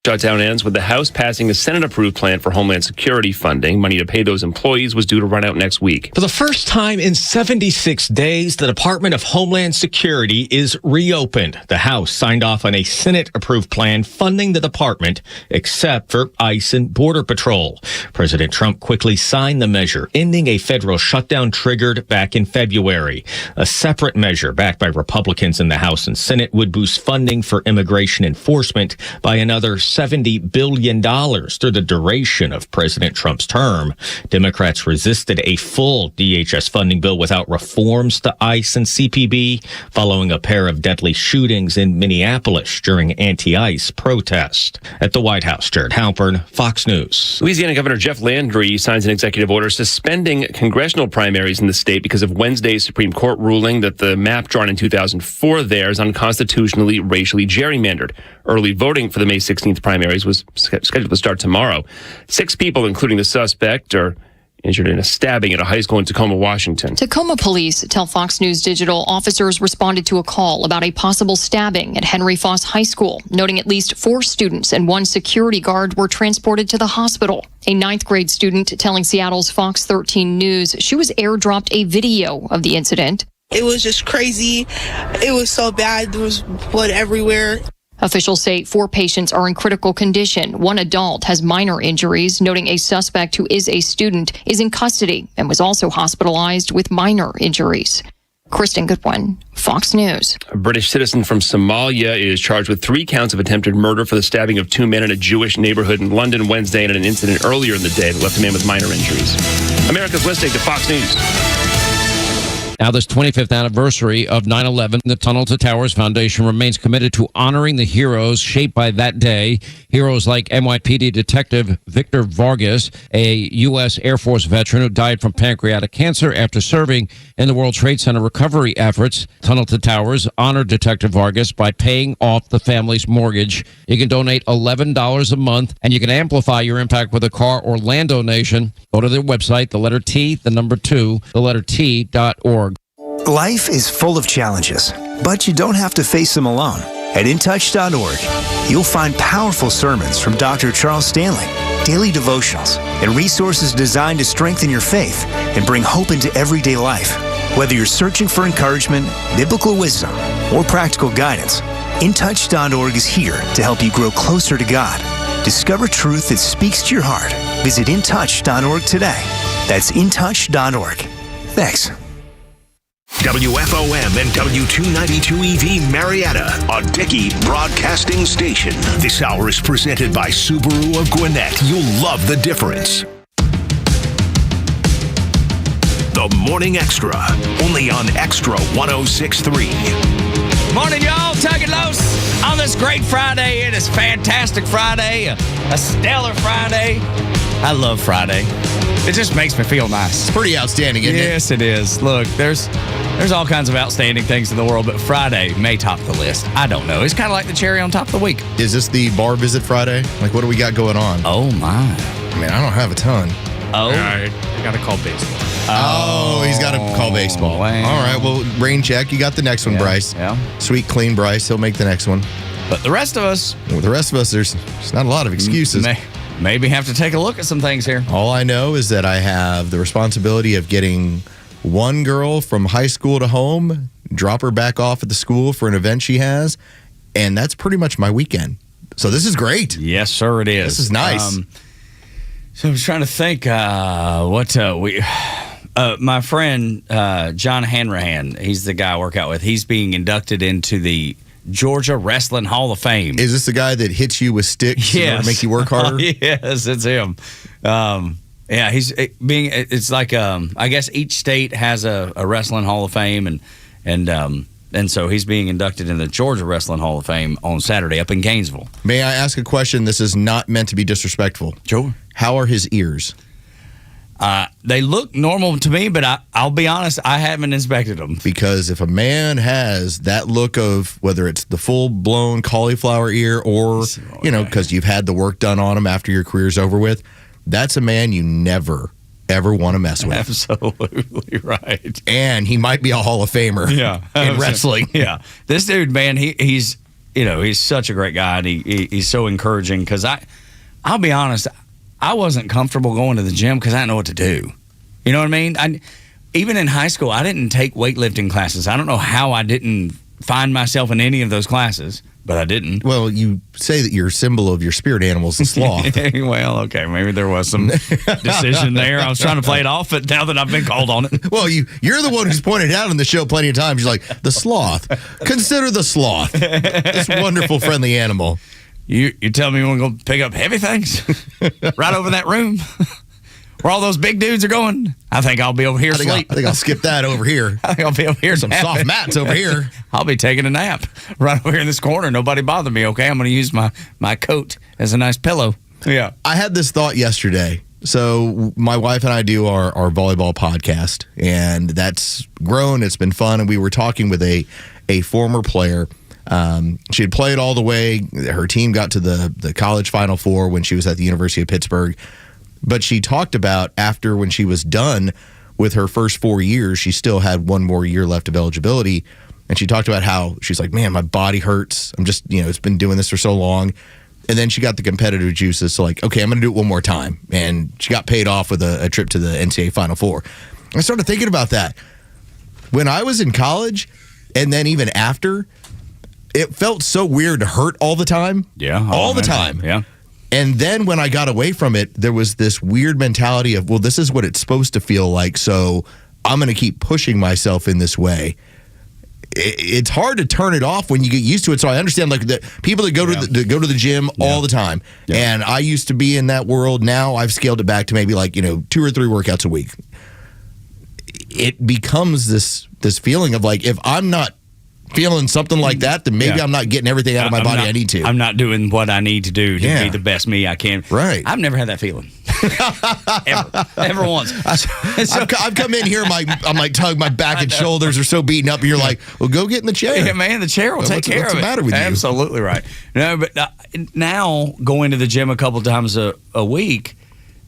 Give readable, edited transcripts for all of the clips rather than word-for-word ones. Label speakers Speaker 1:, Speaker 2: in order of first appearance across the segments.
Speaker 1: Shutdown ends with the House passing a Senate-approved plan for Homeland Security funding. Money to pay those employees was due to run out next week.
Speaker 2: For the first time in 76 days, the Department of Homeland Security is reopened. The House signed off on a Senate-approved plan funding the department, except for ICE and Border Patrol. President Trump quickly signed the measure, ending a federal shutdown triggered back in February. A separate measure backed by Republicans in the House and Senate would boost funding for immigration enforcement by another $70 billion through the duration of President Trump's term. Democrats resisted a full DHS funding bill without reforms to ICE and CPB following a pair of deadly shootings in Minneapolis during anti-ICE protests. At the White House, Jared Halpern, Fox News.
Speaker 1: Louisiana Governor Jeff Landry signs an executive order suspending congressional primaries in the state because of Wednesday's Supreme Court ruling that the map drawn in 2004 there is unconstitutionally racially gerrymandered. Early voting for the May 16th primaries was scheduled to start tomorrow. 6 people, including the suspect, are injured in a stabbing at a high school in Tacoma, Washington.
Speaker 3: Tacoma police tell Fox News Digital officers responded to a call about a possible stabbing at Henry Foss High School, noting at least 4 students and 1 security guard were transported to the hospital. A 9th grade student telling Seattle's Fox 13 News she was airdropped a video of the incident.
Speaker 4: It was just crazy. It was so bad. There was blood everywhere.
Speaker 3: Officials say 4 patients are in critical condition. 1 adult has minor injuries, noting a suspect who is a student is in custody and was also hospitalized with minor injuries. Kristen Goodwin, Fox News.
Speaker 1: A British citizen from Somalia is charged with 3 counts of attempted murder for the stabbing of 2 men in a Jewish neighborhood in London Wednesday and an incident earlier in the day that left a man with minor injuries. America's listening to Fox News.
Speaker 5: Now, this 25th anniversary of 9/11, the Tunnel to Towers Foundation remains committed to honoring the heroes shaped by that day. Heroes like NYPD Detective Victor Vargas, a U.S. Air Force veteran who died from pancreatic cancer after serving in the World Trade Center recovery efforts. Tunnel to Towers honored Detective Vargas by paying off the family's mortgage. You can donate $11 a month, and you can amplify your impact with a car or land donation. Go to their website, the letter T, the number 2, the letter T.org.
Speaker 6: Life is full of challenges, but you don't have to face them alone. At intouch.org, you'll find powerful sermons from Dr. Charles Stanley, daily devotionals, and resources designed to strengthen your faith and bring hope into everyday life. Whether you're searching for encouragement, biblical wisdom, or practical guidance, intouch.org is here to help you grow closer to God. Discover truth that speaks to your heart. Visit intouch.org today. That's intouch.org. Thanks.
Speaker 7: WFOM and W292EV Marietta, a Dickey Broadcasting Station. This hour is presented by Subaru of Gwinnett. You'll love the difference. The Morning Extra, only on Extra 106.3.
Speaker 8: Morning, y'all. Tug and Los on this great Friday. It is fantastic Friday, a stellar Friday. I love Friday. It just makes me feel nice.
Speaker 9: It's pretty outstanding, isn't it?
Speaker 8: Yes, it is. Look, there's all kinds of outstanding things in the world, but Friday may top the list. I don't know. It's kind of like the cherry on top of the week.
Speaker 9: Is this the bar visit Friday? Like, what do we got going on?
Speaker 8: Oh, my.
Speaker 9: I mean, I don't have a ton.
Speaker 8: Oh.
Speaker 10: All right. I got to call baseball.
Speaker 9: Oh, he's got to call baseball.
Speaker 8: Wow.
Speaker 9: All right, well, rain check. You got the next one,
Speaker 8: Yeah,
Speaker 9: Bryce.
Speaker 8: yeah.
Speaker 9: Sweet, clean Bryce. He'll make the next one.
Speaker 8: But the rest of us,
Speaker 9: there's not a lot of excuses.
Speaker 8: Maybe have to take a look at some things here.
Speaker 9: All I know is that I have the responsibility of getting one girl from high school to home, drop her back off at the school for an event she has, and that's pretty much my weekend. So this is great.
Speaker 8: Yes, sir, it is.
Speaker 9: This is nice.
Speaker 8: So I was trying to think my friend John Hanrahan, he's the guy I work out with. He's being inducted into the Georgia Wrestling Hall of Fame.
Speaker 9: Is this the guy that hits you with sticks in order to make you work harder?
Speaker 8: Yes, it's him. Yeah, it's like I guess each state has a wrestling Hall of Fame, and so he's being inducted in the Georgia Wrestling Hall of Fame on Saturday up in Gainesville.
Speaker 9: May I ask a question? This is not meant to be disrespectful.
Speaker 8: Sure.
Speaker 9: How are his ears?
Speaker 8: They look normal to me, but I'll be honest, I haven't inspected them.
Speaker 9: Because if a man has that look of whether it's the full-blown cauliflower ear or, because you've had the work done on him after your career's over with, that's a man you never, ever want to mess with.
Speaker 8: Absolutely right.
Speaker 9: And he might be a Hall of Famer in wrestling.
Speaker 8: Yeah. This dude, man, he's he's such a great guy, and he's so encouraging. Because I'll be honest, I wasn't comfortable going to the gym because I didn't know what to do. You know what I mean? Even in high school, I didn't take weightlifting classes. I don't know how I didn't find myself in any of those classes, but I didn't.
Speaker 9: Well, you say that your symbol of your spirit animal is the sloth.
Speaker 8: Well, okay, maybe there was some decision there. I was trying to play it off, but now that I've been called on it.
Speaker 9: Well, you're the one who's pointed out on the show plenty of times. You're like, the sloth. Consider the sloth. This wonderful, friendly animal.
Speaker 8: You tell me you want to go pick up heavy things right over that room where all those big dudes are going. I think I'll be over here asleep.
Speaker 9: I think I'll skip that over here.
Speaker 8: I think I'll be over here.
Speaker 9: Some soft mats over here.
Speaker 8: I'll be taking a nap right over here in this corner. Nobody bother me, okay? I'm going to use my coat as a nice pillow. Yeah.
Speaker 9: I had this thought yesterday. So my wife and I do our volleyball podcast, and that's grown. It's been fun, and we were talking with a former player. She had played all the way. Her team got to the college Final Four when she was at the University of Pittsburgh. But she talked about after when she was done with her first 4 years, she still had one more year left of eligibility. And she talked about how she's like, man, my body hurts. I'm just, it's been doing this for so long. And then she got the competitive juices. So like, okay, I'm going to do it one more time. And she got paid off with a trip to the NCAA Final Four. I started thinking about that. When I was in college, and then even after, it felt so weird to hurt all the time.
Speaker 8: Yeah.
Speaker 9: All the time.
Speaker 8: Yeah.
Speaker 9: And then when I got away from it, there was this weird mentality of, well, this is what it's supposed to feel like, so I'm going to keep pushing myself in this way. It's hard to turn it off when you get used to it. So I understand like the people that go to the gym all the time. Yeah. And I used to be in that world. Now I've scaled it back to maybe like, 2 or 3 workouts a week. It becomes this feeling of like, if I'm not feeling something like that, then maybe I'm not getting everything out of my body I need to.
Speaker 8: I'm not doing what I need to do to be the best me I can.
Speaker 9: Right.
Speaker 8: I've never had that feeling. Ever once.
Speaker 9: I've come in here, I'm like, Tug, my back and shoulders are so beaten up, and you're like, well, go get in the chair.
Speaker 8: Yeah, man, the chair will take care of it.
Speaker 9: What's the matter with you?
Speaker 8: Absolutely right. No, but now going to the gym a couple times a week,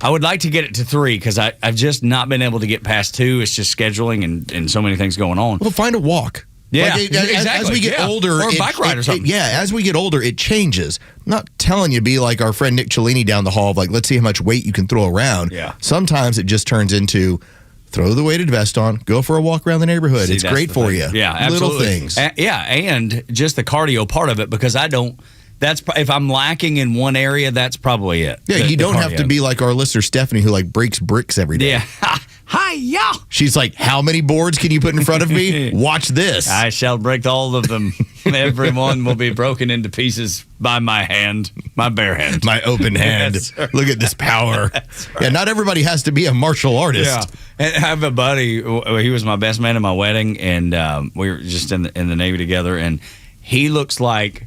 Speaker 8: I would like to get it to 3 because I've just not been able to get past 2. It's just scheduling and so many things going on.
Speaker 9: Well, find a walk.
Speaker 8: Yeah,
Speaker 9: exactly. As we get older,
Speaker 8: or a bike ride or something.
Speaker 9: As we get older, it changes. I'm not telling you be like our friend Nick Cellini down the hall of like, let's see how much weight you can throw around.
Speaker 8: Yeah.
Speaker 9: Sometimes it just turns into throw the weighted vest on, go for a walk around the neighborhood. It's great for you.
Speaker 8: Yeah, absolutely.
Speaker 9: Little things.
Speaker 8: And just the cardio part of it because if I'm lacking in one area, that's probably it.
Speaker 9: Yeah, you don't have to be like our listener Stephanie who like breaks bricks every day.
Speaker 8: Yeah. Hi, yeah.
Speaker 9: She's like, how many boards can you put in front of me? Watch this.
Speaker 8: I shall break all of them. Everyone will be broken into pieces by my hand, my bare hand.
Speaker 9: My open hand. Right. Look at this power. Right. Yeah, not everybody has to be a martial artist.
Speaker 8: Yeah. And I have a buddy, he was my best man at my wedding, and we were just in the Navy together, and he looks like,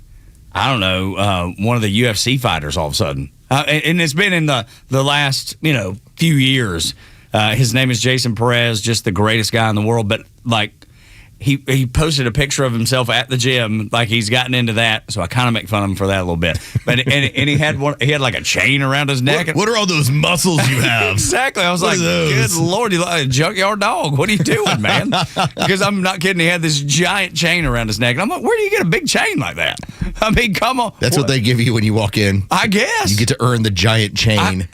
Speaker 8: I don't know, one of the UFC fighters all of a sudden. And it's been in the last, few years. His name is Jason Perez, just the greatest guy in the world. But like, he posted a picture of himself at the gym, like he's gotten into that. So I kind of make fun of him for that a little bit. But and he had like a chain around his neck.
Speaker 9: What are all those muscles you have?
Speaker 8: Exactly. I was like, good Lord, you like a junkyard dog. What are you doing, man? Because I'm not kidding. He had this giant chain around his neck. And I'm like, where do you get a big chain like that? I mean, come on.
Speaker 9: That's what they give you when you walk in.
Speaker 8: I guess
Speaker 9: you get to earn the giant chain.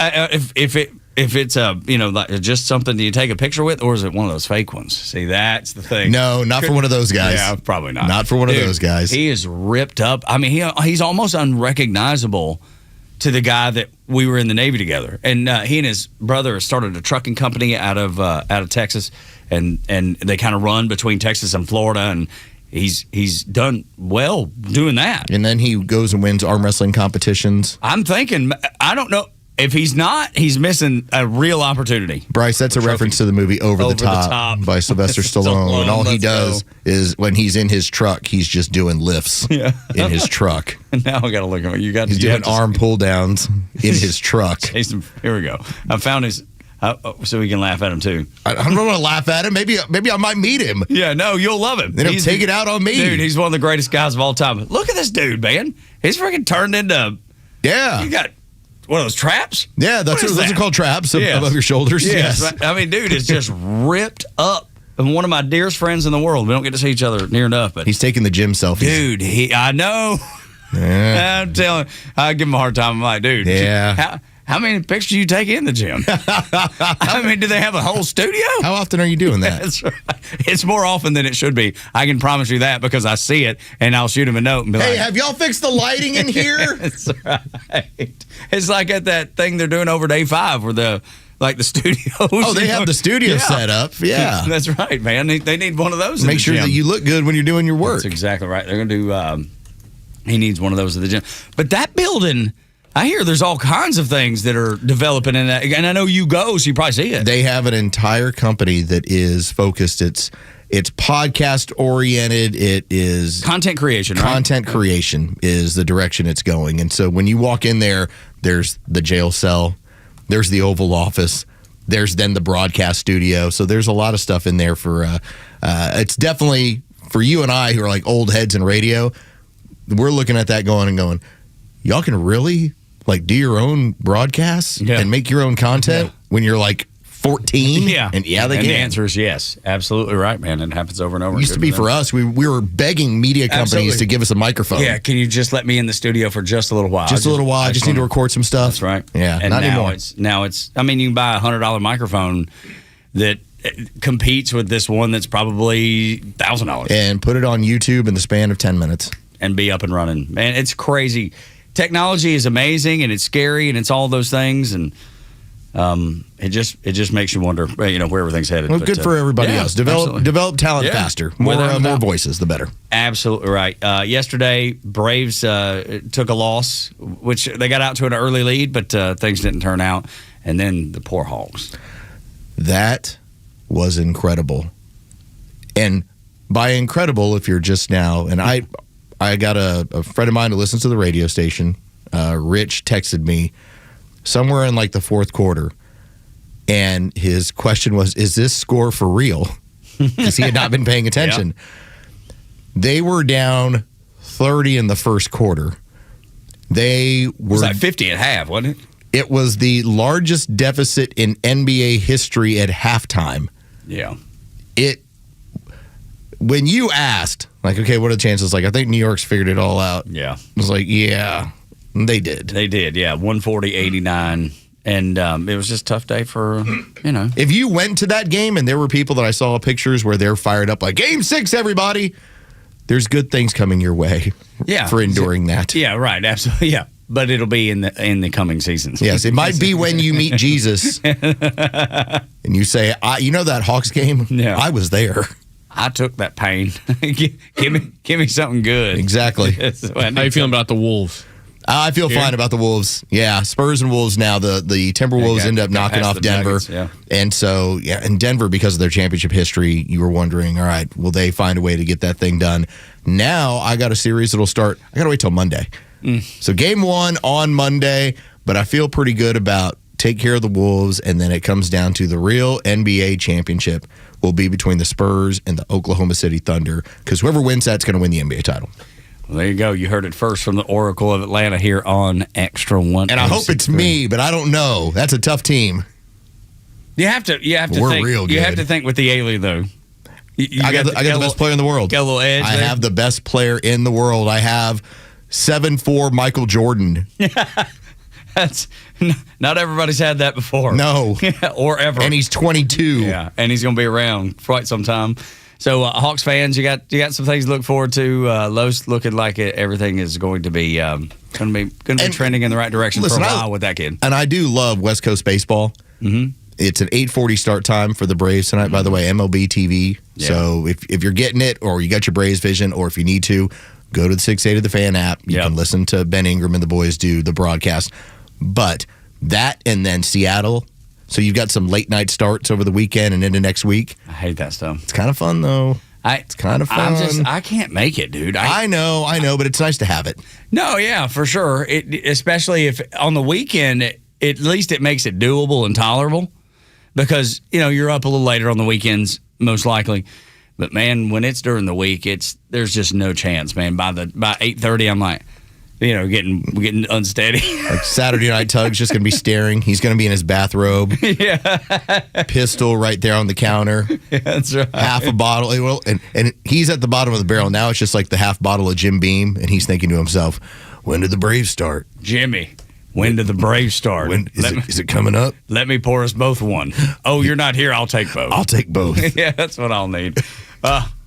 Speaker 8: If it's like just something that you take a picture with, or is it one of those fake ones? See, that's the thing.
Speaker 9: No, not for one of those guys.
Speaker 8: Yeah, probably not.
Speaker 9: Not for one of those guys.
Speaker 8: He is ripped up. I mean, he's almost unrecognizable to the guy that we were in the Navy together. And he and his brother started a trucking company out of Texas, and they kind of run between Texas and Florida, and he's done well doing that.
Speaker 9: And then he goes and wins arm wrestling competitions.
Speaker 8: I'm thinking, I don't know. If he's not, he's missing a real opportunity.
Speaker 9: Bryce, that's a reference to the movie Over the Top by Sylvester Stallone. And all he does is when he's in his truck, he's just doing lifts in his truck.
Speaker 8: Now I got to look at it.
Speaker 9: He's doing arm pull downs in his truck.
Speaker 8: Jason, here we go. I found his, so we can laugh at him too.
Speaker 9: I don't want to laugh at him. Maybe I might meet him.
Speaker 8: Yeah, no, you'll love him.
Speaker 9: Then he'll take it out on me.
Speaker 8: Dude, he's one of the greatest guys of all time. Look at this dude, man. He's freaking turned into.
Speaker 9: Yeah.
Speaker 8: You got. What are those, traps?
Speaker 9: Yeah, those are called traps above your shoulders. Yes.
Speaker 8: I mean, dude is just ripped up. And one of my dearest friends in the world. We don't get to see each other near enough, but
Speaker 9: he's taking the gym selfies.
Speaker 8: Dude, I know.
Speaker 9: Yeah.
Speaker 8: I'm telling, I give him a hard time. I'm like, dude, how many pictures do you take in the gym? I mean, do they have a whole studio?
Speaker 9: How often are you doing that?
Speaker 8: That's right. It's more often than it should be. I can promise you that because I see it, and I'll shoot him a note and be
Speaker 9: Hey,
Speaker 8: like,
Speaker 9: have y'all fixed the lighting in here?
Speaker 8: That's right. It's like at that thing they're doing over at A5 where the studios.
Speaker 9: Oh, they have the studio set up. Yeah.
Speaker 8: That's right, man. They need one of those in
Speaker 9: Make
Speaker 8: the
Speaker 9: sure
Speaker 8: gym.
Speaker 9: that you look good when you're doing your work.
Speaker 8: That's exactly right. They're going to do, he needs one of those at the gym. But that building, I hear there's all kinds of things that are developing in that. And I know you go, so you probably see it.
Speaker 9: They have an entire company that is focused. It's podcast oriented. It is
Speaker 8: content creation.
Speaker 9: Content creation is the direction it's going. And so when you walk in there, there's the jail cell, there's the Oval Office, there's then the broadcast studio. So there's a lot of stuff in there for. It's definitely for you and I who are like old heads in radio. We're looking at that going, y'all can really do your own broadcasts and make your own content when you're like 14?
Speaker 8: Yeah.
Speaker 9: And they can.
Speaker 8: The answer is yes. Absolutely right, man. It happens over and over.
Speaker 9: It used to be for us. We were begging media companies to give us a microphone.
Speaker 8: Yeah, can you just let me in the studio for just a little while?
Speaker 9: Just a little while. I just need to record some stuff.
Speaker 8: That's right.
Speaker 9: Yeah,
Speaker 8: and
Speaker 9: not
Speaker 8: now
Speaker 9: anymore.
Speaker 8: Now it's, I mean, you can buy a $100 microphone that competes with this one that's probably $1,000.
Speaker 9: And put it on YouTube in the span of 10 minutes.
Speaker 8: And be up and running. Man, it's crazy. Technology is amazing, and it's scary, and it's all those things, and it just makes you wonder, where everything's headed.
Speaker 9: Well, good for everybody else. Develop talent faster. More voices, the better.
Speaker 8: Absolutely right. Yesterday, Braves took a loss, which they got out to an early lead, but things didn't turn out. And then the poor Hawks.
Speaker 9: That was incredible. And by incredible, if you're just now, and I got a friend of mine who listens to the radio station, Rich, texted me somewhere in the fourth quarter, and his question was, is this score for real? Because he had not been paying attention. They were down 30 in the first quarter. It was
Speaker 8: like 50 at half, wasn't it?
Speaker 9: It was the largest deficit in NBA history at halftime.
Speaker 8: Yeah.
Speaker 9: When you asked, okay, what are the chances? I think New York's figured it all out.
Speaker 8: Yeah.
Speaker 9: I was yeah, they did.
Speaker 8: They did, yeah. 140-89. And it was just a tough day for,
Speaker 9: If you went to that game and there were people that I saw pictures where they're fired up Game 6, everybody, there's good things coming your way for enduring that.
Speaker 8: Yeah, right. Absolutely. Yeah. But it'll be in the coming seasons.
Speaker 9: Yes, it might be when you meet Jesus and you say, that Hawks game?
Speaker 8: Yeah.
Speaker 9: I was there.
Speaker 8: I took that pain. give me something good.
Speaker 9: Exactly.
Speaker 10: How you feeling about the Wolves?
Speaker 9: I feel fine about the Wolves. Yeah, Spurs and Wolves now. The Timberwolves end up knocking off Denver.
Speaker 8: Nuggets,
Speaker 9: And so, and Denver, because of their championship history, you were wondering, all right, will they find a way to get that thing done? Now, I got a series that'll start. I got to wait till Monday. So game 1 on Monday, but I feel pretty good about take care of the Wolves, and then it comes down to the real NBA championship will be between the Spurs and the Oklahoma City Thunder, because whoever wins that's going to win the NBA title.
Speaker 8: Well, there you go. You heard it first from the Oracle of Atlanta here on Extra One.
Speaker 9: And I hope it's me, but I don't know. That's a tough team.
Speaker 8: You have to
Speaker 9: We're
Speaker 8: think.
Speaker 9: Real good.
Speaker 8: You have to think with the alien though.
Speaker 9: I got the best player in the world.
Speaker 8: Got a little edge.
Speaker 9: I have the best player in the world. I have 7'4" Michael Jordan.
Speaker 8: That's not everybody's had that before.
Speaker 9: No,
Speaker 8: or ever.
Speaker 9: And he's 22.
Speaker 8: Yeah, and he's going to be around for quite some time. So, Hawks fans, you got some things to look forward to. Los looking like everything is going to be trending in the right direction for a while with that kid.
Speaker 9: And I do love West Coast baseball. Mm-hmm. It's an 8:40 start time for the Braves tonight. By the way, MLB TV. Yeah. So if you're getting it, or you got your Braves vision, or if you need to, go to the 680 The Fan app. You can listen to Ben Ingram and the boys do the broadcast. But that, and then Seattle. So you've got some late night starts over the weekend and into next week.
Speaker 8: I hate that stuff.
Speaker 9: It's kind of fun though. It's kind of fun.
Speaker 8: I can't make it, dude.
Speaker 9: I know, but it's nice to have it.
Speaker 8: No, yeah, for sure. Especially if on the weekend, at least it makes it doable and tolerable, because you're up a little later on the weekends most likely. But man, when it's during the week, there's just no chance, man. By 8:30, I'm like, getting unsteady.
Speaker 9: Like Saturday Night Tug's just going to be staring. He's going to be in his bathrobe.
Speaker 8: Yeah.
Speaker 9: Pistol right there on the counter.
Speaker 8: Yeah, that's right.
Speaker 9: Half a bottle. Well, and he's at the bottom of the barrel. Now it's just like the half bottle of Jim Beam. And he's thinking to himself, when did the Braves start?
Speaker 8: Jimmy, when did the Braves start?
Speaker 9: Is it coming up?
Speaker 8: Let me pour us both one. Oh, you're not here. I'll take both.
Speaker 9: I'll take both.
Speaker 8: Yeah, that's what I'll need.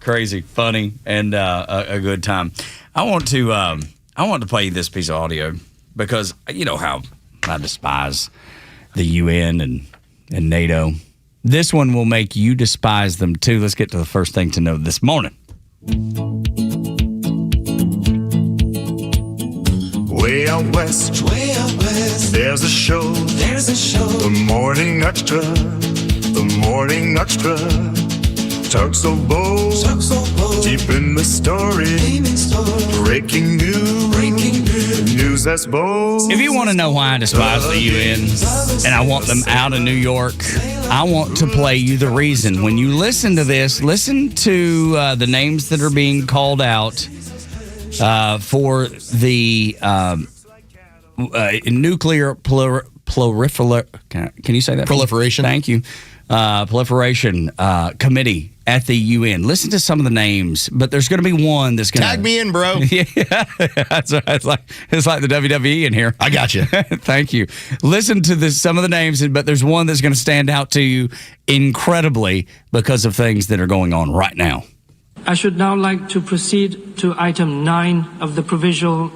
Speaker 8: Crazy, funny, and a good time. I want to play you this piece of audio because you know how I despise the UN and NATO. This one will make you despise them too. Let's get to the first thing to know this morning.
Speaker 11: Way out west, there's a show, the Morning Xtra, Tug Los, deep in the story, breaking news that's bold.
Speaker 8: If you want to know why I despise the UN and I want them out of New York, I want to play you the reason. When you listen to this, listen to the names that are being called out for the nuclear can you say that?
Speaker 9: Proliferation.
Speaker 8: Thank you. Proliferation committee at the UN. Listen to some of the names, but there's going to be one that's going to
Speaker 9: tag me in, bro.
Speaker 8: Yeah, that's right. It's like the WWE in here.
Speaker 9: I got you.
Speaker 8: Thank you. Listen to some of the names, but there's one that's going to stand out to you incredibly because of things that are going on right now.
Speaker 12: I should now like to proceed to item 9 of the provisional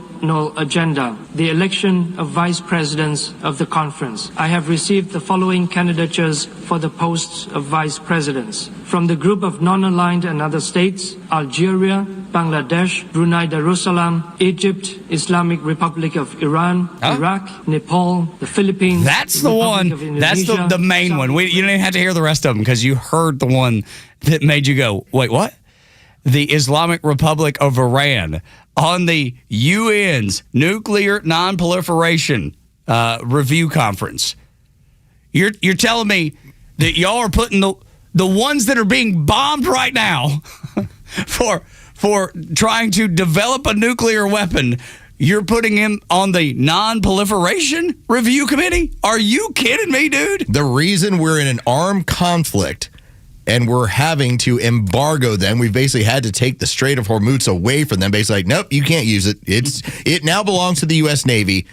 Speaker 12: agenda, the election of vice presidents of the conference. I have received the following candidatures for the posts of vice presidents. From the group of non-aligned and other states, Algeria, Bangladesh, Brunei Darussalam, Egypt, Islamic Republic of Iran, Iraq, Nepal, the Philippines.
Speaker 8: That's the one. That's the main one. You don't even have to hear the rest of them because you heard the one that made you go, wait, what? The Islamic Republic of Iran on the UN's Nuclear Non-Proliferation Review Conference. You're telling me that y'all are putting the ones that are being bombed right now for trying to develop a nuclear weapon, you're putting him on the Non-Proliferation Review Committee? Are you kidding me, dude?
Speaker 9: The reason we're in an armed conflict and we're having to embargo them. We've basically had to take the Strait of Hormuz away from them. Basically, like, nope, you can't use it. It now belongs to the U.S. Navy.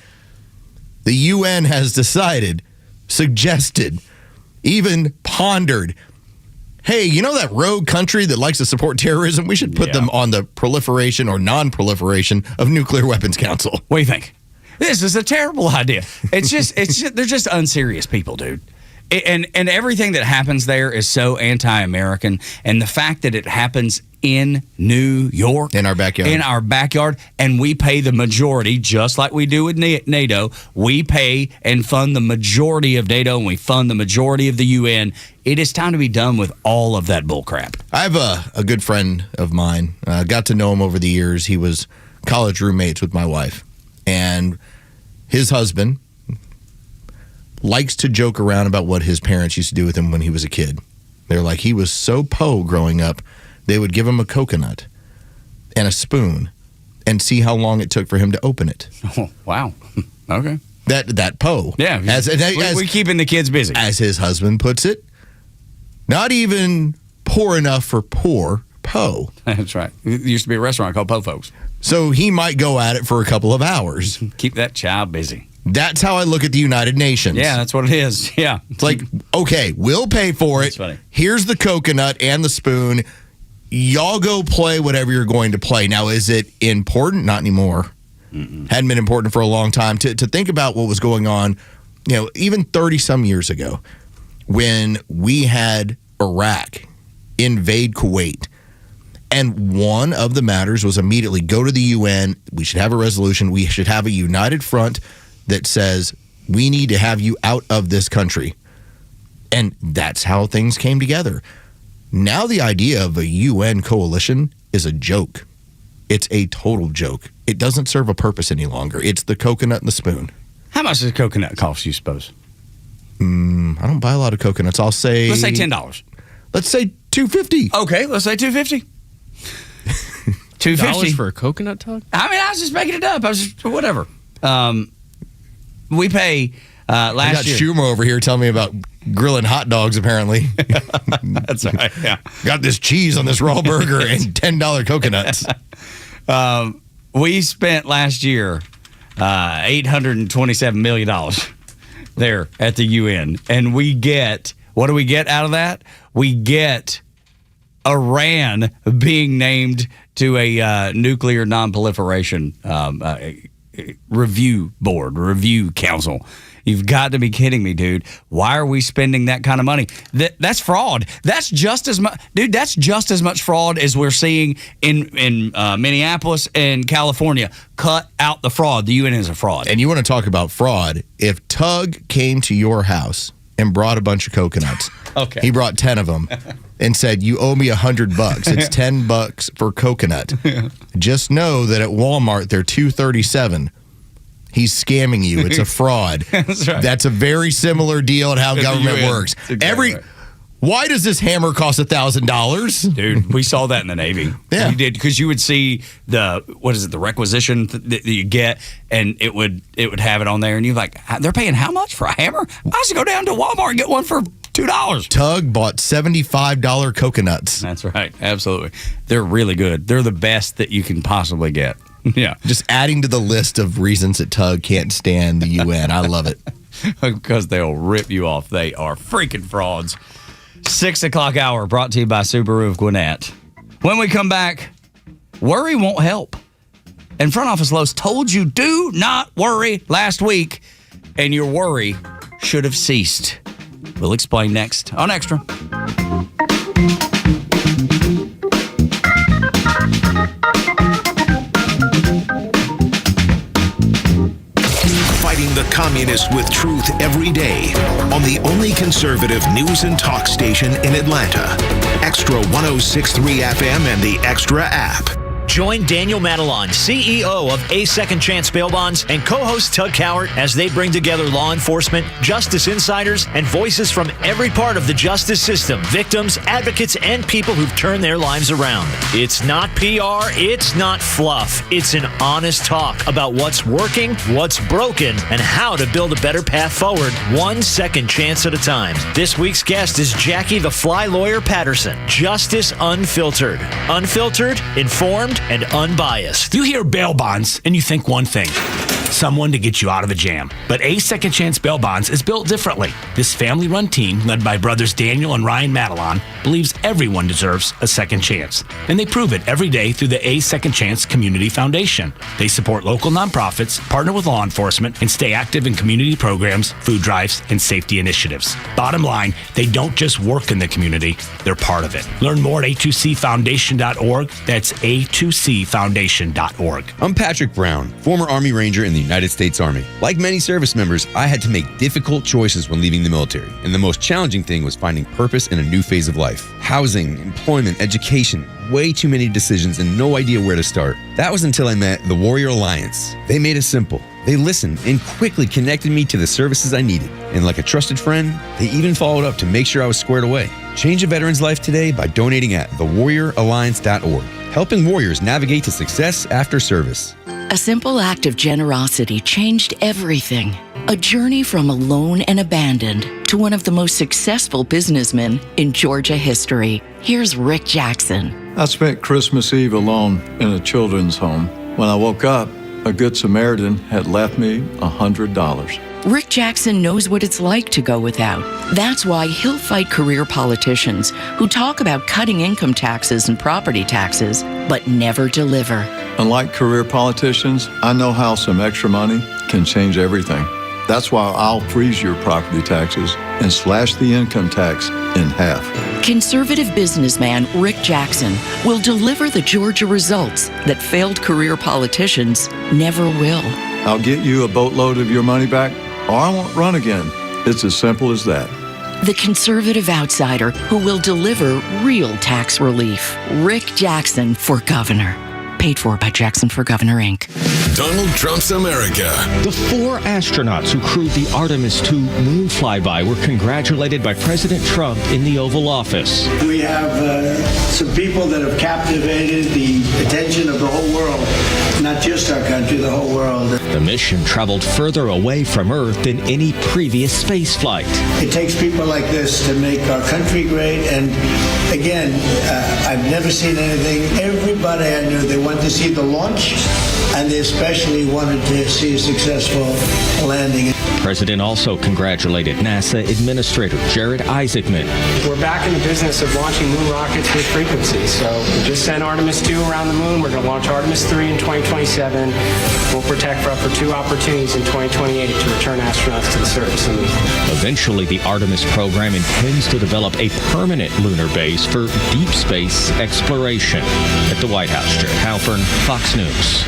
Speaker 9: The UN has decided, suggested, even pondered, hey, you know that rogue country that likes to support terrorism? We should put them on the Proliferation or Non-Proliferation of Nuclear Weapons Council.
Speaker 8: What do you think? This is a terrible idea. It's just they're just unserious people, dude. And everything that happens there is so anti-American. And the fact that it happens in New York.
Speaker 9: In our backyard.
Speaker 8: And we pay the majority, just like we do with NATO. We pay and fund the majority of NATO, and we fund the majority of the UN. It is time to be done with all of that bullcrap.
Speaker 9: I have a good friend of mine. Got to know him over the years. He was college roommates with my wife. And his husband likes to joke around about what his parents used to do with him when he was a kid. They're like, he was so growing up, they would give him a coconut and a spoon and see how long it took for him to open it.
Speaker 8: Oh, wow. Okay.
Speaker 9: That po.
Speaker 8: Yeah. We're keeping the kids busy.
Speaker 9: As his husband puts it, not even poor enough for poor po.
Speaker 8: That's right. It used to be a restaurant called Po Folks.
Speaker 9: So he might go at it for a couple of hours.
Speaker 8: Keep that child busy.
Speaker 9: That's how I look at the United Nations.
Speaker 8: Yeah, that's what it is. Yeah.
Speaker 9: It's like, okay, we'll pay for it.
Speaker 8: That's funny.
Speaker 9: Here's the coconut and the spoon. Y'all go play whatever you're going to play. Now, is it important? Not anymore. Hadn't been important for a long time. To think about what was going on, even 30-some years ago when we had Iraq invade Kuwait. And one of the matters was immediately go to the UN. We should have a resolution. We should have a united front that says we need to have you out of this country. And that's how things came together. Now the idea of a UN coalition is a joke. It's a total joke. It doesn't serve a purpose any longer. It's the coconut and the spoon.
Speaker 8: How much does a coconut cost, you suppose?
Speaker 9: I don't buy a lot of coconuts. Let's say
Speaker 8: $10.
Speaker 9: Let's say $2.50.
Speaker 8: Okay, let's say $2.50. $2.50
Speaker 10: for a coconut tug?
Speaker 8: I mean, I was just making it up. I was just, whatever. We pay last year.
Speaker 9: Schumer over here telling me about grilling hot dogs, apparently.
Speaker 8: That's right, yeah.
Speaker 9: Got this cheese on this raw burger and $10 coconuts.
Speaker 8: We spent last year $827 million there at the UN. And we get, what do we get out of that? We get Iran being named to a nuclear non-proliferation review council. You've got to be kidding me, dude. Why are we spending that kind of money? That's fraud. That's just as much, dude. That's just as much fraud as we're seeing in Minneapolis and California. Cut out the fraud. The UN is a fraud.
Speaker 9: And you want to talk about fraud? If Tug came to your house and brought a bunch of coconuts,
Speaker 8: okay,
Speaker 9: he brought 10 of them, and said, "You owe me $100. It's $10 for coconut." Just know that at Walmart they're $2.37. He's scamming you. It's a fraud.
Speaker 8: That's right.
Speaker 9: That's a very similar deal at how government works.
Speaker 8: Exactly right.
Speaker 9: Why does this hammer cost $1,000?
Speaker 8: Dude, we saw that in the Navy.
Speaker 9: Yeah.
Speaker 8: You did, because you would see the requisition that you get, and it would have it on there, and you're like, they're paying how much for a hammer? I should go down to Walmart and get one for $2.
Speaker 9: Tug bought $75 coconuts.
Speaker 8: That's right. Absolutely. They're really good. They're the best that you can possibly get. Yeah.
Speaker 9: Just adding to the list of reasons that Tug can't stand the UN. I love it.
Speaker 8: Because they'll rip you off. They are freaking frauds. 6 o'clock hour brought to you by Subaru of Gwinnett. When we come back, worry won't help. And Front Office Los told you do not worry last week, and your worry should have ceased. We'll explain next on Extra.
Speaker 7: Fighting the communists with truth every day on the only conservative news and talk station in Atlanta. Extra 106.3 FM and the Extra app.
Speaker 13: Join Daniel Matalon, CEO of A Second Chance Bail Bonds, and co-host Tug Cowart as they bring together law enforcement, justice insiders, and voices from every part of the justice system, victims, advocates, and people who've turned their lives around. It's not PR, it's not fluff. It's an honest talk about what's working, what's broken, and how to build a better path forward, one second chance at a time. This week's guest is Jackie the Fly Lawyer Patterson. Justice Unfiltered. Unfiltered, informed, and unbiased.
Speaker 14: You hear bail bonds and you think one thing: someone to get you out of a jam. But A Second Chance Bail Bonds is built differently. This family-run team, led by brothers Daniel and Ryan Matalon, believes everyone deserves a second chance. And they prove it every day through the A Second Chance Community Foundation. They support local nonprofits, partner with law enforcement, and stay active in community programs, food drives, and safety initiatives. Bottom line, they don't just work in the community, they're part of it. Learn more at a2cfoundation.org. That's a2cfoundation.org.
Speaker 15: I'm Patrick Brown, former Army Ranger in the United States Army. Like many service members, I had to make difficult choices when leaving the military, and the most challenging thing was finding purpose in a new phase of life. Housing, employment, education, way too many decisions and no idea where to start. That was until I met the Warrior Alliance. They made it simple. They listened and quickly connected me to the services I needed. And like a trusted friend, they even followed up to make sure I was squared away. Change a veteran's life today by donating at thewarrioralliance.org, helping warriors navigate to success after service.
Speaker 16: A simple act of generosity changed everything. A journey from alone and abandoned to one of the most successful businessmen in Georgia history. Here's Rick Jackson.
Speaker 17: I spent Christmas Eve alone in a children's home. When I woke up, a Good Samaritan had left me $100.
Speaker 16: Rick Jackson knows what it's like to go without. That's why he'll fight career politicians who talk about cutting income taxes and property taxes, but never deliver.
Speaker 17: Unlike career politicians, I know how some extra money can change everything. That's why I'll freeze your property taxes and slash the income tax in half.
Speaker 16: Conservative businessman Rick Jackson will deliver the Georgia results that failed career politicians never will.
Speaker 17: I'll get you a boatload of your money back, or I won't run again. It's as simple as that.
Speaker 16: The conservative outsider who will deliver real tax relief. Rick Jackson for governor. Paid for by Jackson for Governor, Inc.
Speaker 18: Donald Trump's America.
Speaker 2: The 4 astronauts who crewed the Artemis 2 moon flyby were congratulated by President Trump in the Oval Office.
Speaker 19: We have some people that have captivated the attention of the whole world, not just our country, the whole world.
Speaker 2: The mission traveled further away from Earth than any previous space flight.
Speaker 19: It takes people like this to make our country great. And again, I've never seen anything. Everybody I knew, they wanted to see the launch, and they especially wanted to see a successful landing.
Speaker 2: The president also congratulated NASA Administrator Jared Isaacman.
Speaker 20: We're back in the business of launching moon rockets with frequency. So we just sent Artemis 2 around the moon. We're going to launch Artemis 3 in 2027. We'll protect for up to 2 opportunities in 2028 to return astronauts to the surface of the moon.
Speaker 2: Eventually, the Artemis program intends to develop a permanent lunar base for deep space exploration. At the White House, Jared Halpern, Fox News.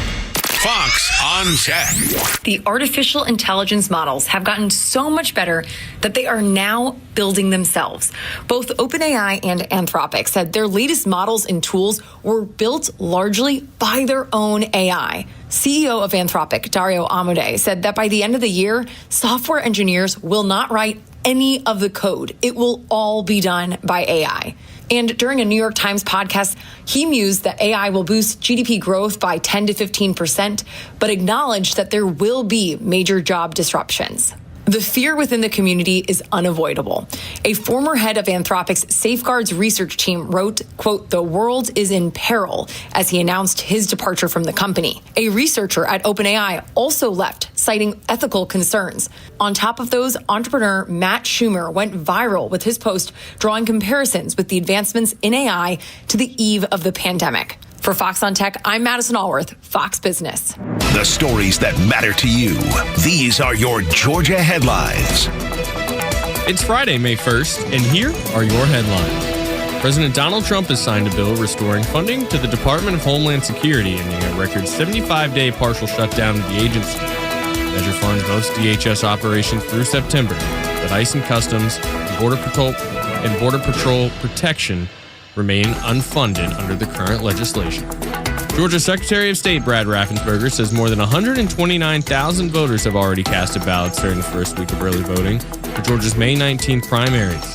Speaker 7: Fox on Tech.
Speaker 21: The artificial intelligence models have gotten so much better that they are now building themselves. Both OpenAI and Anthropic said their latest models and tools were built largely by their own AI. CEO of Anthropic, Dario Amodei, said that by the end of the year, software engineers will not write any of the code. It will all be done by AI. And during a New York Times podcast, he mused that AI will boost GDP growth by 10 to 15%, but acknowledged that there will be major job disruptions. The fear within the community is unavoidable. A former head of Anthropic's Safeguards research team wrote, quote, "The world is in peril," as he announced his departure from the company. A researcher at OpenAI also left, citing ethical concerns. On top of those, entrepreneur Matt Schumer went viral with his post drawing comparisons with the advancements in AI to the eve of the pandemic. For Fox on Tech, I'm Madison Allworth, Fox Business.
Speaker 7: The stories that matter to you. These are your Georgia headlines.
Speaker 10: It's Friday, May 1st, and here are your headlines. President Donald Trump has signed a bill restoring funding to the Department of Homeland Security, ending a record 75-day partial shutdown of the agency. The measure funds most DHS operations through September, but ICE and Customs and Border Patrol protection remain unfunded under the current legislation. Georgia Secretary of State Brad Raffensperger says more than 129,000 voters have already cast ballots during the first week of early voting for Georgia's May 19th primaries.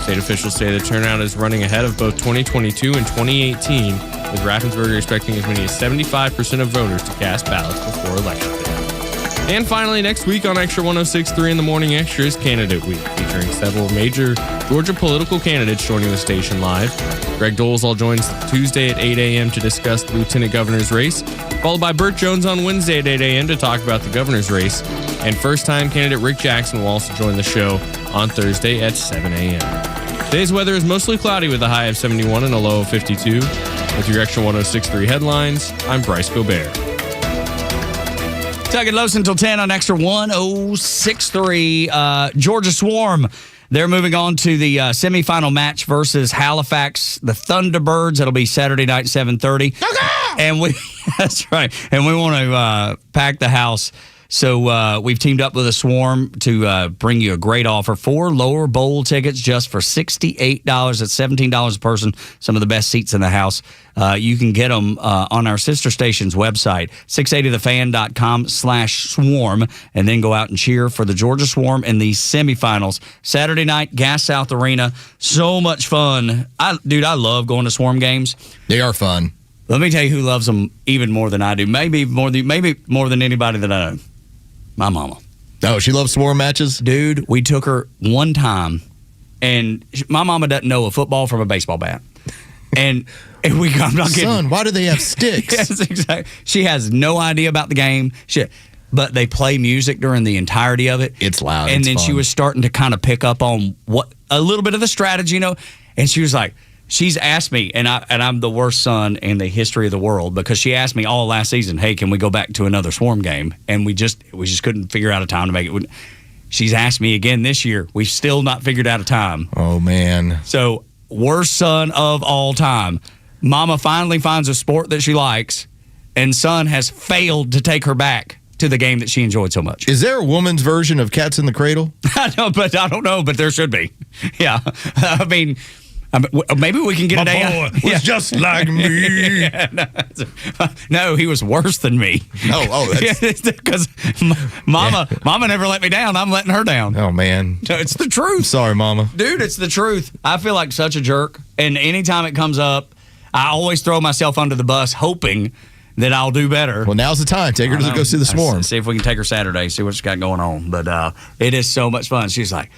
Speaker 10: State officials say the turnout is running ahead of both 2022 and 2018, with Raffensperger expecting as many as 75% of voters to cast ballots before Election Day. And finally, next week on Extra 106.3 in the Morning Extra is Candidate Week, featuring several major Georgia political candidates joining the station live. Greg Dolezal joins Tuesday at 8 a.m. to discuss the lieutenant governor's race, followed by Burt Jones on Wednesday at 8 a.m. to talk about the governor's race. And first-time candidate Rick Jackson will also join the show on Thursday at 7 a.m. Today's weather is mostly cloudy with a high of 71 and a low of 52. With your Extra 106.3 headlines, I'm Bryce Gobert.
Speaker 8: Tug and Los until 10 on Extra 106.3. Georgia Swarm, they're moving on to the semifinal match versus Halifax, the Thunderbirds. That'll be Saturday night, 7:30. And that's right. And we want to pack the house. So we've teamed up with a Swarm to bring you a great offer. 4 lower bowl tickets just for $68. That's $17 a person. Some of the best seats in the house. You can get them on our sister station's website, 680thefan.com/swarm, and then go out and cheer for the Georgia Swarm in the semifinals. Saturday night, Gas South Arena. So much fun. I love going to Swarm games.
Speaker 9: They are fun.
Speaker 8: Let me tell you who loves them even more than I do. Maybe more than anybody that I know. My mama.
Speaker 9: Oh, she loves Swarm matches?
Speaker 8: Dude, we took her one time, and my mama doesn't know a football from a baseball bat. And I'm not kidding.
Speaker 9: Son, why do they have sticks?
Speaker 8: Yes, exactly. She has no idea about the game. But they play music during the entirety of it.
Speaker 9: It's loud.
Speaker 8: And
Speaker 9: it's
Speaker 8: then
Speaker 9: fun.
Speaker 8: she was starting to kind of pick up on a little bit of the strategy, and she was like, she's asked me, and I'm the worst son in the history of the world, because she asked me all last season, hey, can we go back to another Swarm game? And we just couldn't figure out a time to make it. She's asked me again this year. We've still not figured out a time.
Speaker 9: Oh, man.
Speaker 8: So, worst son of all time. Mama finally finds a sport that she likes, and son has failed to take her back to the game that she enjoyed so much.
Speaker 9: Is there a woman's version of Cats in the Cradle?
Speaker 8: I don't know, but there should be. Yeah. Maybe we can get
Speaker 9: My
Speaker 8: a day.
Speaker 9: boy was just like me.
Speaker 8: Yeah, no, he was worse than me.
Speaker 9: Oh, that's...
Speaker 8: because Mama never let me down. I'm letting her down.
Speaker 9: Oh, man.
Speaker 8: No, it's the truth.
Speaker 9: Sorry, Mama.
Speaker 8: Dude, it's the truth. I feel like such a jerk. And anytime it comes up, I always throw myself under the bus hoping that I'll do better.
Speaker 9: Well, now's the time. Take her to go see the Swarm.
Speaker 8: See if we can take her Saturday, see what she's got going on. But it is so much fun. She's like,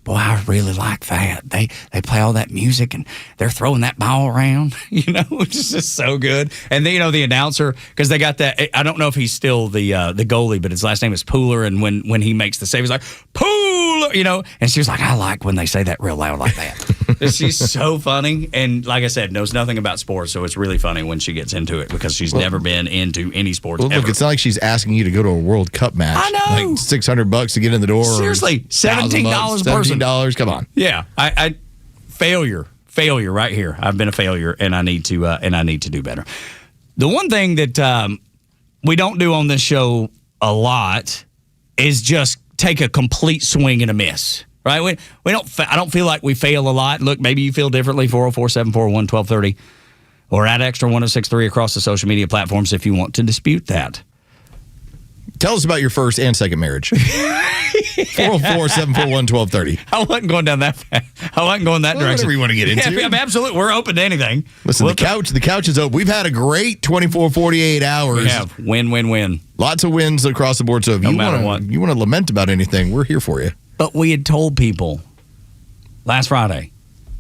Speaker 8: boy, I really like that. They play all that music and they're throwing that ball around. It's just so good. And then, the announcer, because they got that. I don't know if he's still the goalie, but his last name is Pooler. And when he makes the save, he's like, Pooler, And she's like, I like when they say that real loud like that. She's so funny. And like I said, knows nothing about sports. So it's really funny when she gets into it because she's never been into any sports ever.
Speaker 9: Look, it's not like she's asking you to go to a World Cup match.
Speaker 8: I know.
Speaker 9: Like $600 to get in the door.
Speaker 8: Seriously, $17 per person.
Speaker 9: $17, come on.
Speaker 8: Yeah, I failure right here. I've been a failure, and I need to do better. The one thing that we don't do on this show a lot is just take a complete swing and a miss. Right? We don't. I don't feel like we fail a lot. Look, maybe you feel differently. 404-741-1230 or at Extra 1063 across the social media platforms if you want to dispute that.
Speaker 9: Tell us about your first and second marriage. 404-741-1230.
Speaker 8: I wasn't going down that fast. I wasn't going that direction.
Speaker 9: Whatever you want to get into.
Speaker 8: Yeah, absolutely. We're open to anything.
Speaker 9: Listen, the couch is open. We've had a great 24, 48 hours.
Speaker 8: We have. Win.
Speaker 9: Lots of wins across the board. So if you want to lament about anything, we're here for you.
Speaker 8: But we had told people last Friday,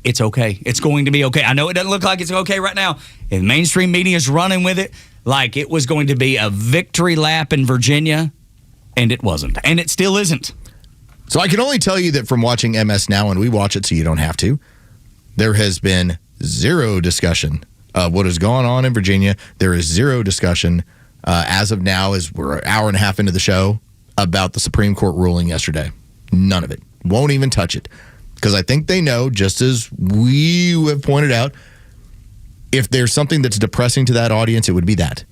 Speaker 8: it's okay. It's going to be okay. I know it doesn't look like it's okay right now. And mainstream media is running with it like it was going to be a victory lap in Virginia, and it wasn't. And it still isn't.
Speaker 9: So I can only tell you that from watching MS Now, and we watch it so you don't have to, there has been zero discussion of what has gone on in Virginia. There is zero discussion as of now, as we're an hour and a half into the show, about the Supreme Court ruling yesterday. None of it. Won't even touch it. Because I think they know, just as we have pointed out, if there's something that's depressing to that audience, it would be that.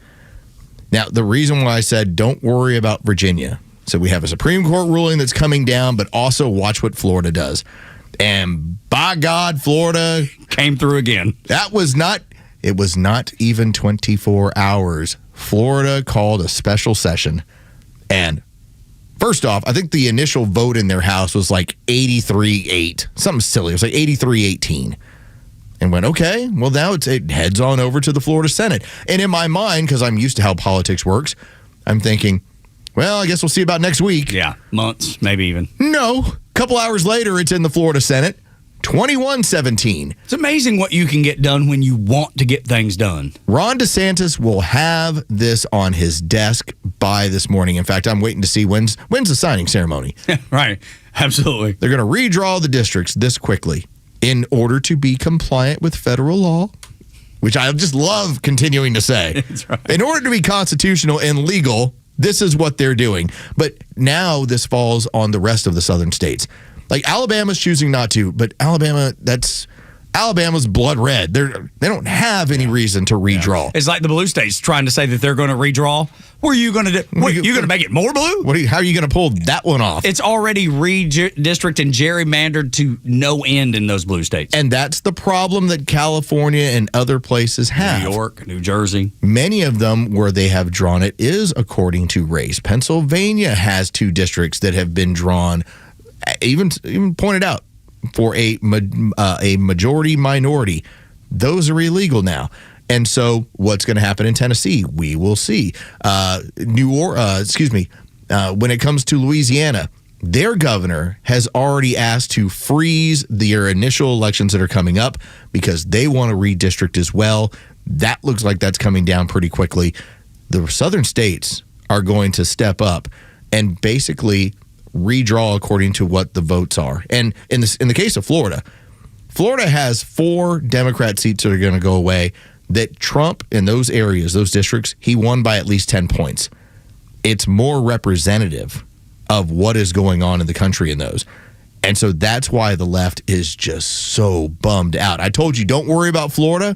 Speaker 9: Now, the reason why I said don't worry about Virginia, so we have a Supreme Court ruling that's coming down, but also watch what Florida does. And by God, Florida
Speaker 8: came through again.
Speaker 9: It was not even 24 hours. Florida called a special session. And first off, I think the initial vote in their house was like 83-8. Something silly. It was like 83-18. And went, okay, well, now it heads on over to the Florida Senate. And in my mind, because I'm used to how politics works, I'm thinking, well, I guess we'll see about next week.
Speaker 8: Yeah, months, maybe even.
Speaker 9: No. A couple hours later, it's in the Florida Senate. 21-17.
Speaker 8: It's amazing what you can get done when you want to get things done.
Speaker 9: Ron DeSantis will have this on his desk by this morning. In fact, I'm waiting to see when's the signing ceremony.
Speaker 8: Right. Absolutely.
Speaker 9: They're going to redraw the districts this quickly in order to be compliant with federal law, which I just love continuing to say.
Speaker 8: That's right.
Speaker 9: In order to be constitutional and legal, this is what they're doing. But now this falls on the rest of the southern states. Like Alabama's choosing not to, but Alabama's blood red. They don't have any reason to redraw.
Speaker 8: It's like the blue states trying to say that they're going to redraw. What are you going to do? What, you going to make it more blue?
Speaker 9: How are you going to pull that one off?
Speaker 8: It's already redistricted and gerrymandered to no end in those blue states.
Speaker 9: And that's the problem that California and other places have.
Speaker 8: New York, New Jersey.
Speaker 9: Many of them where they have drawn it is according to race. Pennsylvania has 2 districts that have been drawn, even pointed out, for a majority minority. Those are illegal now. And so what's going to happen in Tennessee? We will see. When it comes to Louisiana, their governor has already asked to freeze their initial elections that are coming up because they want to redistrict as well. That looks like that's coming down pretty quickly. The southern states are going to step up and basically redraw according to what the votes are. And in the case of Florida has 4 Democrat seats that are going to go away that Trump in those areas, those districts, he won by at least 10 points. It's more representative of what is going on in the country in those. And so that's why the left is just so bummed out. I told you, don't worry about Florida.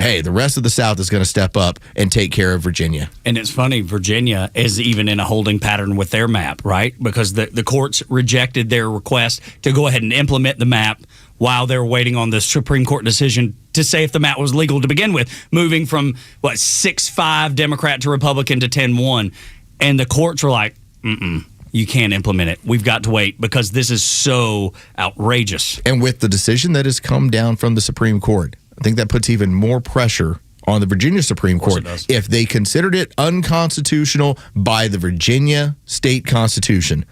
Speaker 9: Hey, the rest of the South is going to step up and take care of Virginia.
Speaker 8: And it's funny, Virginia is even in a holding pattern with their map, right? Because the courts rejected their request to go ahead and implement the map while they're waiting on the Supreme Court decision to say if the map was legal to begin with, moving from, 6-5 Democrat to Republican to 10-1. And the courts were like, you can't implement it. We've got to wait because this is so outrageous.
Speaker 9: And with the decision that has come down from the Supreme Court, I think that puts even more pressure on the Virginia Supreme Court. If they considered it unconstitutional by the Virginia state constitution,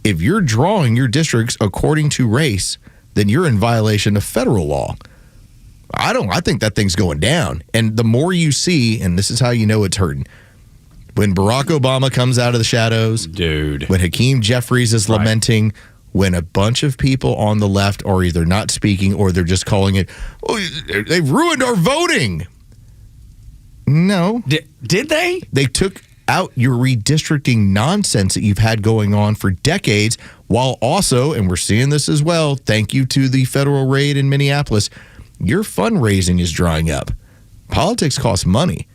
Speaker 9: if you're drawing your districts according to race, then you're in violation of federal law. I think that thing's going down. And the more you see, and this is how you know it's hurting, when Barack Obama comes out of the shadows, when Hakeem Jeffries is lamenting, when a bunch of people on the left are either not speaking or they're just calling it, they've ruined our voting. No.
Speaker 8: Did they?
Speaker 9: They took out your redistricting nonsense that you've had going on for decades, while also, and we're seeing this as well, thank you to the federal raid in Minneapolis, your fundraising is drying up. Politics costs money.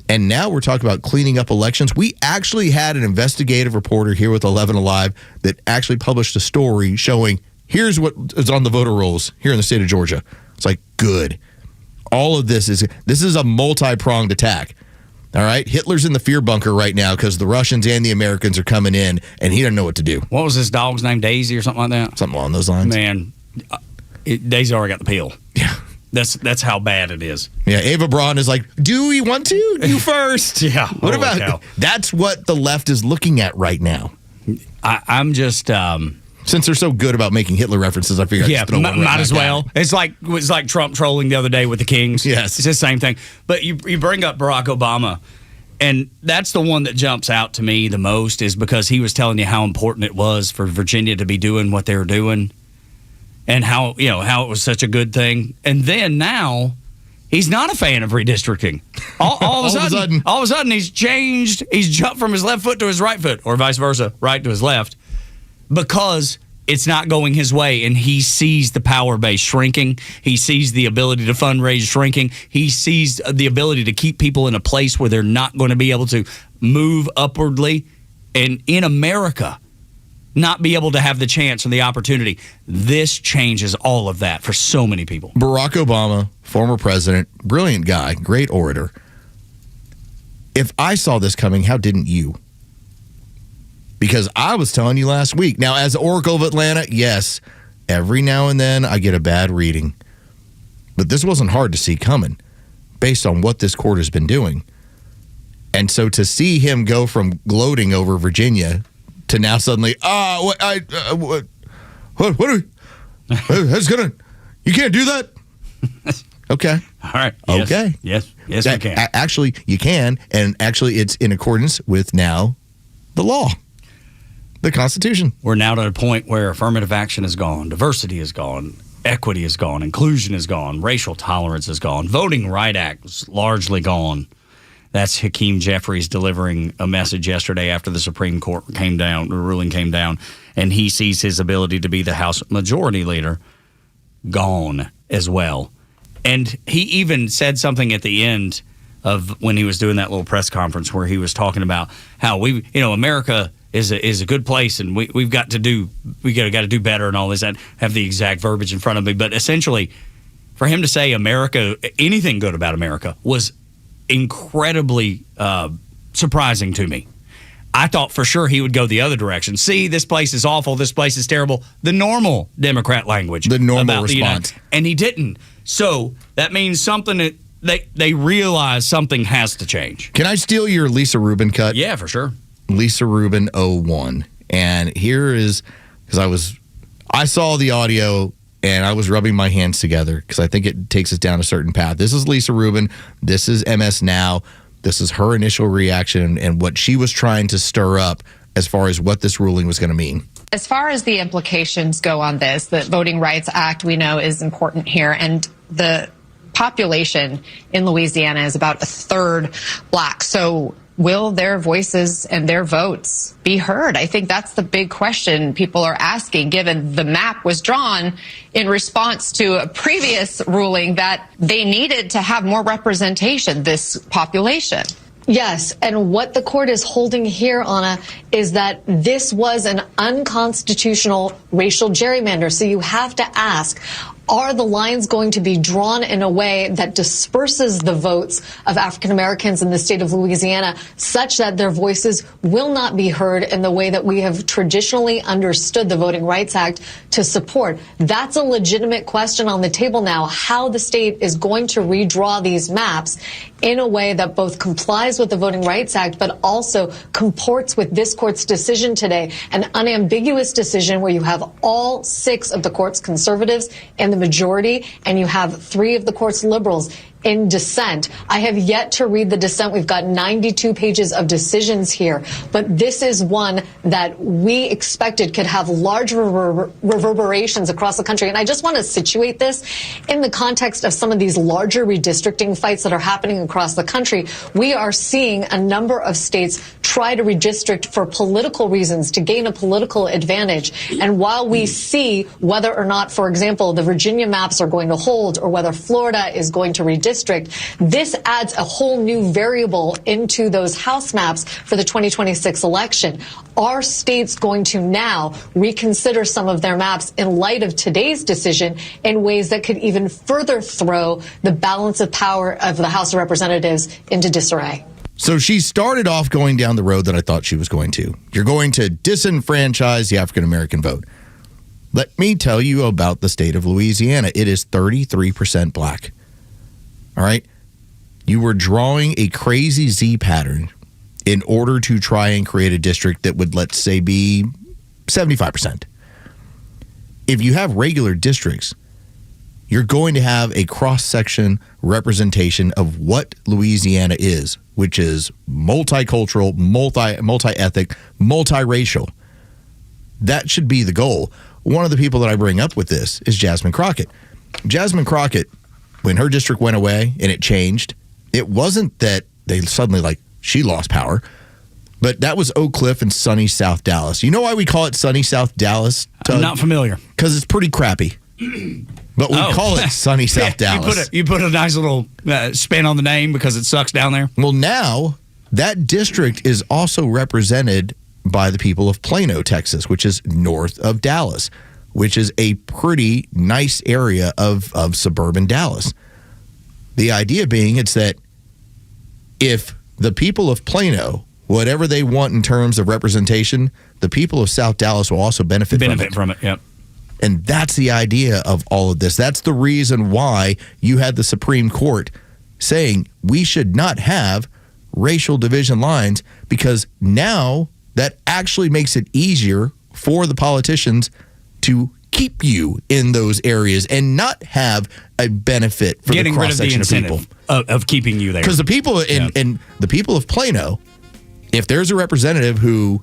Speaker 9: And now we're talking about cleaning up elections. We actually had an investigative reporter here with 11 Alive that actually published a story showing here's what is on the voter rolls here in the state of Georgia. It's like, good. All of this is a multi-pronged attack. All right? Hitler's in the fear bunker right now because the Russians and the Americans are coming in, and he doesn't know what to do.
Speaker 8: What was this dog's name, Daisy or something like that?
Speaker 9: Something along those lines.
Speaker 8: Man, Daisy already got the peel.
Speaker 9: Yeah.
Speaker 8: That's how bad it is.
Speaker 9: Yeah, Ava Braun is like, do we want to? You first.
Speaker 8: Yeah.
Speaker 9: What about that's what the left is looking at right now.
Speaker 8: I'm just
Speaker 9: since they're so good about making Hitler references, I figured I'd just throw one right
Speaker 8: might as well. It's like Trump trolling the other day with the Kings.
Speaker 9: Yes.
Speaker 8: It's the same thing. But you bring up Barack Obama, and that's the one that jumps out to me the most, is because he was telling you how important it was for Virginia to be doing what they were doing. And how it was such a good thing. And then now, he's not a fan of redistricting. All of a sudden, he's changed. He's jumped from his left foot to his right foot, or vice versa, right to his left, because it's not going his way. And he sees the power base shrinking. He sees the ability to fundraise shrinking. He sees the ability to keep people in a place where they're not going to be able to move upwardly. And in America, not be able to have the chance and the opportunity. This changes all of that for so many people.
Speaker 9: Barack Obama, former president, brilliant guy, great orator. If I saw this coming, how didn't you? Because I was telling you last week. Now, as Oracle of Atlanta, yes, every now and then I get a bad reading. But this wasn't hard to see coming based on what this court has been doing. And so to see him go from gloating over Virginia to now suddenly, what are we, that's gonna, you can't do that? Okay.
Speaker 8: All right.
Speaker 9: Okay.
Speaker 8: Yes, we can.
Speaker 9: Actually, you can, and actually it's in accordance with now the law, the Constitution.
Speaker 8: We're now to a point where affirmative action is gone, diversity is gone, equity is gone, inclusion is gone, racial tolerance is gone, Voting Right Act is largely gone. That's Hakeem Jeffries delivering a message yesterday after the Supreme Court the ruling came down, and he sees his ability to be the House Majority Leader gone as well. And he even said something at the end of when he was doing that little press conference where he was talking about how America is a good place, and we've got to do better and all this. I have the exact verbiage in front of me, but essentially, for him to say America, anything good about America, was incredibly surprising to me. I thought for sure he would go the other direction. See, this place is awful. This place is terrible. The normal Democrat language.
Speaker 9: The normal response.
Speaker 8: And he didn't. So that means something that they realize something has to change.
Speaker 9: Can I steal your Lisa Rubin cut?
Speaker 8: Yeah, for sure.
Speaker 9: Lisa Rubin 01. And here is, because I saw the audio and I was rubbing my hands together because I think it takes us down a certain path. This is Lisa Rubin. This is MS Now. This is her initial reaction and what she was trying to stir up as far as what this ruling was going to mean.
Speaker 18: As far as the implications go on this, the Voting Rights Act we know is important here, and the population in Louisiana is about a third black. So will their voices and their votes be heard? I think that's the big question people are asking, given the map was drawn in response to a previous ruling that they needed to have more representation, this population.
Speaker 4: Yes, and what the court is holding here, Anna, is that this was an unconstitutional racial gerrymander. So you have to ask, are the lines going to be drawn in a way that disperses the votes of African Americans in the state of Louisiana such that their voices will not be heard in the way that we have traditionally understood the Voting Rights Act to support? That's a legitimate question on the table now, how the state is going to redraw these maps in a way that both complies with the Voting Rights Act but also comports with this court's decision today, an unambiguous decision where you have all 6 of the court's conservatives in the majority, and you have 3 of the court's liberals in dissent. I have yet to read the dissent. We've got 92 pages of decisions here, but this is one that we expected could have large reverberations across the country. And I just want to situate this in the context of some of these larger redistricting fights that are happening across the country. We are seeing a number of states try to redistrict for political reasons, to gain a political advantage. And while we see whether or not, for example, the Virginia maps are going to hold or whether Florida is going to redistrict, this adds a whole new variable into those House maps for the 2026 election. Are states going to now reconsider some of their maps in light of today's decision in ways that could even further throw the balance of power of the House of Representatives into disarray?
Speaker 9: So she started off going down the road that I thought she was going to. You're going to disenfranchise the African American vote. Let me tell you about the state of Louisiana. It is 33% black. All right? You were drawing a crazy Z pattern in order to try and create a district that would, let's say, be 75%. If you have regular districts, you're going to have a cross-section representation of what Louisiana is, which is multicultural, multi-ethnic, multiracial. That should be the goal. One of the people that I bring up with this is Jasmine Crockett. Jasmine Crockett, when her district went away and it changed, it wasn't that they suddenly, she lost power, but that was Oak Cliff and sunny South Dallas. You know why we call it sunny South Dallas, Tug?
Speaker 8: I'm not familiar.
Speaker 9: Because it's pretty crappy. But we call it sunny South Dallas.
Speaker 8: You put a nice little spin on the name because it sucks down there.
Speaker 9: Well, now that district is also represented by the people of Plano, Texas, which is north of Dallas, which is a pretty nice area of suburban Dallas. The idea being it's that if the people of Plano, whatever they want in terms of representation, the people of South Dallas will also benefit from it.
Speaker 8: Yep.
Speaker 9: And that's the idea of all of this. That's the reason why you had the Supreme Court saying we should not have racial division lines, because now that actually makes it easier for the politicians to keep you in those areas and not have a benefit for
Speaker 8: getting
Speaker 9: the
Speaker 8: rid of the
Speaker 9: cross-section
Speaker 8: incentive
Speaker 9: of people.
Speaker 8: Of keeping you there.
Speaker 9: Because the people in the people of Plano, if there's a representative who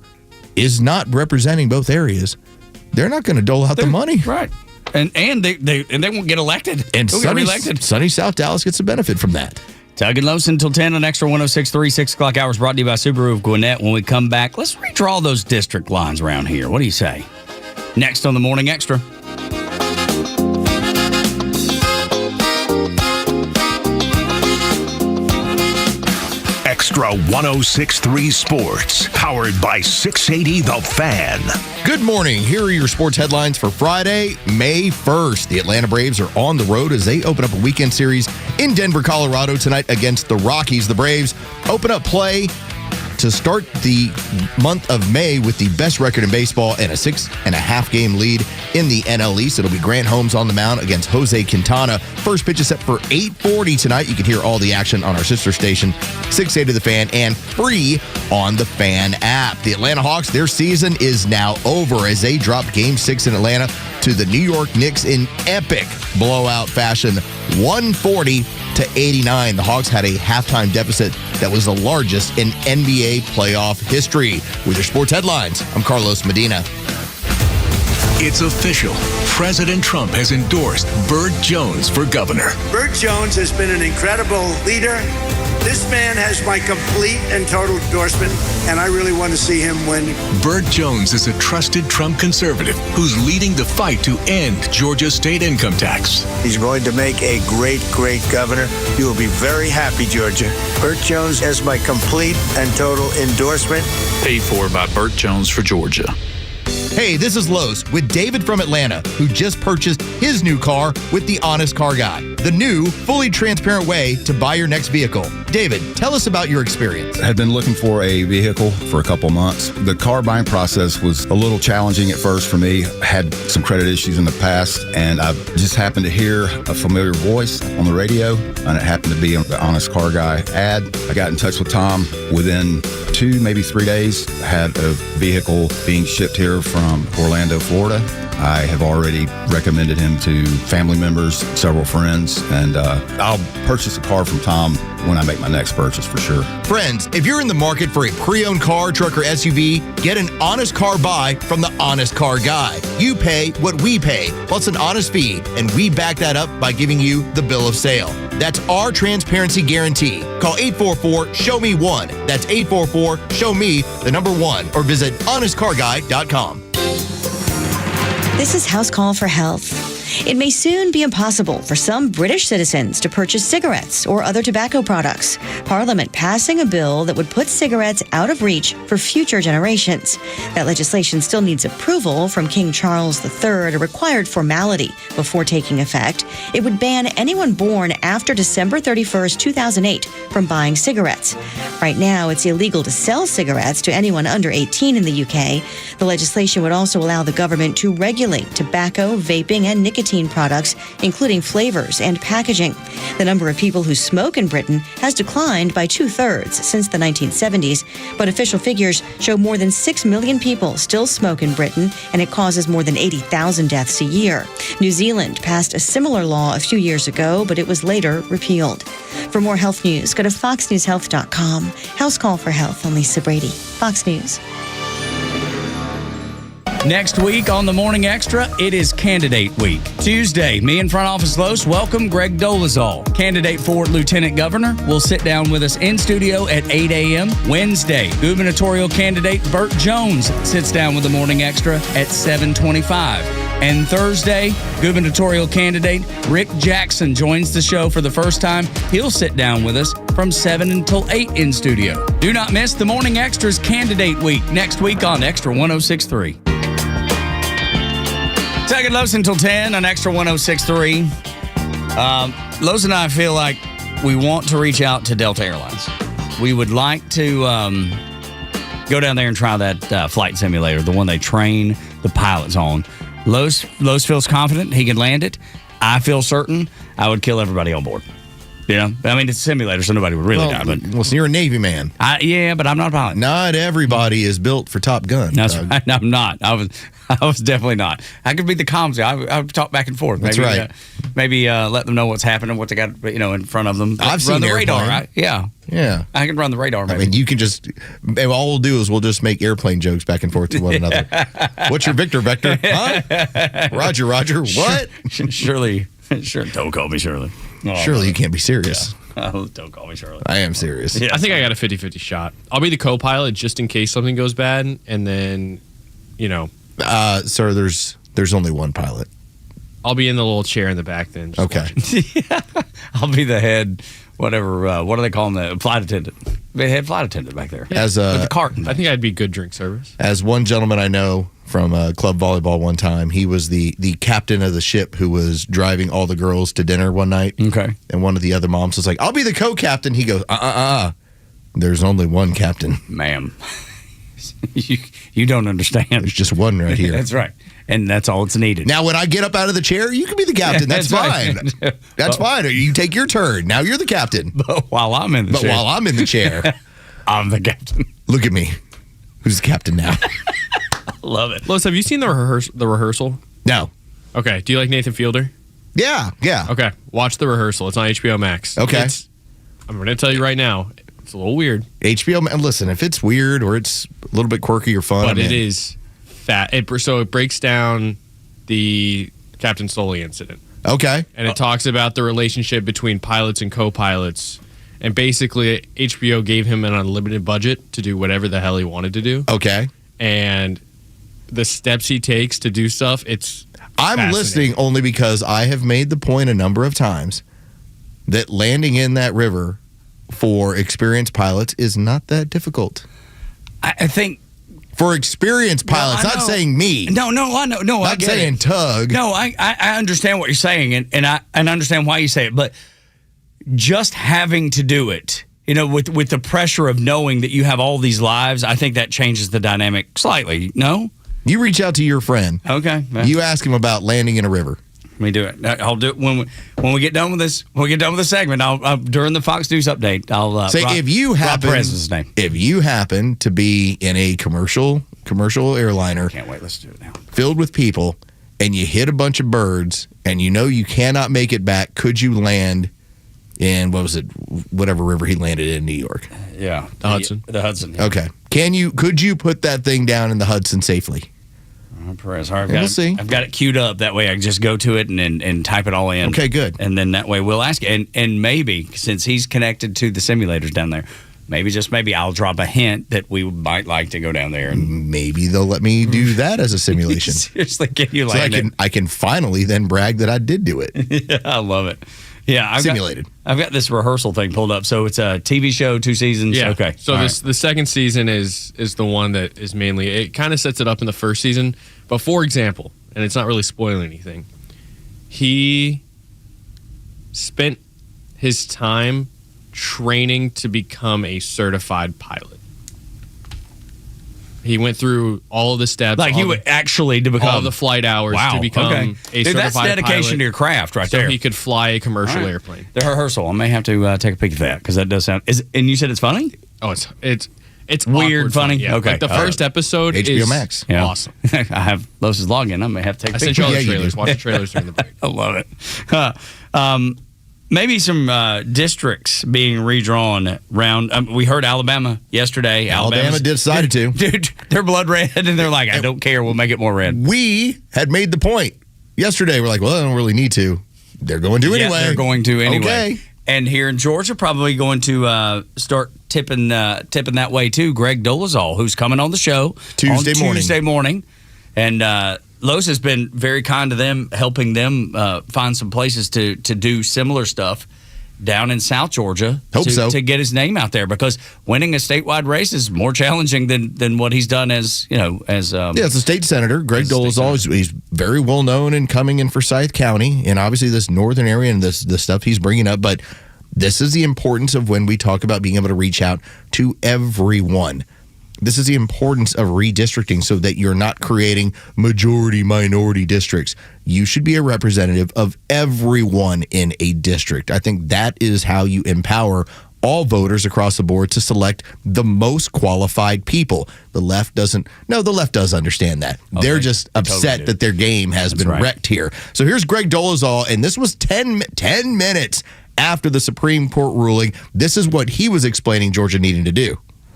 Speaker 9: is not representing both areas, they're not going to dole out the money.
Speaker 8: Right. And they won't get elected.
Speaker 9: And
Speaker 8: They'll get reelected.
Speaker 9: sunny South Dallas gets a benefit from that.
Speaker 8: Tug and Los until 10 on Extra 106.3, 6 o'clock hours, brought to you by Subaru of Gwinnett. When we come back, let's redraw those district lines around here. What do you say? Next on the Morning Extra.
Speaker 7: Extra 106.3 Sports, powered by 680 The Fan.
Speaker 9: Good morning. Here are your sports headlines for Friday, May 1st. The Atlanta Braves are on the road as they open up a weekend series in Denver, Colorado tonight against the Rockies. The Braves open up play to start the month of May with the best record in baseball and a 6.5 game lead in the NL East. It'll be Grant Holmes on the mound against Jose Quintana. First pitch is set for 8:40 tonight. You can hear all the action on our sister station, 680 The Fan, and free on the Fan app. The Atlanta Hawks, their season is now over as they dropped Game 6 in Atlanta to the New York Knicks in epic blowout fashion, 140-89. The Hawks had a halftime deficit that was the largest in NBA playoff history. With your sports headlines, I'm Carlos Medina.
Speaker 7: It's official. President Trump has endorsed Burt Jones for governor.
Speaker 22: Burt Jones has been an incredible leader,
Speaker 3: This man has my complete and total endorsement, and I really want to see him win.
Speaker 7: Burt Jones is a trusted Trump conservative who's leading the fight to end Georgia's state income tax.
Speaker 3: He's going to make a great, great governor. You will be very happy, Georgia. Burt Jones has my complete and total endorsement.
Speaker 22: Paid for by Burt Jones for Georgia.
Speaker 9: Hey, this is Los with David from Atlanta, who just purchased his new car with the Honest Car Guy, the new, fully transparent way to buy your next vehicle. David, tell us about your experience.
Speaker 23: I had been looking for a vehicle for a couple months. The car buying process was a little challenging at first for me. I had some credit issues in the past, and I just happened to hear a familiar voice on the radio, and it happened to be the Honest Car Guy ad. I got in touch with Tom. Within 2, maybe 3 days, I had a vehicle being shipped here from Orlando, Florida. I have already recommended him to family members, several friends, and I'll purchase a car from Tom when I make my next purchase for sure.
Speaker 9: Friends, if you're in the market for a pre-owned car, truck, or SUV, get an honest car buy from the Honest Car Guy. You pay what we pay, plus an honest fee, and we back that up by giving you the bill of sale. That's our transparency guarantee. Call 844-SHOW-ME-1. That's 844-SHOW-ME, the number 1, or visit honestcarguy.com.
Speaker 24: This is House Call for Health. It may soon be impossible for some British citizens to purchase cigarettes or other tobacco products. Parliament passing a bill that would put cigarettes out of reach for future generations. That legislation still needs approval from King Charles III, a required formality before taking effect. It would ban anyone born after December 31st, 2008 from buying cigarettes. Right now, it's illegal to sell cigarettes to anyone under 18 in the UK. The legislation would also allow the government to regulate tobacco, vaping, and nicotine products, including flavors and packaging. The number of people who smoke in Britain has declined by 2/3 since the 1970s, but official figures show more than 6 million people still smoke in Britain, and it causes more than 80,000 deaths a year. New Zealand passed a similar law a few years ago, but it was later repealed. For more health news, go to foxnewshealth.com. House Call for Health, I'm Lisa Brady, Fox News.
Speaker 8: Next week on the Morning Extra, it is Candidate Week. Tuesday, me and Front Office Los welcome Greg Dolezal, candidate for Lieutenant Governor, will sit down with us in studio at 8 a.m. Wednesday, gubernatorial candidate Burt Jones sits down with the Morning Extra at 7:25. And Thursday, gubernatorial candidate Rick Jackson joins the show for the first time. He'll sit down with us from 7 until 8 in studio. Do not miss the Morning Extra's Candidate Week next week on Extra 106.3. Tug and Los until 10 on Extra 106.3. Los and I feel like we want to reach out to Delta Airlines. We would like to go down there and try that flight simulator, the one they train the pilots on. Los feels confident he can land it. I feel certain I would kill everybody on board. You know, I mean, it's a simulator, so nobody would really die. But
Speaker 9: so you're a Navy man.
Speaker 8: Yeah, but I'm not a pilot.
Speaker 9: Not everybody is built for Top Gun.
Speaker 8: That's right. I'm not. I was definitely not. I could be the comms guy. I would talk back and forth.
Speaker 9: That's right.
Speaker 8: Maybe let them know what's happening, what they got, in front of them.
Speaker 9: I've seen
Speaker 8: the
Speaker 9: airplane.
Speaker 8: radar. Right? Yeah.
Speaker 9: I
Speaker 8: can run the radar. Maybe.
Speaker 9: I mean, you can just. All we'll do is we'll just make airplane jokes back and forth to one another. What's your Vector? Huh? Roger. What?
Speaker 8: Shirley. Sure. Don't call me Shirley.
Speaker 9: Oh, surely you can't be serious.
Speaker 8: Yeah. Don't call me Shirley.
Speaker 9: I am serious.
Speaker 10: Yeah. I think I got a 50-50 shot. I'll be the co-pilot just in case something goes bad, and then,
Speaker 9: Sir, there's only one pilot.
Speaker 10: I'll be in the little chair in the back then.
Speaker 9: Okay.
Speaker 8: I'll be the head, whatever, what do they call them? The flight attendant. The head flight attendant back there.
Speaker 9: As
Speaker 8: with the carton.
Speaker 10: I think I'd be good drink service.
Speaker 9: As one gentleman I know from club volleyball one time, he was the captain of the ship who was driving all the girls to dinner one night.
Speaker 8: Okay.
Speaker 9: And one of the other moms was like, I'll be the co-captain. He goes, There's only one captain.
Speaker 8: Ma'am. You don't understand.
Speaker 9: There's just one right here.
Speaker 8: That's right. And that's all it's needed.
Speaker 9: Now, when I get up out of the chair, you can be the captain. That's fine.
Speaker 8: Right.
Speaker 9: That's fine. You take your turn. Now you're the captain.
Speaker 8: But while I'm in the chair,
Speaker 9: I'm the captain. Look at me. Who's the captain now?
Speaker 8: Love it.
Speaker 10: Los, have you seen the rehearsal?
Speaker 9: No.
Speaker 10: Okay. Do you like Nathan Fielder?
Speaker 9: Yeah.
Speaker 10: Okay. Watch the rehearsal. It's on HBO Max.
Speaker 9: Okay.
Speaker 10: I'm going to tell you right now, it's a little weird.
Speaker 9: HBO Max. Listen, if it's weird or it's a little bit quirky or fun,
Speaker 10: but it is fat. So it breaks down the Captain Sully incident.
Speaker 9: Okay.
Speaker 10: And it talks about the relationship between pilots and co-pilots And basically, HBO gave him an unlimited budget to do whatever the hell he wanted to do.
Speaker 9: Okay.
Speaker 10: And the steps he takes to do stuff,
Speaker 9: I'm listening only because I have made the point a number of times that landing in that river for experienced pilots is not that difficult.
Speaker 8: I think
Speaker 9: for experienced pilots, not saying me.
Speaker 8: No, I know. No,
Speaker 9: not saying Tug.
Speaker 8: No, I understand what you're saying, and I understand why you say it, but just having to do it, with the pressure of knowing that you have all these lives, I think that changes the dynamic slightly. No?
Speaker 9: You reach out to your friend.
Speaker 8: Okay.
Speaker 9: You ask him about landing in a river.
Speaker 8: Let me do it. I'll do it when we get done with this. When we get done with the segment, I'll during the Fox News update, I'll
Speaker 9: say if you happen to be in a commercial airliner,
Speaker 8: can't wait. Let's do it now.
Speaker 9: Filled with people, and you hit a bunch of birds, and you cannot make it back. Could you land in whatever river he landed in New York?
Speaker 8: Yeah,
Speaker 10: the Hudson.
Speaker 8: The Hudson. Yeah.
Speaker 9: Okay. Could you put that thing down in the Hudson safely?
Speaker 8: Perez.
Speaker 9: We'll see.
Speaker 8: I've got it queued up. That way I can just go to it and type it all in.
Speaker 9: Okay, good.
Speaker 8: And then that way we'll ask it. And maybe, since he's connected to the simulators down there, maybe I'll drop a hint that we might like to go down there. And
Speaker 9: maybe they'll let me do that as a simulation.
Speaker 8: Seriously, can you
Speaker 9: I can finally then brag that I did do it.
Speaker 8: Yeah, I love it. Yeah, I've got this rehearsal thing pulled up. So it's a TV show, 2 seasons.
Speaker 10: Yeah.
Speaker 8: Okay.
Speaker 10: So the second season is the one that is mainly, it kind of sets it up in the first season. But for example, and it's not really spoiling anything, he spent his time training to become a certified pilot. He went through all of the steps.
Speaker 8: Like to become
Speaker 10: all the flight hours to become a certified
Speaker 8: that's dedication
Speaker 10: pilot,
Speaker 8: to your craft right there.
Speaker 10: So he could fly a commercial airplane.
Speaker 8: The rehearsal. I may have to take a peek at that because that does sound. And you said it's funny?
Speaker 10: Oh, it's
Speaker 8: weird, funny.
Speaker 10: Yeah.
Speaker 8: Okay,
Speaker 10: like the first episode
Speaker 9: HBO
Speaker 10: is
Speaker 9: Max.
Speaker 8: Yeah.
Speaker 10: Awesome.
Speaker 8: I have Los's login. I may have to take a
Speaker 10: I
Speaker 8: peek.
Speaker 10: sent you all the trailers. Watch the trailers during the break.
Speaker 8: I love it. Maybe some districts being redrawn around. We heard Alabama yesterday.
Speaker 9: Alabama decided to.
Speaker 8: Dude, they're blood red, and they're like, I don't care. We'll make it more red.
Speaker 9: We had made the point yesterday. We're like, well, I don't really need to. They're going to anyway.
Speaker 8: Yeah, they're going to anyway.
Speaker 9: Okay.
Speaker 8: And here in Georgia, probably going to start tipping that way too. Greg Dolezal, who's coming on the show Tuesday morning. And Los has been very kind to them, helping them find some places to do similar stuff down in South Georgia to get his name out there, because winning a statewide race is more challenging than what he's done as as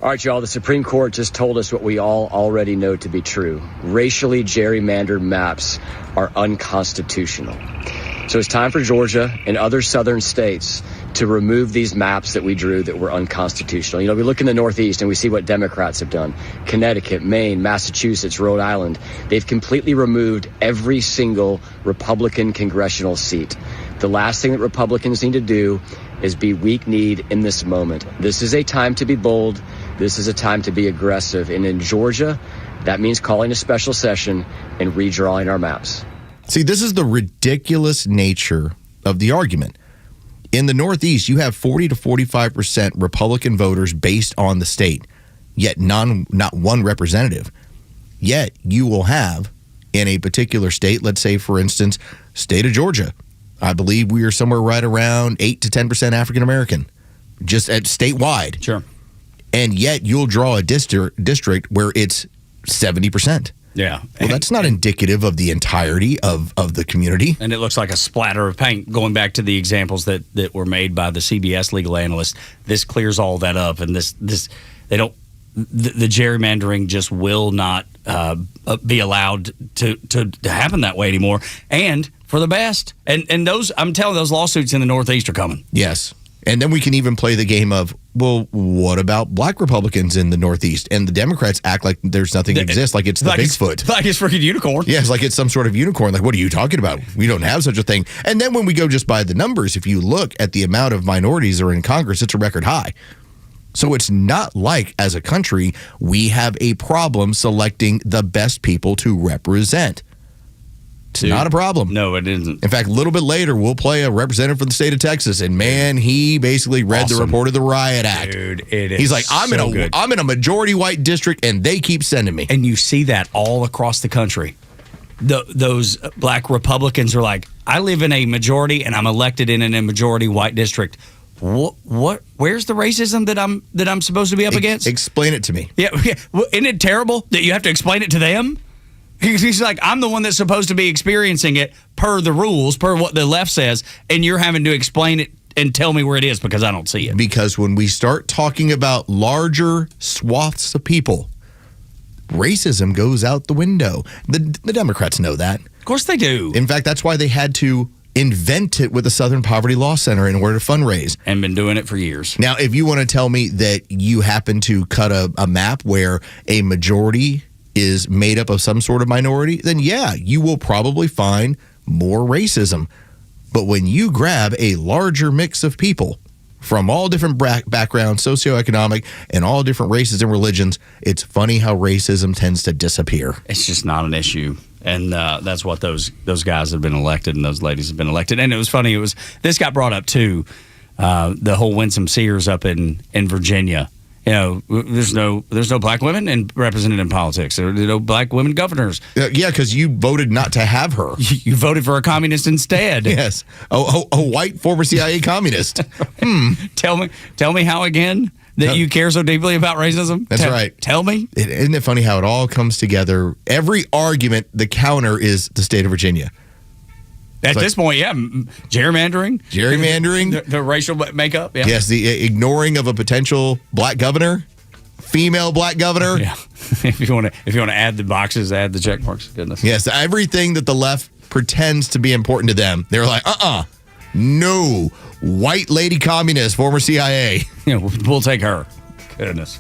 Speaker 1: All right, y'all, the Supreme Court just told us what we all already know to be true. Racially gerrymandered maps are unconstitutional. So it's time for Georgia and other southern states to remove these maps that we drew that were unconstitutional. We look in the Northeast and we see what Democrats have done. Connecticut, Maine, Massachusetts, Rhode Island. They've completely removed every single Republican congressional seat. The last thing that Republicans need to do is be weak-kneed in this moment. This is a time to be bold. This is a time to be aggressive. And in Georgia, that means calling a special session and redrawing our maps.
Speaker 9: See, this is the ridiculous nature of the argument. In the Northeast, you have 40 to 45% Republican voters based on the state, yet not one representative. Yet you will have in a particular state, let's say, for instance, state of Georgia, I believe we are somewhere right around 8 to 10% African American, just at statewide.
Speaker 8: Sure.
Speaker 9: And yet you'll draw a district where it's 70%.
Speaker 8: Yeah.
Speaker 9: Well, that's not indicative of the entirety of the community.
Speaker 8: And it looks like a splatter of paint. Going back to the examples that were made by the CBS legal analyst, this clears all that up. And the gerrymandering just will not be allowed to happen that way anymore. And for the best. And those, I'm telling you, those lawsuits in the Northeast are coming.
Speaker 9: Yes. And then we can even play the game of, well, what about black Republicans in the Northeast? And the Democrats act like there's nothing that exists, like it's the Bigfoot.
Speaker 8: Like it's freaking unicorn.
Speaker 9: Yeah, it's like it's some sort of unicorn. Like, what are you talking about? We don't have such a thing. And then when we go just by the numbers, if you look at the amount of minorities that are in Congress, it's a record high. So it's not like, as a country, we have a problem selecting the best people to represent. It's not a problem.
Speaker 8: No, it isn't.
Speaker 9: In fact, a little bit later, we'll play a representative from the state of Texas, and man, he basically read the report of the Riot Act.
Speaker 8: Dude, it is.
Speaker 9: He's like, I'm in a majority white district, and they keep sending me.
Speaker 8: And you see that all across the country. Those black Republicans are like, I live in a majority, and I'm elected in a majority white district. What? Where's the racism that I'm supposed to be up against?
Speaker 9: Explain it to me.
Speaker 8: Yeah. Well, isn't it terrible that you have to explain it to them? He's like, I'm the one that's supposed to be experiencing it per the rules, per what the left says, and you're having to explain it and tell me where it is because I don't see it.
Speaker 9: Because when we start talking about larger swaths of people, racism goes out the window. The Democrats know that.
Speaker 8: Of course they do.
Speaker 9: In fact, that's why they had to invent it with the Southern Poverty Law Center in order to fundraise.
Speaker 8: And been doing it for years.
Speaker 9: Now, if you want to tell me that you happen to cut a map where a majority is made up of some sort of minority, then yeah, you will probably find more racism. But when you grab a larger mix of people from all different backgrounds, socioeconomic, and all different races and religions, it's funny how racism tends to disappear.
Speaker 8: It's just not an issue. And that's what those guys have been elected and those ladies have been elected. And it was funny. This got brought up too. The whole Winsome Sears up in Virginia. You know, there's no black women represented in politics. There are no black women governors.
Speaker 9: Yeah, because you voted not to have her.
Speaker 8: You voted for a communist instead.
Speaker 9: Yes, a white former CIA communist.
Speaker 8: Tell me how again that you care so deeply about racism.
Speaker 9: That's right.
Speaker 8: Tell me.
Speaker 9: Isn't it funny how it all comes together? Every argument, the counter is the state of Virginia.
Speaker 8: At this point, yeah, gerrymandering, the racial makeup. Yeah.
Speaker 9: Yes, the ignoring of a potential black governor, female black governor.
Speaker 8: Yeah, if you want to add the boxes, add the check marks. Goodness.
Speaker 9: Yes, everything that the left pretends to be important to them, they're like, no, white lady communist, former CIA.
Speaker 8: Yeah, we'll take her. Goodness.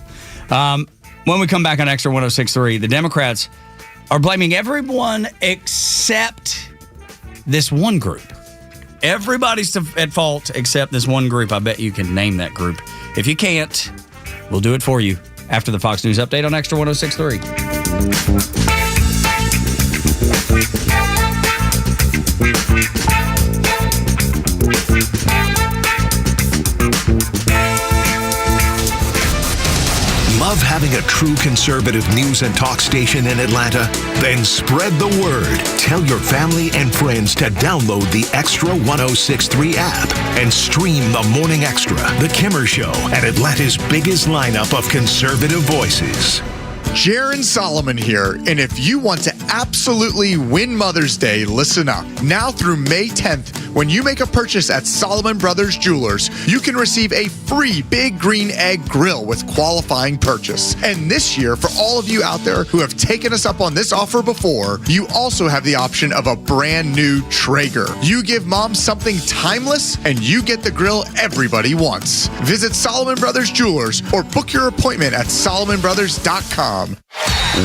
Speaker 8: When we come back on Extra 106.3, the Democrats are blaming everyone except this one group. Everybody's at fault except this one group. I bet you can name that group. If you can't, we'll do it for you after the Fox News Update on Extra 106.3.
Speaker 7: Love having a true conservative news and talk station in Atlanta? Then spread the word. Tell your family and friends to download the Extra 106.3 app and stream the Morning Xtra, The Kimmer Show, and Atlanta's biggest lineup of conservative voices.
Speaker 5: Jaron Solomon here, and if you want to absolutely win Mother's Day, listen up. Now through May 10th, when you make a purchase at Solomon Brothers Jewelers, you can receive a free Big Green Egg grill with qualifying purchase. And this year, for all of you out there who have taken us up on this offer before, you also have the option of a brand new Traeger. You give mom something timeless, and you get the grill everybody wants. Visit Solomon Brothers Jewelers or book your appointment at solomonbrothers.com.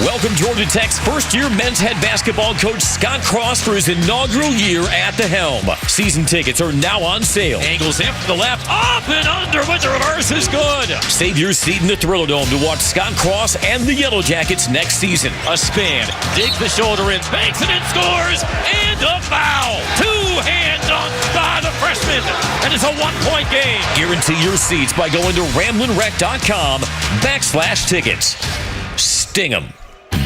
Speaker 6: Welcome Georgia Tech's first-year men's head basketball coach Scott Cross for his inaugural year at the helm. Season tickets are now on sale. Angles hip to the left, up and under with the reverse is good. Save your seat in the Thriller Dome to watch Scott Cross and the Yellow Jackets next season. A span, digs the shoulder in, banks it in, scores, and a foul. Two hands on by the freshman, and it's a one-point game. Guarantee your seats by going to RamlinWreck.com/tickets. Sting 'em.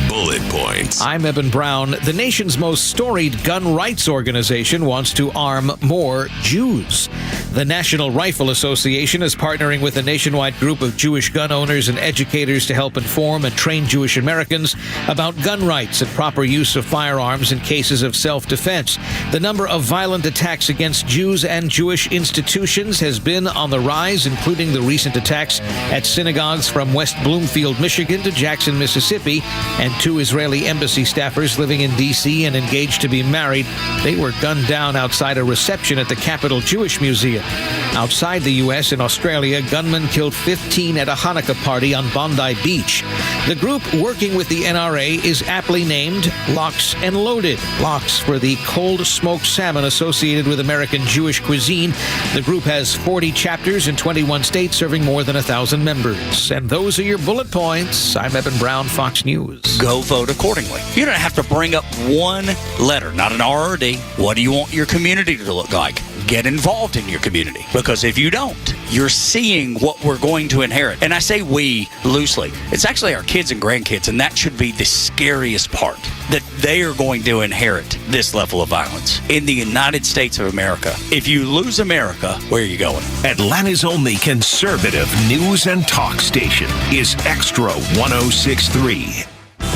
Speaker 7: Bullet points.
Speaker 11: I'm Eben Brown. The nation's most storied gun rights organization wants to arm more Jews. The National Rifle Association is partnering with a nationwide group of Jewish gun owners and educators to help inform and train Jewish Americans about gun rights and proper use of firearms in cases of self-defense. The number of violent attacks against Jews and Jewish institutions has been on the rise, including the recent attacks at synagogues from West Bloomfield, Michigan to Jackson, Mississippi, and 2 Israeli embassy staffers living in D.C. and engaged to be married. They were gunned down outside a reception at the Capitol Jewish Museum. Australia. Outside the U.S. in Australia, gunmen killed 15 at a Hanukkah party on Bondi Beach. The group working with the NRA is aptly named Locks and Loaded. Locks for the cold smoked salmon associated with American Jewish cuisine. The group has 40 chapters in 21 states, serving more than 1,000 members. And those are your bullet points. I'm Evan Brown, Fox News.
Speaker 12: Go vote accordingly. You don't have to bring up one letter, not an R or D. What do you want your community to look like? Get involved in your community. Because if you don't, you're seeing what we're going to inherit. And I say we loosely. It's actually our kids and grandkids, and that should be the scariest part, that they are going to inherit this level of violence in the United States of America. If you lose America, where are you going?
Speaker 7: Atlanta's only conservative news and talk station is Xtra 106.3.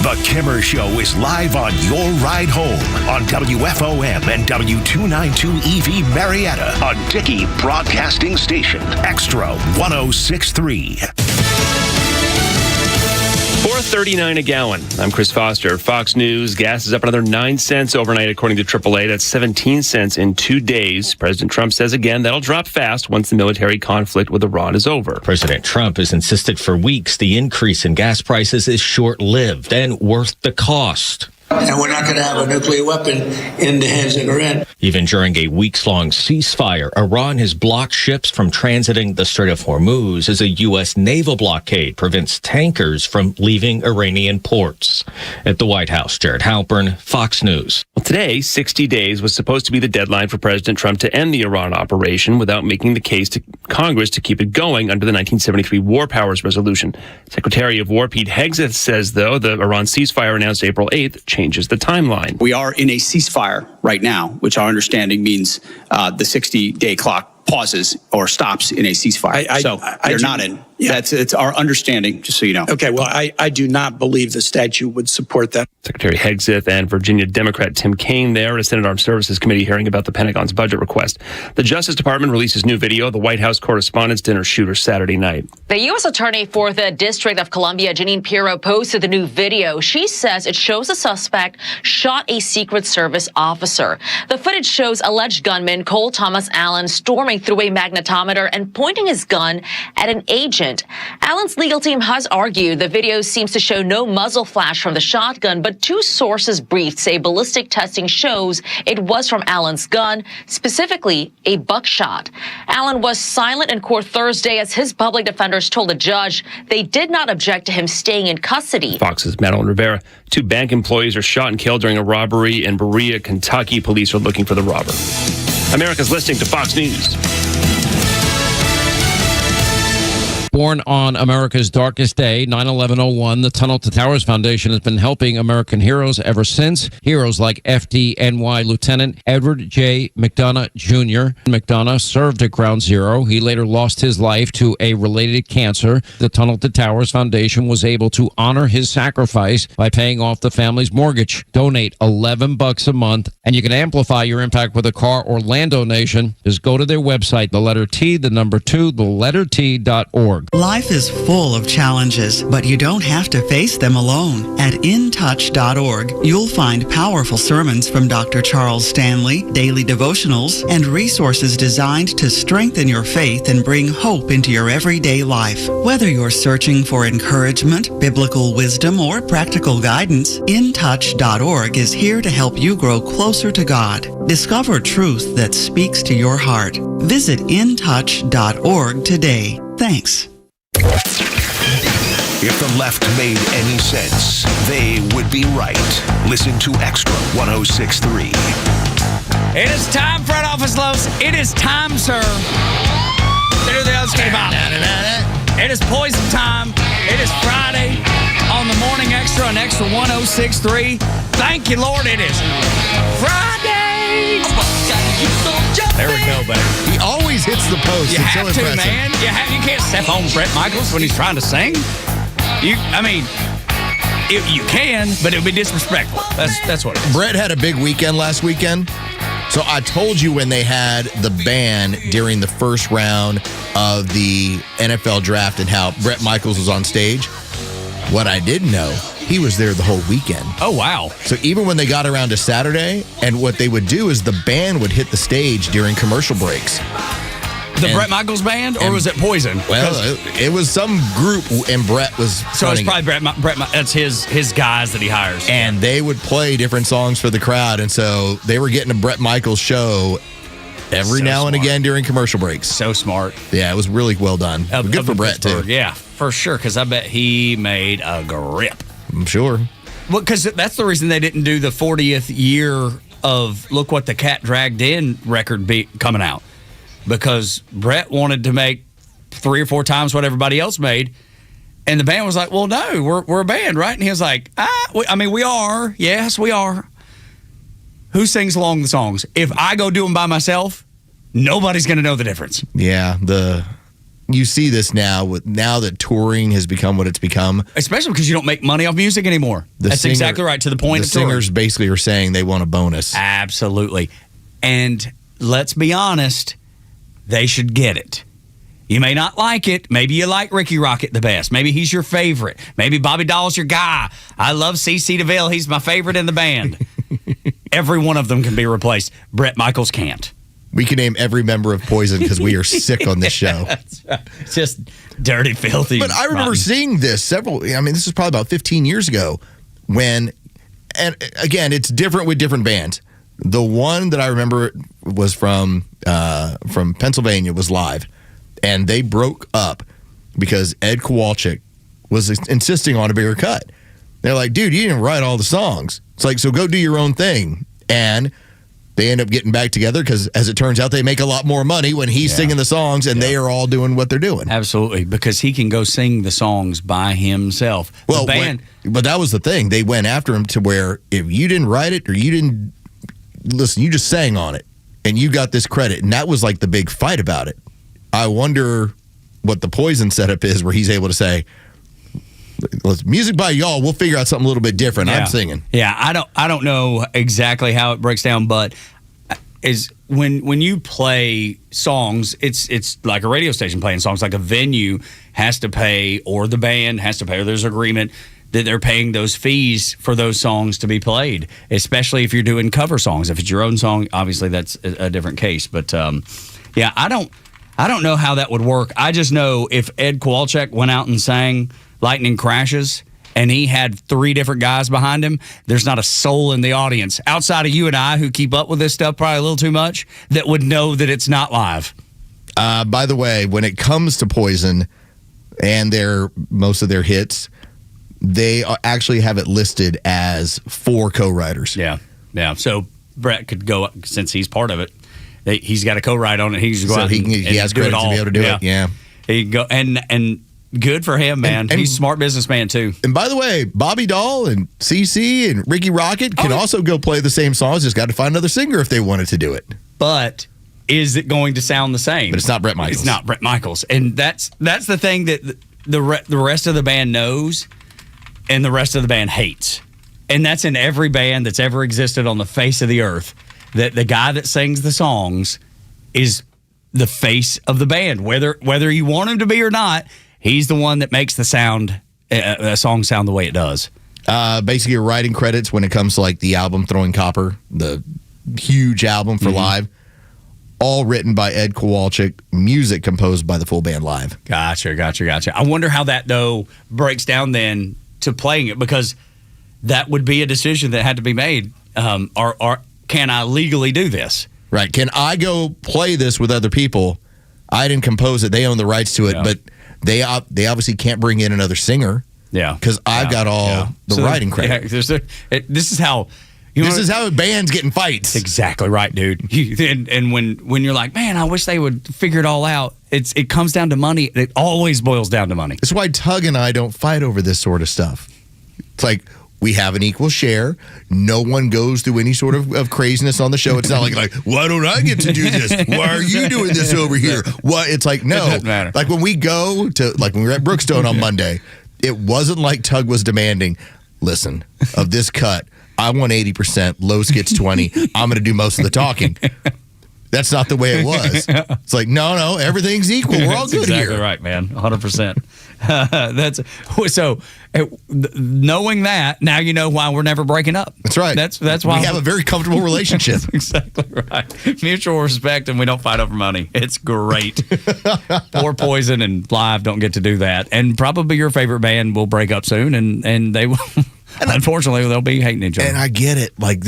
Speaker 7: The Kimmer Show is live on your ride home on WFOM and W292 EV Marietta, a Dickey Broadcasting Station. Xtra 106.3.
Speaker 10: $4.39 a gallon. I'm Chris Foster. Fox News. Gas is up another 9 cents overnight, according to AAA. That's 17 cents in 2 days. President Trump says again that'll drop fast once the military conflict with Iran is over.
Speaker 2: President Trump has insisted for weeks the increase in gas prices is short-lived and worth the cost.
Speaker 19: And we're not going to have a nuclear weapon in the hands of Iran.
Speaker 2: Even during a weeks-long ceasefire, Iran has blocked ships from transiting the Strait of Hormuz as a U.S. naval blockade prevents tankers from leaving Iranian ports. At the White House, Jared Halpern, Fox News.
Speaker 10: Well, today, 60 days was supposed to be the deadline for President Trump to end the Iran operation without making the case to Congress to keep it going under the 1973 War Powers Resolution. Secretary of War Pete Hegseth says, though, the Iran ceasefire announced April 8th changes the timeline.
Speaker 13: We are in a ceasefire right now, which our understanding means the 60-day clock pauses or stops in a ceasefire. You're not in. Yeah. It's our understanding, just so you know.
Speaker 14: Okay, well, I do not believe the statute would support that.
Speaker 10: Secretary Hegseth and Virginia Democrat Tim Kaine there at a Senate Armed Services Committee hearing about the Pentagon's budget request. The Justice Department releases new video of the White House Correspondents' Dinner shooter Saturday night.
Speaker 15: The U.S. Attorney for the District of Columbia, Jeanine Pirro, posted the new video. She says it shows the suspect shot a Secret Service officer. The footage shows alleged gunman Cole Thomas Allen storming through a magnetometer and pointing his gun at an agent. Allen's legal team has argued the video seems to show no muzzle flash from the shotgun, but two sources briefed say ballistic testing shows it was from Allen's gun, specifically a buckshot. Allen was silent in court Thursday as his public defenders told a judge they did not object to him staying in custody.
Speaker 10: Fox's Madeline Rivera. Two bank employees are shot and killed during a robbery in Berea, Kentucky. Police are looking for the robber. America's listening to Fox News.
Speaker 25: Born on America's darkest day, 9/11/01, the Tunnel to Towers Foundation has been helping American heroes ever since. Heroes like FDNY Lieutenant Edward J. McDonough Jr. McDonough served at Ground Zero. He later lost his life to a related cancer. The Tunnel to Towers Foundation was able to honor his sacrifice by paying off the family's mortgage. Donate $11 a month, and you can amplify your impact with a car or land donation. Just go to their website, the letter T, the number 2, the letter T.org.
Speaker 26: Life is full of challenges, but you don't have to face them alone. At intouch.org, you'll find powerful sermons from Dr. Charles Stanley, daily devotionals, and resources designed to strengthen your faith and bring hope into your everyday life. Whether you're searching for encouragement, biblical wisdom, or practical guidance, intouch.org is here to help you grow closer to God. Discover truth that speaks to your heart. Visit intouch.org today. Thanks.
Speaker 7: If the left made any sense, they would be right. Listen to Xtra 106.3.
Speaker 8: It is time, front office Los. It is time, sir. It is poison time. It is Friday on the Morning Xtra on Xtra 106.3. Thank you, Lord. It is Friday. There we go, buddy.
Speaker 9: He always hits the post.
Speaker 8: You have to, man. You can't step on Brett Michaels when he's trying to sing. You can, but it would be disrespectful. That's what it is.
Speaker 9: Brett had a big weekend last weekend. So I told you when they had the ban during the first round of the NFL draft and how Brett Michaels was on stage. What I didn't know, he was there the whole weekend.
Speaker 8: Oh, wow.
Speaker 9: So even when they got around to Saturday, and what they would do is the band would hit the stage during commercial breaks.
Speaker 8: The Bret Michaels band, or was it Poison?
Speaker 9: Well, it was some group, and Bret was.
Speaker 8: So it's probably Bret. That's his guys that he hires,
Speaker 9: and they would play different songs for the crowd, and so they were getting a Bret Michaels show every now and again during commercial breaks.
Speaker 8: So smart.
Speaker 9: Yeah, it was really well done. Good for Bret too.
Speaker 8: Yeah, for sure. Because I bet he made a grip.
Speaker 9: I'm sure.
Speaker 8: Well, because that's the reason they didn't do the 40th year of "Look What the Cat Dragged In" record coming out. Because Bret wanted to make 3 or 4 times what everybody else made. And the band was like, well, no, we're a band, right? And he was like, we are. Yes, we are. Who sings along the songs? If I go do them by myself, nobody's going to know the difference.
Speaker 9: Yeah, you see this now that touring has become what it's become.
Speaker 8: Especially because you don't make money off music anymore. That's exactly right, to the point of touring.
Speaker 9: The singers basically are saying they want a bonus.
Speaker 8: Absolutely. And let's be honest, they should get it. You may not like it. Maybe you like Ricky Rocket the best. Maybe he's your favorite. Maybe Bobby Dahl's your guy. I love C.C. DeVille. He's my favorite in the band. Every one of them can be replaced. Bret Michaels can't.
Speaker 9: We can name every member of Poison because we are sick on this show.
Speaker 8: That's right. It's just dirty, filthy.
Speaker 9: But I remember seeing this this is probably about 15 years ago and again, it's different with different bands. The one that I remember was from Pennsylvania, was live, and they broke up because Ed Kowalczyk was insisting on a bigger cut. They're like, dude, you didn't write all the songs. It's like, so go do your own thing. And they end up getting back together because, as it turns out, they make a lot more money when he's singing the songs and they are all doing what they're doing.
Speaker 8: Absolutely, because he can go sing the songs by himself.
Speaker 9: Well, but that was the thing. They went after him to where if you didn't write it or you didn't listen, you just sang on it and you got this credit. And that was like the big fight about it. I wonder what the Poison setup is where he's able to say, music by y'all, we'll figure out something a little bit different. I'm singing.
Speaker 8: Yeah, I don't know exactly how it breaks down, but is when you play songs, it's like a radio station playing songs. Like a venue has to pay, or the band has to pay, or there's an agreement that they're paying those fees for those songs to be played, especially if you're doing cover songs. If it's your own song, obviously that's a different case. But yeah, I don't know how that would work. I just know if Ed Kowalczyk went out and sang Lightning Crashes and he had 3 different guys behind him, there's not a soul in the audience outside of you and I who keep up with this stuff probably a little too much that would know that it's not live.
Speaker 9: By the way, when it comes to Poison and most of their hits, they actually have it listed as 4 co-writers.
Speaker 8: Yeah. So Bret could go, since he's part of it, he's got a co-write on it. He
Speaker 9: has credits to be able to do it. Yeah.
Speaker 8: He can go and good for him, man. He's a smart businessman too.
Speaker 9: And by the way, Bobby Dahl and CC and Ricky Rocket can also go play the same songs. Just got to find another singer if they wanted to do it.
Speaker 8: But is it going to sound the same?
Speaker 9: But it's not Bret Michaels.
Speaker 8: It's not Bret Michaels, and that's the thing that the rest of the band knows, and the rest of the band hates, and that's in every band that's ever existed on the face of the earth. That the guy that sings the songs is the face of the band, whether you want him to be or not. He's the one that makes the song sound the way it does.
Speaker 9: Basically, your writing credits when it comes to like the album Throwing Copper, the huge album for live, all written by Ed Kowalczyk, music composed by the full band live.
Speaker 8: Gotcha. I wonder how that, though, breaks down then to playing it, because that would be a decision that had to be made. Or can I legally do this?
Speaker 9: Right. Can I go play this with other people? I didn't compose it. They own the rights to it, but they obviously can't bring in another singer.
Speaker 8: Yeah.
Speaker 9: Because I've got all the writing credit.
Speaker 8: Yeah, this is how...
Speaker 9: This is how bands get in fights.
Speaker 8: Exactly right, dude. And when you're like, man, I wish they would figure it all out. It comes down to money. It always boils down to money.
Speaker 9: That's why Tug and I don't fight over this sort of stuff. It's like we have an equal share. No one goes through any sort of craziness on the show. It's not like, why don't I get to do this? Why are you doing this over here? What? It's like, no.
Speaker 8: It doesn't matter.
Speaker 9: Like when we go to, like when we were at Brookstone on Monday, it wasn't like Tug was demanding, listen, of this cut, I want 80%, Los gets 20. I'm going to do most of the talking. That's not the way it was. It's like, no, everything's equal. We're all good
Speaker 8: exactly
Speaker 9: here.
Speaker 8: Right, man. 100%. That's so. Knowing that, now you know why we're never breaking up.
Speaker 9: That's right.
Speaker 8: That's why
Speaker 9: we have a very comfortable relationship.
Speaker 8: That's exactly right. Mutual respect, and we don't fight over money. It's great. Poor Poison and Live don't get to do that, and probably your favorite band will break up soon, and they will. And unfortunately, they'll be hating each other.
Speaker 9: And I get it. Like,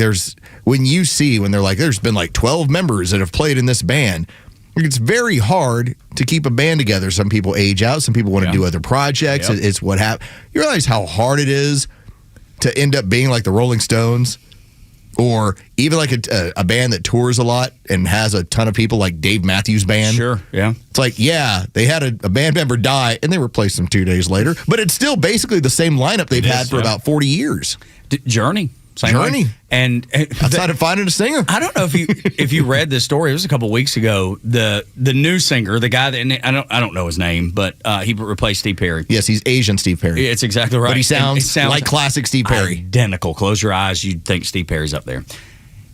Speaker 9: when they're like, there's been like 12 members that have played in this band. It's very hard to keep a band together. Some people age out. Some people want to do other projects.
Speaker 8: Yep.
Speaker 9: It's what happens. You realize how hard it is to end up being like the Rolling Stones, or even like a band that tours a lot and has a ton of people, like Dave Matthews Band.
Speaker 8: Sure, yeah.
Speaker 9: It's like, they had a band member die, and they replaced them 2 days later. But it's still basically the same lineup they've had for about 40 years.
Speaker 8: Journey. Journey. And
Speaker 9: outside of finding a singer.
Speaker 8: I don't know if you read this story. It was a couple weeks ago. The new singer, the guy that I don't know his name, but he replaced Steve Perry.
Speaker 9: Yes, he's Asian Steve Perry.
Speaker 8: It's exactly right.
Speaker 9: But he sounds like classic Steve Perry.
Speaker 8: Identical. Close your eyes, you'd think Steve Perry's up there.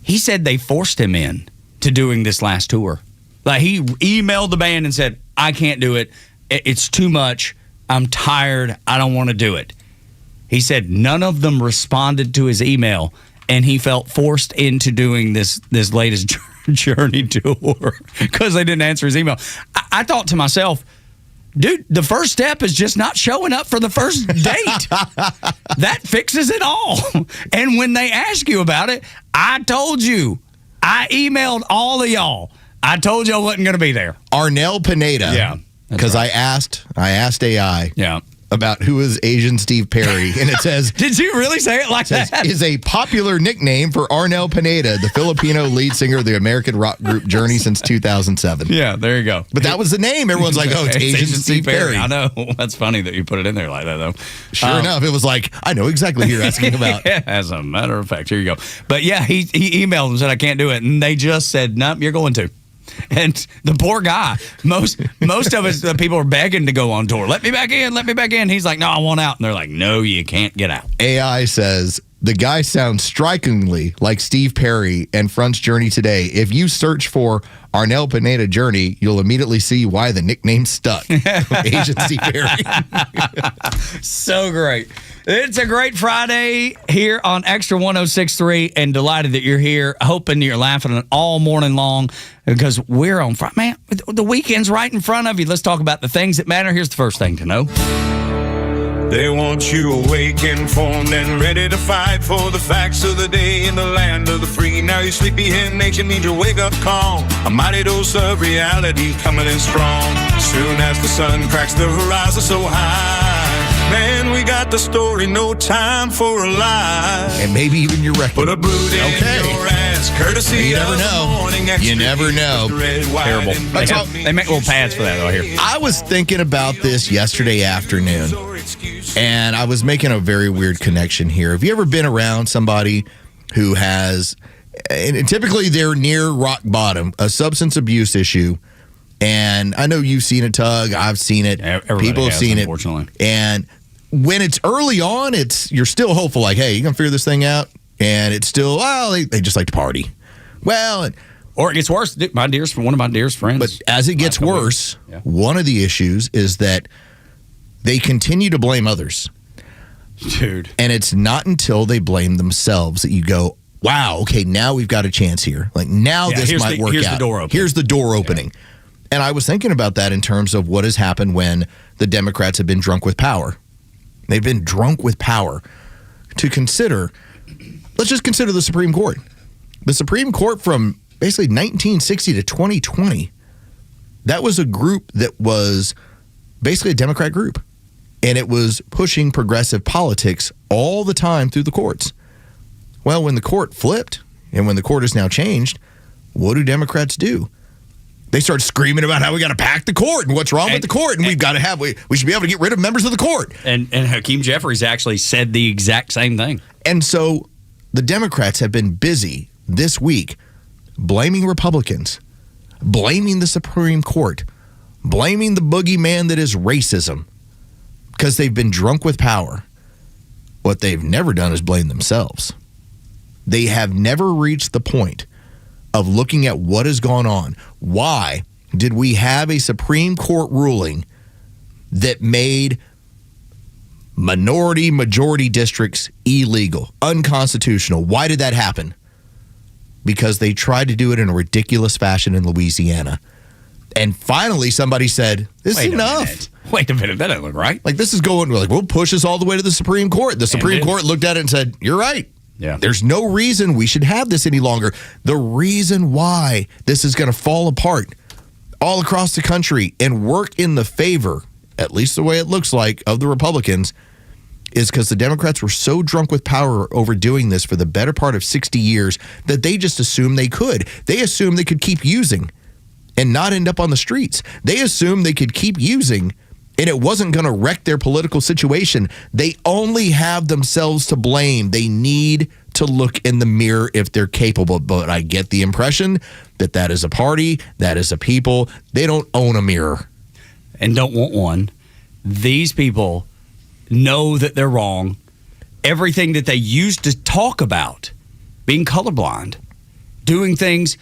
Speaker 8: He said they forced him in to doing this last tour. Like, he emailed the band and said, "I can't do it. It's too much. I'm tired. I don't want to do it." He said none of them responded to his email, and he felt forced into doing this latest Journey tour because they didn't answer his email. I thought to myself, dude, the first step is just not showing up for the first date. That fixes it all. And when they ask you about it, I told you. I emailed all of y'all. I told you I wasn't going to be there.
Speaker 9: Arnel Pineda.
Speaker 8: Yeah.
Speaker 9: Because right. I asked AI.
Speaker 8: Yeah.
Speaker 9: About who is Asian Steve Perry, and it says,
Speaker 8: "Did you really say it like that?"
Speaker 9: Is a popular nickname for Arnel Pineda, the Filipino lead singer of the American rock group Journey since 2007.
Speaker 8: Yeah, there you go.
Speaker 9: But that was the name. Everyone's like, "Oh, it's Asian Steve Perry."
Speaker 8: I know. That's funny that you put it in there like that, though.
Speaker 9: Sure enough, it was like, I know exactly who you're asking about.
Speaker 8: As a matter of fact, here you go. But yeah, he emailed and said, "I can't do it," and they just said, "Nope, you're going to." And the poor guy, most of us, the people are begging to go on tour. Let me back in. He's like, "No, I want out." And they're like, "No, you can't get out."
Speaker 9: AI says, the guy sounds strikingly like Steve Perry and fronts Journey today. If you search for Arnel Pineda Journey, you'll immediately see why the nickname stuck. Asian Steve Perry.
Speaker 8: So great. It's a great Friday here on Extra 106.3, and delighted that you're here. Hoping you're laughing all morning long because we're on Friday. Man, the weekend's right in front of you. Let's talk about the things that matter. Here's the first thing to know.
Speaker 4: They want you awake, informed, and ready to fight for the facts of the day in the land of the free. Now your sleepyhead nation needs your wake-up call. A mighty dose of reality coming in strong. Soon as the sun cracks the horizon so high, man, we got the story, no time for a lie.
Speaker 9: And maybe even your record.
Speaker 4: Put a boot in your ass, courtesy
Speaker 9: you never know. You never know.
Speaker 8: Terrible. They make little pads for that, though, here.
Speaker 9: I was thinking about this yesterday afternoon, and I was making a very weird connection here. Have you ever been around somebody who has, and typically they're near rock bottom, a substance abuse issue? And I know you've seen it, Tug. I've seen it. People have seen it.
Speaker 8: Unfortunately.
Speaker 9: And when it's early on, you're still hopeful, like, hey, you can figure this thing out. And it's still, they just like to party. Well,
Speaker 8: or it gets worse. One of my dearest friends.
Speaker 9: But as it gets worse, one of the issues is that they continue to blame others.
Speaker 8: Dude.
Speaker 9: And it's not until they blame themselves that you go, wow, okay, now we've got a chance here. Like, now this might work out.
Speaker 8: Here's the door opening.
Speaker 9: Here's the door opening. Yeah. And I was thinking about that in terms of what has happened when the Democrats have been drunk with power. They've been drunk with power. To consider, let's just consider the Supreme Court. The Supreme Court from basically 1960 to 2020, that was a group that was basically a Democrat group. And it was pushing progressive politics all the time through the courts. Well, when the court flipped and when the court has now changed, what do Democrats do? They start screaming about how we got to pack the court and what's wrong with the court, and we've got to we should be able to get rid of members of the court.
Speaker 8: And Hakeem Jeffries actually said the exact same thing.
Speaker 9: And so the Democrats have been busy this week blaming Republicans, blaming the Supreme Court, blaming the boogeyman that is racism, because they've been drunk with power. What they've never done is blame themselves. They have never reached the point of looking at what has gone on. Why did we have a Supreme Court ruling that made majority districts illegal, unconstitutional? Why did that happen? Because they tried to do it in a ridiculous fashion in Louisiana. And finally, somebody said, this is enough.
Speaker 8: Wait a minute, that doesn't look right.
Speaker 9: Like, this is going, we're like, we'll push this all the way to the Supreme Court. The Supreme Court looked at it and said, you're right.
Speaker 8: Yeah.
Speaker 9: There's no reason we should have this any longer. The reason why this is going to fall apart all across the country and work in the favor, at least the way it looks like, of the Republicans, is because the Democrats were so drunk with power over doing this for the better part of 60 years that they just assumed they could. They assumed they could keep using and not end up on the streets. They assumed they could keep using and it wasn't going to wreck their political situation. They only have themselves to blame. They need to look in the mirror if they're capable. But I get the impression that is a party, that is a people. They don't own a mirror.
Speaker 8: And don't want one. These people know that they're wrong. Everything that they used to talk about, being colorblind, doing things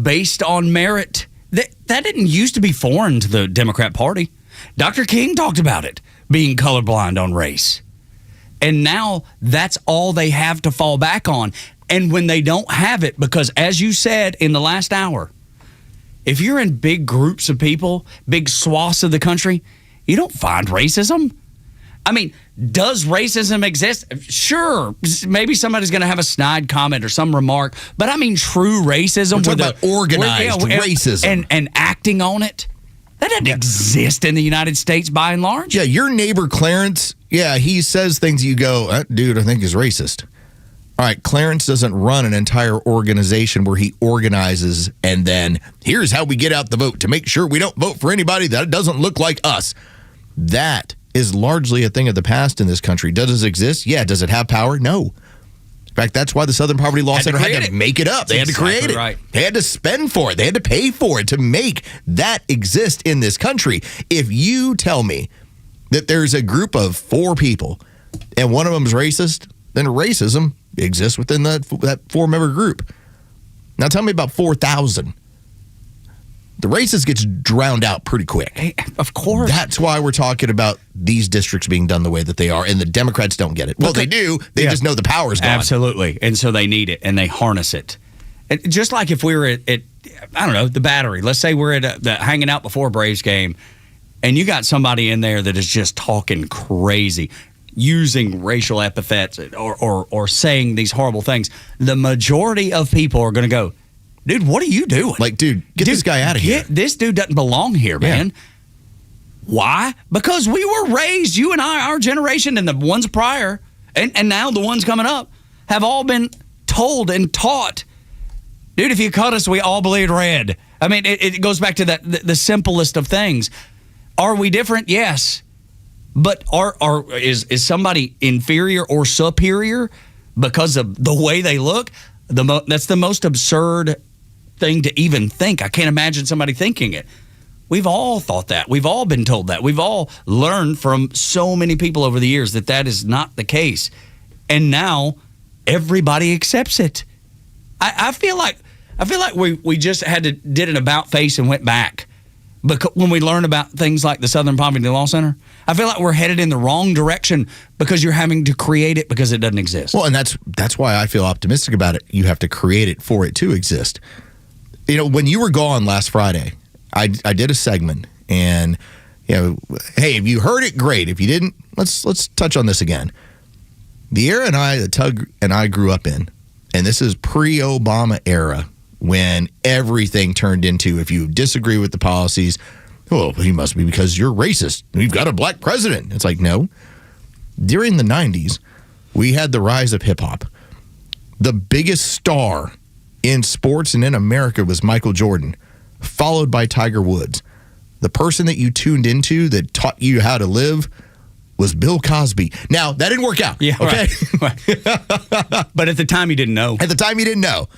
Speaker 8: based on merit, that didn't used to be foreign to the Democrat Party. Dr. King talked about it, being colorblind on race. And now that's all they have to fall back on. And when they don't have it, because as you said in the last hour, if you're in big groups of people, big swaths of the country, you don't find racism. I mean, does racism exist? Sure. Maybe somebody's going to have a snide comment or some remark, but I mean true racism.
Speaker 9: We're talking about organized racism.
Speaker 8: And acting on it. That doesn't exist in the United States by and large.
Speaker 9: Yeah, your neighbor Clarence, he says things you go, that dude I think is racist. All right, Clarence doesn't run an entire organization where he organizes and then here's how we get out the vote to make sure we don't vote for anybody that doesn't look like us. That is largely a thing of the past in this country. Does it exist? Yeah. Does it have power? No. In fact, that's why the Southern Poverty Law Center had to make it up. They had to create it. Right. They had to spend for it. They had to pay for it to make that exist in this country. If you tell me that there's a group of 4 people and one of them is racist, then racism exists within that 4-member group. Now tell me about 4,000. The racist gets drowned out pretty quick.
Speaker 8: Hey, of course.
Speaker 9: That's why we're talking about these districts being done the way that they are, and the Democrats don't get it. Well, they do. They just know the power's gone.
Speaker 8: Absolutely. And so they need it, and they harness it. And just like if we were at I don't know, the Battery. Let's say we're at hanging out before a Braves game, and you got somebody in there that is just talking crazy, using racial epithets or saying these horrible things. The majority of people are going to go, dude, what are you doing?
Speaker 9: Like, dude, get this guy out of here.
Speaker 8: This dude doesn't belong here, man. Why? Because we were raised, you and I, our generation and the ones prior, and now the ones coming up, have all been told and taught, dude, if you cut us, we all bleed red. I mean, it goes back to the simplest of things. Are we different? Yes. But is somebody inferior or superior because of the way they look? That's the most absurd thing to even think. I can't imagine somebody thinking it. We've all thought that. We've all been told that. We've all learned from so many people over the years that is not the case. And now everybody accepts it. I feel like we just did an about face and went back. Because when we learn about things like the Southern Poverty Law Center, I feel like we're headed in the wrong direction because you're having to create it because it doesn't exist.
Speaker 9: Well, and that's why I feel optimistic about it. You have to create it for it to exist. You know, when you were gone last Friday, I did a segment, and hey, if you heard it, great. If you didn't, let's touch on this again. The era that Tug and I grew up in, and this is pre-Obama era, when everything turned into, if you disagree with the policies, well, he must be because you're racist. We've got a black president. It's like, no. During the 90s, we had the rise of hip-hop. The biggest star in sports and in America was Michael Jordan, followed by Tiger Woods. The person that you tuned into that taught you how to live was Bill Cosby. Now, that didn't work out.
Speaker 8: Yeah,
Speaker 9: okay?
Speaker 8: Right. But at the time, you didn't know.
Speaker 9: At the time, you didn't know.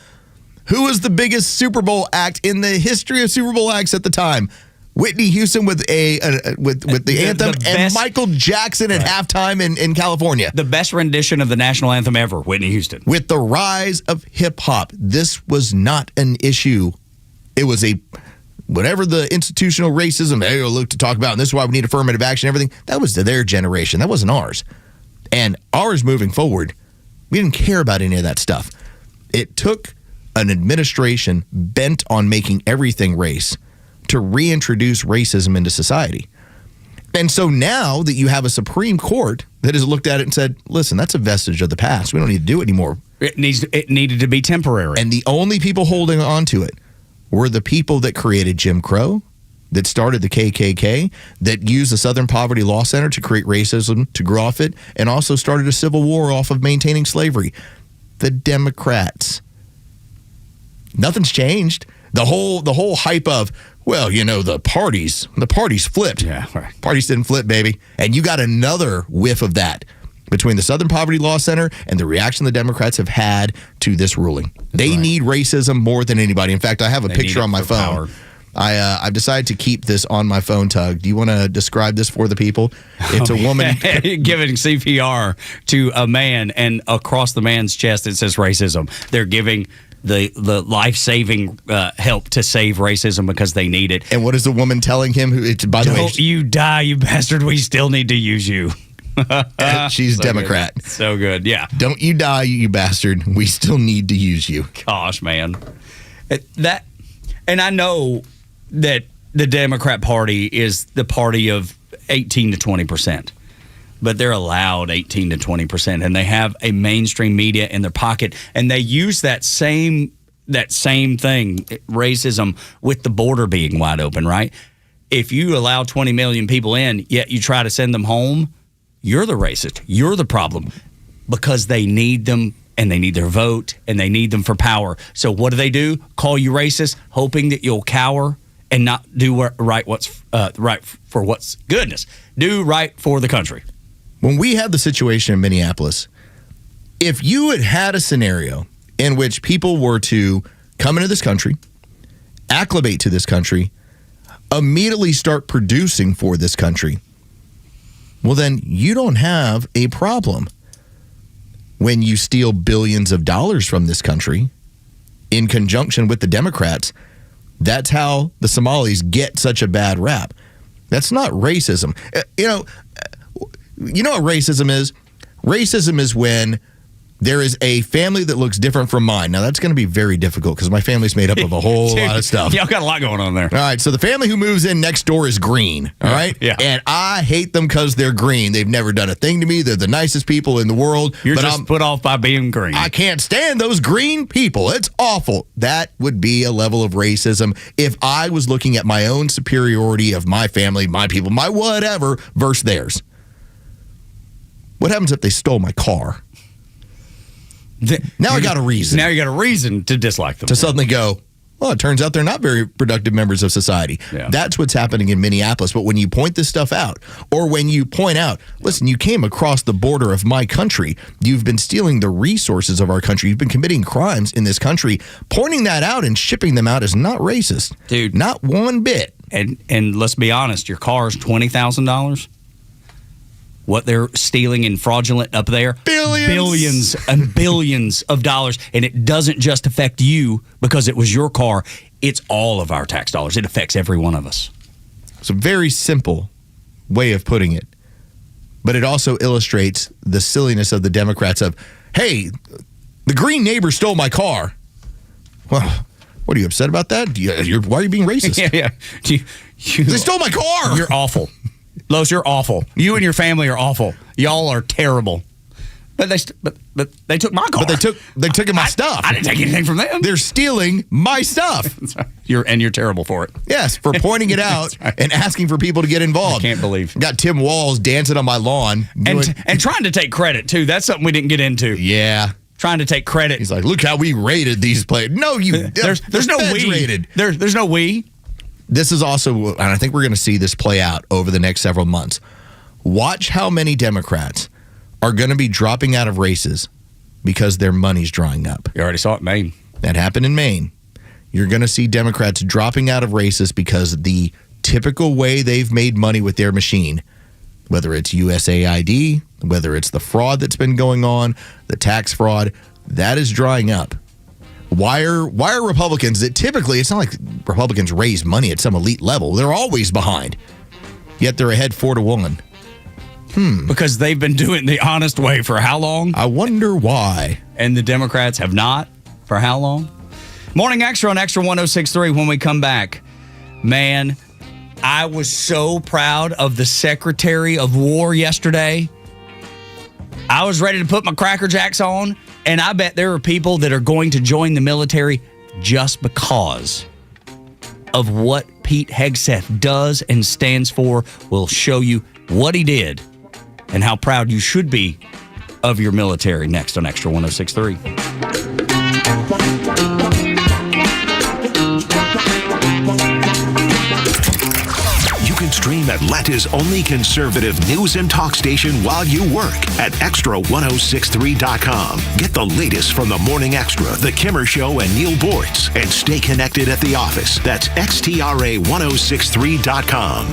Speaker 9: Who was the biggest Super Bowl act in the history of Super Bowl acts at the time? Whitney Houston with the anthem and Michael Jackson at halftime in California.
Speaker 12: The best rendition of the national anthem ever, Whitney Houston.
Speaker 9: With the rise of hip-hop, this was not an issue. It was whatever the institutional racism they look to talk about, and this is why we need affirmative action and everything, that was to their generation. That wasn't ours. And ours moving forward, we didn't care about any of that stuff. It took an administration bent on making everything race to reintroduce racism into society. And so now that you have a Supreme Court that has looked at it and said, listen, that's a vestige of the past. We don't need to do it anymore.
Speaker 12: It needed to be temporary.
Speaker 9: And the only people holding on to it were the people that created Jim Crow, that started the KKK, that used the Southern Poverty Law Center to create racism, to grow off it, and also started a civil war off of maintaining slavery. The Democrats. Nothing's changed. The whole hype of, well, the parties flipped.
Speaker 12: Yeah, right.
Speaker 9: Parties didn't flip, baby. And you got another whiff of that between the Southern Poverty Law Center and the reaction the Democrats have had to this ruling. They need racism more than anybody. In fact, I have a picture on my phone. I've decided to keep this on my phone, Tug. Do you want to describe this for the people? It's a woman
Speaker 12: giving CPR to a man, and across the man's chest it says racism. They're giving the life-saving help to save racism because they need it.
Speaker 9: And what is the woman telling him? By the way,
Speaker 12: you die, you bastard. We still need to use you.
Speaker 9: She's
Speaker 12: so
Speaker 9: Democrat.
Speaker 12: Good. So good, yeah.
Speaker 9: Don't you die, you bastard. We still need to use you.
Speaker 12: Gosh, man. And I know that the Democrat Party is the party of 18 to 20%. But they're allowed 18 to 20%, and they have a mainstream media in their pocket, and they use that same thing, racism, with the border being wide open, right? If you allow 20 million people in, yet you try to send them home, you're the racist. You're the problem, because they need them, and they need their vote, and they need them for power. So what do? Call you racist, hoping that you'll cower and not do right for what's goodness. Do right for the country.
Speaker 9: When we had the situation in Minneapolis, if you had a scenario in which people were to come into this country, acclimate to this country, immediately start producing for this country, well, then you don't have a problem. When you steal billions of dollars from this country in conjunction with the Democrats, that's how the Somalis get such a bad rap. That's not racism. You know what racism is? Racism is when there is a family that looks different from mine. Now, that's going to be very difficult because my family's made up of a whole lot of stuff.
Speaker 12: Y'all got a lot going on there.
Speaker 9: All right, so the family who moves in next door is green, all right?
Speaker 12: Yeah.
Speaker 9: And I hate them because they're green. They've never done a thing to me. They're the nicest people in the world.
Speaker 12: You're just put off by being green.
Speaker 9: I can't stand those green people. It's awful. That would be a level of racism if I was looking at my own superiority of my family, my people, my whatever, versus theirs. What happens if they stole my car? Now I got a reason.
Speaker 12: Now you got a reason to dislike them.
Speaker 9: To suddenly go, well, it turns out they're not very productive members of society.
Speaker 12: Yeah.
Speaker 9: That's what's happening in Minneapolis. But when you point this stuff out, or when you point out, listen, you came across the border of my country, you've been stealing the resources of our country, you've been committing crimes in this country, pointing that out and shipping them out is not racist.
Speaker 12: Dude.
Speaker 9: Not one bit.
Speaker 12: And let's be honest, your car is $20,000. What they're stealing in fraudulent up there, billions and billions of dollars. And it doesn't just affect you because it was your car. It's all of our tax dollars. It affects every one of us.
Speaker 9: It's a very simple way of putting it. But it also illustrates the silliness of the Democrats of, hey, the green neighbor stole my car. Well, what are you upset about that? Why are you being racist?
Speaker 12: Yeah.
Speaker 9: They stole my car.
Speaker 12: You're awful. Los, you're awful. You and your family are awful. Y'all are terrible. But they took my car.
Speaker 9: But they took my stuff.
Speaker 12: I didn't take anything from them.
Speaker 9: They're stealing my stuff.
Speaker 12: You're terrible for it.
Speaker 9: Yes, for pointing it out and asking for people to get involved.
Speaker 12: I can't believe.
Speaker 9: Got Tim Walz dancing on my lawn.
Speaker 12: And trying to take credit, too. That's something we didn't get into.
Speaker 9: Yeah.
Speaker 12: Trying to take credit.
Speaker 9: He's like, look how we rated these players. No,
Speaker 12: there's no we.
Speaker 9: Rated.
Speaker 12: There's no we.
Speaker 9: This is also, and I think we're going to see this play out over the next several months. Watch how many Democrats are going to be dropping out of races because their money's drying up.
Speaker 12: You already saw it in Maine.
Speaker 9: That happened in Maine. You're going to see Democrats dropping out of races because the typical way they've made money with their machine, whether it's USAID, whether it's the fraud that's been going on, the tax fraud, that is drying up. Why are Republicans that typically, it's not like Republicans raise money at some elite level. They're always behind. Yet they're ahead 4-1.
Speaker 8: Because they've been doing it the honest way for how long?
Speaker 9: I wonder why.
Speaker 8: And the Democrats have not? For how long? Morning Extra on Extra 106.3 when we come back. Man, I was so proud of the Secretary of War yesterday. I was ready to put my Cracker Jacks on, and I bet there are people that are going to join the military just because of what Pete Hegseth does and stands for. We'll show you what he did and how proud you should be of your military next on Extra 106.3.
Speaker 7: You can stream Atlanta's only conservative news and talk station while you work at extra1063.com. Get the latest from the Morning Extra, The Kimmer Show, and Neil Boortz, and stay connected at the office. That's xtra1063.com.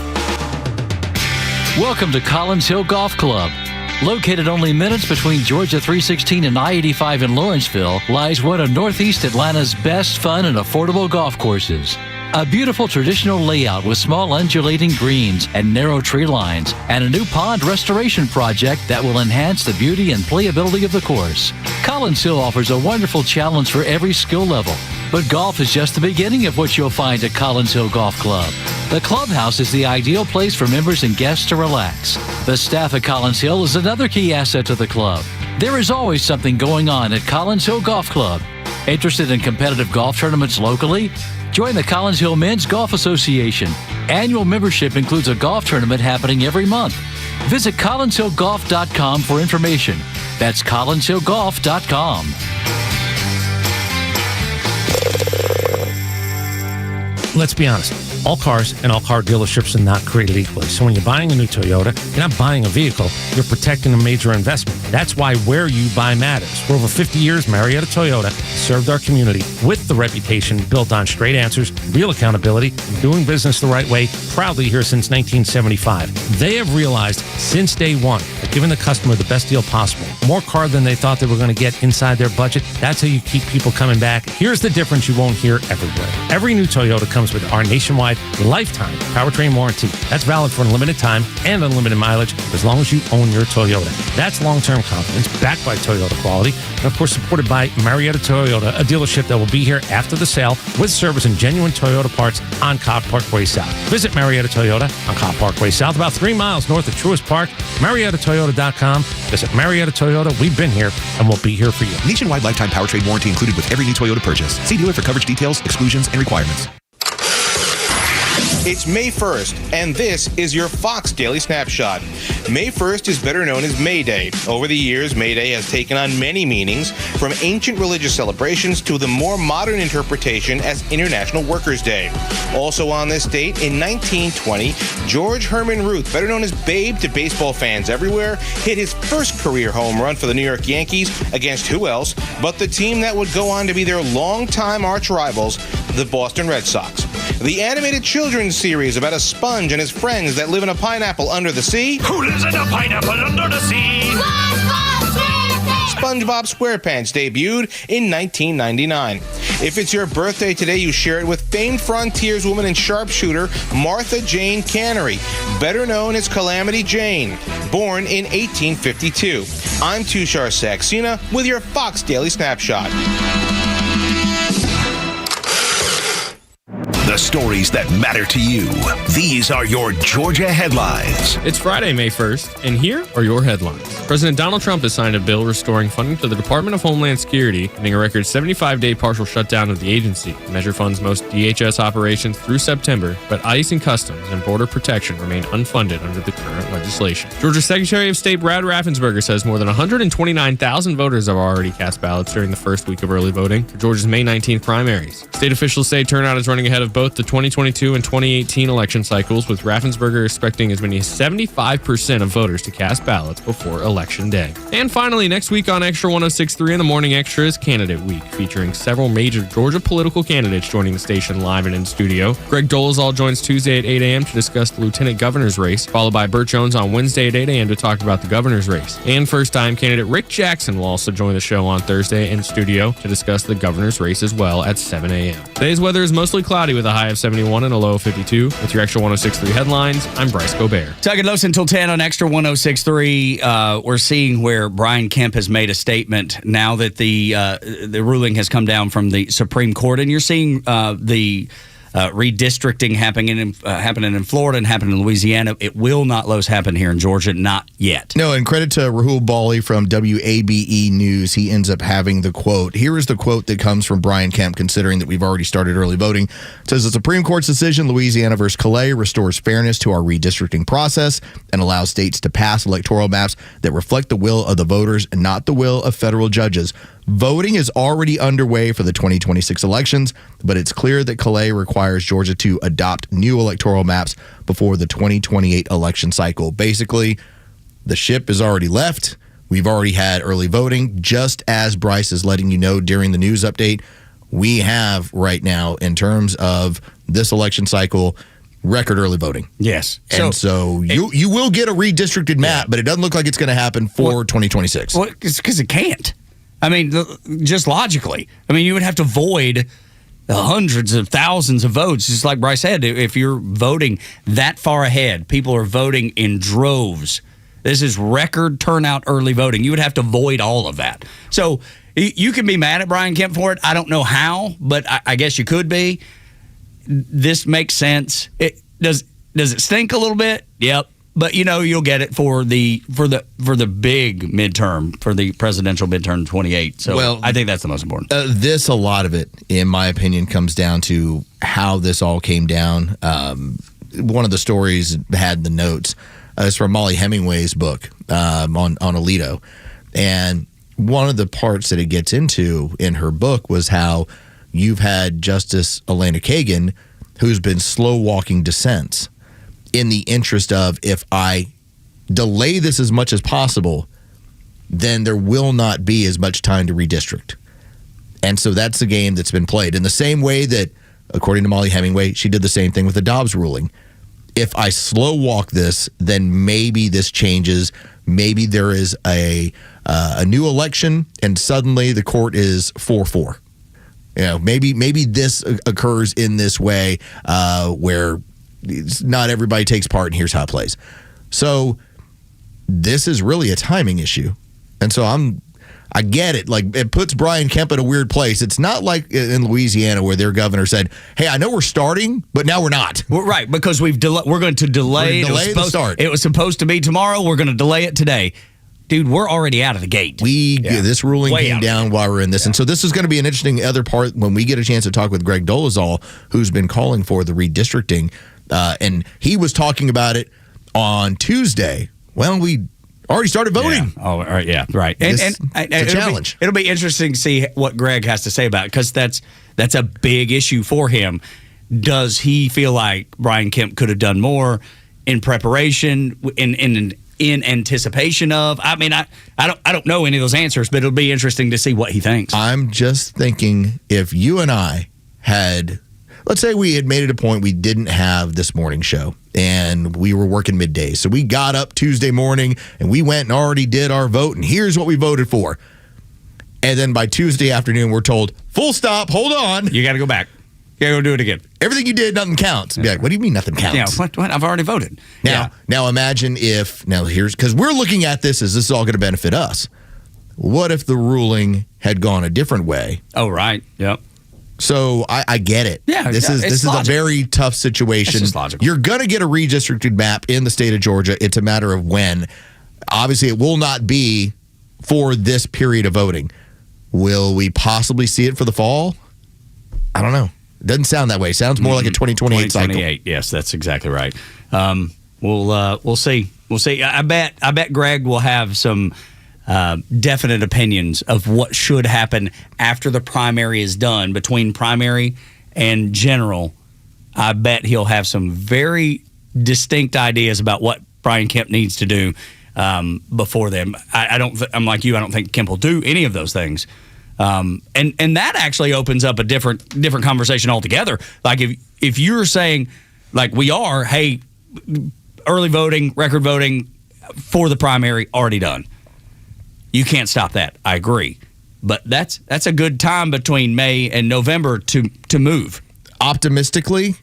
Speaker 3: Welcome to Collins Hill Golf Club. Located only minutes between Georgia 316 and I-85 in Lawrenceville, lies one of Northeast Atlanta's best fun and affordable golf courses. A beautiful traditional layout with small undulating greens and narrow tree lines, and a new pond restoration project that will enhance the beauty and playability of the course. Collins Hill offers a wonderful challenge for every skill level, but golf is just the beginning of what you'll find at Collins Hill Golf Club. The clubhouse is the ideal place for members and guests to relax. The staff at Collins Hill is another key asset to the club. There is always something going on at Collins Hill Golf Club. Interested in competitive golf tournaments locally? Join the Collins Hill Men's Golf Association. Annual membership includes a golf tournament happening every month. Visit collinshillgolf.com for information. That's collinshillgolf.com.
Speaker 16: Let's be honest. All cars and all car dealerships are not created equally. So when you're buying a new Toyota, you're not buying a vehicle, you're protecting a major investment. That's why where you buy matters. For over 50 years, Marietta Toyota served our community with the reputation built on straight answers, real accountability, and doing business the right way, proudly here since 1975. They have realized since day one that giving the customer the best deal possible, more car than they thought they were going to get inside their budget, that's how you keep people coming back. Here's the difference you won't hear everywhere. Every new Toyota comes with our nationwide lifetime powertrain warranty. That's valid for unlimited time and unlimited mileage as long as you own your Toyota. That's long-term confidence backed by Toyota quality and, of course, supported by Marietta Toyota, a dealership that will be here after the sale with service and genuine Toyota parts on Cobb Parkway South. Visit Marietta Toyota on Cobb Parkway South, about 3 miles north of Truist Park. MariettaToyota.com. Visit Marietta Toyota. We've been here and we'll be here for you.
Speaker 17: Nationwide lifetime powertrain warranty included with every new Toyota purchase. See dealer for coverage details, exclusions, and requirements.
Speaker 18: It's May 1st, and this is your Fox Daily Snapshot. May 1st is better known as May Day. Over the years, May Day has taken on many meanings, from ancient religious celebrations to the more modern interpretation as International Workers' Day. Also on this date, in 1920, George Herman Ruth, better known as Babe to baseball fans everywhere, hit his first career home run for the New York Yankees against who else but the team that would go on to be their longtime arch rivals, the Boston Red Sox. The animated children's series about a sponge and his friends that live in a pineapple under the sea.
Speaker 4: Who lives in a pineapple under the sea?
Speaker 18: SpongeBob SquarePants debuted in 1999. If it's your birthday today, you share it with famed frontierswoman and sharpshooter Martha Jane Cannery, better known as Calamity Jane, born in 1852. I'm Tushar Saxena with your Fox Daily Snapshot.
Speaker 7: The stories that matter to you. These are your Georgia headlines.
Speaker 10: It's Friday, May 1st, and here are your headlines. President Donald Trump has signed a bill restoring funding to the Department of Homeland Security, ending a record 75-day partial shutdown of the agency. The measure funds most DHS operations through September, but ICE and Customs and Border Protection remain unfunded under the current legislation. Georgia Secretary of State Brad Raffensperger says more than 129,000 voters have already cast ballots during the first week of early voting for Georgia's May 19th primaries. State officials say turnout is running ahead of both the 2022 and 2018 election cycles, with Raffensperger expecting as many as 75% of voters to cast ballots before Election Day. And finally, next week on Extra 106.3 in the Morning Extra is Candidate Week, featuring several major Georgia political candidates joining the station live and in studio. Greg Dolezal joins Tuesday at 8 a.m. to discuss the lieutenant governor's race, followed by Burt Jones on Wednesday at 8 a.m. to talk about the governor's race. And first-time candidate Rick Jackson will also join the show on Thursday in studio to discuss the governor's race as well at 7 a.m. Today's weather is mostly cloudy with a high of 71 and a low of 52. With your Extra 106.3 headlines, I'm Bryce Gobert.
Speaker 8: Tug and Los until 10 on Extra 106.3. We're seeing where Brian Kemp has made a statement now that the ruling has come down from the Supreme Court, and you're seeing the redistricting happening in Florida and happening in Louisiana. It will not, Los, happen here in Georgia, not yet.
Speaker 9: No, and credit to Rahul Bali from WABE News. He ends up having the quote. Here is the quote that comes from Brian Kemp, considering that we've already started early voting. It says, the Supreme Court's decision, Louisiana versus Calais, restores fairness to our redistricting process and allows states to pass electoral maps that reflect the will of the voters and not the will of federal judges. Voting is already underway for the 2026 elections, but it's clear that Calais requires Georgia to adopt new electoral maps before the 2028 election cycle. Basically, the ship is already left. We've already had early voting. Just as Bryce is letting you know during the news update, we have right now, in terms of this election cycle, record early voting.
Speaker 8: Yes.
Speaker 9: And so you will get a redistricted map, but it doesn't look like it's going to happen for 2026.
Speaker 8: Well, it's because it can't. I mean, just logically. I mean, you would have to void hundreds of thousands of votes, just like Bryce said. If you're voting that far ahead, people are voting in droves. This is record turnout early voting. You would have to void all of that. So you can be mad at Brian Kemp for it. I don't know how, but I guess you could be. This makes sense. Does it stink a little bit? Yep. But you'll get it for the big midterm, for the presidential midterm 28. So I think that's the most important.
Speaker 9: A lot of it, in my opinion, comes down to how this all came down. One of the stories had the notes. It's from Molly Hemingway's book on Alito, and one of the parts that it gets into in her book was how you've had Justice Elena Kagan, who's been slow walking dissents, in the interest of, if I delay this as much as possible, then there will not be as much time to redistrict. And so that's the game that's been played. In the same way that, according to Molly Hemingway, she did the same thing with the Dobbs ruling. If I slow walk this, then maybe this changes. Maybe there is a new election and suddenly the court is 4-4. Maybe this occurs in this way where not everybody takes part, and here's how it plays. So this is really a timing issue. And so I get it. Like, it puts Brian Kemp in a weird place. It's not like in Louisiana where their governor said, hey, I know we're starting, but now we're not.
Speaker 8: Right, because we're going to delay.
Speaker 9: The start.
Speaker 8: It was supposed to be tomorrow. We're going to delay it today. Dude, we're already out of the gate.
Speaker 9: This ruling came down while we're in this. And so this is going to be an interesting other part when we get a chance to talk with Greg Dolezal, who's been calling for the redistricting. And he was talking about it on Tuesday. Well, we already started voting.
Speaker 8: Yeah. Oh, right. Yeah, right.
Speaker 9: It's a challenge.
Speaker 8: It'll be interesting to see what Greg has to say about it, because that's a big issue for him. Does he feel like Brian Kemp could have done more in preparation, in anticipation of? I mean, I don't know any of those answers, but it'll be interesting to see what he thinks.
Speaker 9: I'm just thinking, if you and I had, let's say we had made it a point we didn't have this morning show and we were working midday. So we got up Tuesday morning and we went and already did our vote, and here's what we voted for. And then by Tuesday afternoon, we're told, full stop, hold on.
Speaker 8: You got to go back. You got to go do it again.
Speaker 9: Everything you did, nothing counts. Be like, what do you mean nothing counts?
Speaker 8: Yeah, what? I've already voted.
Speaker 9: Now imagine if, because we're looking at this as this is all going to benefit us. What if the ruling had gone a different way?
Speaker 8: Oh, right. Yep.
Speaker 9: So I get it.
Speaker 8: Yeah,
Speaker 9: this is a very tough situation.
Speaker 8: It's just logical.
Speaker 9: You're going to get a redistricted map in the state of Georgia. It's a matter of when. Obviously, it will not be for this period of voting. Will we possibly see it for the fall? I don't know. It doesn't sound that way. It sounds more like a 2028 cycle.
Speaker 8: 2028. Yes, that's exactly right. We'll see. We'll see. I bet Greg will have some definite opinions of what should happen after the primary is done, between primary and general. I bet he'll have some very distinct ideas about what Brian Kemp needs to do before them. I'm like you. I don't think Kemp will do any of those things. And that actually opens up a different conversation altogether. Like if you're saying, like we are, hey, early voting, record voting for the primary already done. You can't stop that. I agree. But that's a good time between May and November to move.
Speaker 9: Optimistically,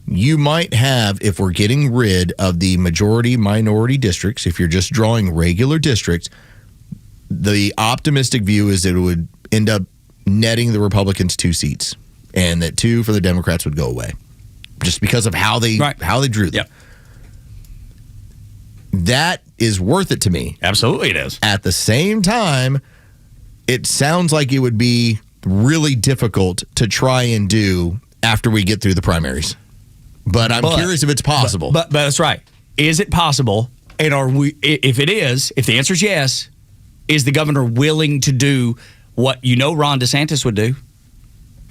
Speaker 9: you might have, if we're getting rid of the majority-minority districts, if you're just drawing regular districts, the optimistic view is that it would end up netting the Republicans 2 seats, and that 2 for the Democrats would go away, just because of how they drew them.
Speaker 8: Yep.
Speaker 9: That is worth it to me.
Speaker 8: Absolutely it is.
Speaker 9: At the same time, it sounds like it would be really difficult to try and do after we get through the primaries. But I'm curious if it's possible.
Speaker 8: But that's right. Is it possible? And are we? If it is, if the answer is yes, is the governor willing to do what Ron DeSantis would do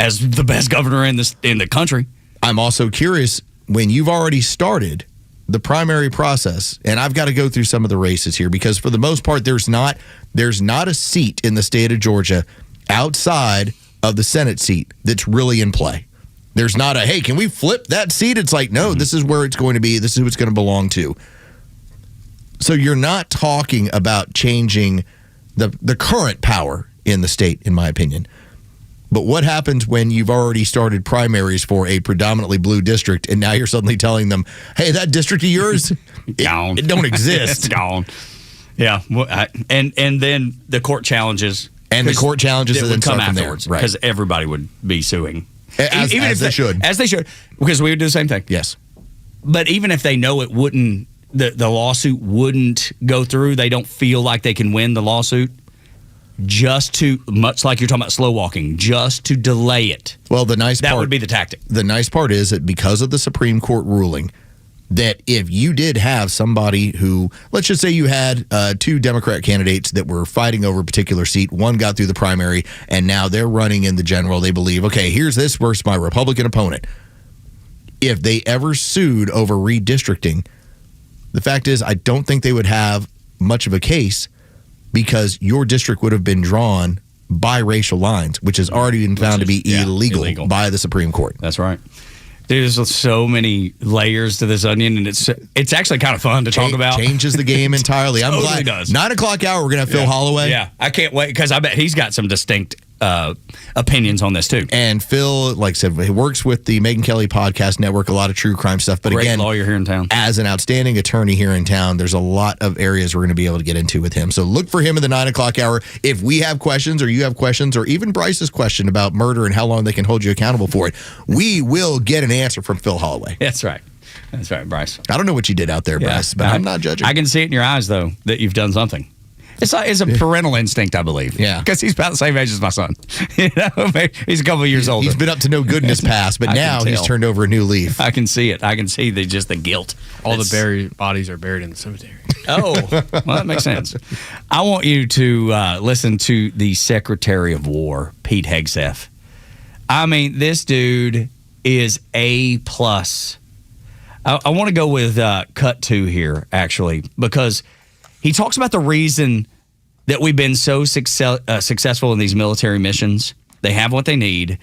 Speaker 8: as the best governor in the country?
Speaker 9: I'm also curious, when you've already started the primary process, and I've got to go through some of the races here, because for the most part, there's not a seat in the state of Georgia outside of the Senate seat that's really in play. There's not a, hey, can we flip that seat? It's like, no, this is where it's going to be. This is who it's going to belong to. So you're not talking about changing the current power in the state, in my opinion. But what happens when you've already started primaries for a predominantly blue district, and now you're suddenly telling them, hey, that district of yours, it don't exist.
Speaker 8: It's gone. Yeah. And then the court challenges.
Speaker 9: And the court challenges
Speaker 8: that
Speaker 9: would
Speaker 8: come afterwards, because everybody would be suing.
Speaker 9: As they should.
Speaker 8: As they should, because we would do the same thing.
Speaker 9: Yes.
Speaker 8: But even if they know it wouldn't, the lawsuit wouldn't go through, they don't feel like they can win the lawsuit, just to, much like you're talking about slow walking, just to delay it.
Speaker 9: Well, that
Speaker 8: would be the tactic.
Speaker 9: The nice part is that because of the Supreme Court ruling, that if you did have somebody who, let's just say you had 2 Democrat candidates that were fighting over a particular seat, one got through the primary, and now they're running in the general, they believe, okay, here's this versus my Republican opponent. If they ever sued over redistricting, the fact is I don't think they would have much of a case, because your district would have been drawn by racial lines, which has already been found to be illegal by the Supreme Court.
Speaker 8: That's right. There's so many layers to this onion, and it's actually kind of fun to talk about.
Speaker 9: Changes the game entirely. I'm glad.
Speaker 8: Does.
Speaker 9: 9 o'clock hour, we're going to have Phil Holloway.
Speaker 8: Yeah, I can't wait, because I bet he's got some distinct opinions on this too.
Speaker 9: And Phil, like I said, he works with the Megyn Kelly Podcast Network, a lot of true crime stuff. But
Speaker 8: great
Speaker 9: again,
Speaker 8: lawyer here in town.
Speaker 9: As an outstanding attorney here in town, there's a lot of areas we're going to be able to get into with him. So look for him in the 9 o'clock hour. If we have questions, or you have questions, or even Bryce's question about murder and how long they can hold you accountable for it, we will get an answer from Phil Holloway.
Speaker 8: That's right. That's right, Bryce.
Speaker 9: I don't know what you did out there, Bryce, but I'm not judging.
Speaker 8: I can see it in your eyes, though, that you've done something. It's a parental instinct, I believe.
Speaker 9: Yeah.
Speaker 8: Because he's about the same age as my son. He's a couple of years older.
Speaker 9: He's been up to no good in his past, but now he's turned over a new leaf.
Speaker 8: I can see it. I can see just the guilt.
Speaker 10: All the buried bodies are buried in the cemetery.
Speaker 8: Oh, well, that makes sense. I want you to listen to the Secretary of War, Pete Hegseth. I mean, this dude is A+. I want to go with cut 2 here, actually, because he talks about the reason that we've been so successful in these military missions. They have what they need,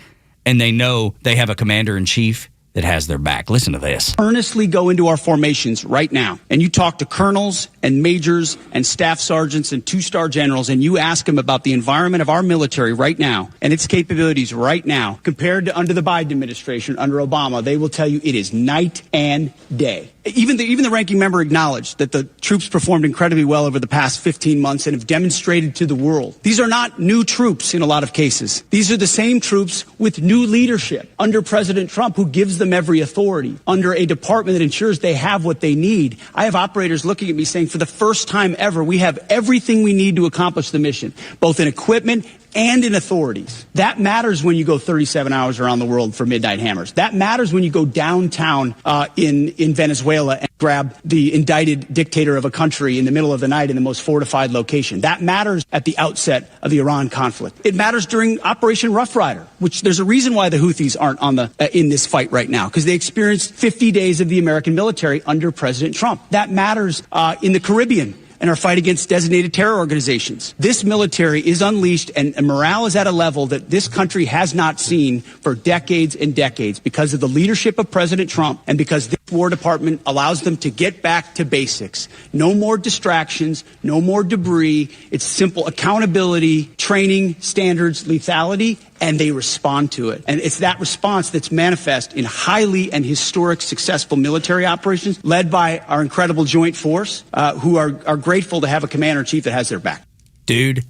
Speaker 8: and they know they have a commander-in-chief that has their back. Listen to this.
Speaker 13: Earnestly go into our formations right now, and you talk to colonels and majors and staff sergeants and 2-star generals, and you ask them about the environment of our military right now and its capabilities right now compared to under the Biden administration, under Obama. They will tell you it is night and day. Even the ranking member acknowledged that the troops performed incredibly well over the past 15 months and have demonstrated to the world. These are not new troops in a lot of cases. These are the same troops with new leadership under President Trump, who gives them every authority, under a department that ensures they have what they need. I have operators looking at me saying, for the first time ever, we have everything we need to accomplish the mission, both in equipment and in authorities. That matters when you go 37 hours around the world for midnight hammers. That matters when you go downtown in Venezuela and grab the indicted dictator of a country in the middle of the night in the most fortified location. That matters at the outset of the Iran conflict. It matters during Operation Rough Rider, which there's a reason why the Houthis aren't on in this fight right now, because they experienced 50 days of the American military under President Trump. That matters in the Caribbean and our fight against designated terror organizations. This military is unleashed, and morale is at a level that this country has not seen for decades and decades because of the leadership of President Trump and because this War Department allows them to get back to basics. No more distractions, no more debris. It's simple accountability, training, standards, lethality, and they respond to it. And it's that response that's manifest in highly and historic successful military operations led by our incredible joint force, who are grateful to have a commander-in-chief that has their back.
Speaker 12: Dude,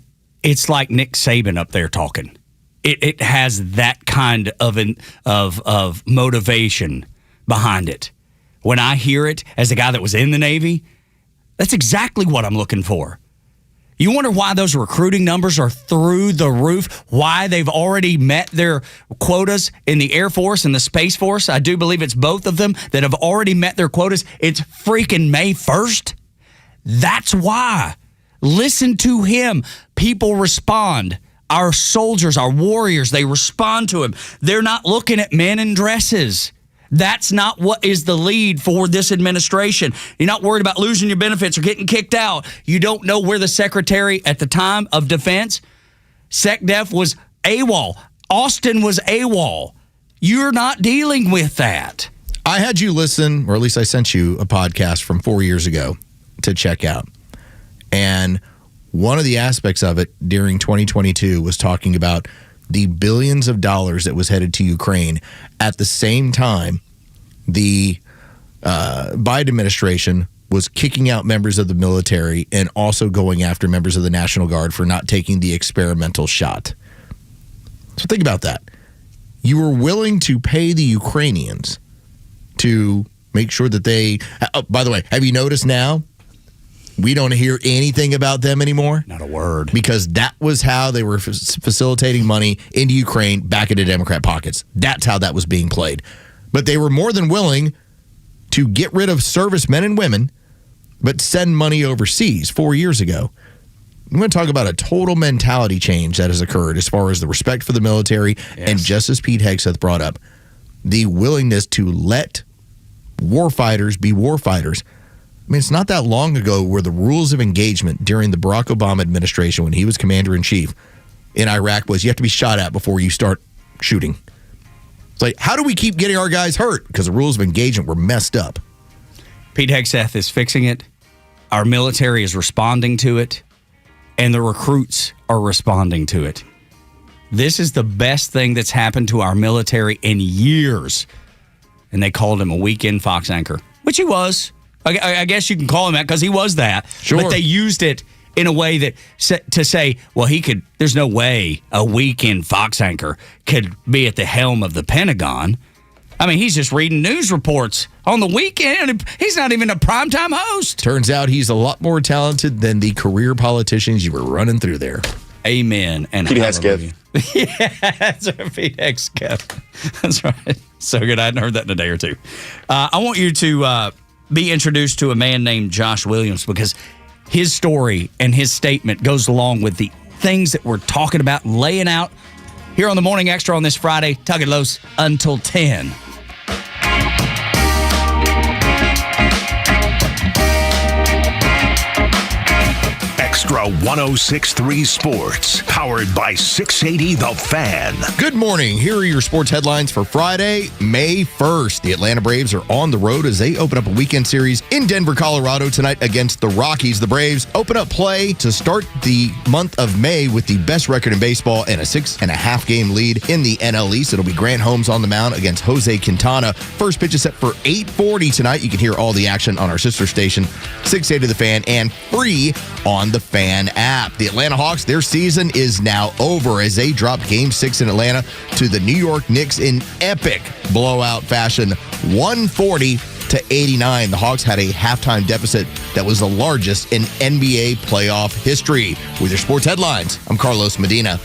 Speaker 12: it's like Nick Saban up there talking. It has that kind of motivation behind it. When I hear it as a guy that was in the Navy, that's exactly what I'm looking for. You wonder why those recruiting numbers are through the roof, why they've already met their quotas in the Air Force and the Space Force. I do believe it's both of them that have already met their quotas. It's freaking May 1st. That's why. Listen to him. People respond. Our soldiers, our warriors, they respond to him. They're not looking at men in dresses. That's not what is the lead for this administration. You're not worried about losing your benefits or getting kicked out. You don't know where the Secretary at the time of Defense, SecDef, was AWOL. Austin was AWOL. You're not dealing with that.
Speaker 9: I had you listen, or at least I sent you a podcast from 4 years ago to check out. And one of the aspects of it during 2022 was talking about the billions of dollars that was headed to Ukraine. At the same time, the Biden administration was kicking out members of the military and also going after members of the National Guard for not taking the experimental shot. So think about that. You were willing to pay the Ukrainians to make sure that they... by the way, have you noticed now? We don't hear anything about them anymore.
Speaker 12: Not a word.
Speaker 9: Because that was how they were facilitating money into Ukraine back into Democrat pockets. That's how that was being played. But they were more than willing to get rid of servicemen and women, but send money overseas 4 years ago. I'm going to talk about a total mentality change that has occurred as far as the respect for the military, and just as Pete Hegseth brought up, the willingness to let warfighters be warfighters. I mean, it's not that long ago where the rules of engagement during the Barack Obama administration when he was commander-in-chief in Iraq was you have to be shot at before you start shooting. It's like, how do we keep getting our guys hurt? Because the rules of engagement were messed up.
Speaker 12: Pete Hegseth is fixing it. Our military is responding to it. And the recruits are responding to it. This is the best thing that's happened to our military in years. And they called him a weekend Fox anchor, which he was. I guess you can call him that because he was that.
Speaker 9: Sure.
Speaker 12: But they used it in a way that to say, well, there's no way a weekend Fox anchor could be at the helm of the Pentagon. I mean, he's just reading news reports on the weekend. He's not even a primetime host.
Speaker 9: Turns out he's a lot more talented than the career politicians you were running through there.
Speaker 12: Amen. And
Speaker 1: Pete Hegseth.
Speaker 12: Yeah, that's right. Pete Hegseth. That's right. So good. I hadn't heard that in a day or two. I want you to be introduced to a man named Josh Williams because his story and his statement goes along with the things that we're talking about and laying out here on the Morning Extra on this Friday. Tug and Los until 10.
Speaker 7: Extra 106.3 Sports, powered by 680 The Fan.
Speaker 9: Good morning. Here are your sports headlines for Friday, May 1st. The Atlanta Braves are on the road as they open up a weekend series in Denver, Colorado tonight against the Rockies. The Braves open up play to start the month of May with the best record in baseball and a 6.5 game lead in the NL East. It'll be Grant Holmes on the mound against Jose Quintana. First pitch is set for 8:40 tonight. You can hear all the action on our sister station, 680 The Fan, and free on the Fan app. The Atlanta Hawks, their season is now over as they dropped Game 6 in Atlanta to the New York Knicks in epic blowout fashion, 140-99. 89. The Hawks had a halftime deficit that was the largest in NBA playoff history. With your sports headlines, I'm Carlos Medina.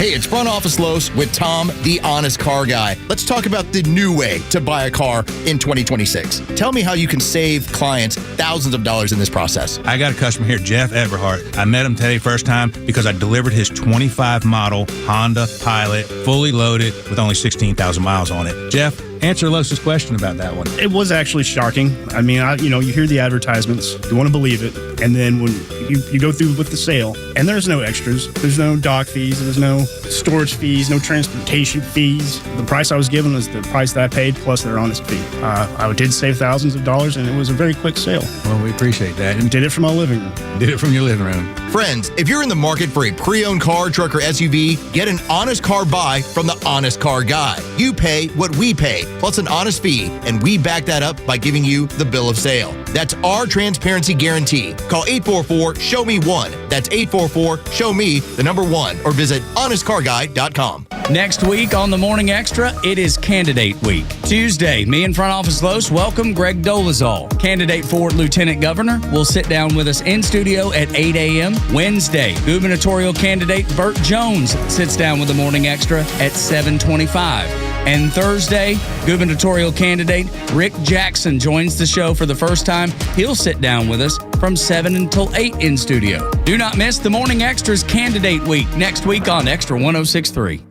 Speaker 9: Hey, it's Front Office Los with Tom, the honest car guy. Let's talk about the new way to buy a car in 2026. Tell me how you can save clients thousands of dollars in this process.
Speaker 1: I got a customer here, Jeff Everhart. I met him today first time because I delivered his 25 model Honda Pilot, fully loaded with only 16,000 miles on it. Jeff, answer Los's question about that one.
Speaker 20: It was actually shocking. I mean, you hear the advertisements, you want to believe it, and then when you go through with the sale, and there's no extras, there's no dock fees, there's no storage fees, no transportation fees. The price I was given was the price that I paid plus their honest fee. I did save thousands of dollars, and it was a very quick sale.
Speaker 1: Well, we appreciate that.
Speaker 20: And did it from my living room.
Speaker 1: Did it from your living room.
Speaker 9: Friends, if you're in the market for a pre-owned car, truck, or SUV, get an honest car buy from the Honest Car Guy. You pay what we pay, plus an honest fee, and we back that up by giving you the bill of sale. That's our transparency guarantee. Call 844-SHOW-ME-1. That's 844-SHOW-ME-1, or visit honestcarguy.com.
Speaker 8: Next week on the Morning Xtra, it is Candidate Week. Tuesday, me and Front Office Los welcome Greg Dolezal, candidate for Lieutenant Governor, will sit down with us in studio at 8 a.m. Wednesday, gubernatorial candidate Burt Jones sits down with the Morning Xtra at 7:25. And Thursday, gubernatorial candidate Rick Jackson joins the show for the first time. He'll sit down with us from 7 until 8 in studio. Do not miss the Morning Xtra's Candidate Week next week on Xtra 106.3.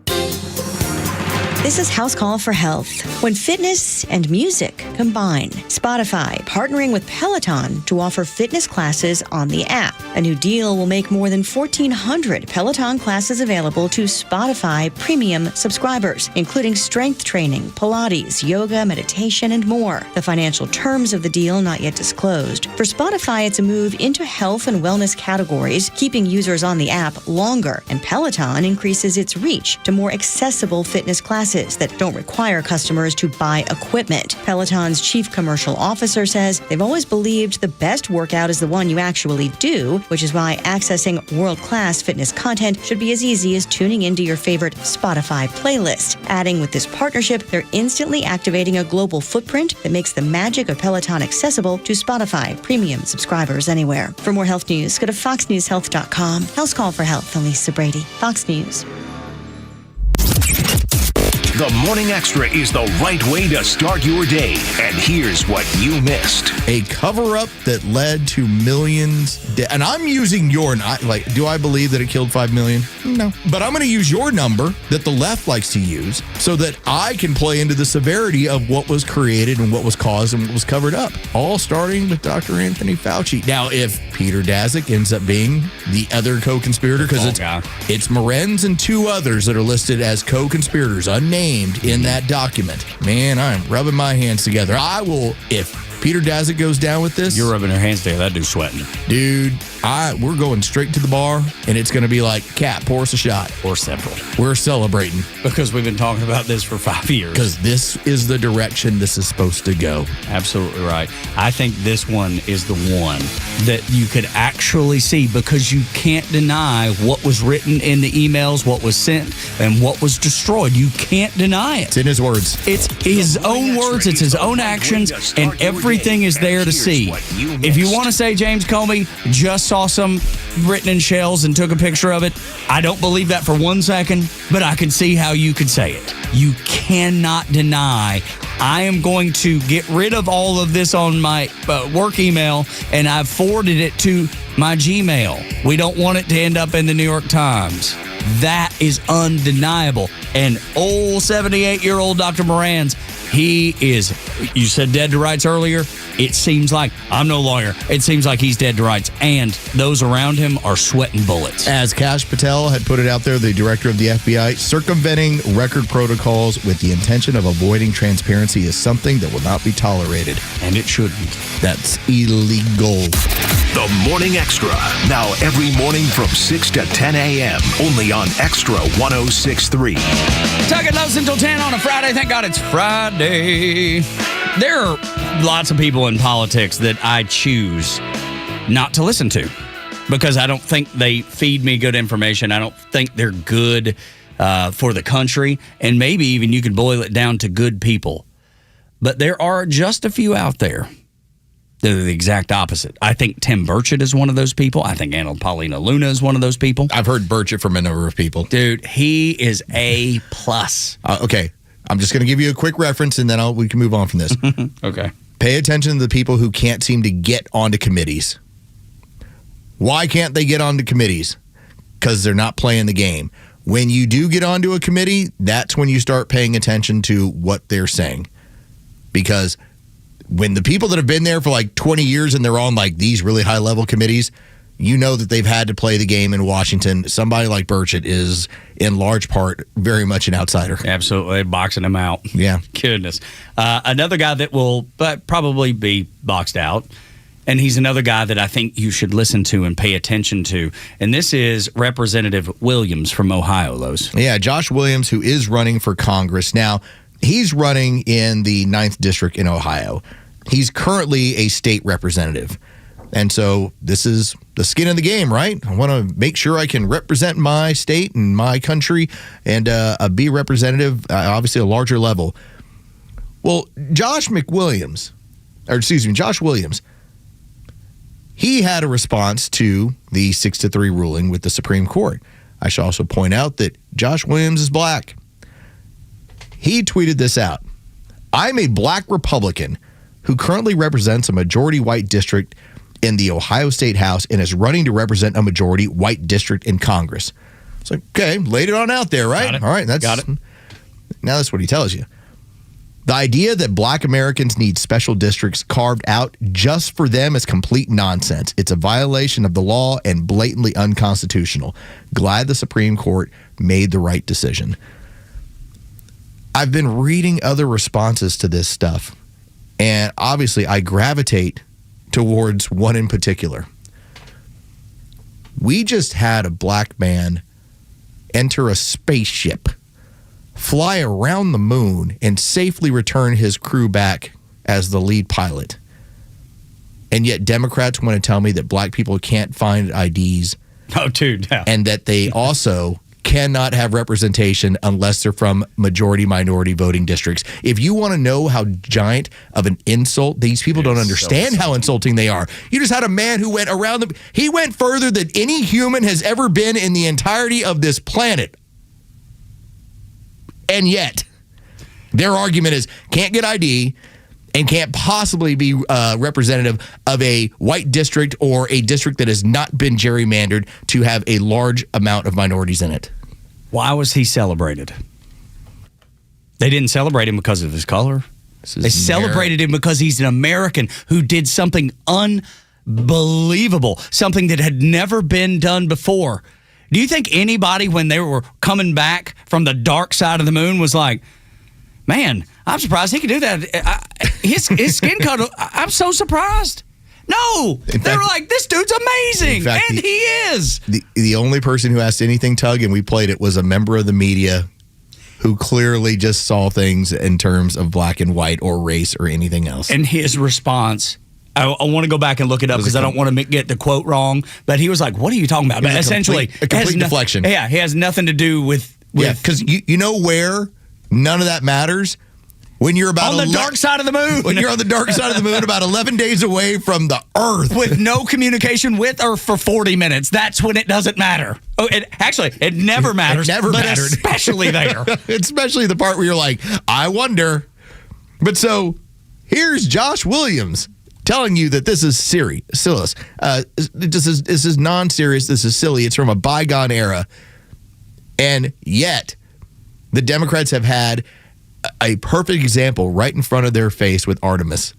Speaker 21: This is House Call for Health. When fitness and music combine, Spotify partnering with Peloton to offer fitness classes on the app. A new deal will make more than 1,400 Peloton classes available to Spotify premium subscribers, including strength training, Pilates, yoga, meditation, and more. The financial terms of the deal not yet disclosed. For Spotify, it's a move into health and wellness categories, keeping users on the app longer, and Peloton increases its reach to more accessible fitness classes that don't require customers to buy equipment. Peloton's chief commercial officer says they've always believed the best workout is the one you actually do, which is why accessing world-class fitness content should be as easy as tuning into your favorite Spotify playlist. Adding with this partnership, they're instantly activating a global footprint that makes the magic of Peloton accessible to Spotify premium subscribers anywhere. For more health news, go to foxnewshealth.com. House Call for Health, I'm Lisa Brady, Fox News.
Speaker 7: The Morning Xtra is the right way to start your day. And here's what you missed.
Speaker 9: A cover-up that led to millions. And I'm using your, do I believe that it killed 5 million? No. But I'm going to use your number that the left likes to use so that I can play into the severity of what was created and what was caused and what was covered up. All starting with Dr. Anthony Fauci. Now, if Peter Daszak ends up being the other co-conspirator, because it's Morenz and 2 others that are listed as co-conspirators, unnamed, in that document. Man, I'm rubbing my hands together. I will, if Peter Daszak goes down with this.
Speaker 8: You're rubbing your hands together. That dude's sweating.
Speaker 9: Dude, we're going straight to the bar, and it's going to be like, Cat, pour us a shot.
Speaker 8: Or several.
Speaker 9: We're celebrating.
Speaker 8: Because we've been talking about this for 5 years.
Speaker 9: Because this is the direction this is supposed to go.
Speaker 8: Absolutely right. I think this one is the one that you could actually see, because you can't deny what was written in the emails, what was sent, and what was destroyed. You can't deny it.
Speaker 9: It's in his words.
Speaker 8: It's his own words. It's his own actions, and everything is there to see. If you want to say James Comey just saw some written in shells and took a picture of it, I don't believe that for 1 second, but I can see how you could say it. You cannot deny. I am going to get rid of all of this on my work email, and I've forwarded it to my Gmail. We don't want it to end up in the New York Times. That is undeniable. And old 78-year-old Dr. Moran's, he is, you said dead to rights earlier. It seems like, I'm no lawyer, it seems like he's dead to rights, and those around him are sweating bullets.
Speaker 9: As Kash Patel had put it out there, the director of the FBI, circumventing record protocols with the intention of avoiding transparency is something that will not be tolerated.
Speaker 8: And it shouldn't.
Speaker 9: That's illegal.
Speaker 7: The Morning Xtra, now every morning from 6 to 10 a.m., only on Xtra 106.3.
Speaker 8: Tug and Los until 10 on a Friday. Thank God it's Friday. There are lots of people in politics that I choose not to listen to because I don't think they feed me good information. I don't think they're good for the country, and maybe even you could boil it down to good people. But there are just a few out there that are the exact opposite. I think Tim Burchett is one of those people. I think Anna Paulina Luna is one of those people.
Speaker 9: I've heard Burchett from a number of people.
Speaker 8: Dude, he is A+.
Speaker 9: Okay, I'm just going to give you a quick reference, and then we can move on from this.
Speaker 8: Okay.
Speaker 9: Pay attention to the people who can't seem to get onto committees. Why can't they get onto committees? Because they're not playing the game. When you do get onto a committee, that's when you start paying attention to what they're saying. Because when the people that have been there for like 20 years and they're on like these really high-level committees, you know that they've had to play the game in Washington. Somebody like Burchett is, in large part, very much an outsider.
Speaker 8: Absolutely. Boxing him out.
Speaker 9: Yeah.
Speaker 8: Goodness. Another guy that will probably be boxed out, and he's another guy that I think you should listen to and pay attention to, and this is Representative Williams from Ohio, Los.
Speaker 9: Yeah, Josh Williams, who is running for Congress. Now, he's running in the 9th District in Ohio. He's currently a state representative. And so this is the skin of the game, right? I want to make sure I can represent my state and my country and be a representative, obviously a larger level. Well, Josh Williams, he had a response to the 6-3 ruling with the Supreme Court. I should also point out that Josh Williams is black. He tweeted this out. I'm a black Republican who currently represents a majority white district in the Ohio State House and is running to represent a majority white district in Congress. It's like, okay, laid it on out there, right? All right, got it. Now that's what he tells you. The idea that black Americans need special districts carved out just for them is complete nonsense. It's a violation of the law and blatantly unconstitutional. Glad the Supreme Court made the right decision. I've been reading other responses to this stuff, and obviously I gravitate towards one in particular. We just had a black man enter a spaceship, fly around the moon, and safely return his crew back as the lead pilot. And yet Democrats want to tell me that black people can't find IDs.
Speaker 8: Oh, dude. No.
Speaker 9: And that they also cannot have representation unless they're from majority minority voting districts. If you want to know how giant of an insult, these people don't understand how insulting they are. You just had a man who went around he went further than any human has ever been in the entirety of this planet. And yet, their argument is can't get ID and can't possibly be representative of a white district or a district that has not been gerrymandered to have a large amount of minorities in it.
Speaker 8: Why was he celebrated? They didn't celebrate him because of his color. They celebrated him because he's an American who did something unbelievable, something that had never been done before. Do you think anybody, when they were coming back from the dark side of the moon, was like, man, I'm surprised he could do that. His skin color, I'm so surprised. No, they were like, this dude's amazing, and he is.
Speaker 9: The only person who asked anything, Tug, and we played it, was a member of the media who clearly just saw things in terms of black and white or race or anything else.
Speaker 8: And his response, I want to go back and look it up because I don't want to get the quote wrong, but he was like, what are you talking about? But essentially,
Speaker 9: a complete deflection.
Speaker 8: Yeah, he has nothing to do with
Speaker 9: because you know where none of that matters? When you're about
Speaker 8: on the dark side of the moon.
Speaker 9: When you're on the dark side of the moon, about 11 days away from the Earth,
Speaker 8: with no communication with Earth for 40 minutes, that's when it doesn't matter. Oh, it never matters.
Speaker 9: It never
Speaker 8: but
Speaker 9: mattered,
Speaker 8: especially there.
Speaker 9: Especially the part where you're like, I wonder. But so here's Josh Williams telling you that this is silly. This is non-serious. This is silly. It's from a bygone era, and yet the Democrats have had a perfect example right in front of their face with Artemis,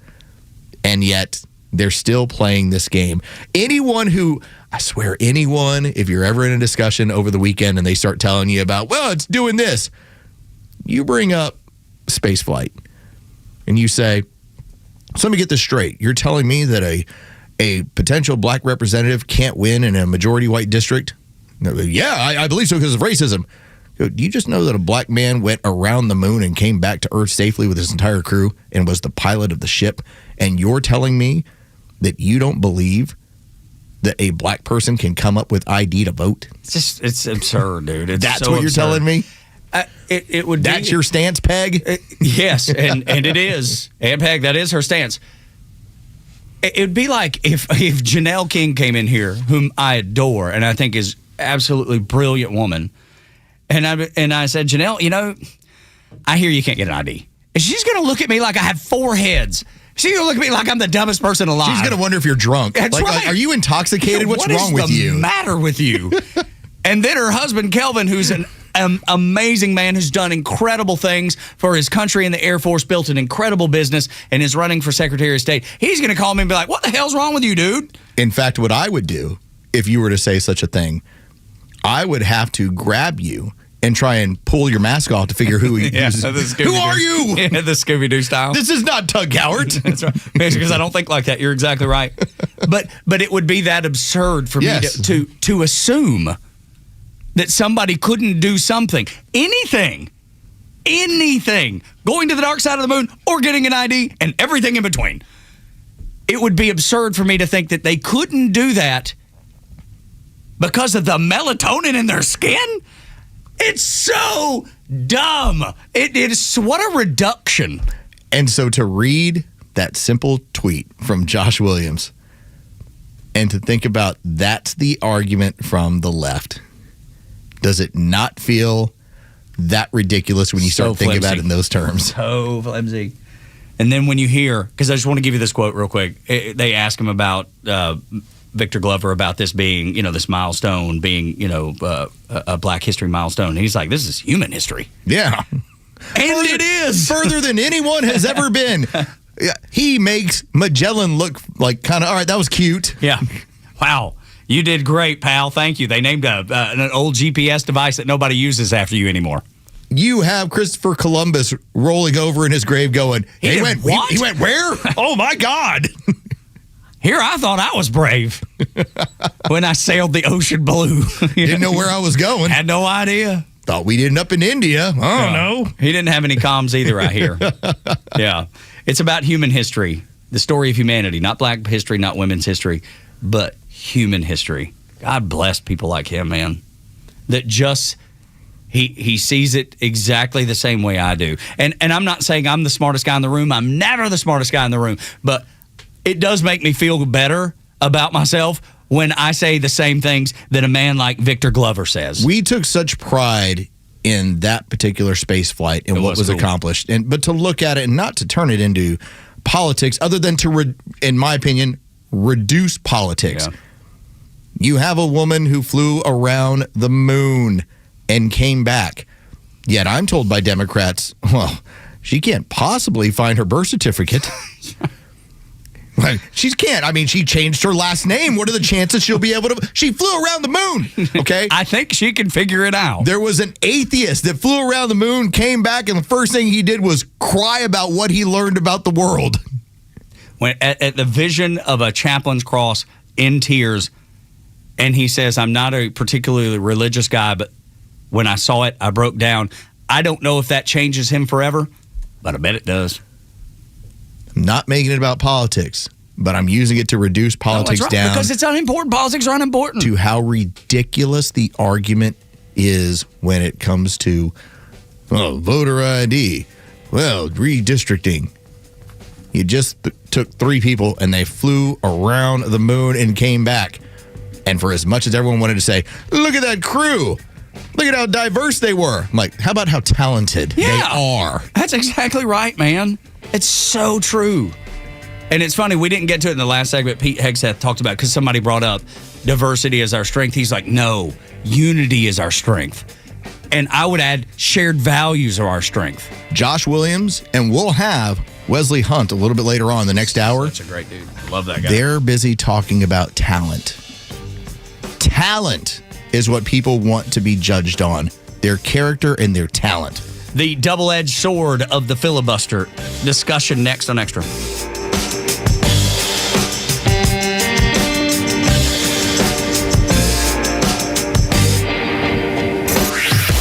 Speaker 9: and yet they're still playing this game. If you're ever in a discussion over the weekend and they start telling you about, well, it's doing this, you bring up space flight and you say, so let me get this straight. You're telling me that a potential black representative can't win in a majority white district? Yeah, I believe so because of racism. Do you just know that a black man went around the moon and came back to Earth safely with his entire crew and was the pilot of the ship? And you're telling me that you don't believe that a black person can come up with ID to vote?
Speaker 8: It's absurd, dude.
Speaker 9: That's
Speaker 8: so
Speaker 9: what you're
Speaker 8: absurd.
Speaker 9: telling me?
Speaker 8: It would.
Speaker 9: That's your stance, Peg?
Speaker 8: Yes, and it is. And Peg, that is her stance. It would be like if Janelle King came in here, whom I adore and I think is absolutely brilliant woman, and I said, Janelle, I hear you can't get an ID. And she's going to look at me like I have 4 heads. She's going to look at me like I'm the dumbest person alive.
Speaker 9: She's going to wonder if you're drunk.
Speaker 8: That's right.
Speaker 9: Like, are you intoxicated? What's wrong with you?
Speaker 8: What is the matter with you? And then her husband, Kelvin, who's an amazing man who's done incredible things for his country in the Air Force, built an incredible business, and is running for Secretary of State. He's going to call me and be like, what the hell's wrong with you, dude?
Speaker 9: In fact, what I would do if you were to say such a thing, I would have to grab you and try and pull your mask off to figure who he is. Who are you?
Speaker 8: Yeah, the Scooby-Doo style.
Speaker 9: This is not Tug Howard.
Speaker 8: That's right. Because I don't think like that. You're exactly right. But it would be that absurd for me to assume that somebody couldn't do something. Anything. Going to the dark side of the moon or getting an ID and everything in between. It would be absurd for me to think that they couldn't do that because of the melatonin in their skin. It's so dumb. It is, what a reduction.
Speaker 9: And so to read that simple tweet from Josh Williams and to think about that's the argument from the left, does it not feel that ridiculous when you start thinking about it in those terms?
Speaker 8: So flimsy. And then when you hear, because I just want to give you this quote real quick. They ask him about Victor Glover about this being, this milestone being, a Black history milestone. And he's like, this is human history.
Speaker 9: Yeah.
Speaker 8: And it is.
Speaker 9: Further than anyone has ever been. He makes Magellan look like kind of, all right, that was cute.
Speaker 8: Yeah. Wow. You did great, pal. Thank you. They named an old GPS device that nobody uses after you anymore.
Speaker 9: You have Christopher Columbus rolling over in his grave going,
Speaker 8: he went what?
Speaker 9: He went where? Oh, my God.
Speaker 8: Here, I thought I was brave when I sailed the ocean blue.
Speaker 9: Didn't know where I was going.
Speaker 8: Had no idea.
Speaker 9: Thought we'd end up in India. I don't know.
Speaker 8: He didn't have any comms either, I hear. Yeah. It's about human history, the story of humanity, not Black history, not women's history, but human history. God bless people like him, man. That just, he sees it exactly the same way I do. And I'm not saying I'm the smartest guy in the room. I'm never the smartest guy in the room. But it does make me feel better about myself when I say the same things that a man like Victor Glover says.
Speaker 9: We took such pride in that particular space flight and what was cool. Accomplished. But to look at it and not to turn it into politics, other than to, in my opinion, reduce politics. Yeah. You have a woman who flew around the moon and came back. Yet I'm told by Democrats, well, she can't possibly find her birth certificate. She can't. I mean, she changed her last name. What are the chances she'll be able to? She flew around the moon. Okay.
Speaker 8: I think she can figure it out.
Speaker 9: There was an atheist that flew around the moon, came back, and the first thing he did was cry about what he learned about the world.
Speaker 8: When at the vision of a chaplain's cross in tears, and he says, I'm not a particularly religious guy, but when I saw it, I broke down. I don't know if that changes him forever, but I bet it does.
Speaker 9: I'm not making it about politics, but I'm using it to reduce politics down.
Speaker 8: Because it's unimportant. Politics are unimportant.
Speaker 9: To how ridiculous the argument is when it comes to, voter ID, redistricting. You just took 3 people and they flew around the moon and came back. And for as much as everyone wanted to say, look at that crew. Look at how diverse they were. I'm like, how about how talented they are?
Speaker 8: That's exactly right, man. It's so true. And it's funny, we didn't get to it in the last segment. Pete Hegseth talked about, because somebody brought up diversity as our strength. He's like, no, unity is our strength. And I would add shared values are our strength.
Speaker 9: Josh Williams, and we'll have Wesley Hunt a little bit later on the next hour.
Speaker 8: Such a great dude. Love that guy.
Speaker 9: They're busy talking about talent. Talent is what people want to be judged on. Their character and their talent.
Speaker 8: The double-edged sword of the filibuster. Discussion next on Extra.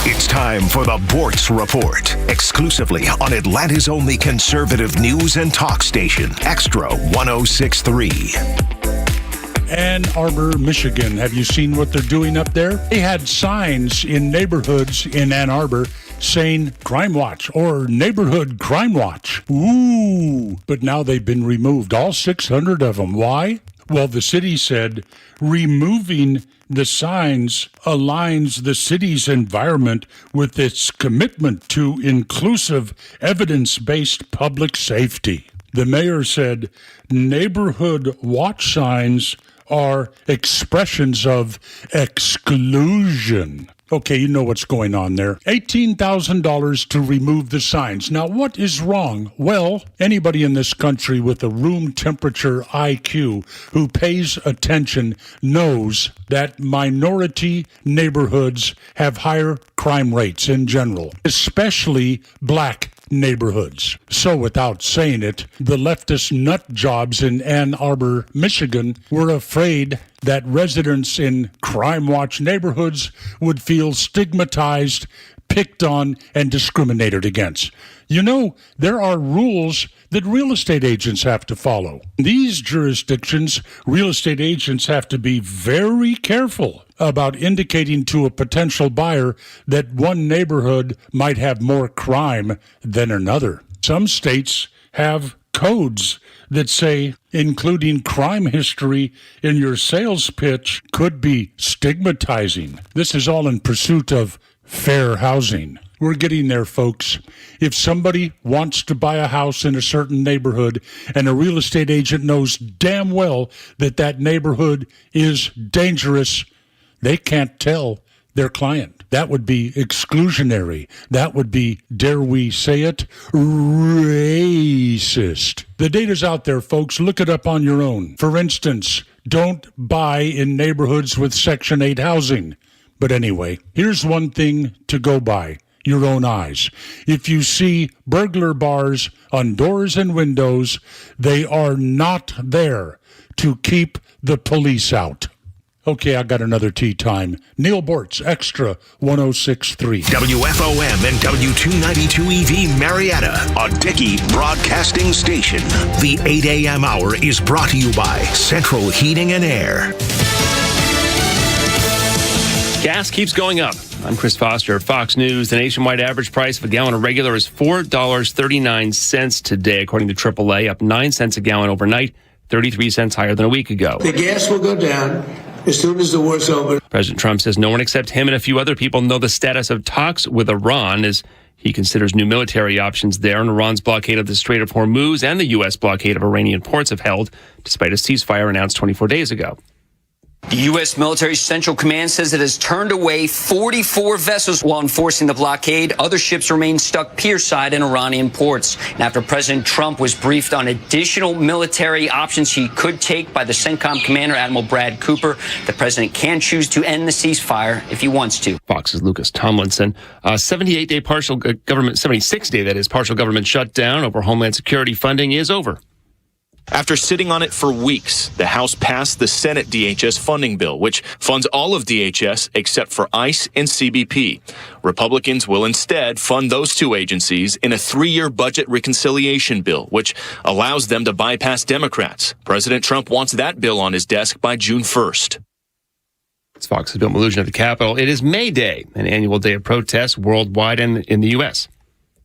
Speaker 7: It's time for the Bortz Report, exclusively on Atlanta's only conservative news and talk station, Extra 106.3.
Speaker 5: Ann Arbor, Michigan. Have you seen what they're doing up there? They had signs in neighborhoods in Ann Arbor saying Crime Watch or Neighborhood Crime Watch. Ooh, but now they've been removed, all 600 of them. Why? Well, the city said removing the signs aligns the city's environment with its commitment to inclusive, evidence-based public safety. The mayor said neighborhood watch signs are expressions of exclusion. Okay, you know what's going on there. $18,000 to remove the signs. Now, what is wrong? Well, anybody in this country with a room temperature IQ who pays attention knows that minority neighborhoods have higher crime rates in general, especially black neighborhoods. So without saying it, the leftist nut jobs in Ann Arbor, Michigan were afraid that residents in Crime Watch neighborhoods would feel stigmatized, picked on, and discriminated against. You know, there are rules that real estate agents have to follow. These jurisdictions, real estate agents have to be very careful about indicating to a potential buyer that one neighborhood might have more crime than another. Some states have codes that say including crime history in your sales pitch could be stigmatizing. This is all in pursuit of fair housing. We're getting there, folks. If somebody wants to buy a house in a certain neighborhood and a real estate agent knows damn well that that neighborhood is dangerous, they can't tell their client. That would be exclusionary. That would be, dare we say it, racist. The data's out there, folks. Look it up on your own. For instance, don't buy in neighborhoods with Section 8 housing. But anyway, here's one thing to go by. Your own eyes. If you see burglar bars on doors and windows, they are not there to keep the police out. Okay, I got another tea time. Neil Bortz, Extra 106.3.
Speaker 7: WFOM and W292 EV Marietta, a Dickey broadcasting station. The 8 a.m. hour is brought to you by Central Heating and Air.
Speaker 10: Gas keeps going up. I'm Chris Foster at Fox News. The nationwide average price of a gallon of regular is $4.39 today, according to AAA, up 9 cents a gallon overnight, 33 cents higher than a week ago.
Speaker 6: The gas will go down as soon as the war's over.
Speaker 10: President Trump says no one except him and a few other people know the status of talks with Iran as he considers new military options there. And Iran's blockade of the Strait of Hormuz and the U.S. blockade of Iranian ports have held, despite a ceasefire announced 24 days ago.
Speaker 11: The U.S. Military Central Command says it has turned away 44 vessels while enforcing the blockade. Other ships remain stuck pierside in Iranian ports. And after President Trump was briefed on additional military options he could take by the CENTCOM commander, Admiral Brad Cooper, the president can choose to end the ceasefire if he wants to.
Speaker 10: Fox's Lucas Tomlinson. 76-day partial government shutdown over Homeland Security funding is over.
Speaker 22: After sitting on it for weeks, the House passed the Senate DHS funding bill, which funds all of DHS except for ICE and CBP. Republicans will instead fund those two agencies in a 3-year budget reconciliation bill, which allows them to bypass Democrats. President Trump wants that bill on his desk by June 1st.
Speaker 10: It's Fox's Bill Mallusion at the Capitol. It is May Day, an annual day of protest worldwide and in the U.S.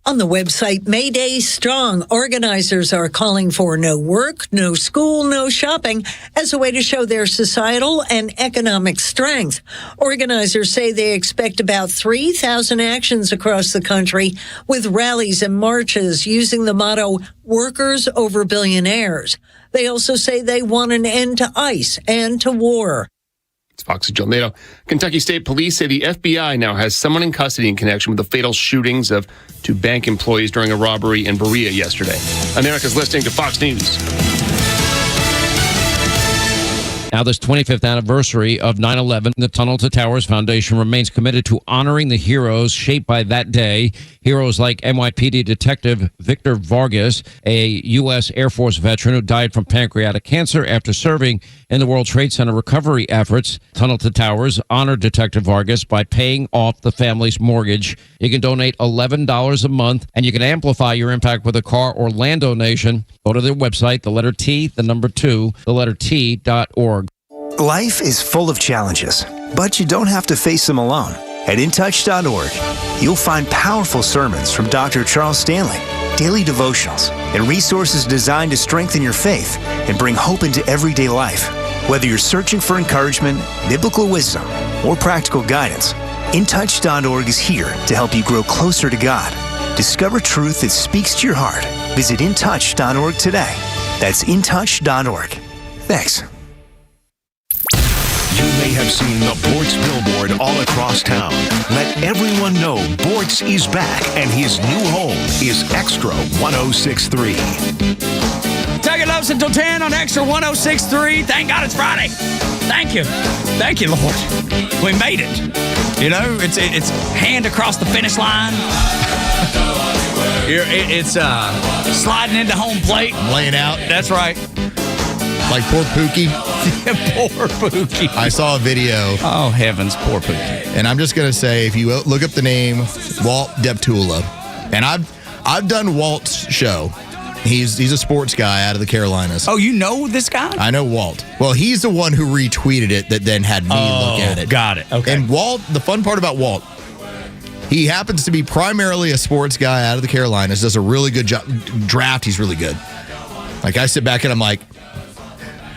Speaker 23: On the website, May Day Strong, organizers are calling for no work, no school, no shopping as a way to show their societal and economic strength. Organizers say they expect about 3,000 actions across the country with rallies and marches using the motto, workers over billionaires. They also say they want an end to ICE and to war.
Speaker 10: It's Fox's Joe Nato. Kentucky State Police say the FBI now has someone in custody in connection with the fatal shootings of 2 bank employees during a robbery in Berea yesterday. America's listening to Fox News.
Speaker 25: Now, this 25th anniversary of 9/11, the Tunnel to Towers Foundation remains committed to honoring the heroes shaped by that day. Heroes like NYPD Detective Victor Vargas, a U.S. Air Force veteran who died from pancreatic cancer after serving in the World Trade Center recovery efforts. Tunnel to Towers honored Detective Vargas by paying off the family's mortgage. You can donate $11 a month, and you can amplify your impact with a car or land donation. Go to their website, the letter T, the number 2, the letter T.org.
Speaker 2: Life is full of challenges, but you don't have to face them alone. At intouch.org, you'll find powerful sermons from Dr. Charles Stanley, daily devotionals, and resources designed to strengthen your faith and bring hope into everyday life. Whether you're searching for encouragement, biblical wisdom, or practical guidance, intouch.org is here to help you grow closer to God. Discover truth that speaks to your heart. Visit intouch.org today. That's intouch.org. Thanks.
Speaker 7: You may have seen the Bortz billboard all across town. Let everyone know Bortz is back and his new home is Xtra 1063.
Speaker 12: Tug and Los until 10 on Xtra 1063. Thank God it's Friday. Thank you. Thank you, Lord. We made it. You know, it's hand across the finish line. It's sliding into home plate.
Speaker 9: Laying out.
Speaker 12: That's right.
Speaker 9: Like poor Pookie.
Speaker 12: Poor Pookie.
Speaker 9: I saw a video.
Speaker 12: Oh, heavens, poor Pookie.
Speaker 9: And I'm just going to say, if you look up the name Walt Deptula, and I've done Walt's show. He's a sports guy out of the Carolinas.
Speaker 12: Oh, you know this guy?
Speaker 9: I know Walt. Well, he's the one who retweeted it that then had me look at it.
Speaker 12: Got it. Okay.
Speaker 9: And Walt, the fun part about Walt, he happens to be primarily a sports guy out of the Carolinas, does a really good job. Draft, he's really good. Like, I sit back and I'm like,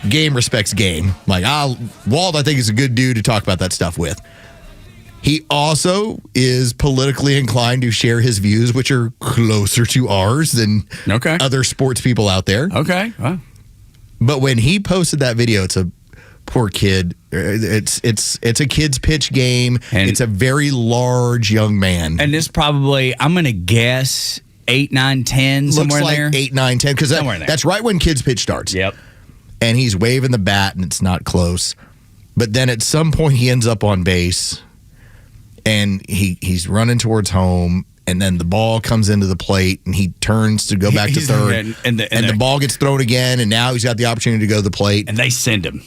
Speaker 9: game respects game. Like, Walt, I think, is a good dude to talk about that stuff with. He also is politically inclined to share his views, which are closer to ours than other sports people out there.
Speaker 12: Okay. Wow.
Speaker 9: But when he posted that video, it's a poor kid. It's a kid's pitch game. And it's a very large young man.
Speaker 12: And this probably, I'm going to guess, 8, 9, 10, somewhere
Speaker 9: Looks
Speaker 12: in
Speaker 9: like
Speaker 12: there.
Speaker 9: 8, 9, 10, because that's right when kids pitch starts.
Speaker 12: Yep.
Speaker 9: And he's waving the bat, and it's not close. But then at some point, he ends up on base, and he's running towards home, and then the ball comes into the plate, and he turns to go back to third, and the ball gets thrown again, and now he's got the opportunity to go to the plate.
Speaker 12: And they send him.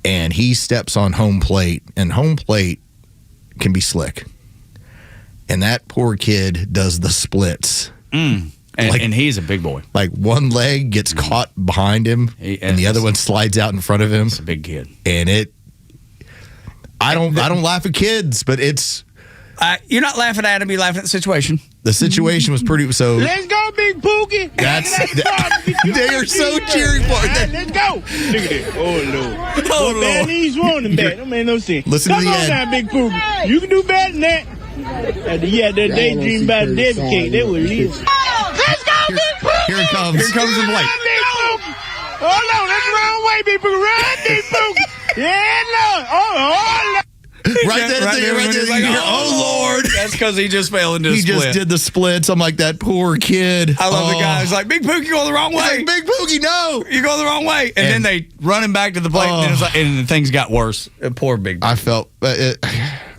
Speaker 9: And he steps on home plate, and home plate can be slick. And that poor kid does the splits.
Speaker 12: And he's a big boy.
Speaker 9: Like, one leg gets caught behind him, and the other one slides out in front of him.
Speaker 12: It's a big kid.
Speaker 9: And I don't laugh at kids, but it's...
Speaker 12: you're not laughing at him, you're laughing at the situation.
Speaker 9: The situation was pretty... So
Speaker 6: Let's go, Big Pookie.
Speaker 9: They are so cheering for it.
Speaker 6: Let's go. Look at this. Oh, Lord. Oh, Lord. He's running back. That made no sense.
Speaker 9: Listen
Speaker 6: Come
Speaker 9: to the
Speaker 6: on
Speaker 9: end.
Speaker 6: now, Big Pookie. You can do better than that. Yeah, that daydream about the Debbie cake. That was it is. Let's go, Big Pookie.
Speaker 9: Here it comes.
Speaker 12: Here comes the plate.
Speaker 6: Hold on. That's the wrong way, Big Pookie. Run, Big Pookie. Yeah, Lord. Oh, Lord.
Speaker 9: Right there,
Speaker 12: Like,
Speaker 9: oh, Lord.
Speaker 12: That's because he just fell into a
Speaker 9: He
Speaker 12: split.
Speaker 9: just did the splits. I'm like, that poor kid.
Speaker 12: I love the guy. He's like, Big Pookie, you're going the wrong way.
Speaker 9: He's like, Big Pookie, no.
Speaker 12: You're going the wrong way. And then they run him back to the plate, and, and things got worse. Poor Big Pookie.
Speaker 9: I felt...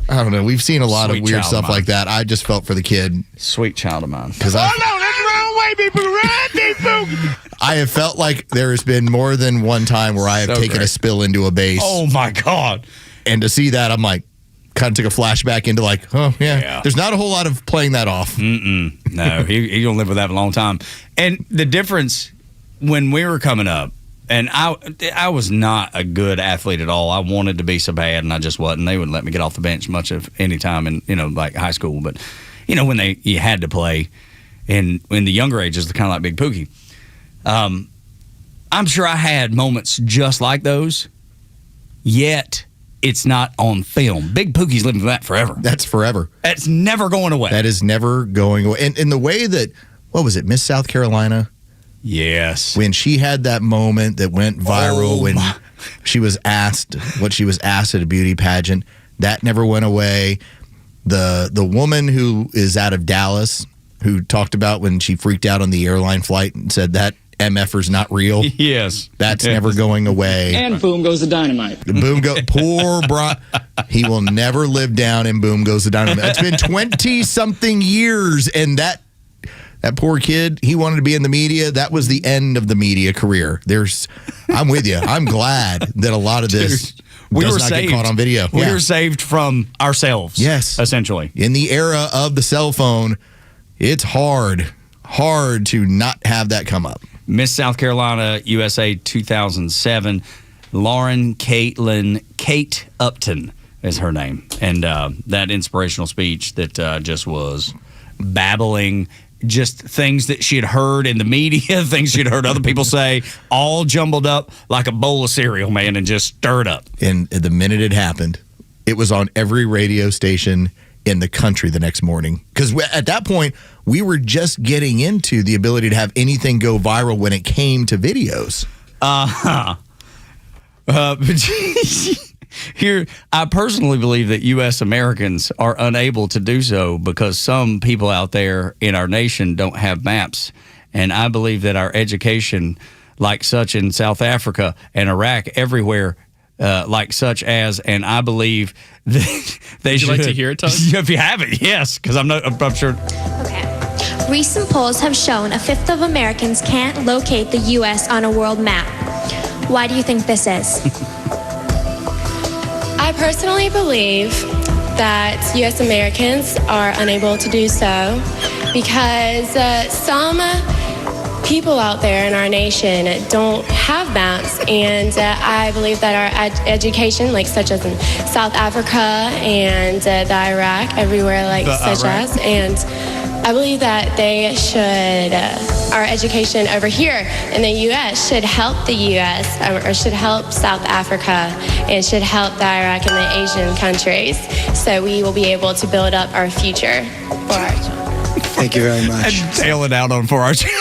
Speaker 9: I don't know. We've seen a lot
Speaker 12: Sweet
Speaker 9: of weird
Speaker 12: child
Speaker 9: stuff
Speaker 12: of mine.
Speaker 9: like that. I just felt for the kid.
Speaker 12: Sweet child of mine.
Speaker 6: Hold on. That's the wrong way, Big Pookie. Run, Big Pookie.
Speaker 9: I have felt like there has been more than one time where I have taken a spill into a base.
Speaker 12: Oh, my God.
Speaker 9: And to see that, I'm like, kind of took a flashback into like, oh, yeah. There's not a whole lot of playing that off.
Speaker 12: No, he's going to live with that for a long time. And the difference when we were coming up, and I was not a good athlete at all. I wanted to be so bad, and I just wasn't. They wouldn't let me get off the bench much of any time in, like high school. But, when you had to play in the younger ages, kind of like Big Pookie. I'm sure I had moments just like those, yet it's not on film. Big Pookie's living for that forever.
Speaker 9: That's forever.
Speaker 12: That's never going away.
Speaker 9: That is never going away. And in the way that, what was it, Miss South Carolina?
Speaker 12: Yes.
Speaker 9: When she had that moment that went viral when she was asked what she was asked at a beauty pageant, that never went away. The woman who is out of Dallas who talked about when she freaked out on the airline flight and said that MFer's not real.
Speaker 12: Yes.
Speaker 9: That's never going away.
Speaker 14: And boom goes the dynamite.
Speaker 9: Poor Brian. He will never live down and boom goes the dynamite. It's been 20-something years, and that poor kid, he wanted to be in the media. That was the end of the media career. I'm with you. I'm glad that a lot of this does not get caught on video.
Speaker 12: We were saved from ourselves.
Speaker 9: Yes.
Speaker 12: Essentially.
Speaker 9: In the era of the cell phone, it's hard to not have that come up.
Speaker 12: Miss South Carolina, USA 2007.
Speaker 8: Lauren Kate Upton is her name. And that inspirational speech that just was babbling, just things that she had heard in the media, things she had heard other people say, all jumbled up like a bowl of cereal, man, and just stirred up.
Speaker 9: And the minute it happened, it was on every radio station in the country the next morning. Because at that point, we were just getting into the ability to have anything go viral when it came to videos.
Speaker 8: Here, I personally believe that U.S. Americans are unable to do so because some people out there in our nation don't have maps. And I believe that our education, like such in South Africa and Iraq, everywhere, like such as, and I believe that they should.
Speaker 10: Would you like to hear it, Tug?
Speaker 8: If you have it, yes, because I'm sure.
Speaker 3: Okay. Recent polls have shown a fifth of Americans can't locate the U.S. on a world map. Why do you think this is?
Speaker 14: I personally believe that U.S. Americans are unable to do so because some people out there in our nation don't have maps, and I believe that our education, like such as in South Africa and the Iraq, everywhere like such as, and I believe that they should, our education over here in the U.S. should help the U.S. Or should help South Africa and should help the Iraq and the Asian countries, so we will be able to build up our future for our children.
Speaker 15: Thank you very much.
Speaker 8: And tail it out on for our children.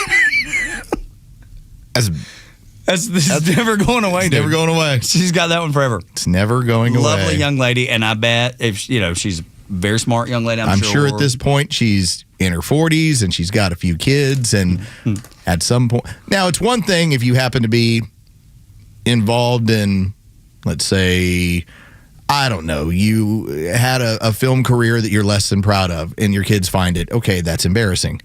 Speaker 8: That's never going away.
Speaker 9: Never going away.
Speaker 8: She's got that one forever.
Speaker 9: It's never going away.
Speaker 8: Lovely young lady, and I bet if she's a very smart young lady.
Speaker 9: I'm sure at this point she's in her 40s and she's got a few kids, and at some point, now it's one thing if you happen to be involved in, let's say, I don't know, you had a film career that you're less than proud of, and your kids find it. Okay, that's embarrassing.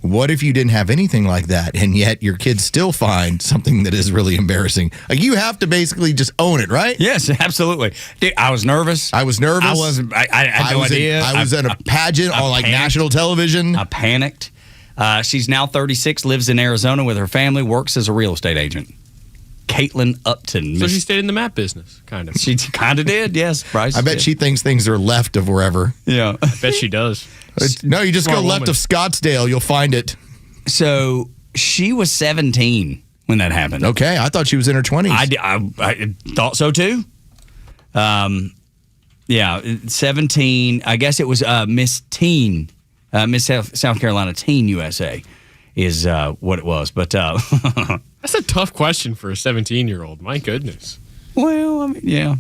Speaker 9: What if you didn't have anything like that, and yet your kids still find something that is really embarrassing? Like, you have to basically just own it, right?
Speaker 8: Yes, absolutely. Dude, I was nervous.
Speaker 9: I was nervous.
Speaker 8: I had no idea.
Speaker 9: I was in a pageant on like national television.
Speaker 8: I panicked. She's now 36, lives in Arizona with her family, works as a real estate agent. Caitlin Upton.
Speaker 10: So she stayed in the map business, kind of.
Speaker 8: She kind of did, yes. Bryce
Speaker 9: I bet
Speaker 8: did.
Speaker 9: she thinks things are left of wherever.
Speaker 8: Yeah.
Speaker 10: I bet she does.
Speaker 9: No, you just go left of Scottsdale. You'll find it.
Speaker 8: So she was 17 when that happened.
Speaker 9: Okay, I thought she was in her 20s.
Speaker 8: I thought so too. Yeah, 17. I guess it was Miss Teen, Miss South Carolina Teen USA is what it was. But
Speaker 10: that's a tough question for a 17-year-old. My goodness.
Speaker 8: Well, I mean, yeah,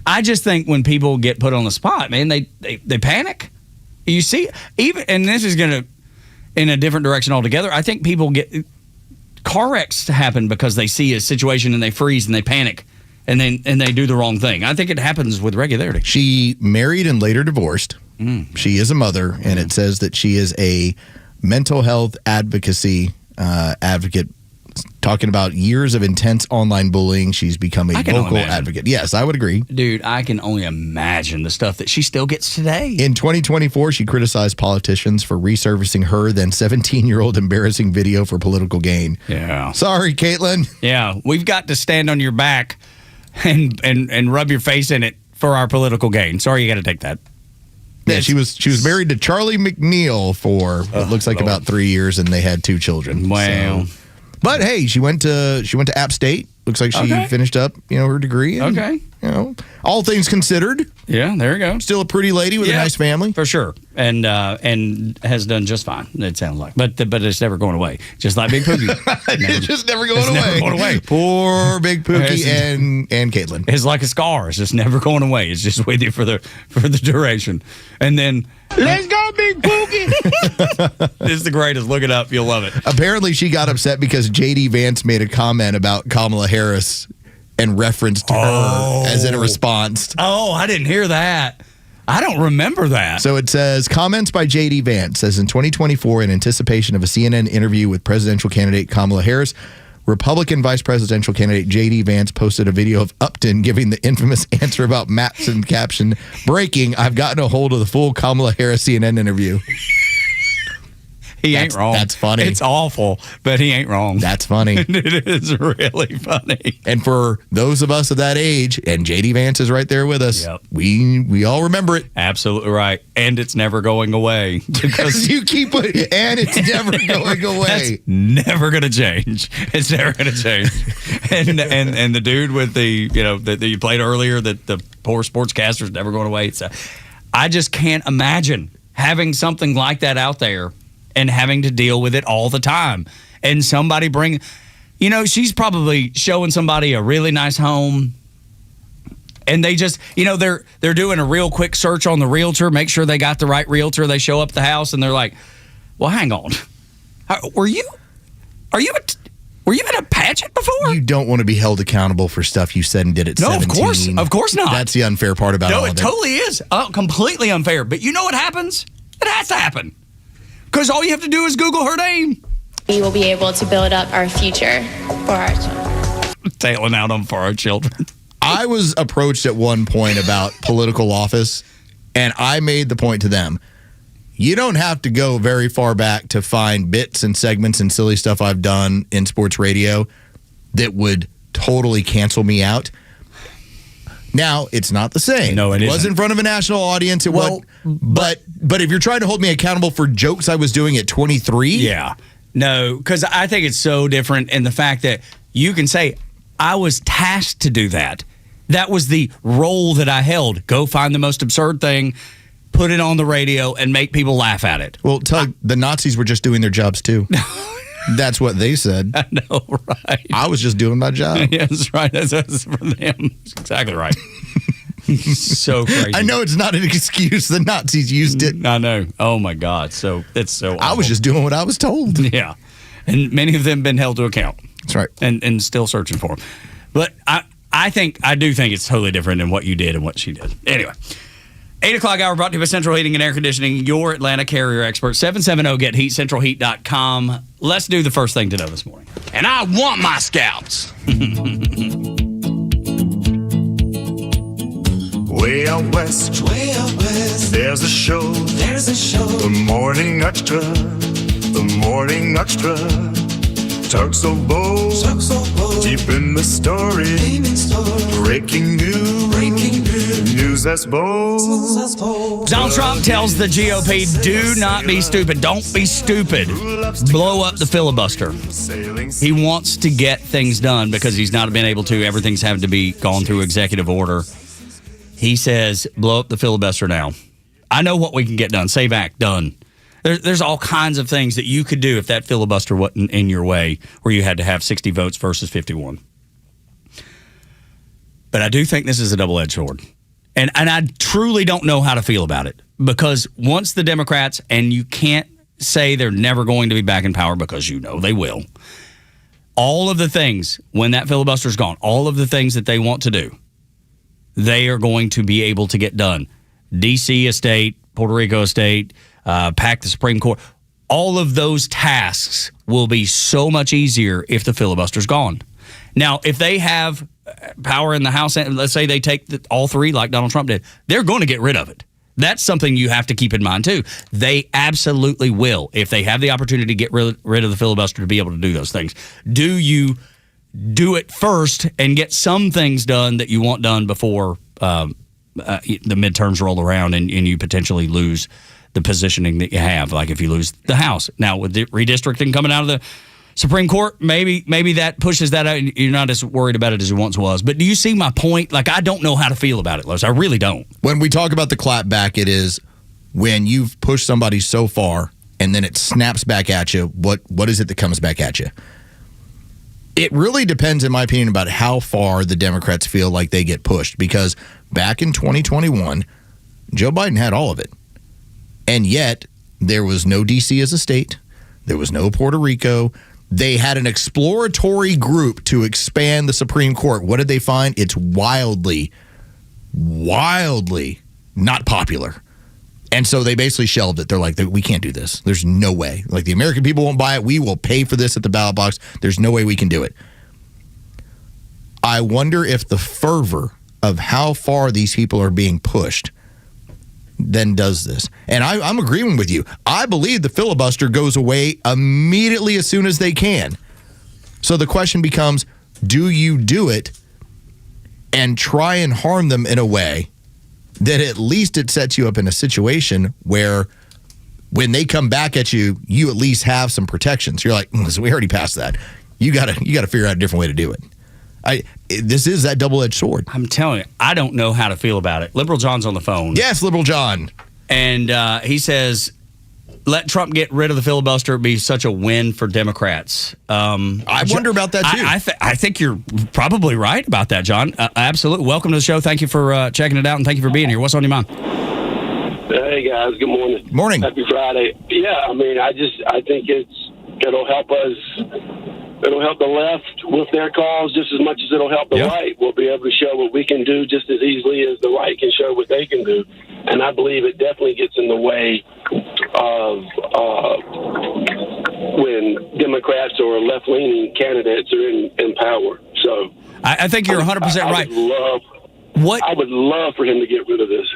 Speaker 8: I just think when people get put on the spot, man, they panic. You see, even, and this is going to, in a different direction altogether, I think people get, car wrecks happen because they see a situation and they freeze and they panic and they do the wrong thing. I think it happens with regularity.
Speaker 9: She married and later divorced. She is a mother, and it says that she is a mental health advocacy advocate, talking about years of intense online bullying. She's become a vocal advocate. Yes, I would agree.
Speaker 8: Dude, I can only imagine the stuff that she still gets today.
Speaker 9: In 2024, she criticized politicians for resurfacing her then 17-year-old embarrassing video for political gain.
Speaker 8: Yeah.
Speaker 9: Sorry, Caitlin.
Speaker 8: Yeah, we've got to stand on your back and rub your face in it for our political gain. Sorry, you got to take that.
Speaker 9: Yeah, she was married to Charlie McNeil for what looks like about 3 years, and they had 2 children.
Speaker 8: Wow.
Speaker 9: So. But hey, she went to App State. Looks like she finished up, her degree. And, all things considered.
Speaker 8: Yeah, there you go.
Speaker 9: Still a pretty lady with a nice family.
Speaker 8: For sure. And has done just fine, it sounds like. But it's never going away. Just like Big Pookie.
Speaker 9: It's just never going away.
Speaker 8: Never going away.
Speaker 9: Poor Big Pookie and Caitlin.
Speaker 8: It's like a scar. It's just never going away. It's just with you for the duration. And then
Speaker 6: let's go, Big Pookie.
Speaker 8: It's the greatest. Look it up. You'll love it.
Speaker 9: Apparently, she got upset because J.D. Vance made a comment about Kamala Harris and referenced her as in a response.
Speaker 8: Oh, I didn't hear that. I don't remember that.
Speaker 9: So it says, comments by J.D. Vance says, in 2024, in anticipation of a CNN interview with presidential candidate Kamala Harris, Republican vice presidential candidate J.D. Vance posted a video of Upton giving the infamous answer about maps and caption, breaking, I've gotten a hold of the full Kamala Harris CNN interview.
Speaker 8: He ain't wrong.
Speaker 9: That's funny.
Speaker 8: It's awful, but he ain't wrong.
Speaker 9: That's funny.
Speaker 8: It is really funny.
Speaker 9: And for those of us of that age, and JD Vance is right there with us, we all remember it.
Speaker 8: Absolutely right. And it's never going away.
Speaker 9: Because you keep it, and it's never going away.
Speaker 8: That's never going to change. It's never going to change. And the dude with the, that you played earlier, that the poor sportscaster's never going away. I just can't imagine having something like that out there and having to deal with it all the time. And somebody she's probably showing somebody a really nice home, and they just, they're doing a real quick search on the realtor, make sure they got the right realtor. They show up at the house and they're like, well, hang on. Were you in a pageant before?
Speaker 9: You don't want to be held accountable for stuff you said and did at 17.
Speaker 8: Of course not.
Speaker 9: That's the unfair part about all of it.
Speaker 8: No, it totally is. Completely unfair. But you know what happens? It has to happen. Because all you have to do is Google her name.
Speaker 14: We will be able to build up our future for our children.
Speaker 8: Tailing out on for our children.
Speaker 9: I was approached at one point about political office, and I made the point to them, you don't have to go very far back to find bits and segments and silly stuff I've done in sports radio that would totally cancel me out. Now, it's not the same.
Speaker 8: No, it
Speaker 9: was in front of a national audience. But if you're trying to hold me accountable for jokes I was doing at 23?
Speaker 8: Yeah. No, because I think it's so different in the fact that you can say, I was tasked to do that. That was the role that I held. Go find the most absurd thing, put it on the radio, and make people laugh at it.
Speaker 9: Well, Tug, the Nazis were just doing their jobs, too. That's what they said.
Speaker 8: I know, right?
Speaker 9: I was just doing my job.
Speaker 8: Yeah, that's right. That's for them. That's exactly right. So crazy.
Speaker 9: I know it's not an excuse. The Nazis used it.
Speaker 8: I know. Oh, my God. So it's so awful.
Speaker 9: I was just doing what I was told.
Speaker 8: Yeah. And many of them have been held to account.
Speaker 9: That's right.
Speaker 8: And still searching for them. But I do think it's totally different than what you did and what she did. Anyway. 8 o'clock hour brought to you by Central Heating and Air Conditioning, your Atlanta carrier expert. 770-GET-HEAT, centralheat.com. Let's do the first thing to know this morning.
Speaker 12: And I want my scouts.
Speaker 4: Way out west, there's a show, the Morning Xtra, the Morning Xtra. Tug so bold, deep in the story, breaking news that's bold.
Speaker 8: Donald Trump tells the GOP, do not be stupid. Don't be stupid. Blow up the filibuster. He wants to get things done because he's not been able to. Everything's having to be gone through executive order. He says, blow up the filibuster now. I know what we can get done. Save Act, done. There's all kinds of things that you could do if that filibuster wasn't in your way, where you had to have 60 votes versus 51. But I do think this is a double-edged sword. And I truly don't know how to feel about it. Because once the Democrats, and you can't say they're never going to be back in power because you know they will, all of the things, when that filibuster's gone, all of the things that they want to do, they are going to be able to get done. D.C. estate, Puerto Rico estate, pack the Supreme Court. All of those tasks will be so much easier if the filibuster's gone. Now, if they have power in the House, and let's say they take all three like Donald Trump did, they're going to get rid of it. That's something you have to keep in mind, too. They absolutely will, if they have the opportunity to get rid of the filibuster, to be able to do those things. Do you do it first and get some things done that you want done before the midterms roll around and you potentially lose the positioning that you have, like if you lose the House. Now, with the redistricting coming out of the Supreme Court, maybe that pushes that out and you're not as worried about it as you once was. But do you see my point? Like, I don't know how to feel about it, Los. I really don't.
Speaker 9: When we talk about the clapback, it is when you've pushed somebody so far and then it snaps back at you, what is it that comes back at you? It really depends, in my opinion, about how far the Democrats feel like they get pushed. Because back in 2021, Joe Biden had all of it. And yet, there was no D.C. as a state. There was no Puerto Rico. They had an exploratory group to expand the Supreme Court. What did they find? It's wildly not popular. And so they basically shelved it. They're like, we can't do this. There's no way. Like, the American people won't buy it. We will pay for this at the ballot box. There's no way we can do it. I wonder if the fervor of how far these people are being pushed, then does this. And I'm agreeing with you. I believe the filibuster goes away immediately as soon as they can. So the question becomes, do you do it and try and harm them in a way that at least it sets you up in a situation where when they come back at you, you at least have some protections. You're like, listen, we already passed that. You got to figure out a different way to do it. This is that double-edged sword.
Speaker 8: I'm telling you, I don't know how to feel about it. Liberal John's on the phone.
Speaker 9: Yes, Liberal John.
Speaker 8: And he says, let Trump get rid of the filibuster. It'd be such a win for Democrats.
Speaker 9: I wonder about that, too.
Speaker 8: I think you're probably right about that, John. Absolutely. Welcome to the show. Thank you for checking it out, and thank you for being here. What's on your mind?
Speaker 15: Hey, guys. Good morning.
Speaker 9: Morning.
Speaker 15: Happy Friday. Yeah, I mean, I think it'll help us. It'll help the left with their cause just as much as it'll help the right. We'll be able to show what we can do just as easily as the right can show what they can do. And I believe it definitely gets in the way of when Democrats or left-leaning candidates are in power. So
Speaker 8: I think you're 100% right.
Speaker 15: I would love for him to get rid of this.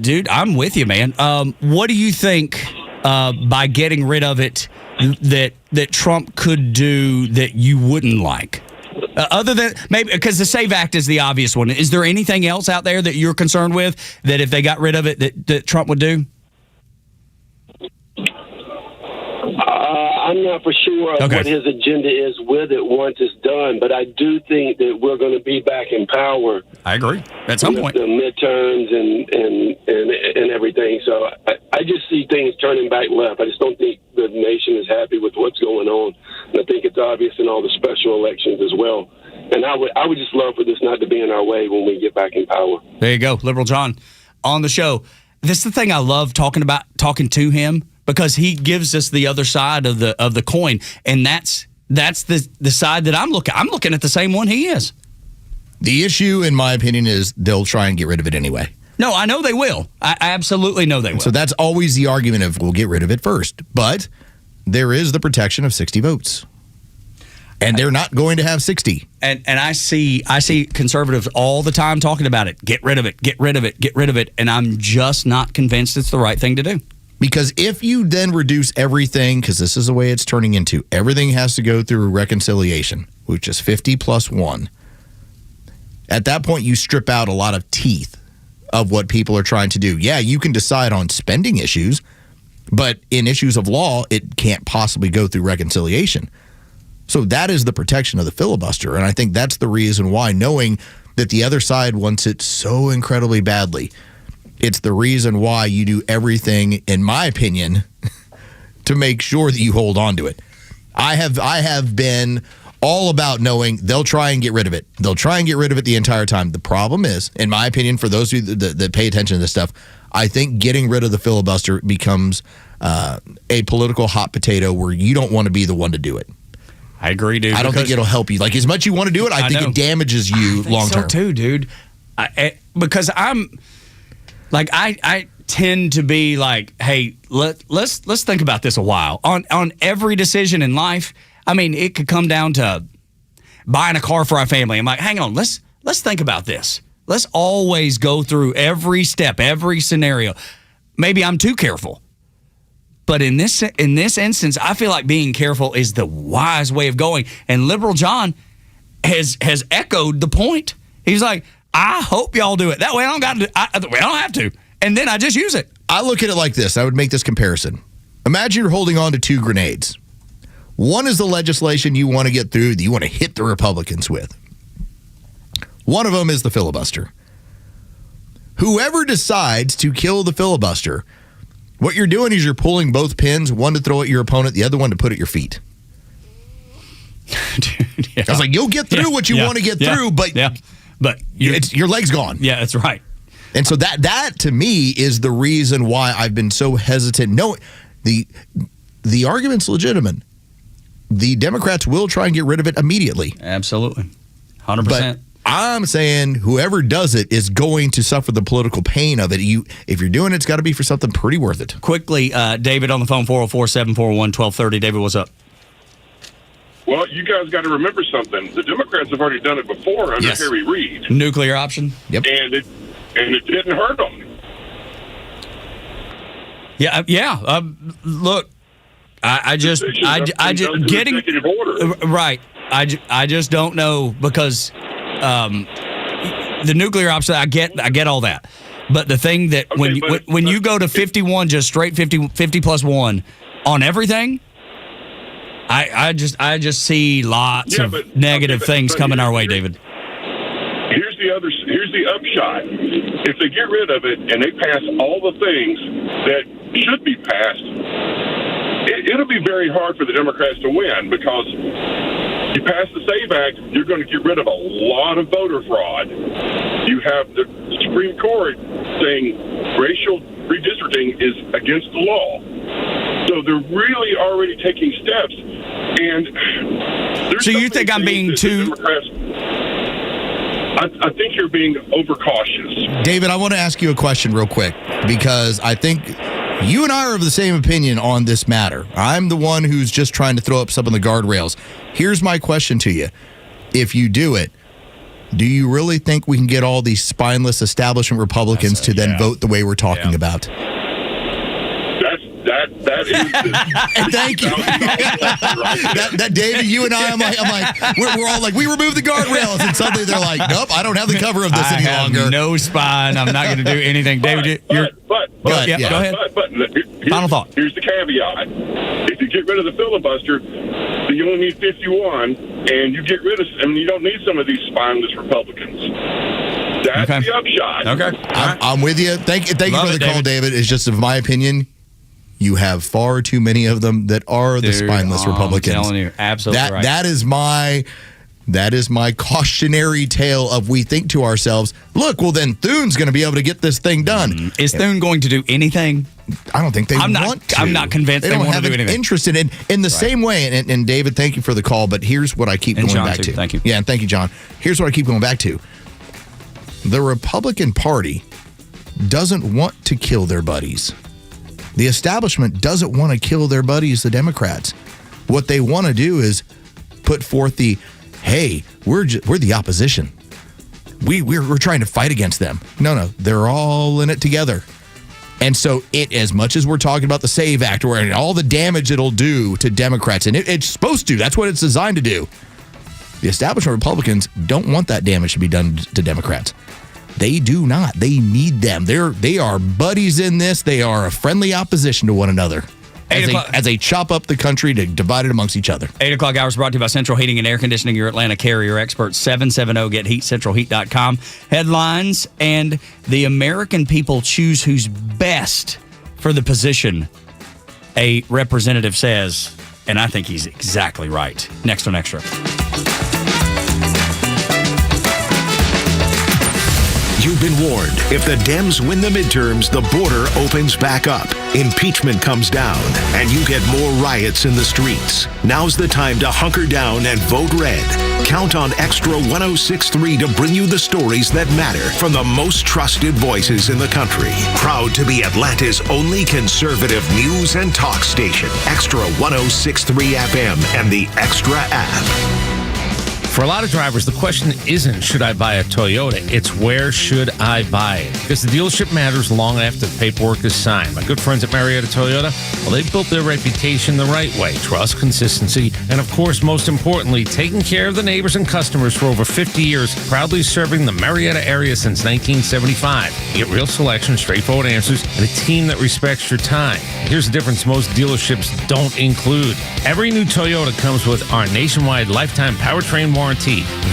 Speaker 8: Dude, I'm with you, man. What do you think by getting rid of it that Trump could do that you wouldn't like? Other than maybe because the SAVE Act is the obvious one. Is there anything else out there that you're concerned with that if they got rid of it that Trump would do?
Speaker 15: I'm not for sure of what his agenda is with it once it's done, but I do think that we're going to be back in power.
Speaker 8: I agree. At some point.
Speaker 15: The midterms and everything. So I just see things turning back left. I just don't think the nation is happy with what's going on. And I think it's obvious in all the special elections as well. And I would just love for this not to be in our way when we get back in power.
Speaker 8: There you go. Liberal John on the show. This is the thing I love talking to him, because he gives us the other side of the coin, and that's the side that I'm looking at the same one he is.
Speaker 9: The issue, in my opinion, is they'll try and get rid of it anyway.
Speaker 8: No, I know they will. I absolutely know they will.
Speaker 9: So that's always the argument of we'll get rid of it first. But there is the protection of 60 votes. And they're not going to have 60.
Speaker 8: And I see conservatives all the time talking about it. Get rid of it, get rid of it, get rid of it. And I'm just not convinced it's the right thing to do.
Speaker 9: Because if you then reduce everything, because this is the way it's turning into, everything has to go through reconciliation, which is 50 plus 1. At that point, you strip out a lot of teeth of what people are trying to do. Yeah, you can decide on spending issues, but in issues of law, it can't possibly go through reconciliation. So that is the protection of the filibuster. And I think that's the reason why, knowing that the other side wants it so incredibly badly, it's the reason why you do everything, in my opinion, to make sure that you hold on to it. I have been all about knowing they'll try and get rid of it. They'll try and get rid of it the entire time. The problem is, in my opinion, for those of you that pay attention to this stuff, I think getting rid of the filibuster becomes a political hot potato where you don't want to be the one to do it.
Speaker 8: I agree, dude.
Speaker 9: I don't think it'll help you. Like, as much you want to do it, I think it damages you long term.
Speaker 8: So too, dude. Because I'm like, I tend to be like, hey, let's think about this a while. On every decision in life, I mean, it could come down to buying a car for our family. I'm like, hang on, let's think about this. Let's always go through every step, every scenario. Maybe I'm too careful. But in this instance, I feel like being careful is the wise way of going. And Liberal John has echoed the point. He's like, I hope y'all do it. That way I don't have to. And then I just use it.
Speaker 9: I look at it like this. I would make this comparison. Imagine you're holding on to 2 grenades. One is the legislation you want to get through that you want to hit the Republicans with. One of them is the filibuster. Whoever decides to kill the filibuster, what you're doing is you're pulling both pins, one to throw at your opponent, the other one to put at your feet.
Speaker 8: Dude, yeah.
Speaker 9: I was like, you'll get through what you want to get through, but your leg's gone.
Speaker 8: Yeah, that's right.
Speaker 9: And so that to me is the reason why I've been so hesitant. No, the argument's legitimate. The Democrats will try and get rid of it immediately.
Speaker 8: Absolutely. 100%.
Speaker 9: But I'm saying whoever does it is going to suffer the political pain of it. If you're doing it, it's got to be for something pretty worth it.
Speaker 8: Quickly, David on the phone, 404-741-1230. David, what's up?
Speaker 16: Well, you guys got to remember something. The Democrats have already done it before under Harry Reid.
Speaker 8: Nuclear option?
Speaker 9: Yep.
Speaker 16: And it didn't hurt them.
Speaker 8: Yeah. Look, I just getting right. I just don't know because the nuclear option. I get all that, but the thing that when you go to 51, just straight 50 plus 1 on everything. I just see lots of negative things coming our way, David.
Speaker 16: Here's the upshot. If they get rid of it and they pass all the things that should be passed, it'll be very hard for the Democrats to win because you pass the SAVE Act, you're going to get rid of a lot of voter fraud. You have the Supreme Court saying racial redistricting is against the law. So they're really already taking steps. And
Speaker 8: so you think I'm being too...
Speaker 16: I think you're being overcautious.
Speaker 9: David, I want to ask you a question real quick because I think you and I are of the same opinion on this matter. I'm the one who's just trying to throw up some of the guardrails. Here's my question to you. If you do it, do you really think we can get all these spineless establishment Republicans to then vote the way we're talking about?
Speaker 16: That is
Speaker 9: and thank you. that David, you and I'm like we're all like, we removed the guardrails, and suddenly they're like, nope, I don't have the cover of this any longer.
Speaker 8: No spine. I'm not going to do anything. David,
Speaker 16: go ahead.
Speaker 8: But final thought.
Speaker 16: Here's the caveat. If you get rid of the filibuster, you only need 51, and you get rid of, you don't need some of these spineless Republicans. That's the upshot.
Speaker 8: Okay.
Speaker 9: I'm with you. Thank you for the call, David. It's just, of my opinion, you have far too many of them that are the spineless Republicans.
Speaker 8: I'm telling you, absolutely right.
Speaker 9: That is my cautionary tale of, we think to ourselves, look, well, then Thune's going to be able to get this thing done.
Speaker 8: Is Thune going to do anything?
Speaker 9: I don't think they want to.
Speaker 8: I'm not convinced they
Speaker 9: don't
Speaker 8: want
Speaker 9: have
Speaker 8: to do
Speaker 9: an
Speaker 8: anything.
Speaker 9: interest in it. In the same way, and David, thank you for the call, but here's what I keep going
Speaker 8: John
Speaker 9: back
Speaker 8: too.
Speaker 9: to.
Speaker 8: Thank you.
Speaker 9: Yeah, and thank you, John. Here's what I keep going back to. The Republican Party doesn't want to kill their buddies. The establishment doesn't want to kill their buddies, the Democrats. What they want to do is put forth the, hey, we're the opposition. We're trying to fight against them. No, they're all in it together. And so as much as we're talking about the SAVE Act or all the damage it'll do to Democrats, and it's supposed to, that's what it's designed to do. The establishment Republicans don't want that damage to be done to Democrats. They do not. They need them. They are buddies in this. They are a friendly opposition to one another as they chop up the country to divide it amongst each other.
Speaker 8: 8 o'clock hours brought to you by Central Heating and Air Conditioning, your Atlanta carrier expert, 770-GET-HEAT, centralheat.com. Headlines, and the American people choose who's best for the position, a representative says, and I think he's exactly right. Next on Extra.
Speaker 7: You've been warned. If the Dems win the midterms, the border opens back up. Impeachment comes down, and you get more riots in the streets. Now's the time to hunker down and vote red. Count on Extra 106.3 to bring you the stories that matter from the most trusted voices in the country. Proud to be Atlanta's only conservative news and talk station. Extra 106.3 FM and the Extra app.
Speaker 13: For a lot of drivers, the question isn't, should I buy a Toyota? It's, where should I buy it? Because the dealership matters long after the paperwork is signed. My good friends at Marietta Toyota, well, they've built their reputation the right way. Trust, consistency, and of course, most importantly, taking care of the neighbors and customers for over 50 years, proudly serving the Marietta area since 1975. You get real selection, straightforward answers, and a team that respects your time. Here's the difference most dealerships don't include. Every new Toyota comes with our nationwide lifetime powertrain warranty.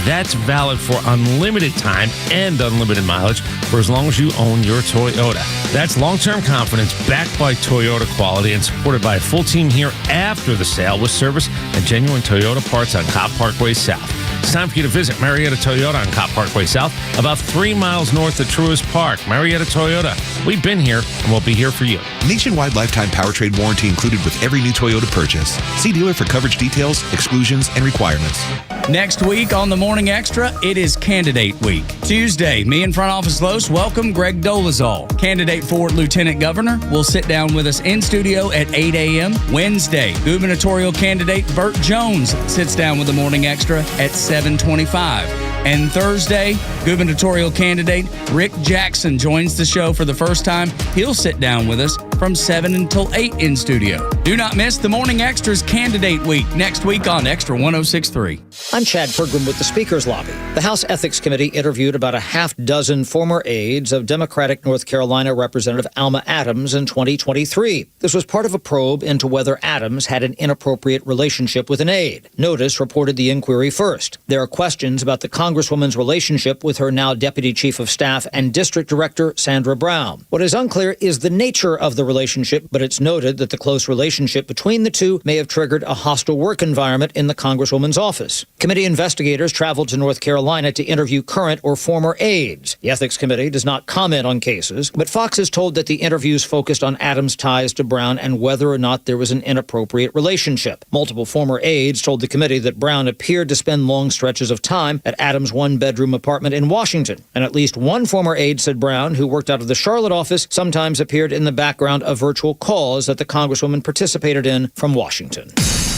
Speaker 13: That's valid for unlimited time and unlimited mileage for as long as you own your Toyota. That's long-term confidence backed by Toyota quality and supported by a full team here after the sale with service and genuine Toyota parts on Cobb Parkway South. It's time for you to visit Marietta Toyota on Cobb Parkway South, about 3 miles north of Truist Park. Marietta Toyota. We've been here, and we'll be here for you.
Speaker 17: Nationwide lifetime powertrain warranty included with every new Toyota purchase. See dealer for coverage details, exclusions, and requirements.
Speaker 8: Next week on the Morning Extra, it is Candidate Week. Tuesday, me and Front Office Los welcome Greg Dolezal, candidate for Lieutenant Governor, will sit down with us in studio at 8 a.m. Wednesday, gubernatorial candidate Burt Jones sits down with the Morning Extra at 7:25. And Thursday, Gubernatorial candidate Rick Jackson joins the show for the first time. He'll sit down with us from 7 until 8 in studio. Do not miss the Morning Extra's Candidate Week next week on Extra 106.3.
Speaker 1: I'm Chad Pergram with the Speaker's Lobby. The House Ethics Committee interviewed about a half dozen former aides of Democratic North Carolina Representative Alma Adams in 2023. This was part of a probe into whether Adams had an inappropriate relationship with an aide. Notice reported the inquiry first. There are questions about the Congresswoman's relationship with her now Deputy Chief of Staff and District Director Sandra Brown. What is unclear is the nature of the relationship, but it's noted that the close relationship between the two may have triggered a hostile work environment in the Congresswoman's office. Committee investigators traveled to North Carolina to interview current or former aides. The Ethics Committee does not comment on cases, but Fox is told that the interviews focused on Adams' ties to Brown and whether or not there was an inappropriate relationship. Multiple former aides told the committee that Brown appeared to spend long stretches of time at Adams' one-bedroom apartment in Washington, and at least one former aide said Brown, who worked out of the Charlotte office, sometimes appeared in the background of virtual calls that the Congresswoman participated in from Washington.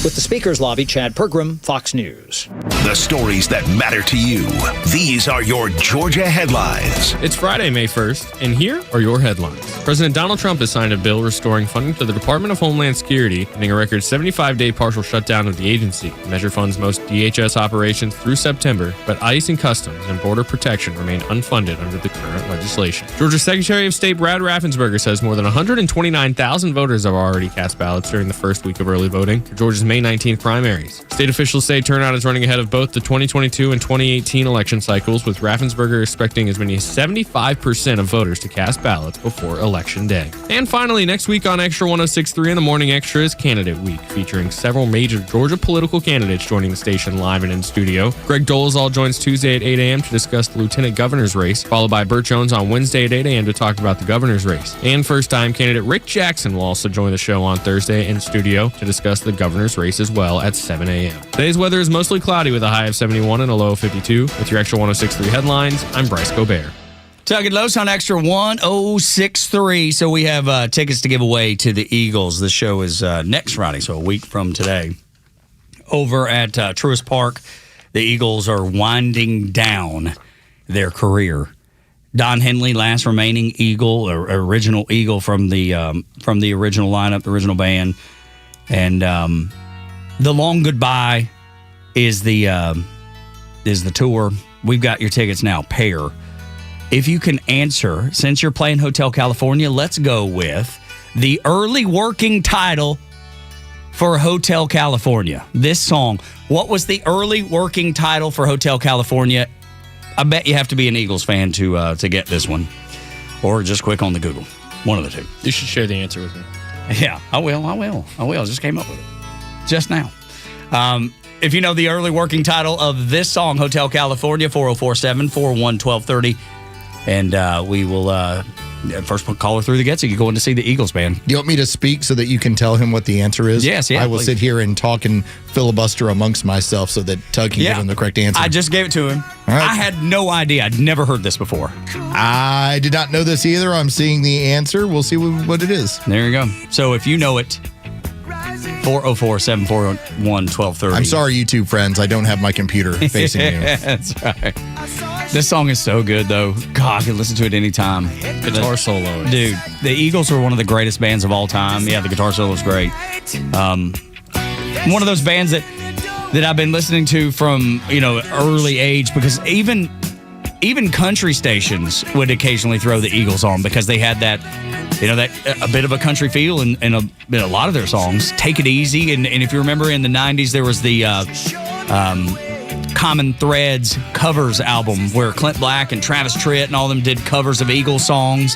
Speaker 1: With the Speaker's Lobby, Chad Pergram, Fox News.
Speaker 7: The stories that matter to you. These are your Georgia headlines.
Speaker 10: It's Friday, May 1st, and here are your headlines. President Donald Trump has signed a bill restoring funding to the Department of Homeland Security, ending a record 75-day partial shutdown of the agency. The measure funds most DHS operations through September, but ICE and Customs and Border Protection remain unfunded under the current legislation. Georgia Secretary of State Brad Raffensperger says more than 129,000 voters have already cast ballots during the first week of early voting for Georgia's May 19th primaries. State officials say turnout is running ahead of both the 2022 and 2018 election cycles, with Raffensperger expecting as many as 75% of voters to cast ballots before Election Day. And finally, next week on Extra 106.3 in the Morning Extra is Candidate Week, featuring several major Georgia political candidates joining the station live and in studio. Greg Dolezal joins Tuesday at 8 a.m. to discuss the lieutenant governor's race, followed by Burt Jones on Wednesday at 8 a.m. to talk about the governor's race. And first-time candidate Rick Jackson will also join the show on Thursday in studio to discuss the governor's race as well at 7 a.m. Today's weather is mostly cloudy with a high of 71 and a low of 52. With your Extra 106.3 headlines, I'm Bryce Gobert.
Speaker 8: Tug and Los on Extra 106.3. So we have tickets to give away to the Eagles. The show is next Friday, so a week from today. Over at Truist Park, the Eagles are winding down their career. Don Henley, last remaining Eagle, or original Eagle from the original lineup, the original band. And the long goodbye is the tour. We've got your tickets now, pair. If you can answer, since you're playing Hotel California, let's go with the early working title for Hotel California. This song. What was the early working title for Hotel California? I bet you have to be an Eagles fan to get this one. Or just click on the Google. One of the two.
Speaker 10: You should share the answer with me.
Speaker 8: Yeah, I will. I just came up with it just now. If you know the early working title of this song, Hotel California, 4047-401-1230. And we will, first caller through the gets it. You're going to see the Eagles band.
Speaker 9: Do you want me to speak so that you can tell him what the answer is?
Speaker 8: Yes,
Speaker 9: I will
Speaker 8: please.
Speaker 9: sit here and talk and filibuster amongst myself so that Tug can give him the correct answer.
Speaker 8: I just gave it to him.
Speaker 9: All right.
Speaker 8: I had no idea. I'd never heard this before.
Speaker 9: I did not know this either. I'm seeing the answer. We'll see what it is.
Speaker 8: There you go. So if you know it, 404-741-1230.
Speaker 9: I'm sorry, YouTube friends. I don't have my computer facing you.
Speaker 8: That's right. This song is so good, though. God, I can listen to it anytime.
Speaker 10: Guitar solo.
Speaker 8: Dude, the Eagles are one of the greatest bands of all time. Yeah, the guitar solo is great. One of those bands that I've been listening to from, early age, because even country stations would occasionally throw the Eagles on because they had that, that a bit of a country feel in a lot of their songs. Take It Easy. And if you remember in the 90s, there was the Common Threads covers album where Clint Black and Travis Tritt and all of them did covers of Eagles songs.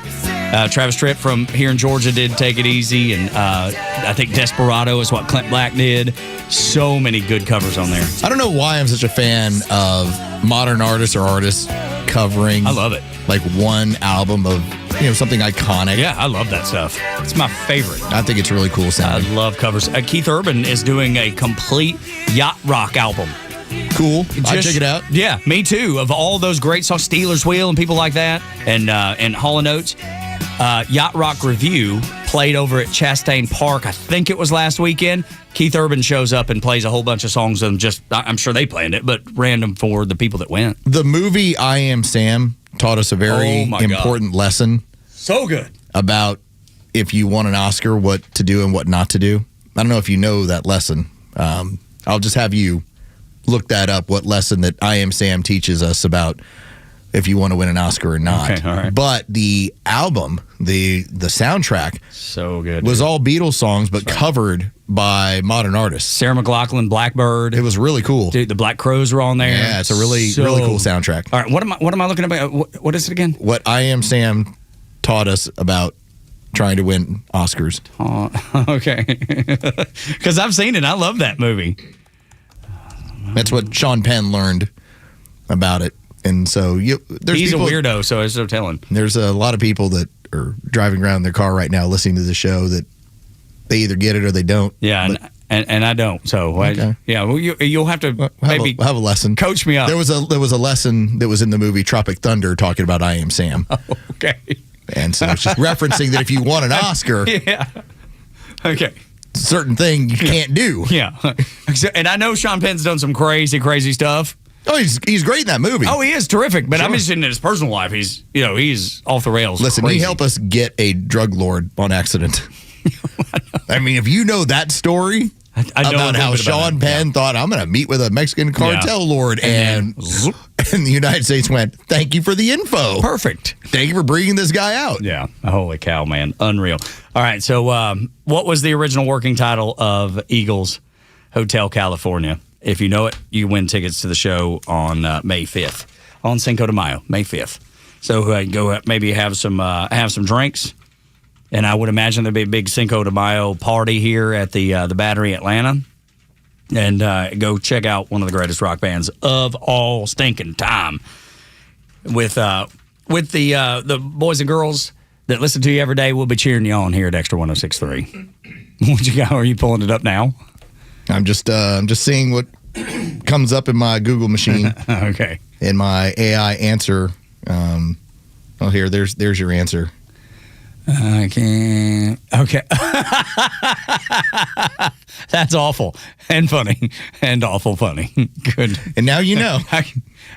Speaker 8: Travis Tritt from here in Georgia did Take It Easy, and I think Desperado is what Clint Black did. So many good covers on there.
Speaker 9: I don't know why I'm such a fan of modern artists or artists covering.
Speaker 8: I love it.
Speaker 9: Like one album of something iconic.
Speaker 8: Yeah, I love that stuff. It's my favorite.
Speaker 9: I think it's really cool sounding.
Speaker 8: I love covers. Keith Urban is doing a complete yacht rock album.
Speaker 9: Cool. I'll check it out.
Speaker 8: Yeah, me too. Of all those great songs, Steelers Wheel and people like that, and Hall & Oates, Yacht Rock Review played over at Chastain Park. I think it was last weekend. Keith Urban shows up and plays a whole bunch of songs, and I'm sure they planned it, but random for the people that went.
Speaker 9: The movie I Am Sam taught us a very important lesson.
Speaker 8: So good.
Speaker 9: About if you want an Oscar, what to do and what not to do. I don't know if you know that lesson. I'll just have you look that up, what lesson that I Am Sam teaches us about if you want to win an Oscar or not.
Speaker 8: Okay, all right.
Speaker 9: But the album, the soundtrack,
Speaker 8: so good,
Speaker 9: was all Beatles songs, but covered by modern artists.
Speaker 8: Sarah McLachlan, Blackbird.
Speaker 9: It was really cool.
Speaker 8: Dude, the Black Crows were on there.
Speaker 9: Yeah, it's a really cool soundtrack.
Speaker 8: All right, what am I looking at? What is it again?
Speaker 9: What I Am Sam taught us about trying to win Oscars.
Speaker 8: Okay. Because I've seen it. I love that movie.
Speaker 9: That's what Sean Penn learned about it. And so he's
Speaker 8: a weirdo, so I was so telling.
Speaker 9: There's a lot of people that are driving around in their car right now listening to the show that they either get it or they don't.
Speaker 8: Yeah, and I don't. So
Speaker 9: okay.
Speaker 8: Well, you'll have to maybe
Speaker 9: have a lesson.
Speaker 8: Coach me up.
Speaker 9: There was a lesson that was in the movie Tropic Thunder talking about I Am Sam.
Speaker 8: Oh, okay.
Speaker 9: And so it's just referencing that if you want an Oscar,
Speaker 8: yeah. Okay.
Speaker 9: Certain thing you can't do.
Speaker 8: Yeah. And I know Sean Penn's done some crazy stuff.
Speaker 9: Oh, he's great in that movie.
Speaker 8: Oh, he is terrific. But I'm just in his personal life. He's off the rails.
Speaker 9: Listen,
Speaker 8: crazy.
Speaker 9: He helped us get a drug lord on accident. I mean, if you know that story
Speaker 8: I know
Speaker 9: about how Sean Penn thought, I'm going to meet with a Mexican cartel lord, and the United States went, thank you for the info.
Speaker 8: Perfect.
Speaker 9: Thank you for bringing this guy out.
Speaker 8: Yeah. Holy cow, man. Unreal. All right. So what was the original working title of Eagles Hotel California? If you know it, you win tickets to the show on May 5th, on Cinco de Mayo, May 5th. So go maybe have some drinks, and I would imagine there'll be a big Cinco de Mayo party here at the Battery Atlanta, and go check out one of the greatest rock bands of all stinking time with the boys and girls that listen to you every day. We'll be cheering you on here at Extra 106.3. What you got? Are you pulling it up now?
Speaker 9: I'm just seeing what comes up in my Google machine.
Speaker 8: Okay.
Speaker 9: In my AI answer. Here, there's your answer.
Speaker 8: I can't. Okay. That's awful and funny and awful funny. Good.
Speaker 9: And now you know.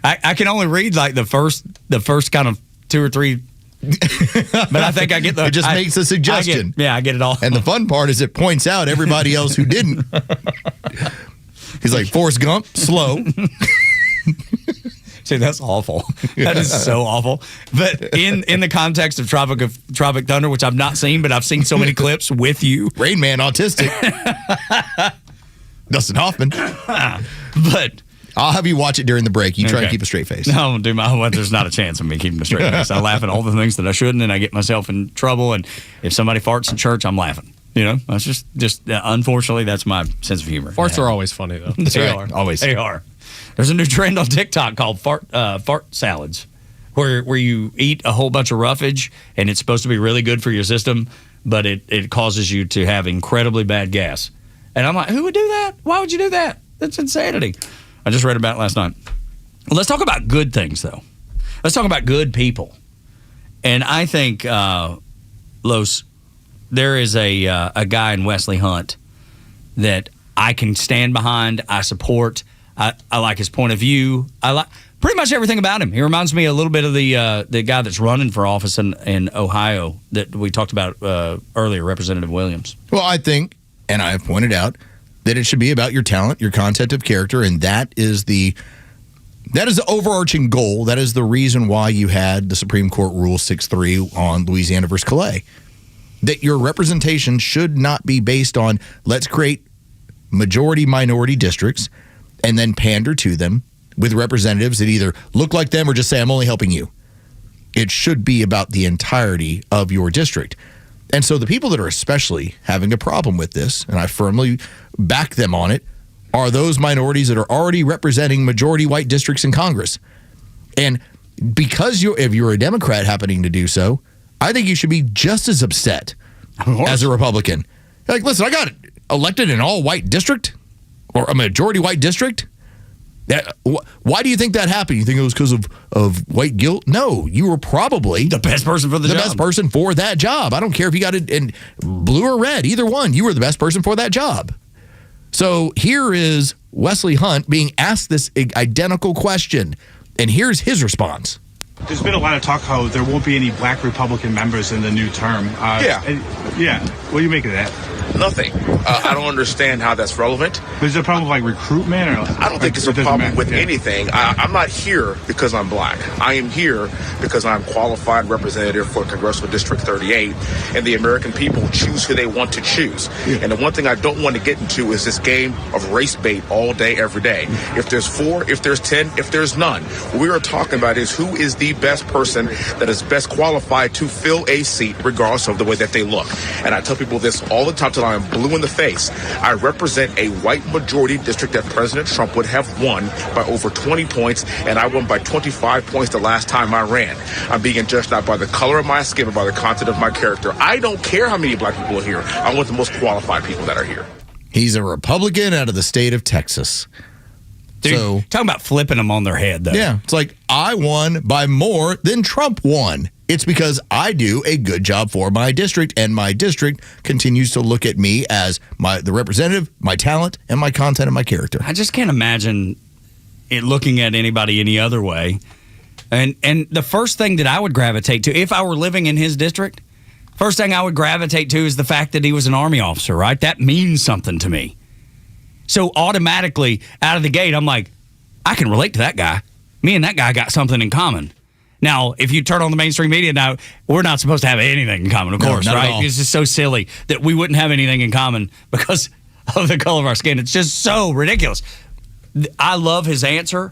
Speaker 8: I can only read like the first kind of 2 or 3. But I think I get the.
Speaker 9: It just makes a suggestion.
Speaker 8: I get it all.
Speaker 9: And the fun part is it points out everybody else who didn't. He's like, Forrest Gump, slow.
Speaker 8: See, that's awful. That is so awful. But in the context of Tropic Thunder, which I've not seen, but I've seen so many clips with you.
Speaker 9: Rain Man, autistic. Dustin Hoffman.
Speaker 8: But
Speaker 9: I'll have you watch it during the break. You try and keep a straight face.
Speaker 8: No, there's not a chance of me keeping a straight face. I laugh at all the things that I shouldn't, and I get myself in trouble. And if somebody farts in church, I'm laughing. That's just unfortunately, that's my sense of humor.
Speaker 10: Farts are always funny, though.
Speaker 8: They are.
Speaker 9: Always.
Speaker 8: They are. There's a new trend on TikTok called fart salads, where you eat a whole bunch of roughage, and it's supposed to be really good for your system, but it causes you to have incredibly bad gas. And I'm like, who would do that? Why would you do that? That's insanity. I just read about it last night. Well, let's talk about good things, though. Let's talk about good people. And I think, Los, there is a guy in Wesley Hunt that I can stand behind, I support. I like his point of view. I like pretty much everything about him. He reminds me a little bit of the guy that's running for office in Ohio that we talked about earlier, Representative Williams.
Speaker 9: Well, I think, and I have pointed out, that it should be about your talent, your content of character, and that is the overarching goal. That is the reason why you had the Supreme Court Rule 6-3 on Louisiana versus Calais. That your representation should not be based on, let's create majority-minority districts and then pander to them with representatives that either look like them or just say, I'm only helping you. It should be about the entirety of your district. And so the people that are especially having a problem with this, and I firmly back them on it, are those minorities that are already representing majority white districts in Congress. And because if you're a Democrat happening to do so, I think you should be just as upset as a Republican. Like, listen, I got elected in an all-white district or a majority white district. Why do you think that happened? You think it was because of white guilt? No, you were probably
Speaker 8: the best person for the job.
Speaker 9: best person for that job. I don't care if you got it in blue or red, either one. You were the best person for that job. So here is Wesley Hunt being asked this identical question, and here's his response.
Speaker 18: There's been a lot of talk how there won't be any black Republican members in the new term. Yeah. What do you make of that?
Speaker 19: Nothing. I don't understand how that's relevant.
Speaker 18: Is it a problem with recruitment? Or
Speaker 19: I don't think it's a problem with anything. I'm not here because I'm black. I am here because I'm qualified representative for Congressional District 38, and the American people choose who they want to choose. Yeah. And the one thing I don't want to get into is this game of race bait all day, every day. If there's 4, if there's 10, if there's none, what we are talking about is who is the best person that is best qualified to fill a seat regardless of the way that they look. And I tell people this all the time till I'm blue in the face. I represent a white majority district that President Trump would have won by over 20 points, and I won by 25 points the last time I ran. I'm being judged not by the color of my skin, but by the content of my character. I don't care how many black people are here. I want the most qualified people that are here.
Speaker 9: He's a Republican out of the state of Texas.
Speaker 8: Dude, so talking about flipping them on their head, though.
Speaker 9: Yeah, it's like I won by more than Trump won. It's because I do a good job for my district, and my district continues to look at me as the representative, my talent, and my content and my character.
Speaker 8: I just can't imagine it looking at anybody any other way. And the first thing that I would gravitate to, if I were living in his district, first thing I would gravitate to is the fact that he was an Army officer, right? That means something to me. So automatically, out of the gate, I'm like, I can relate to that guy. Me and that guy got something in common. Now, if you turn on the mainstream media now, we're not supposed to have anything in common, of course, right? It's just so silly that we wouldn't have anything in common because of the color of our skin. It's just so ridiculous. I love his answer,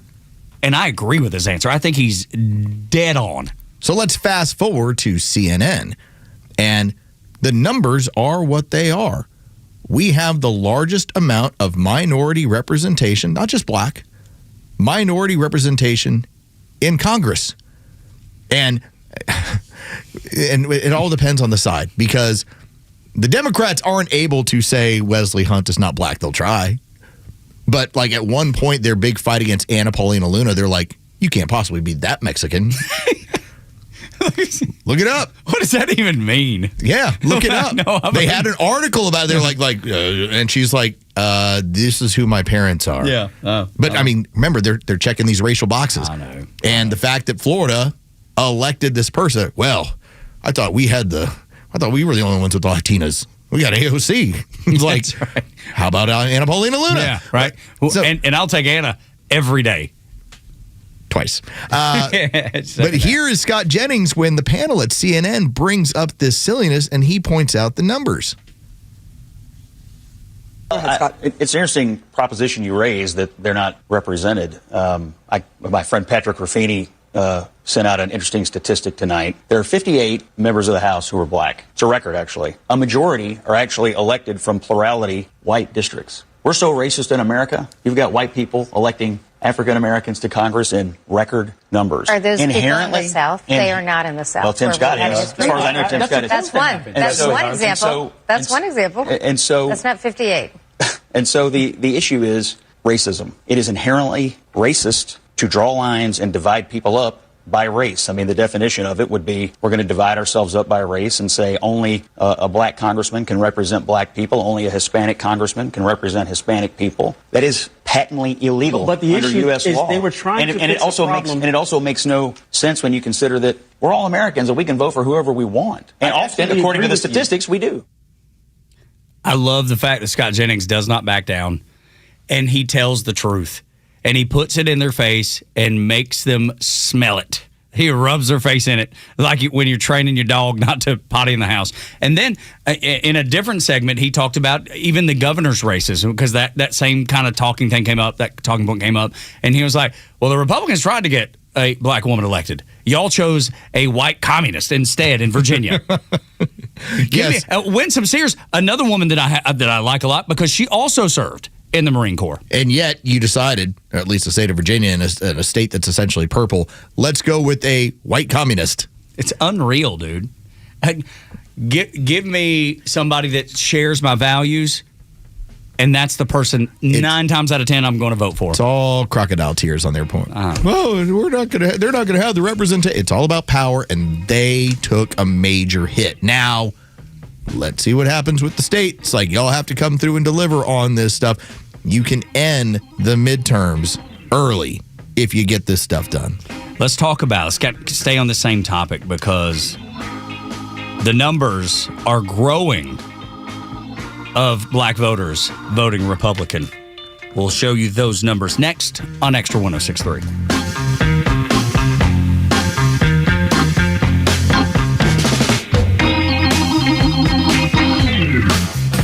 Speaker 8: and I agree with his answer. I think he's dead on.
Speaker 9: So let's fast forward to CNN, and the numbers are what they are. We have the largest amount of minority representation, not just black, minority representation in Congress. And it all depends on the side, because the Democrats aren't able to say Wesley Hunt is not black. They'll try. But like at one point, their big fight against Anna Paulina Luna, they're like, you can't possibly be that Mexican. Look it up.
Speaker 8: What does that even mean?
Speaker 9: Yeah, look it up. They had an article about it. They're and she's like, this is who my parents are.
Speaker 8: Yeah.
Speaker 9: But I mean, remember, they're checking these racial boxes.
Speaker 8: I know.
Speaker 9: And the fact that Florida elected this person, well, I thought we were the only ones with Latinas. We got AOC. He's like, right. How about Anna Paulina Luna?
Speaker 8: Yeah, right. Well, so, and I'll take Anna every day.
Speaker 9: Twice. But here is Scott Jennings when the panel at CNN brings up this silliness, and he points out the numbers.
Speaker 20: It's an interesting proposition you raised that they're not represented. My friend Patrick Ruffini sent out an interesting statistic tonight. There are 58 members of the House who are black. It's a record, actually. A majority are actually elected from plurality white districts. We're so racist in America. You've got white people electing African Americans to Congress in record numbers.
Speaker 21: Are those people in the South? They are not in the South.
Speaker 20: Well, Tim Scott is. As far as I know, Tim Scott is.
Speaker 21: That's one. That's one example. That's one example.
Speaker 20: And so
Speaker 21: that's not 58.
Speaker 20: And so the issue is racism. It is inherently racist to draw lines and divide people up by race. I mean, the definition of it would be we're going to divide ourselves up by race and say only a black congressman can represent black people, only a Hispanic congressman can represent Hispanic people. That is patently illegal
Speaker 24: but the
Speaker 20: under
Speaker 24: issue
Speaker 20: U.S.
Speaker 24: is
Speaker 20: law.
Speaker 24: They were trying to
Speaker 20: and it also makes no sense when you consider that we're all Americans and we can vote for whoever we want. And often, according to the statistics, we do.
Speaker 8: I love the fact that Scott Jennings does not back down, and he tells the truth. And he puts it in their face and makes them smell it. He rubs their face in it, like when you're training your dog not to potty in the house. And then in a different segment, he talked about even the governor's races, because that same kind of talking point came up. And he was like, well, the Republicans tried to get a black woman elected. Y'all chose a white communist instead in Virginia.
Speaker 9: Yes.
Speaker 8: Winsome Sears, another woman that I like a lot, because she also served in the Marine Corps.
Speaker 9: And yet you decided, or at least the state of Virginia, in a state that's essentially purple, let's go with a white communist.
Speaker 8: It's unreal, dude. Give me somebody that shares my values And that's the person 9 times out of 10 I'm going to vote for.
Speaker 9: It's all crocodile tears on their point. Well, they're not going to have the representation. It's all about power, and they took a major hit. Now, let's see what happens with the state. It's like, y'all have to come through and deliver on this stuff. You can end the midterms early if you get this stuff done.
Speaker 8: Let's talk about it. Let's stay on the same topic because the numbers are growing of black voters voting Republican. We'll show you those numbers next on Extra 106.3.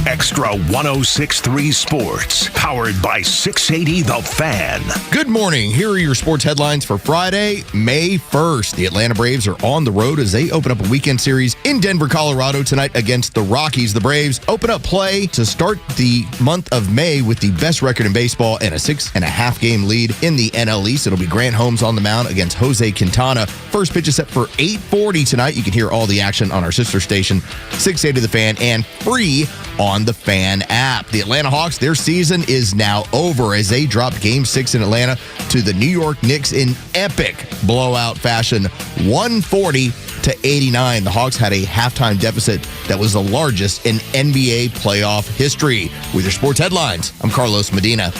Speaker 7: Extra 106.3 Sports, powered by 680 The Fan.
Speaker 9: Good morning. Here are your sports headlines for Friday, May 1st. The Atlanta Braves are on the road as they open up a weekend series in Denver, Colorado tonight against the Rockies. The Braves open up play to start the month of May with the best record in baseball and a 6.5 game lead in the NL East. It'll be Grant Holmes on the mound against Jose Quintana. First pitch is set for 8:40 tonight. You can hear all the action on our sister station, 680 The Fan, and free on the Fan app. The Atlanta Hawks, their season is now over as they dropped Game 6 in Atlanta to the New York Knicks in epic blowout fashion, 140-89. The Hawks had a halftime deficit that was the largest in NBA playoff history. With your sports headlines, I'm Carlos Medina.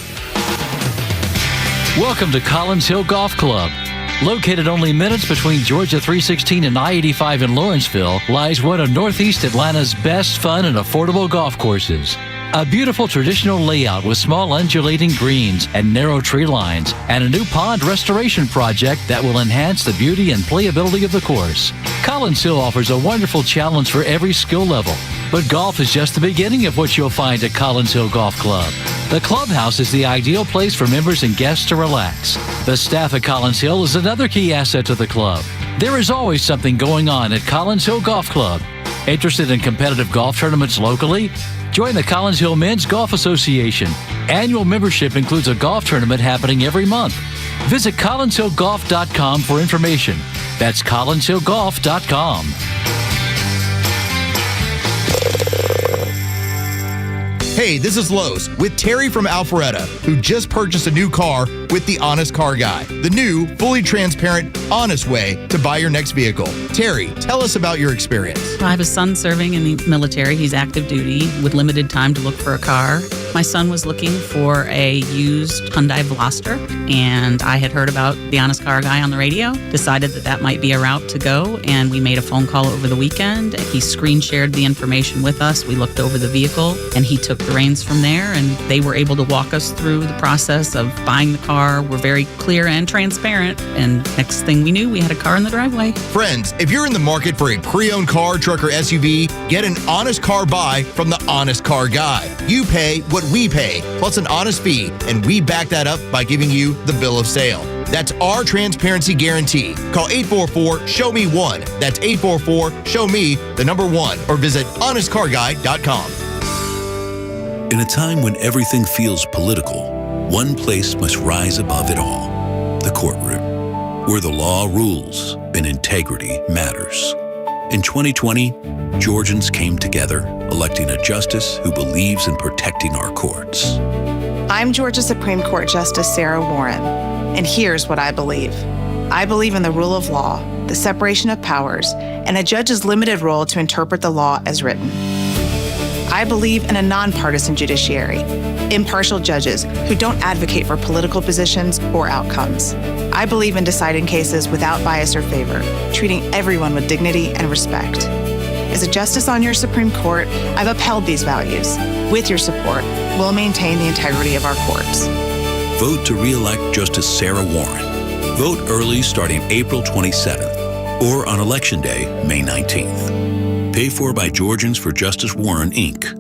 Speaker 5: Welcome to Collins Hill Golf Club. Located only minutes between Georgia 316 and I-85 in Lawrenceville, lies one of Northeast Atlanta's best fun and affordable golf courses. A beautiful traditional layout with small undulating greens and narrow tree lines, and a new pond restoration project that will enhance the beauty and playability of the course. Collins Hill offers a wonderful challenge for every skill level, but golf is just the beginning of what you'll find at Collins Hill Golf Club. The clubhouse is the ideal place for members and guests to relax. The staff at Collins Hill is another key asset to the club. There is always something going on at Collins Hill Golf Club. Interested in competitive golf tournaments locally? Join the Collins Hill Men's Golf Association. Annual membership includes a golf tournament happening every month. Visit collinshillgolf.com for information. That's collinshillgolf.com.
Speaker 9: Hey, this is Los with Terry from Alpharetta, who just purchased a new car with the Honest Car Guy, the new, fully transparent, honest way to buy your next vehicle. Terry, tell us about your experience.
Speaker 11: I have a son serving in the military. He's active duty with limited time to look for a car. My son was looking for a used Hyundai Veloster, and I had heard about the Honest Car Guy on the radio, decided that might be a route to go, and we made a phone call over the weekend. He screen shared the information with us. We looked over the vehicle, and he took the reins from there, and they were able to walk us through the process of buying the car. We're very clear and transparent, and next thing we knew, we had a car in the driveway.
Speaker 9: Friends, if you're in the market for a pre-owned car, truck, or SUV, get an honest car buy from the Honest Car Guy. You pay what we pay, plus an honest fee, and we back that up by giving you the bill of sale. That's our transparency guarantee. Call 844-SHOW-ME-1. That's 844-SHOW-ME, the number 1, or visit honestcarguy.com.
Speaker 22: In a time when everything feels political, one place must rise above it all: the courtroom, where the law rules and integrity matters. In 2020, Georgians came together, electing a justice who believes in protecting our courts.
Speaker 23: I'm Georgia Supreme Court Justice Sarah Warren, and here's what I believe. I believe in the rule of law, the separation of powers, and a judge's limited role to interpret the law as written. I believe in a nonpartisan judiciary, impartial judges who don't advocate for political positions or outcomes. I believe in deciding cases without bias or favor, treating everyone with dignity and respect. As a justice on your Supreme Court, I've upheld these values. With your support, we'll maintain the integrity of our courts.
Speaker 22: Vote to re-elect Justice Sarah Warren. Vote early starting April 27th or on Election Day, May 19th. Paid for by Georgians for Justice Warren, Inc.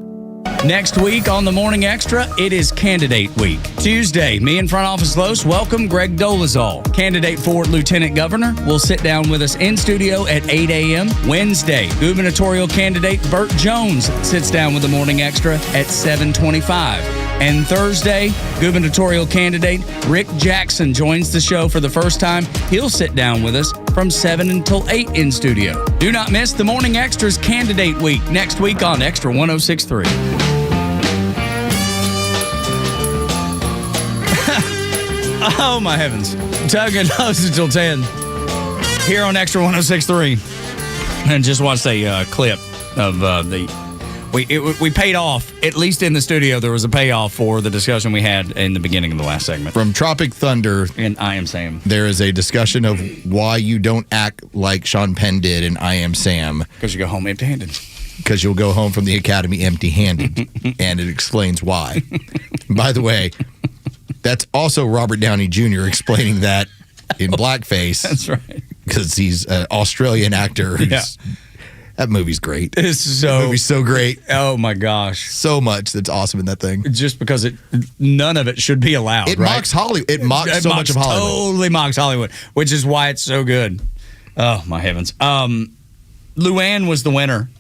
Speaker 8: Next week on the Morning Xtra, it is Candidate Week. Tuesday, me and Front Office Los welcome Greg Dolezal, candidate for Lieutenant Governor, will sit down with us in studio at 8 a.m. Wednesday, gubernatorial candidate Burt Jones sits down with the Morning Xtra at 7:25. And Thursday, gubernatorial candidate Rick Jackson joins the show for the first time. He'll sit down with us from 7 until 8 in studio. Do not miss the Morning Xtra's Candidate Week next week on Extra 106.3. Oh, my heavens. Tug and Los until 10 here on Extra 106.3. And just watched a clip of we paid off, at least in the studio, there was a payoff for the discussion we had in the beginning of the last segment.
Speaker 9: From Tropic Thunder.
Speaker 8: And I Am Sam.
Speaker 9: There is a discussion of why you don't act like Sean Penn did in I Am Sam.
Speaker 8: Because you go home empty-handed.
Speaker 9: Because you'll go home from the academy empty-handed. And it explains why. By the way, that's also Robert Downey Jr. explaining that in blackface.
Speaker 8: That's right.
Speaker 9: Because he's an Australian actor who's...
Speaker 8: Yeah.
Speaker 9: That movie's great.
Speaker 8: That
Speaker 9: movie's so great.
Speaker 8: Oh, my gosh.
Speaker 9: So much that's awesome in that thing.
Speaker 8: Just because none of it should be allowed,
Speaker 9: It
Speaker 8: right?
Speaker 9: mocks Hollywood. It mocks so much of Hollywood.
Speaker 8: Totally mocks Hollywood, which is why it's so good. Oh, my heavens. Luann was the winner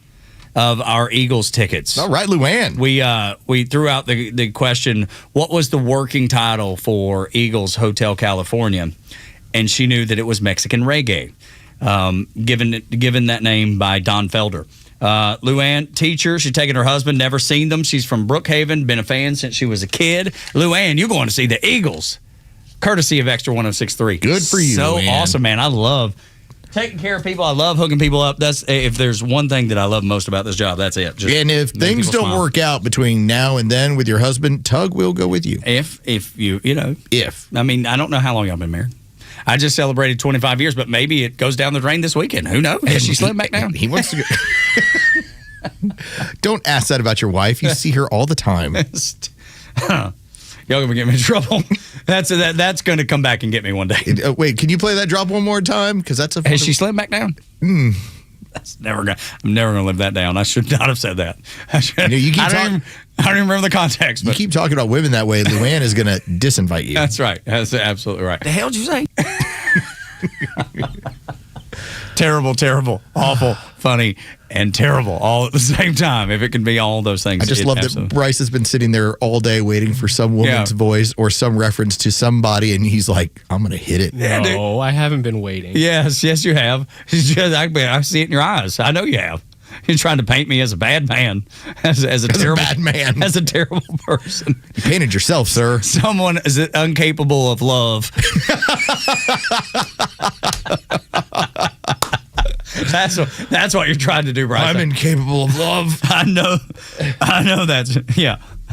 Speaker 8: of our Eagles tickets.
Speaker 9: All right, Luann.
Speaker 8: We threw out the question, what was the working title for Eagles Hotel California? And she knew that it was Mexican Reggae. Given that name by Don Felder. Luann, teacher, she's taken her husband, never seen them. She's from Brookhaven, been a fan since she was a kid. Luann, you're going to see the Eagles, courtesy of Extra 106.3.
Speaker 9: Good for you,
Speaker 8: So
Speaker 9: Luann.
Speaker 8: awesome, man. I love taking care of people. I love hooking people up. That's if there's one thing that I love most about this job, that's it. Just
Speaker 9: and if things don't work out between now and then with your husband, Tug will go with you.
Speaker 8: If I mean, I don't know how long y'all been married. I just celebrated 25 years, but maybe it goes down the drain this weekend. Who knows? Has she slipped back down?
Speaker 9: He wants to go. Don't ask that about your wife. You see her all the time.
Speaker 8: Y'all gonna get me in trouble. That's going to come back and get me one day.
Speaker 9: Wait, can you play that drop one more time? Because that's a.
Speaker 8: Has she slipped back down? That's never gonna. I'm never gonna live that down. I should not have said that. I don't even remember the context. But
Speaker 9: you keep talking about women that way. Luann is gonna disinvite you.
Speaker 8: That's right. That's absolutely right. The hell did you say? Terrible, terrible, awful, funny, and terrible all at the same time. If it can be all those things.
Speaker 9: I just love that Bryce has been sitting there all day waiting for some woman's voice or some reference to somebody, and he's like, I'm going to hit it.
Speaker 10: No, I haven't been waiting.
Speaker 8: Yes, you have. It's just, I see it in your eyes. I know you have. You're trying to paint me as a bad man, as a terrible
Speaker 9: bad man,
Speaker 8: as a terrible person.
Speaker 9: You painted yourself, sir.
Speaker 8: Someone is incapable of love. That's what you're trying to do, Bryce.
Speaker 9: I'm incapable of love.
Speaker 8: I know that's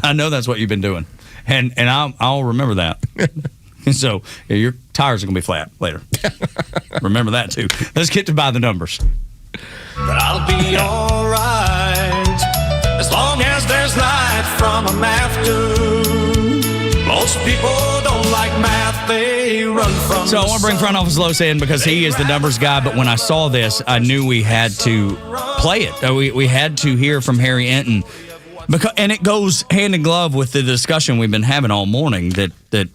Speaker 8: I know that's what you've been doing, and I'll remember that. So your tires are gonna be flat later. Remember that too. Let's get to by the numbers.
Speaker 4: But I'll be alright as long as there's light from a math dude. Most people don't like math, they run from.
Speaker 8: So I want to bring Front Office Los in because he is the numbers guy. But when I saw this, I knew we had to play it. We had to hear from Harry Enton, and it goes hand in glove with the discussion we've been having all morning. That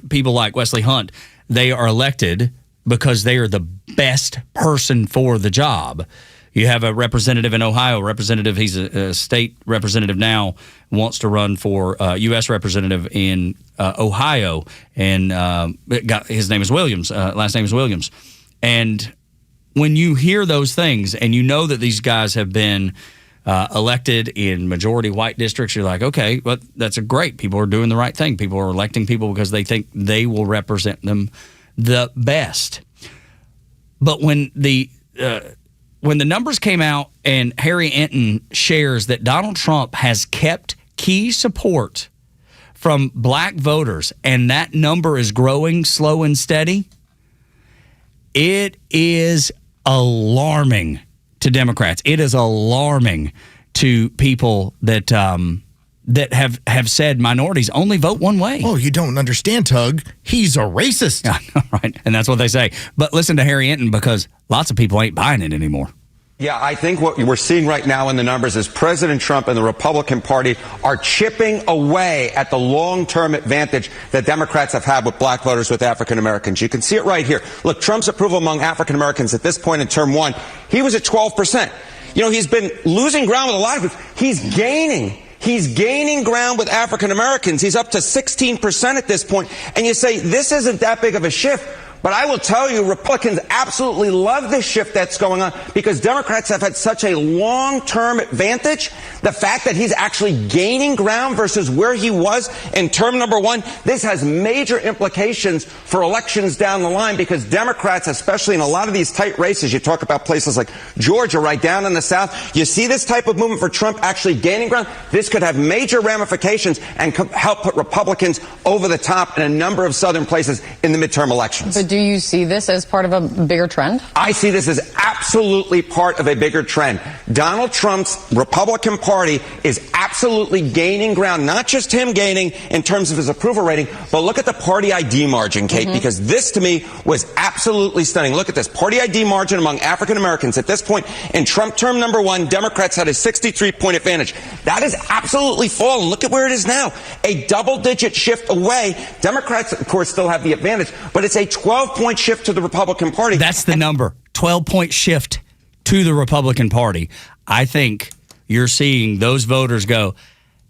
Speaker 8: people like Wesley Hunt, they are elected because they are the best person for the job. You have a representative in Ohio, he's a state representative now, wants to run for U.S. representative in Ohio, and his name is Williams, last name is Williams. And when you hear those things and you know that these guys have been elected in majority white districts, you're like, okay, well, that's great. People are doing the right thing. People are electing people because they think they will represent them the best. But when the numbers came out and Harry Enton shares that Donald Trump has kept key support from black voters and that number is growing slow and steady, it is alarming to Democrats. It is alarming to people that have said minorities only vote one way.
Speaker 9: Oh, you don't understand, Tug. He's a racist.
Speaker 8: Right, and that's what they say. But listen to Harry Enton because lots of people ain't buying it anymore.
Speaker 2: Yeah, I think what we're seeing right now in the numbers is President Trump and the Republican Party are chipping away at the long-term advantage that Democrats have had with black voters, with African Americans. You can see it right here. Look, Trump's approval among African Americans at this point in term one, he was at 12%. You know, he's been losing ground with a lot of people. He's gaining ground with African Americans. He's up to 16% at this point. And you say, this isn't that big of a shift. But I will tell you, Republicans absolutely love this shift that's going on because Democrats have had such a long-term advantage. The fact that he's actually gaining ground versus where he was in term number one, this has major implications for elections down the line because Democrats, especially in a lot of these tight races, you talk about places like Georgia, right down in the South, you see this type of movement for Trump actually gaining ground. This could have major ramifications and help put Republicans over the top in a number of southern places in the midterm elections.
Speaker 3: But do you see this as part of a bigger trend?
Speaker 2: I see this as absolutely part of a bigger trend. Donald Trump's Republican Party is absolutely gaining ground, not just him gaining in terms of his approval rating, but look at the party ID margin, Kate, because this to me was absolutely stunning. Look at this party ID margin among African Americans. At this point in Trump term number one, Democrats had a 63-point advantage. That is absolutely fallen. Look at where it is now. A double-digit shift away. Democrats, of course, still have the advantage, but it's a 12-point shift to the Republican Party.
Speaker 12: That's the number. 12-point shift to the Republican Party. I think you're seeing those voters go,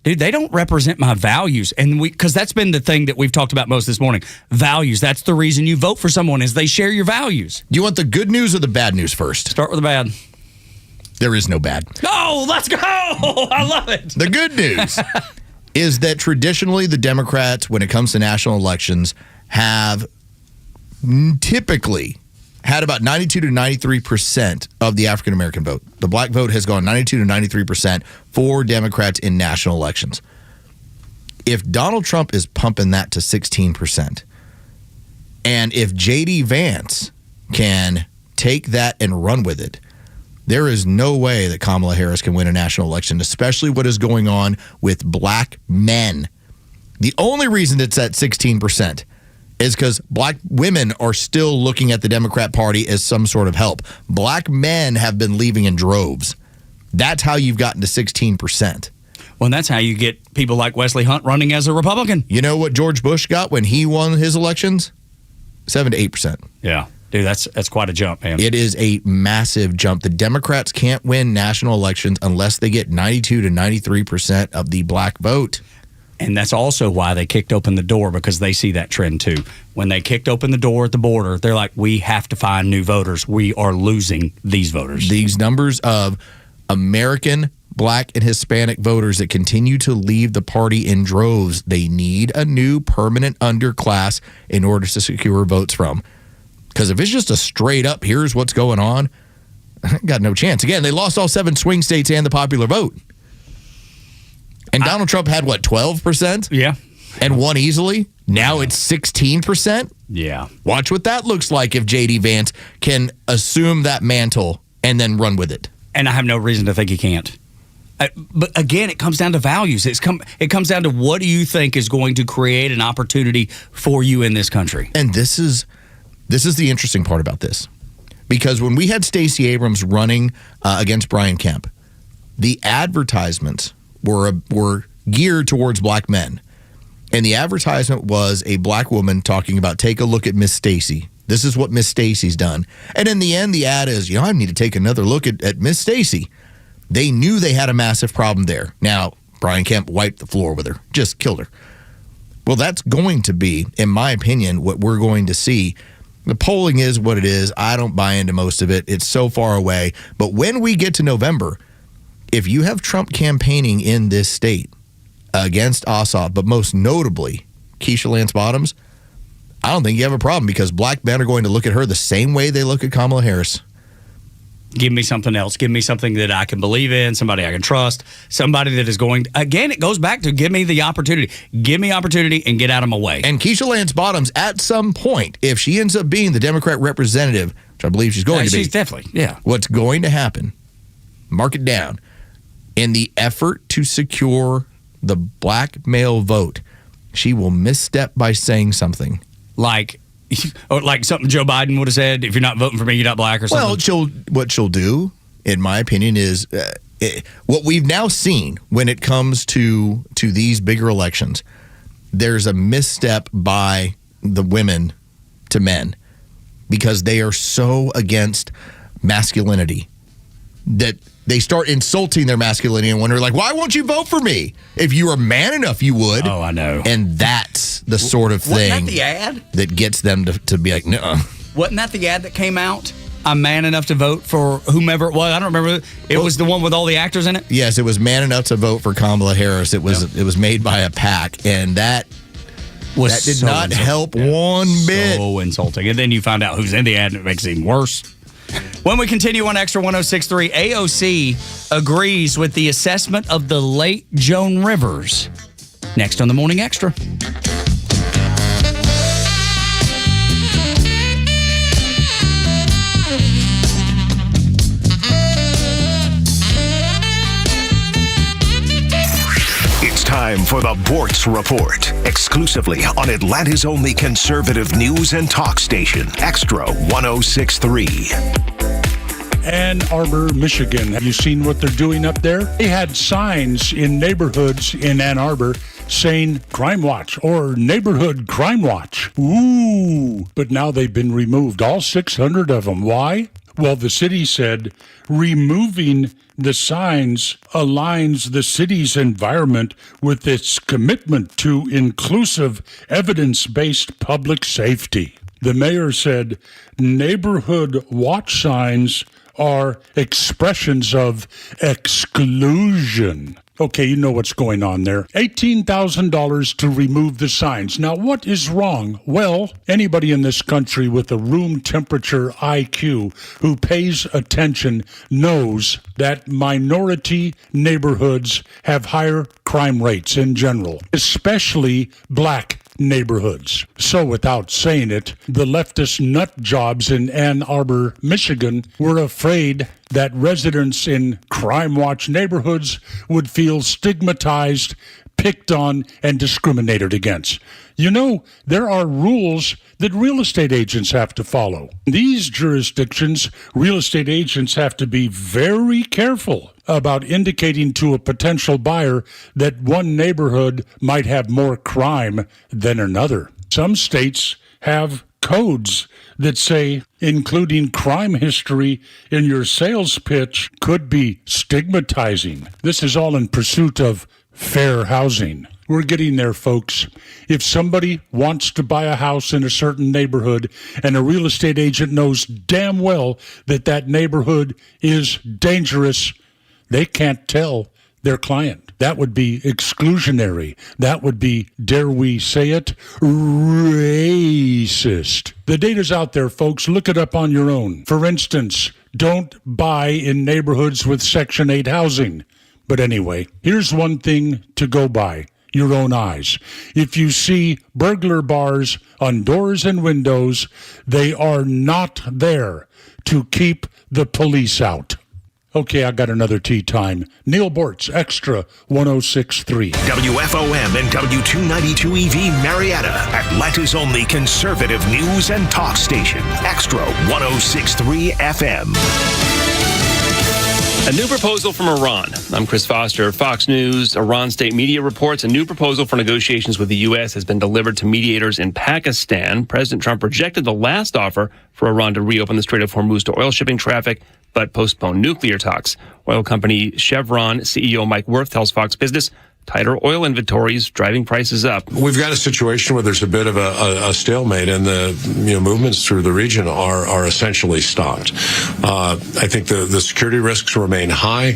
Speaker 12: dude, they don't represent my values. And because that's been the thing that we've talked about most this morning. Values. That's the reason you vote for someone is they share your values.
Speaker 9: Do you want the good news or the bad news first?
Speaker 12: Start with the bad.
Speaker 9: There is no bad.
Speaker 12: Oh, let's go. I love it.
Speaker 9: The good news is that traditionally the Democrats, when it comes to national elections, have typically had about 92 to 93% of the African American vote. The black vote has gone 92 to 93% for Democrats in national elections. If Donald Trump is pumping that to 16%, and if J.D. Vance can take that and run with it, there is no way that Kamala Harris can win a national election, especially what is going on with black men. The only reason it's at 16% is because black women are still looking at the Democrat Party as some sort of help. Black men have been leaving in droves. That's how you've gotten to 16%.
Speaker 12: Well, and that's how you get people like Wesley Hunt running as a Republican.
Speaker 9: You know what George Bush got when he won his elections? 7 to 8%.
Speaker 12: Yeah. Dude, that's quite a jump, man.
Speaker 9: It is a massive jump. The Democrats can't win national elections unless they get 92 to 93% of the black vote.
Speaker 12: And that's also why they kicked open the door, because they see that trend too. When they kicked open the door at the border, they're like, we have to find new voters. We are losing these voters.
Speaker 9: These numbers of American black and Hispanic voters that continue to leave the party in droves, they need a new permanent underclass in order to secure votes from. Because if it's just a straight up, here's what's going on, got no chance. Again, they lost all 7 swing states and the popular vote. And Donald Trump had, what, 12%?
Speaker 12: Yeah.
Speaker 9: And won easily? Now it's 16%?
Speaker 12: Yeah.
Speaker 9: Watch what that looks like if J.D. Vance can assume that mantle and then run with it.
Speaker 12: And I have no reason to think he can't. But again, it comes down to values. It comes down to what do you think is going to create an opportunity for you in this country?
Speaker 9: And this is the interesting part about this. Because when we had Stacey Abrams running against Brian Kemp, the advertisements were geared towards black men. And the advertisement was a black woman talking about, take a look at Miss Stacey. This is what Miss Stacey's done. And in the end, the ad is, I need to take another look at Miss Stacey. They knew they had a massive problem there. Now, Brian Kemp wiped the floor with her, just killed her. Well, that's going to be, in my opinion, what we're going to see. The polling is what it is. I don't buy into most of it. It's so far away. But when we get to November, if you have Trump campaigning in this state against Ossoff, but most notably Keisha Lance Bottoms, I don't think you have a problem because black men are going to look at her the same way they look at Kamala Harris.
Speaker 12: Give me something else. Give me something that I can believe in, somebody I can trust, somebody that is going... Again, it goes back to give me the opportunity. Give me opportunity and get out of my way.
Speaker 9: And Keisha Lance Bottoms, at some point, if she ends up being the Democrat representative, which I believe she's going to be...
Speaker 12: She's definitely, yeah.
Speaker 9: What's going to happen, mark it down, in the effort to secure the black male vote, she will misstep by saying something.
Speaker 12: Like something Joe Biden would have said, if you're not voting for me, you're not black or something.
Speaker 9: Well, what she'll do, in my opinion, is what we've now seen when it comes to these bigger elections. There's a misstep by the women to men because they are so against masculinity that they start insulting their masculinity and wonder, like, why won't you vote for me? If you were man enough, you would.
Speaker 8: Oh, I know.
Speaker 9: And that's the sort of
Speaker 8: Wasn't
Speaker 9: thing
Speaker 8: that the ad?
Speaker 9: that gets them to be like, no.
Speaker 8: Wasn't that the ad that came out? I'm man enough to vote for whomever it was. I don't remember. It was the one with all the actors in it?
Speaker 9: Yes, it was man enough to vote for Kamala Harris. It was made by a PAC, and that did
Speaker 8: so
Speaker 9: not
Speaker 8: insulting.
Speaker 9: help one bit.
Speaker 8: So insulting. And then you find out who's in the ad, and it makes it even worse. When we continue on Extra 106.3, AOC agrees with the assessment of the late Joan Rivers. Next on the Morning Extra.
Speaker 7: Time for the Bortz Report, exclusively on Atlanta's only conservative news and talk station, Extra 106.3.
Speaker 6: Ann Arbor, Michigan. Have you seen what they're doing up there? They had signs in neighborhoods in Ann Arbor saying Crime Watch or Neighborhood Crime Watch. Ooh, but now they've been removed, all 600 of them. Why? Well, the city said removing the signs aligns the city's environment with its commitment to inclusive, evidence-based public safety. The mayor said neighborhood watch signs are expressions of exclusion. Okay, you know what's going on there. $18,000 to remove the signs. Now, what is wrong? Well, anybody in this country with a room temperature IQ who pays attention knows that minority neighborhoods have higher crime rates in general, especially black neighborhoods. So without saying it, the leftist nut jobs in Ann Arbor, Michigan were afraid that residents in Crime Watch neighborhoods would feel stigmatized, picked on, and discriminated against. You know, there are rules that real estate agents have to follow. In these jurisdictions, real estate agents have to be very careful about indicating to a potential buyer that one neighborhood might have more crime than another. Some states have codes that say including crime history in your sales pitch could be stigmatizing. This is all in pursuit of fair housing. We're getting there, folks. If somebody wants to buy a house in a certain neighborhood and a real estate agent knows damn well that that neighborhood is dangerous, they can't tell their client. That would be exclusionary. That would be, dare we say it, racist. The data's out there, folks. Look it up on your own. For instance, don't buy in neighborhoods with Section 8 housing. But anyway, here's one thing to go by. Your own eyes. If you see burglar bars on doors and windows, they are not there to keep the police out. Okay, I got another tea time. Neil Bortz, Extra 106.3.
Speaker 7: WFOM and W292 EV Marietta, Atlanta's only conservative news and talk station. Extra 106.3 FM.
Speaker 10: A new proposal from Iran. I'm Chris Foster. Fox News, Iran state media reports a new proposal for negotiations with the U.S. has been delivered to mediators in Pakistan. President Trump rejected the last offer for Iran to reopen the Strait of Hormuz to oil shipping traffic, but postponed nuclear talks. Oil company Chevron CEO Mike Wirth tells Fox Business tighter oil inventories driving prices up.
Speaker 14: We've got a situation where there's a bit of a stalemate, and the movements through the region are essentially stopped. I think the security risks remain high.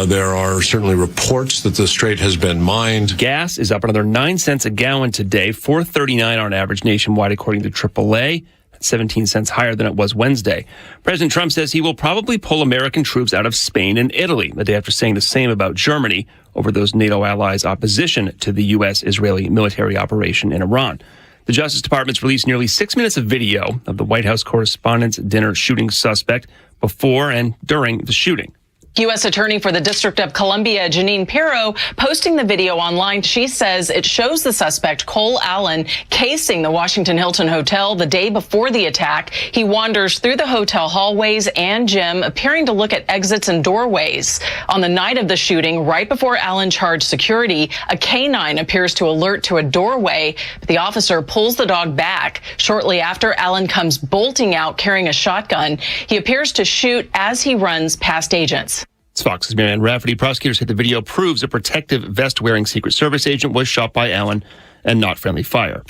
Speaker 14: There are certainly reports that the strait has been mined.
Speaker 10: Gas is up another 9 cents a gallon today, $4.39 on average nationwide, according to AAA. 17 cents higher than it was Wednesday. President Trump says he will probably pull American troops out of Spain and Italy, the day after saying the same about Germany over those NATO allies' opposition to the U.S.-Israeli military operation in Iran. The Justice Department's released nearly 6 minutes of video of the White House Correspondents' Dinner shooting suspect before and during the shooting.
Speaker 15: U.S. Attorney for the District of Columbia, Janine Pirro, posting the video online. She says it shows the suspect, Cole Allen, casing the Washington Hilton Hotel the day before the attack. He wanders through the hotel hallways and gym, appearing to look at exits and doorways. On the night of the shooting, right before Allen charged security, a canine appears to alert to a doorway, but the officer pulls the dog back. Shortly after, Allen comes bolting out carrying a shotgun. He appears to shoot as he runs past agents.
Speaker 13: It's Fox's Marianne Rafferty. Prosecutors said the video proves a protective vest-wearing Secret Service agent was shot by Allen and not friendly fire.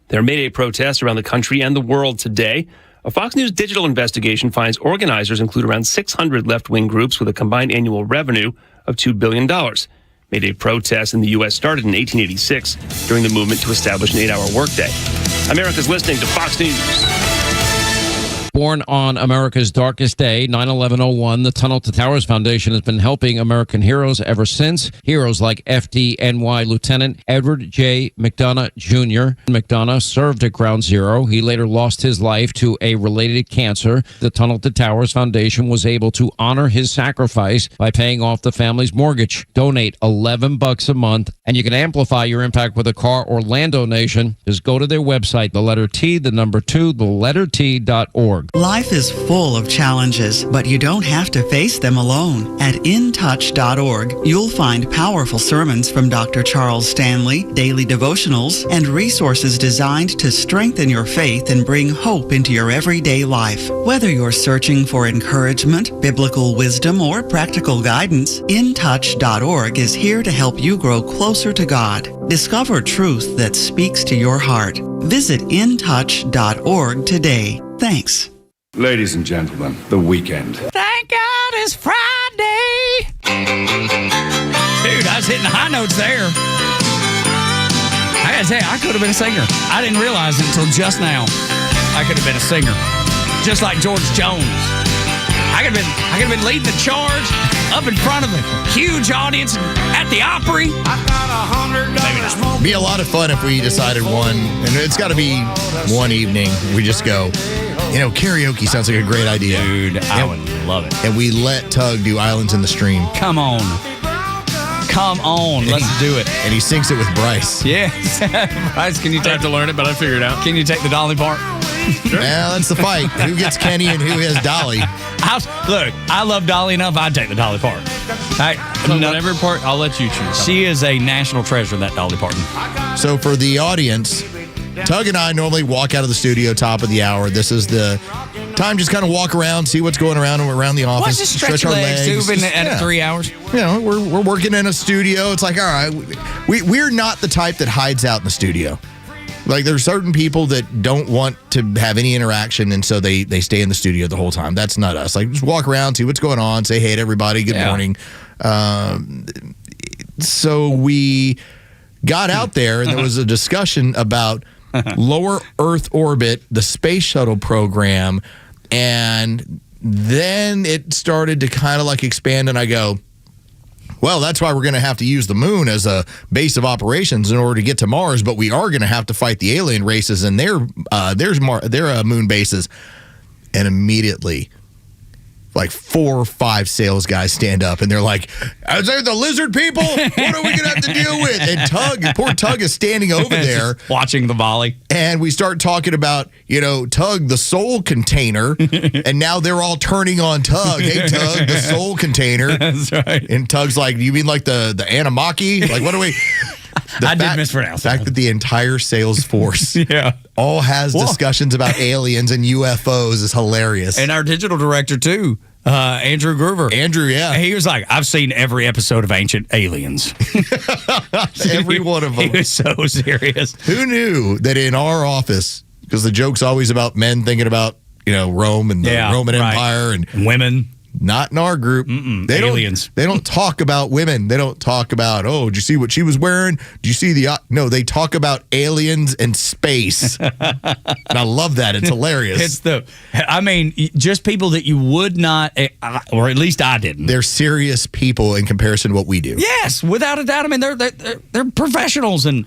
Speaker 13: There are May Day protests around the country and the world today. A Fox News digital investigation finds organizers include around 600 left-wing groups with a combined annual revenue of $2 billion. May Day protests in the U.S. started in 1886 during the movement to establish an 8-hour workday. America's listening to Fox News.
Speaker 16: Born on America's darkest day, 9/11/01, the Tunnel to Towers Foundation has been helping American heroes ever since. Heroes like FDNY Lieutenant Edward J. McDonough Jr. McDonough served at Ground Zero. He later lost his life to a related cancer. The Tunnel to Towers Foundation was able to honor his sacrifice by paying off the family's mortgage. Donate $11 a month, and you can amplify your impact with a car or land donation. Just go to their website, the letter T, the number 2, the letter T.org.
Speaker 17: Life is full of challenges, but you don't have to face them alone. At intouch.org, you'll find powerful sermons from Dr. Charles Stanley, daily devotionals, and resources designed to strengthen your faith and bring hope into your everyday life. Whether you're searching for encouragement, biblical wisdom, or practical guidance, intouch.org is here to help you grow closer to God. Discover truth that speaks to your heart. Visit intouch.org today. Thanks.
Speaker 24: Ladies and gentlemen, the weekend.
Speaker 16: Thank God it's Friday.
Speaker 8: Dude, I was hitting high notes there. I gotta tell you, I could have been a singer. I didn't realize it until just now. I could have been a singer. Just like George Jones. I could have been leading the charge up in front of a huge audience at the Opry.
Speaker 9: Be a lot of fun if we decided one, and it's got to be one evening. We just go, karaoke sounds like a great idea.
Speaker 8: Dude, I would love it.
Speaker 9: And we let Tug do Islands in the Stream.
Speaker 8: Come on, let's do it.
Speaker 9: And he sings it with Bryce.
Speaker 8: Yes. Bryce, can you
Speaker 10: I have to learn it, but I figured it out.
Speaker 8: Can you take the Dolly part?
Speaker 9: Sure. Well, that's the fight. Who gets Kenny and who has Dolly?
Speaker 8: Look, I love Dolly enough, I'd take the Dolly part.
Speaker 10: Whatever part, I'll let you choose.
Speaker 8: She is a national treasure, that Dolly Parton.
Speaker 9: So for the audience, Tug and I normally walk out of the studio top of the hour. This is the time just kind of walk around, see what's going around the office.
Speaker 8: Let's just stretch our legs. We've been at it 3 hours.
Speaker 9: We're working in a studio. It's like, all right, we're not the type that hides out in the studio. Like, there's certain people that don't want to have any interaction, and so they stay in the studio the whole time. That's not us. Like, just walk around, see what's going on, say hey to everybody, good morning. So we got out there, and there was a discussion about lower Earth orbit, the space shuttle program, and then it started to kind of like expand, and I go, well, that's why we're going to have to use the moon as a base of operations in order to get to Mars, but we are going to have to fight the alien races and their moon bases. And immediately, like 4 or 5 sales guys stand up and they're like, "Is there the lizard people? What are we going to have to deal with?" And poor Tug is standing over there
Speaker 8: watching the volley.
Speaker 9: And we start talking about, Tug, the soul container. And now they're all turning on Tug. Hey, Tug, the soul container.
Speaker 8: That's right.
Speaker 9: And Tug's like, you mean like the Anunnaki? Like, what do we...
Speaker 8: I did mispronounce
Speaker 9: the fact that the entire sales force all has discussions about aliens and UFOs is hilarious.
Speaker 8: And our digital director, too, Andrew Groover.
Speaker 9: Andrew, yeah.
Speaker 8: He was like, I've seen every episode of Ancient Aliens.
Speaker 9: Every one of them.
Speaker 8: He was so serious.
Speaker 9: Who knew that in our office, because the joke's always about men thinking about, Rome and the Roman Empire and
Speaker 8: women.
Speaker 9: Not in our group.
Speaker 8: Aliens.
Speaker 9: They don't talk about women. They don't talk about, did you see what she was wearing? Did you see no, they talk about aliens and space. And I love that. It's hilarious.
Speaker 8: Just people that you would not, or at least I didn't.
Speaker 9: They're serious people in comparison to what we do.
Speaker 8: Yes, without a doubt. I mean, they're professionals and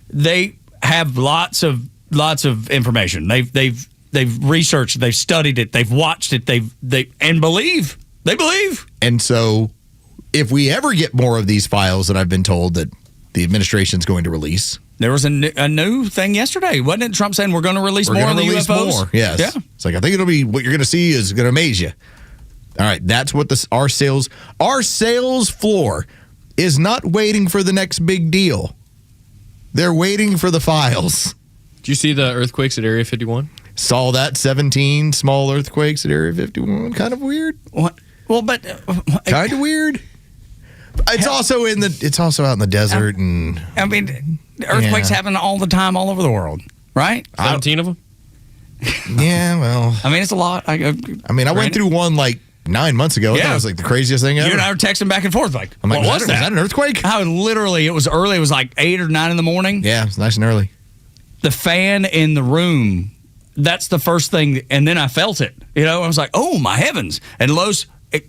Speaker 8: they have lots of information. They've researched, they've studied it, they've watched it, they believe. They believe.
Speaker 9: And so if we ever get more of these files that I've been told that the administration's going to release.
Speaker 8: There was a new thing yesterday, wasn't it? Trump saying we're going to release more on the UFOs?
Speaker 9: More. Yes.
Speaker 8: Yeah.
Speaker 9: It's like, I think it'll be, what you're going to see is going to amaze you. All right, that's what our sales floor is not waiting for the next big deal. They're waiting for the files.
Speaker 10: Did you see the earthquakes at Area 51?
Speaker 9: Saw that 17 small earthquakes at Area 51. Kind of weird.
Speaker 8: What? Well, but
Speaker 9: kind of weird. It's also out in the desert, and
Speaker 8: I mean, earthquakes happen all the time, all over the world, right?
Speaker 10: 17 of them.
Speaker 9: Yeah, well,
Speaker 8: I mean, it's a lot.
Speaker 9: I went through one like 9 months ago.
Speaker 8: Yeah.
Speaker 9: That was like the craziest thing ever.
Speaker 8: You and I were texting back and forth, like,
Speaker 9: I'm like,
Speaker 8: what
Speaker 9: was that an earthquake?
Speaker 8: It was early. It was like 8 or 9 in the morning.
Speaker 9: Yeah, it's nice and early.
Speaker 8: The fan in the room, that's the first thing. And then I felt it. I was like, oh, my heavens. And Los,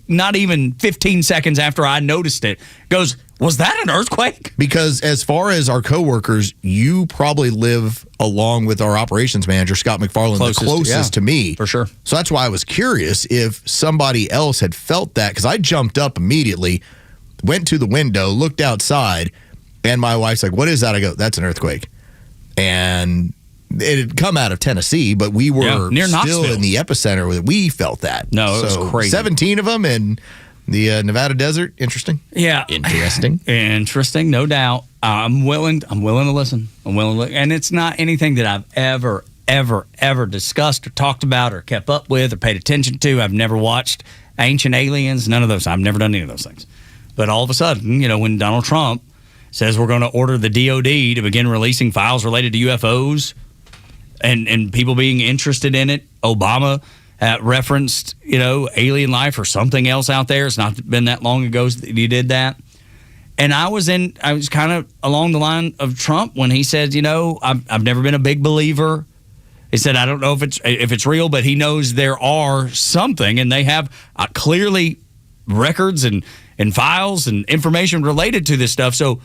Speaker 8: not even 15 seconds after I noticed it, goes, was that an earthquake?
Speaker 9: Because as far as our coworkers, you probably live along with our operations manager, Scott McFarland, the closest to me.
Speaker 8: For sure.
Speaker 9: So that's why I was curious if somebody else had felt that, because I jumped up immediately, went to the window, looked outside, and my wife's like, what is that? I go, that's an earthquake. And it had come out of Tennessee, but we were
Speaker 8: near
Speaker 9: still
Speaker 8: Knoxville.
Speaker 9: in the epicenter. We felt that.
Speaker 8: No, it was crazy.
Speaker 9: 17 of them in the Nevada desert. Interesting.
Speaker 8: Yeah. Interesting, no doubt. I'm willing to listen. And it's not anything that I've ever discussed or talked about or kept up with or paid attention to. I've never watched Ancient Aliens, none of those. I've never done any of those things. But all of a sudden, when Donald Trump says we're going to order the DOD to begin releasing files related to UFOs and people being interested in it, Obama referenced, alien life or something else out there. It's not been that long ago that he did that. And I was kind of along the line of Trump when he said, I've never been a big believer. He said, I don't know if it's real, but he knows there are something, and they have clearly records and files and information related to this stuff. So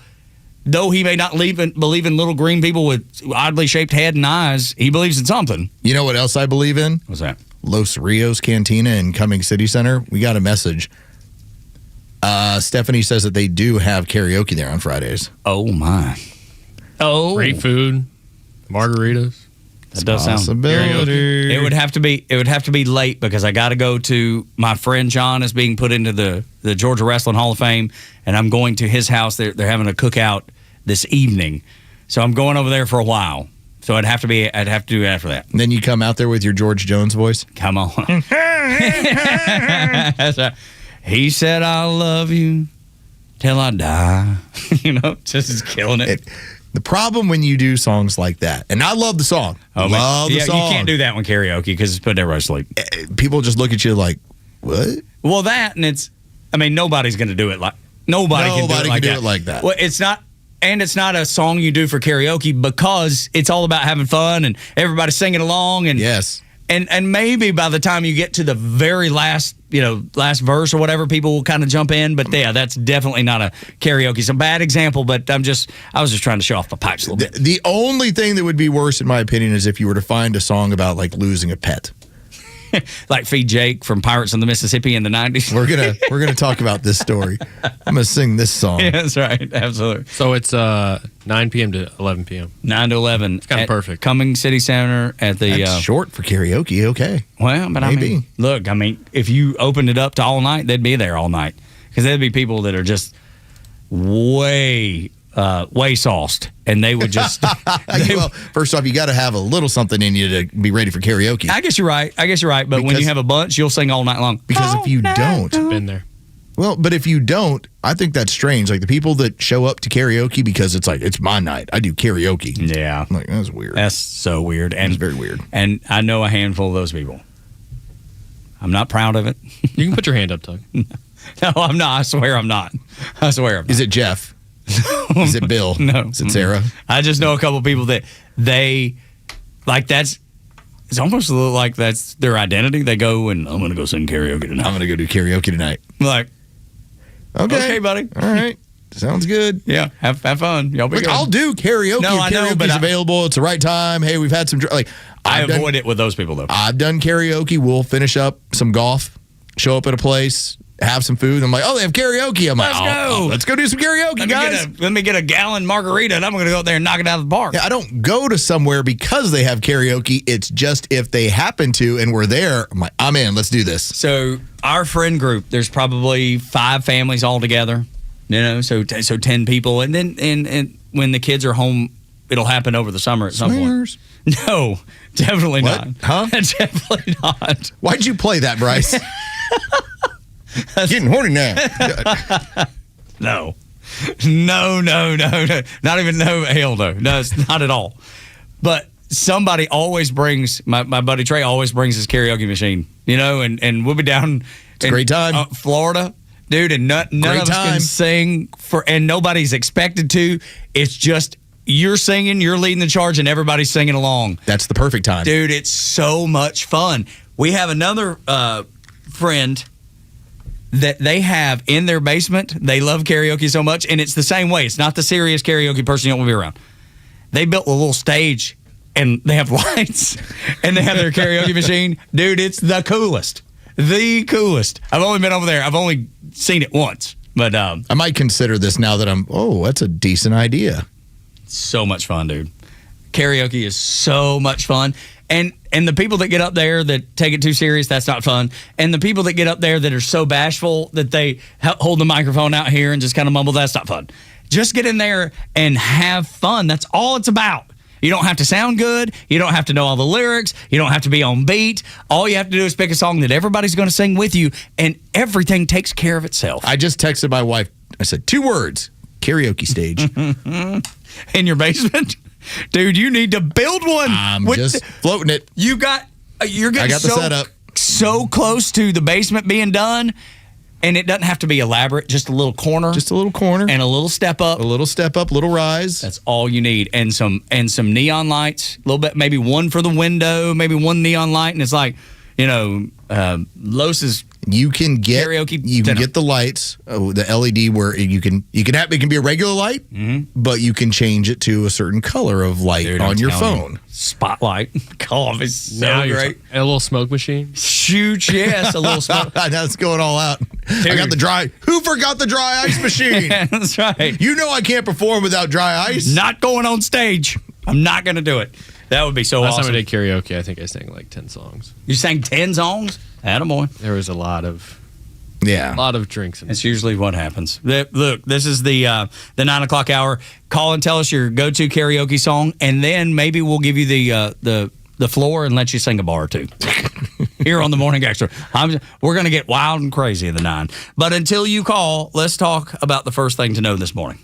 Speaker 8: though he may not believe in little green people with oddly shaped head and eyes, he believes in something.
Speaker 9: You know what else I believe in?
Speaker 8: What's that?
Speaker 9: Los Rios Cantina in Cumming City Center. We got a message. Stephanie says that they do have karaoke there on Fridays.
Speaker 8: Oh, my. Oh.
Speaker 10: Great food. Margaritas.
Speaker 8: That does sound. It would have to be late because I got to go to my friend John is being put into the Georgia Wrestling Hall of Fame, and I'm going to his house. They're having a cookout this evening, so I'm going over there for a while. So I'd have to do it after that.
Speaker 9: And then you come out there with your George Jones voice.
Speaker 8: Come on. He said, "I love you till I die." Just killing it.
Speaker 9: The problem when you do songs like that, and I love the song. Love the song.
Speaker 8: You can't do that one karaoke because it's putting everybody to sleep.
Speaker 9: People just look at you like, what?
Speaker 8: Well, nobody's going to do it like nobody can do it like that. Well, it's not a song you do for karaoke because it's all about having fun and everybody singing along. And
Speaker 9: yes.
Speaker 8: And maybe by the time you get to the very last verse or whatever, people will kind of jump in. But yeah, that's definitely not a karaoke. It's a bad example, but I was just trying to show off my pipes a little bit.
Speaker 9: The only thing that would be worse, in my opinion, is if you were to find a song about like losing a pet.
Speaker 8: Like Feed Jake from Pirates of the Mississippi in the 90s.
Speaker 9: We're gonna talk about this story. I'm gonna sing this song.
Speaker 8: Yeah, that's right. Absolutely.
Speaker 10: So it's 9 p.m. to 11 p.m.
Speaker 8: 9 to 11.
Speaker 10: It's kind of perfect.
Speaker 8: Cumming City Center at the...
Speaker 9: That's short for karaoke, okay.
Speaker 8: Well, but
Speaker 9: maybe.
Speaker 8: If you opened it up to all night, they'd be there all night. Because there'd be people that are just way sauced, and they would just...
Speaker 9: Well, first off, you got to have a little something in you to be ready for karaoke.
Speaker 8: I guess you're right. But when you have a bunch, you'll sing all night long.
Speaker 9: Because if you don't...
Speaker 10: Been there.
Speaker 9: Well, but if you don't, I think that's strange. Like the people that show up to karaoke because it's like, it's my night. I do karaoke.
Speaker 8: Yeah.
Speaker 9: I'm like, that's weird.
Speaker 8: That's so weird. And
Speaker 9: it's very weird.
Speaker 8: And I know a handful of those people. I'm not proud of it.
Speaker 10: You can put your hand up, Tug.
Speaker 8: No, I'm not. I swear I'm not.
Speaker 9: Is it Jeff? Is it Bill?
Speaker 8: No.
Speaker 9: Is it Sarah?
Speaker 8: I just know a couple of people that they, like it's almost a little like that's their identity. They go and I'm going to go sing karaoke tonight.
Speaker 9: I'm going to go do karaoke tonight.
Speaker 8: Like, okay, buddy.
Speaker 9: All right. Sounds good.
Speaker 8: Yeah, have fun. Y'all be good.
Speaker 9: I'll do karaoke.
Speaker 8: No,
Speaker 9: if
Speaker 8: I know, but
Speaker 9: karaoke's available. It's the right time. Hey, we've had some
Speaker 8: I avoid it with those people though.
Speaker 9: I've done karaoke. We'll finish up some golf, show up at a place, have some food. I'm like, oh, they have karaoke. I'm like, let's go do some karaoke, guys.
Speaker 8: Let me get a gallon margarita, and I'm going to go out there and knock it out of the park.
Speaker 9: Yeah, I don't go to somewhere because they have karaoke. It's just if they happen to and we're there, I'm like, I'm in. Let's do this.
Speaker 8: So our friend group, there's probably 5 families all together. So 10 people, and then and when the kids are home, it'll happen over the summer at some point. No, definitely not.
Speaker 9: Huh?
Speaker 8: Definitely not.
Speaker 9: Why'd you play that, Bryce? Getting horny now.
Speaker 8: No. Not even no. Hell no. No, it's not at all. But somebody always brings, my buddy Trey always brings his karaoke machine, and we'll be down
Speaker 9: It's a great time.
Speaker 8: Florida, dude, and none of us can sing and nobody's expected to. It's just you're singing, you're leading the charge, and everybody's singing along.
Speaker 9: That's the perfect time.
Speaker 8: Dude, it's so much fun. We have another friend that they have in their basement. They love karaoke so much, and it's the same way. It's not the serious karaoke person you don't want to be around. They built a little stage, and they have lights, and they have their karaoke machine. Dude, it's the coolest. The coolest. I've only been over there. I've only seen it once. But
Speaker 9: I might consider this now that that's a decent idea.
Speaker 8: So much fun, dude. Karaoke is so much fun. And the people that get up there that take it too serious, that's not fun. And the people that get up there that are so bashful that they hold the microphone out here and just kind of mumble, that's not fun. Just get in there and have fun. That's all it's about. You don't have to sound good. You don't have to know all the lyrics. You don't have to be on beat. All you have to do is pick a song that everybody's going to sing with you, and everything takes care of itself.
Speaker 9: I just texted my wife. I said 2 words, karaoke stage.
Speaker 8: In your basement? Dude, you need to build one.
Speaker 9: I'm just floating it.
Speaker 8: You're getting
Speaker 9: I got the setup.
Speaker 8: So close to the basement being done, and it doesn't have to be elaborate. Just a little corner.
Speaker 9: Just a little corner.
Speaker 8: And a little step up.
Speaker 9: A little step up, little rise.
Speaker 8: That's all you need. And some neon lights. A little bit, maybe one for the window, maybe one neon light, and it's like, Los's
Speaker 9: You can get
Speaker 8: karaoke.
Speaker 9: You can get the lights, the LED, where you can have. It can be a regular light, but you can change it to a certain color of light on your phone.
Speaker 8: Spotlight. God, it's so
Speaker 10: Now
Speaker 8: great.
Speaker 10: A little smoke machine.
Speaker 8: Shoot, yes, a little smoke.
Speaker 9: That's going all out. I got the dry. Who forgot the dry ice machine?
Speaker 8: That's right.
Speaker 9: You know I can't perform without dry ice.
Speaker 8: Not going on stage. I'm not going to do it. That would be so
Speaker 10: Last
Speaker 8: awesome.
Speaker 10: time I did karaoke, I think I sang like 10 songs.
Speaker 8: You sang 10 songs? Attaboy.
Speaker 10: There was a lot of drinks.
Speaker 8: That's usually what happens. Look, this is the 9 o'clock hour. Call and tell us your go-to karaoke song, and then maybe we'll give you the floor and let you sing a bar or two. Here on the Morning Extra. We're going to get wild and crazy in the 9. But until you call, let's talk about the first thing to know this morning.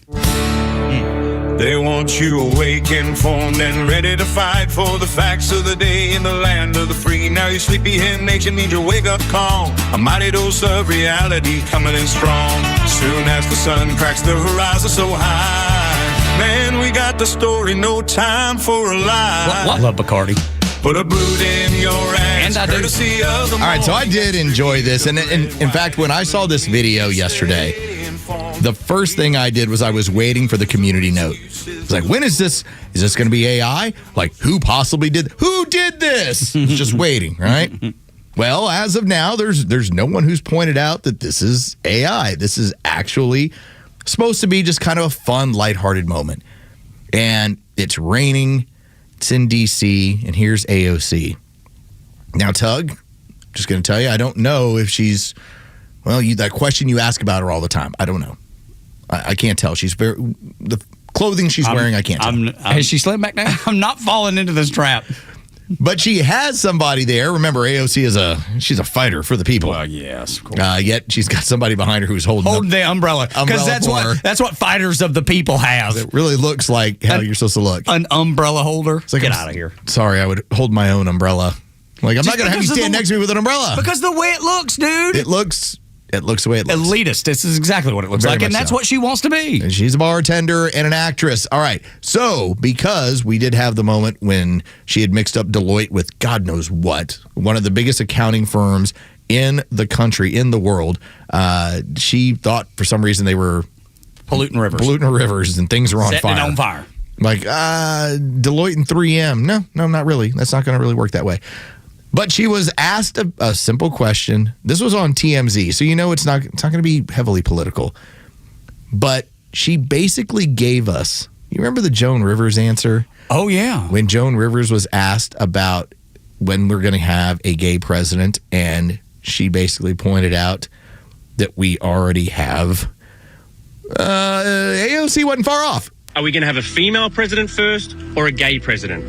Speaker 4: They want you awake, informed, and ready to fight for the facts of the day in the land of the free. Now your sleepyhead nation needs your wake-up call. A mighty dose of reality coming in strong. Soon as the sun cracks the horizon so high, man, we got the story, no time for a lie.
Speaker 8: I love Bacardi.
Speaker 4: Put a boot in your ass,
Speaker 8: and I do.
Speaker 4: courtesy of the
Speaker 9: All right, so I did enjoy this, and in fact, when I saw this video yesterday, the first thing I did was I was waiting for the community note. It's like, when is this? Is this going to be AI? Like, who did this? Just waiting, right? Well, as of now, there's no one who's pointed out that this is AI. This is actually supposed to be just kind of a fun, lighthearted moment. And it's raining. It's in D.C., and here's AOC. Now, Tug, just going to tell you, I don't know if she's, that question you ask about her all the time. I don't know. I can't tell. She's the clothing she's wearing, I can't tell.
Speaker 8: Has she slipped back now? I'm not falling into this trap.
Speaker 9: But she has somebody there. Remember, AOC she's a fighter for the people.
Speaker 8: Well, yes, of course.
Speaker 9: Yet she's got somebody behind her who's holding
Speaker 8: the umbrella. Because that's what fighters of the people have.
Speaker 9: It really looks like how you're supposed to look.
Speaker 8: An umbrella holder.
Speaker 9: It's like,
Speaker 8: get out of here.
Speaker 9: Sorry, I would hold my own umbrella. Like, I'm not going to have you stand next to me with an umbrella.
Speaker 8: Because the way it looks, dude.
Speaker 9: It looks the way it looks.
Speaker 8: Elitist. This is exactly what it looks like, and that's what she wants to be.
Speaker 9: And she's a bartender and an actress. All right. So, because we did have the moment when she had mixed up Deloitte with God knows what, one of the biggest accounting firms in the country, in the world, she thought for some reason they were
Speaker 8: polluting
Speaker 9: rivers and things were on
Speaker 8: Setting
Speaker 9: fire.
Speaker 8: it on fire.
Speaker 9: Like, Deloitte and 3M. No, not really. That's not going to really work that way. But she was asked a simple question. This was on TMZ, so it's not going to be heavily political. But she basically gave us, you remember the Joan Rivers answer?
Speaker 8: Oh, yeah.
Speaker 9: When Joan Rivers was asked about when we're going to have a gay president, and she basically pointed out that we already have. AOC wasn't far off.
Speaker 1: Are we going to have a female president first or a gay president?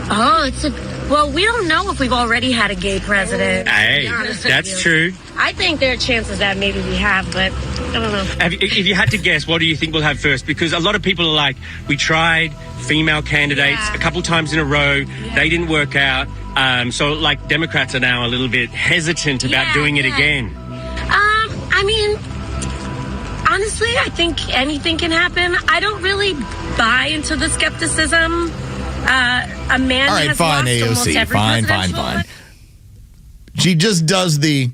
Speaker 18: Oh, it's a
Speaker 1: Well, we don't know if we've already had a gay president.
Speaker 18: Hey, that's true.
Speaker 1: I think there are chances that maybe we have, but I don't know.
Speaker 18: If you had to guess, what do you think we'll have first? Because a lot of people are like, we tried female candidates a couple times in a row. They didn't work out. So, like, Democrats are now a little bit hesitant about doing it again.
Speaker 1: I mean, honestly, I think anything can happen. I don't really buy into the skepticism. A man
Speaker 9: all right,
Speaker 1: has
Speaker 9: fine,
Speaker 1: lost almost
Speaker 9: AOC.
Speaker 1: every
Speaker 9: Fine. She just does the,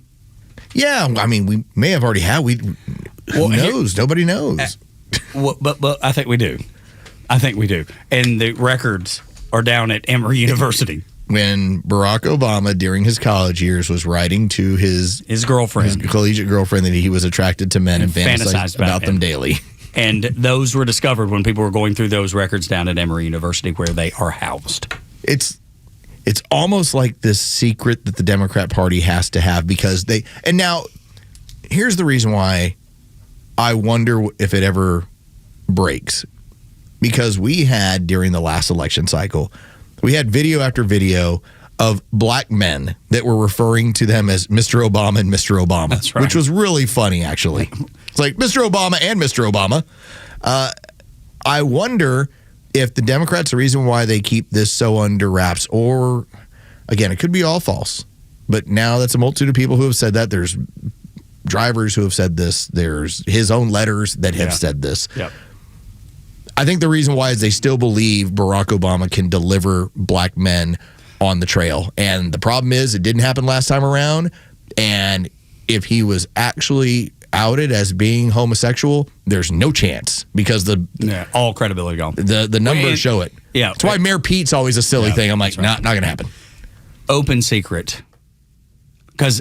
Speaker 9: I mean, we may have already had. Who knows? Nobody knows.
Speaker 8: But I think we do. And the records are down at Emory University.
Speaker 9: When Barack Obama, during his college years, was writing to his
Speaker 8: girlfriend,
Speaker 9: his collegiate girlfriend, that he was attracted to men and fantasized about them daily.
Speaker 8: And those were discovered when people were going through those records down at Emory University, where they are housed.
Speaker 9: It's almost like this secret that the Democrat Party has to have, because they. And now, here's the reason why I wonder if it ever breaks. Because we had, during the last election cycle, we had video after video of black men that were referring to them as Mr. Obama and Mr. Obama. That's right. Which was really funny, actually. It's like Mr. Obama and Mr. Obama. I wonder if the Democrats, the reason why they keep this so under wraps, or, again, it could be all false. But now that's a multitude of people who have said that. There's drivers who have said this. There's his own letters that have said this.
Speaker 8: Yep.
Speaker 9: I think the reason why is they still believe Barack Obama can deliver black men on the trail. And the problem is it didn't happen last time around. And if he was actually outed as being homosexual, there's no chance, because
Speaker 8: all credibility gone.
Speaker 9: The numbers show it.
Speaker 8: Yeah.
Speaker 9: That's why Mayor Pete's always a silly thing. I'm like, not going to happen.
Speaker 8: Open secret. Because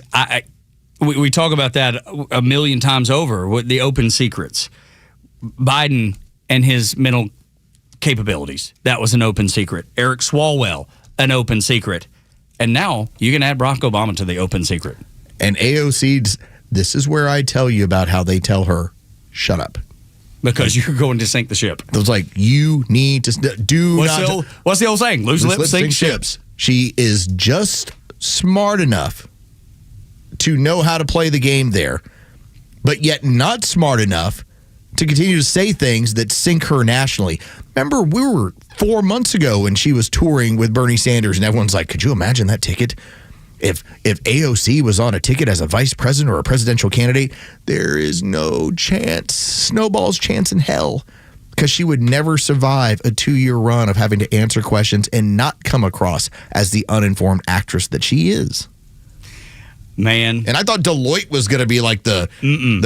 Speaker 8: we talk about that a million times over, with the open secrets. Biden and his mental capabilities, that was an open secret. Eric Swalwell, an open secret. And now you can add Barack Obama to the open secret.
Speaker 9: And AOC, this is where I tell you about how they tell her, shut up.
Speaker 8: Because you're going to sink the ship.
Speaker 9: It was like, you need to
Speaker 8: what's the old saying? Loose lips sink ships.
Speaker 9: She is just smart enough to know how to play the game there, but yet not smart enough to continue to say things that sink her nationally. Remember, we were 4 months ago when she was touring with Bernie Sanders, and everyone's like, could you imagine that ticket? If AOC was on a ticket as a vice president or a presidential candidate, there is no chance, snowball's chance in hell, because she would never survive a 2-year run of having to answer questions and not come across as the uninformed actress that she is.
Speaker 8: Man.
Speaker 9: And I thought Deloitte was going to be like the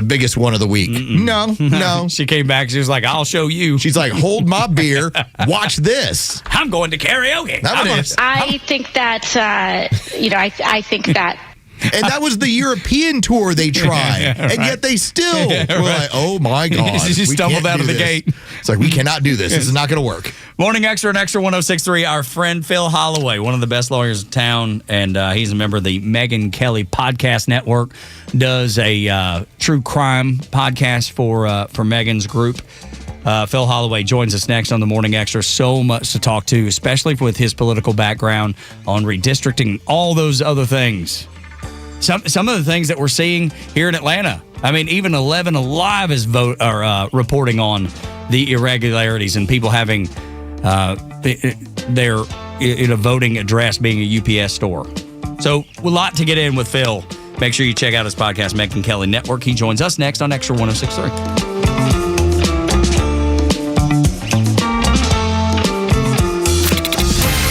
Speaker 9: biggest one of the week. No.
Speaker 8: She came back. She was like, I'll show you.
Speaker 9: She's like, hold my beer. Watch this.
Speaker 8: I'm going to karaoke.
Speaker 1: I think that, I think that.
Speaker 9: And that was the European tour they tried. And yet they still were like, oh my God.
Speaker 8: She stumbled out of the gate.
Speaker 9: It's like, we cannot do this. This is not going to work.
Speaker 8: Morning Xtra and Xtra 106.3. Our friend Phil Holloway, one of the best lawyers in town, and he's a member of the Megyn Kelly Podcast Network, does a true crime podcast for Megyn's group. Phil Holloway joins us next on the Morning Xtra. So much to talk to, especially with his political background on redistricting, all those other things. Some of the things that we're seeing here in Atlanta. I mean, even 11 Alive is reporting on the irregularities and people having their voting address being a UPS store. So a lot to get in with Phil. Make sure you check out his podcast, Megyn Kelly Network. He joins us next on Xtra 106.3.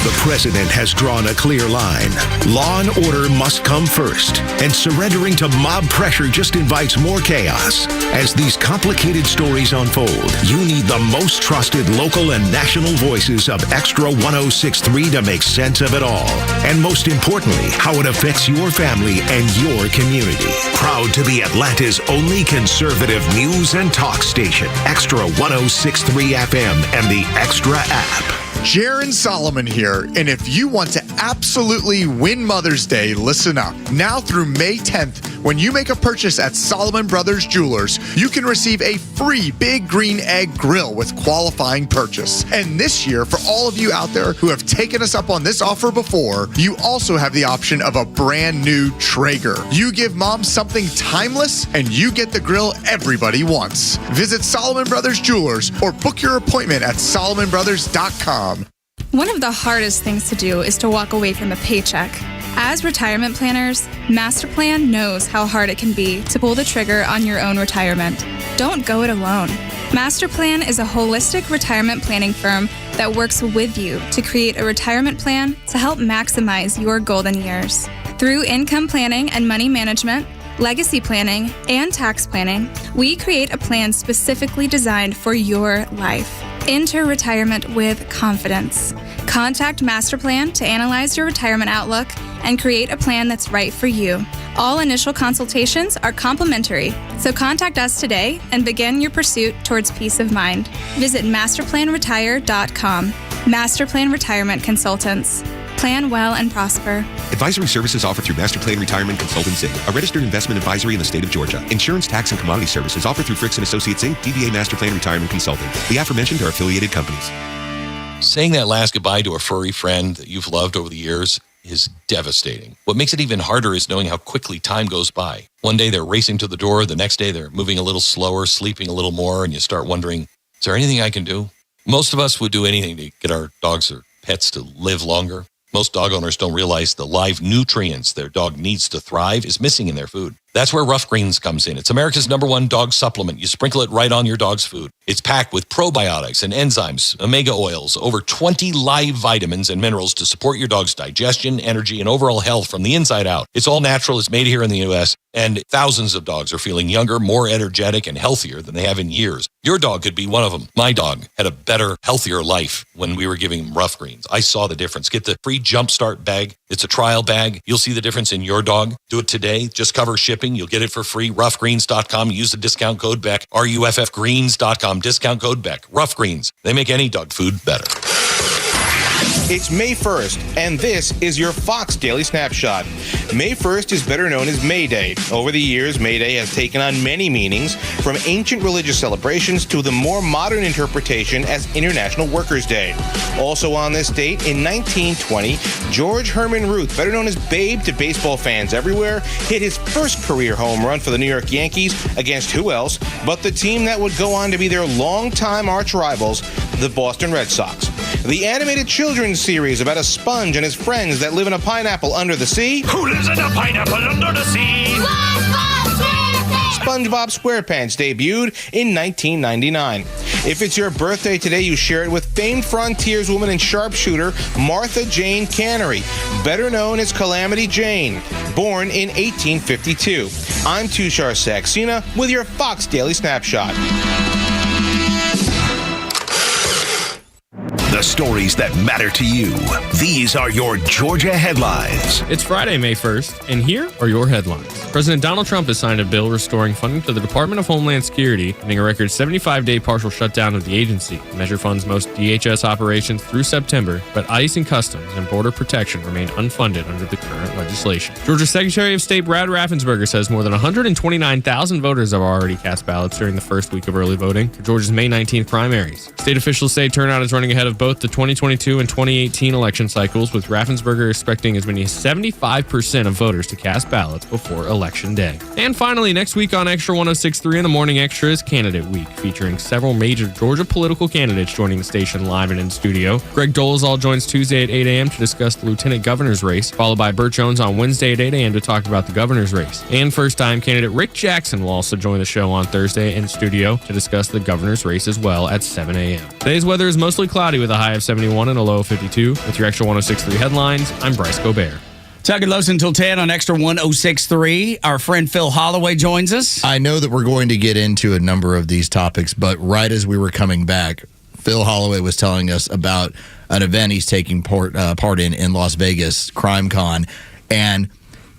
Speaker 7: The president has drawn a clear line. Law and order must come first, and surrendering to mob pressure just invites more chaos. As these complicated stories unfold, you need the most trusted local and national voices of Xtra 106.3 to make sense of it all. And most importantly, how it affects your family and your community. Proud to be Atlanta's only conservative news and talk station, Xtra 106.3 FM and the Xtra app.
Speaker 19: Jaron Solomon here, and if you want to absolutely win Mother's Day, listen up. Now through May 10th, When you make a purchase at Solomon Brothers Jewelers, you can receive a free Big Green Egg grill with qualifying purchase. And this year, for all of you out there who have taken us up on this offer before, you also have the option of a brand new Traeger. You give mom something timeless, and you get the grill everybody wants. Visit Solomon Brothers Jewelers or book your appointment at solomonbrothers.com.
Speaker 5: One of the hardest things to do is to walk away from a paycheck. As retirement planners, Masterplan knows how hard it can be to pull the trigger on your own retirement. Don't go it alone. Masterplan is a holistic retirement planning firm that works with you to create a retirement plan to help maximize your golden years. Through income planning and money management, legacy planning, and tax planning, we create a plan specifically designed for your life. Enter retirement with confidence. Contact Masterplan to analyze your retirement outlook and create a plan that's right for you. All initial consultations are complimentary, so contact us today and begin your pursuit towards peace of mind. Visit masterplanretire.com. Masterplan Retirement Consultants. Plan well and prosper.
Speaker 11: Advisory services offered through Masterplan Retirement Consultants Inc., a registered investment advisory in the state of Georgia. Insurance, tax, and commodity services offered through Fricks & Associates Inc., DBA Masterplan Retirement Consulting. The aforementioned are affiliated companies.
Speaker 20: Saying that last goodbye to a furry friend that you've loved over the years is devastating. What makes it even harder is knowing how quickly time goes by. One day they're racing to the door, the next day they're moving a little slower, sleeping a little more, and you start wondering, is there anything I can do? Most of us would do anything to get our dogs or pets to live longer. Most dog owners don't realize the live nutrients their dog needs to thrive is missing in their food. That's where Rough Greens comes in. It's America's #1 dog supplement. You sprinkle it right on your dog's food. It's packed with probiotics and enzymes, omega oils, over 20 live vitamins and minerals to support your dog's digestion, energy, and overall health from the inside out. It's all natural. It's made here in the U.S., and thousands of dogs are feeling younger, more energetic, and healthier than they have in years. Your dog could be one of them. My dog had a better, healthier life when we were giving him Rough Greens. I saw the difference. Get the free Jumpstart bag. It's a trial bag. You'll see the difference in your dog. Do it today. Just cover shipping. You'll get it for free. Roughgreens.com. Use the discount code BECK. RUFFgreens.com. Discount code BECK. Rough Greens. They make any dog food better.
Speaker 21: It's May 1st, and this is your Fox Daily Snapshot. May 1st is better known as May Day. Over the years, May Day has taken on many meanings, from ancient religious celebrations to the more modern interpretation as International Workers' Day. Also on this date, in 1920, George Herman Ruth, better known as Babe to baseball fans everywhere, hit his first career home run for the New York Yankees against who else but the team that would go on to be their longtime arch rivals, the Boston Red Sox. The animated children's series about a sponge and his friends that live in a pineapple under the sea.
Speaker 4: Who lives in a pineapple under the sea?
Speaker 21: SpongeBob SquarePants debuted in 1999. If it's your birthday today, you share it with famed frontierswoman and sharpshooter Martha Jane Cannery, better known as Calamity Jane, born in 1852. I'm Tushar Saxena with your Fox Daily Snapshot.
Speaker 7: The stories that matter to you. These are your Georgia headlines.
Speaker 10: It's Friday, May 1st, and here are your headlines. President Donald Trump has signed a bill restoring funding to the Department of Homeland Security, ending a record 75-day partial shutdown of the agency. The measure funds most DHS operations through September, but ICE and Customs and Border Protection remain unfunded under the current legislation. Georgia Secretary of State Brad Raffensperger says more than 129,000 voters have already cast ballots during the first week of early voting for Georgia's May 19th primaries. State officials say turnout is running ahead of both the 2022 and 2018 election cycles, with Raffensperger expecting as many as 75% of voters to cast ballots before Election Day. And finally, next week on Extra 106.3 in the Morning Extra is Candidate Week, featuring several major Georgia political candidates joining the station live and in studio. Greg Dolezal joins Tuesday at 8 a.m. to discuss the lieutenant governor's race, followed by Burt Jones on Wednesday at 8 a.m. to talk about the governor's race. And first-time candidate Rick Jackson will also join the show on Thursday in studio to discuss the governor's race as well at 7 a.m. Today's weather is mostly cloudy with a high of 71 and a low of 52. With your Extra 106.3 headlines, I'm Bryce Gobert.
Speaker 12: Tug and Los until 10 on Extra 106.3. Our friend Phil Holloway joins us.
Speaker 9: I know that we're going to get into a number of these topics, but right as we were coming back, Phil Holloway was telling us about an event he's taking part in Las Vegas, Crime Con, and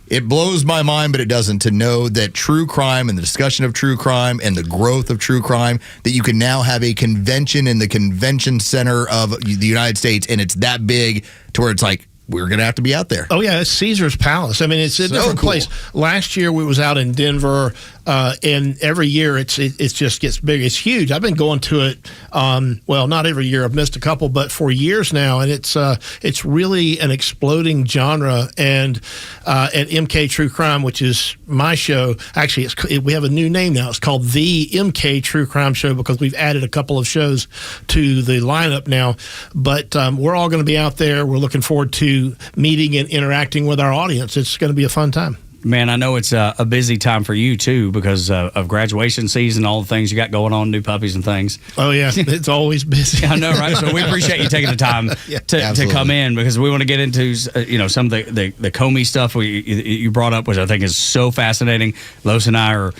Speaker 9: it blows my mind, but it doesn't, to know that true crime and the discussion of true crime and the growth of true crime, that you can now have a convention in the convention center of the United States, and it's that big to where it's like we're going to have to be out there.
Speaker 2: Oh, yeah, it's Caesar's Palace. I mean, it's a different place. Last year, we was out in Denver, and every year it just gets bigger. It's huge. I've been going to it, well, not every year. I've missed a couple, but for years now, and it's really an exploding genre. And at MK True Crime, which is my show, actually, we have a new name now. It's called The MK True Crime Show because we've added a couple of shows to the lineup now. But we're all going to be out there. We're looking forward to meeting and interacting with our audience. It's going to be a fun time.
Speaker 8: Man, I know it's a busy time for you, too, because of graduation season, all the things you got going on, new puppies and things.
Speaker 2: Oh, yeah. It's always busy.
Speaker 8: I know, right? So we appreciate you taking the time to come in because we want to get into some of the Comey stuff you brought up, which I think is so fascinating. Los and I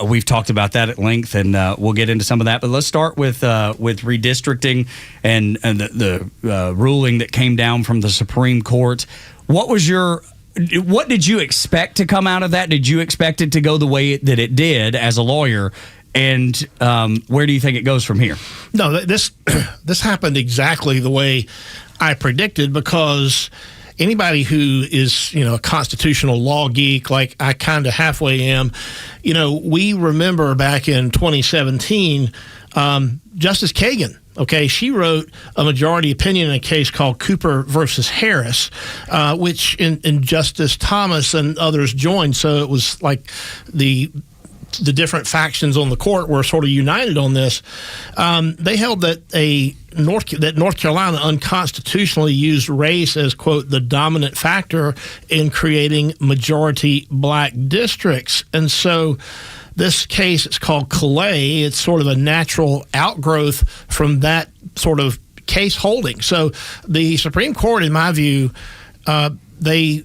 Speaker 8: we've talked about that at length, and we'll get into some of that. But let's start with redistricting and the ruling that came down from the Supreme Court. What did you expect to come out of that? Did you expect it to go the way that it did as a lawyer? And where do you think it goes from here?
Speaker 2: No, this happened exactly the way I predicted because anybody who is, a constitutional law geek like I kind of halfway am, we remember back in 2017, Justice Kagan. Okay, she wrote a majority opinion in a case called Cooper versus Harris, which in Justice Thomas and others joined. So it was like the different factions on the court were sort of united on this. They held that North Carolina unconstitutionally used race as, quote, the dominant factor in creating majority black districts. And so this case, it's called Calais. It's sort of a natural outgrowth from that sort of case holding. So the Supreme Court, in my view, they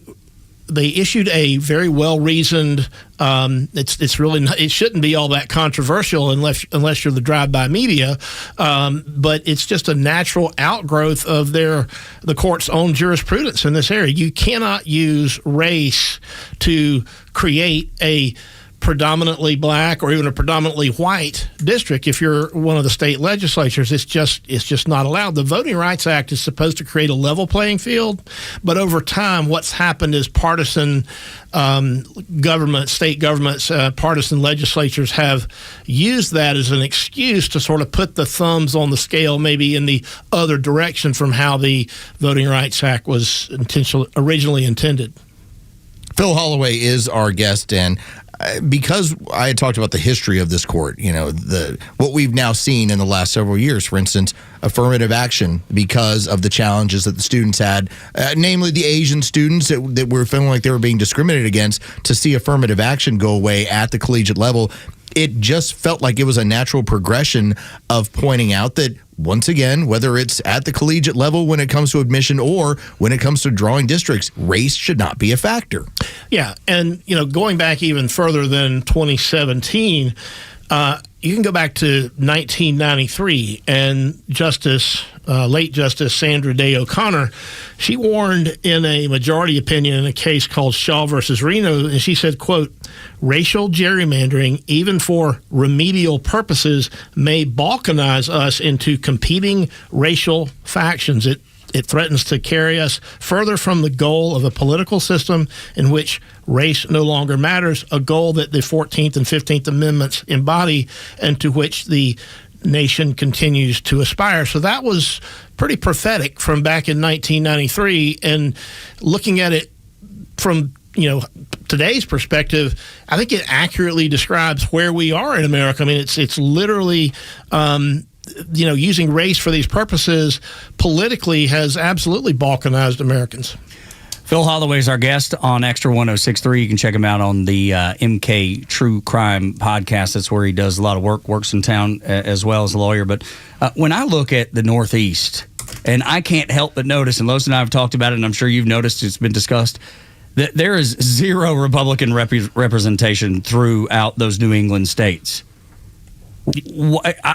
Speaker 2: issued a very well-reasoned. It's really not, it shouldn't be all that controversial unless you're the drive-by media, but it's just a natural outgrowth of the court's own jurisprudence in this area. You cannot use race to create a predominantly black or even a predominantly white district. If you're one of the state legislatures, it's just not allowed. The Voting Rights Act is supposed to create a level playing field, but over time what's happened is partisan state governments, partisan legislatures have used that as an excuse to sort of put the thumbs on the scale maybe in the other direction from how the Voting Rights Act was originally intended.
Speaker 9: Phil Holloway is our guest, and because I had talked about the history of this court, what we've now seen in the last several years, for instance, affirmative action because of the challenges that the students had, namely the Asian students that were feeling like they were being discriminated against, to see affirmative action go away at the collegiate level. It just felt like it was a natural progression of pointing out that, once again, whether it's at the collegiate level when it comes to admission or when it comes to drawing districts, race should not be a factor.
Speaker 2: Yeah, and going back even further than 2017, you can go back to 1993, and late Justice Sandra Day O'Connor, she warned in a majority opinion in a case called Shaw versus Reno, and she said, quote, racial gerrymandering, even for remedial purposes, may balkanize us into competing racial factions. It threatens to carry us further from the goal of a political system in which race no longer matters, a goal that the 14th and 15th Amendments embody and to which the nation continues to aspire. So that was pretty prophetic from back in 1993. And looking at it from today's perspective, I think it accurately describes where we are in America. I mean, it's literally using race for these purposes politically has absolutely balkanized Americans.
Speaker 8: Phil Holloway is our guest on Xtra 1063. You can check him out on the MK True Crime podcast. That's where he does a lot of work, works in town as well as a lawyer. But when I look at the Northeast, and I can't help but notice, and Los and I have talked about it, and I'm sure you've noticed, it's been discussed, that there is zero Republican representation throughout those New England states.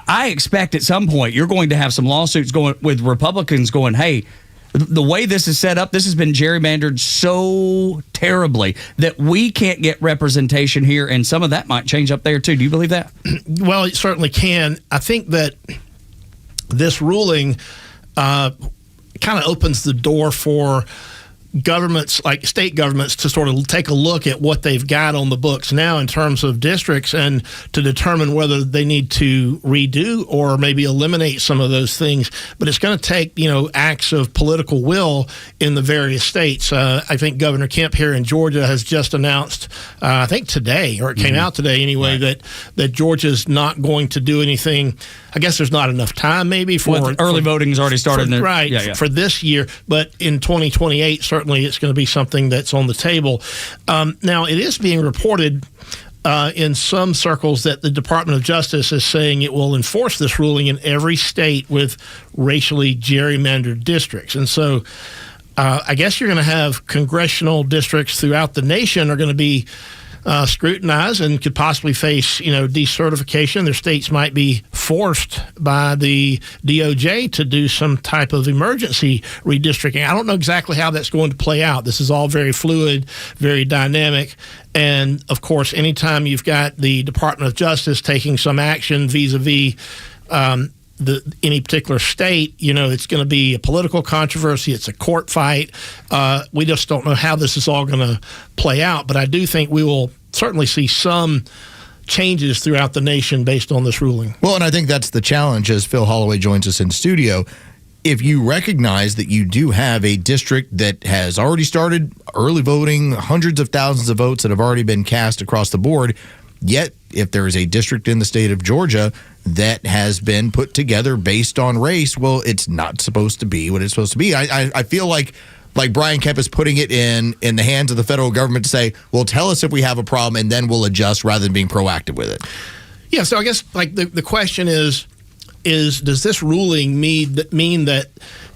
Speaker 8: I expect at some point you're going to have some lawsuits going with Republicans going, hey, the way this is set up, this has been gerrymandered so terribly that we can't get representation here, and some of that might change up there too. Do you believe that?
Speaker 2: Well, it certainly can. I think that this ruling kind of opens the door for governments, like state governments, to sort of take a look at what they've got on the books now in terms of districts and to determine whether they need to redo or maybe eliminate some of those things. But it's going to take, acts of political will in the various states. I think Governor Kemp here in Georgia has just announced, I think today, or it came out today anyway, that Georgia's not going to do anything. I guess there's not enough time maybe for
Speaker 8: early voting has already started.
Speaker 2: For this year, but in 2028, certainly it's going to be something that's on the table. Now, it is being reported in some circles that the Department of Justice is saying it will enforce this ruling in every state with racially gerrymandered districts. And so I guess you're going to have congressional districts throughout the nation are going to be scrutinized and could possibly face, decertification. Their states might be forced by the DOJ to do some type of emergency redistricting. I don't know exactly how that's going to play out. This is all very fluid, very dynamic. And, of course, anytime you've got the Department of Justice taking some action vis-a-vis any particular state, it's going to be a political controversy. It's a court fight. We just don't know how this is all going to play out. But I do think we will certainly see some changes throughout the nation based on this ruling.
Speaker 9: Well, and I think that's the challenge as Phil Holloway joins us in studio. If you recognize that you do have a district that has already started early voting, hundreds of thousands of votes that have already been cast across the board, yet if there is a district in the state of Georgia that has been put together based on race, well, it's not supposed to be what it's supposed to be. I feel like Brian Kemp is putting it in the hands of the federal government to say, well, tell us if we have a problem and then we'll adjust rather than being proactive with it.
Speaker 2: Yeah, so I guess the question is does this ruling mean that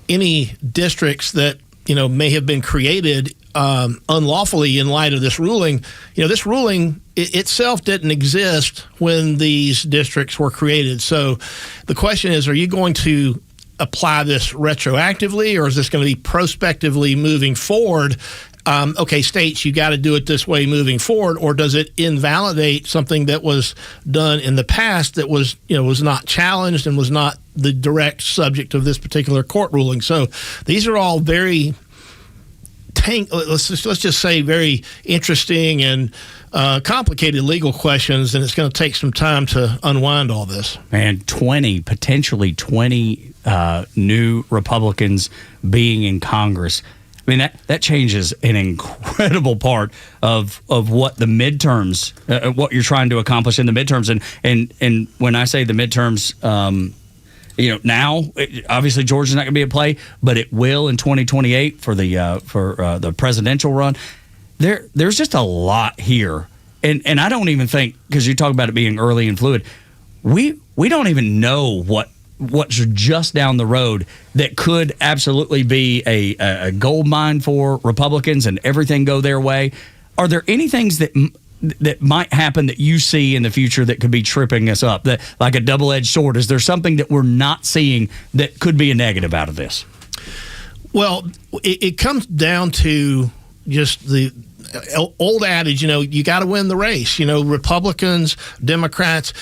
Speaker 2: any districts that may have been created unlawfully in light of this ruling, this ruling itself didn't exist when these districts were created. So the question is, are you going to apply this retroactively, or is this going to be prospectively moving forward? Okay, states, you got to do it this way moving forward, or does it invalidate something that was done in the past that was not challenged and was not the direct subject of this particular court ruling? So these are all very let's just say very interesting and complicated legal questions, and it's going to take some time to unwind all this.
Speaker 12: And potentially 20 new Republicans being in Congress. I mean, that changes an incredible part of what the midterms, what you're trying to accomplish in the midterms. And when I say the midterms, now obviously Georgia's not going to be at play, but it will in 2028 for the presidential run. There's just a lot here, and I don't even think, because you talk about it being early and fluid, we don't even know what's just down the road that could absolutely be a gold mine for Republicans and everything go their way. Are there any things that might happen that you see in the future that could be tripping us up, that like a double-edged sword? Is there something that we're not seeing that could be a negative out of this?
Speaker 2: Well, it comes down to just the old adage, you got to win the race. Republicans, Democrats,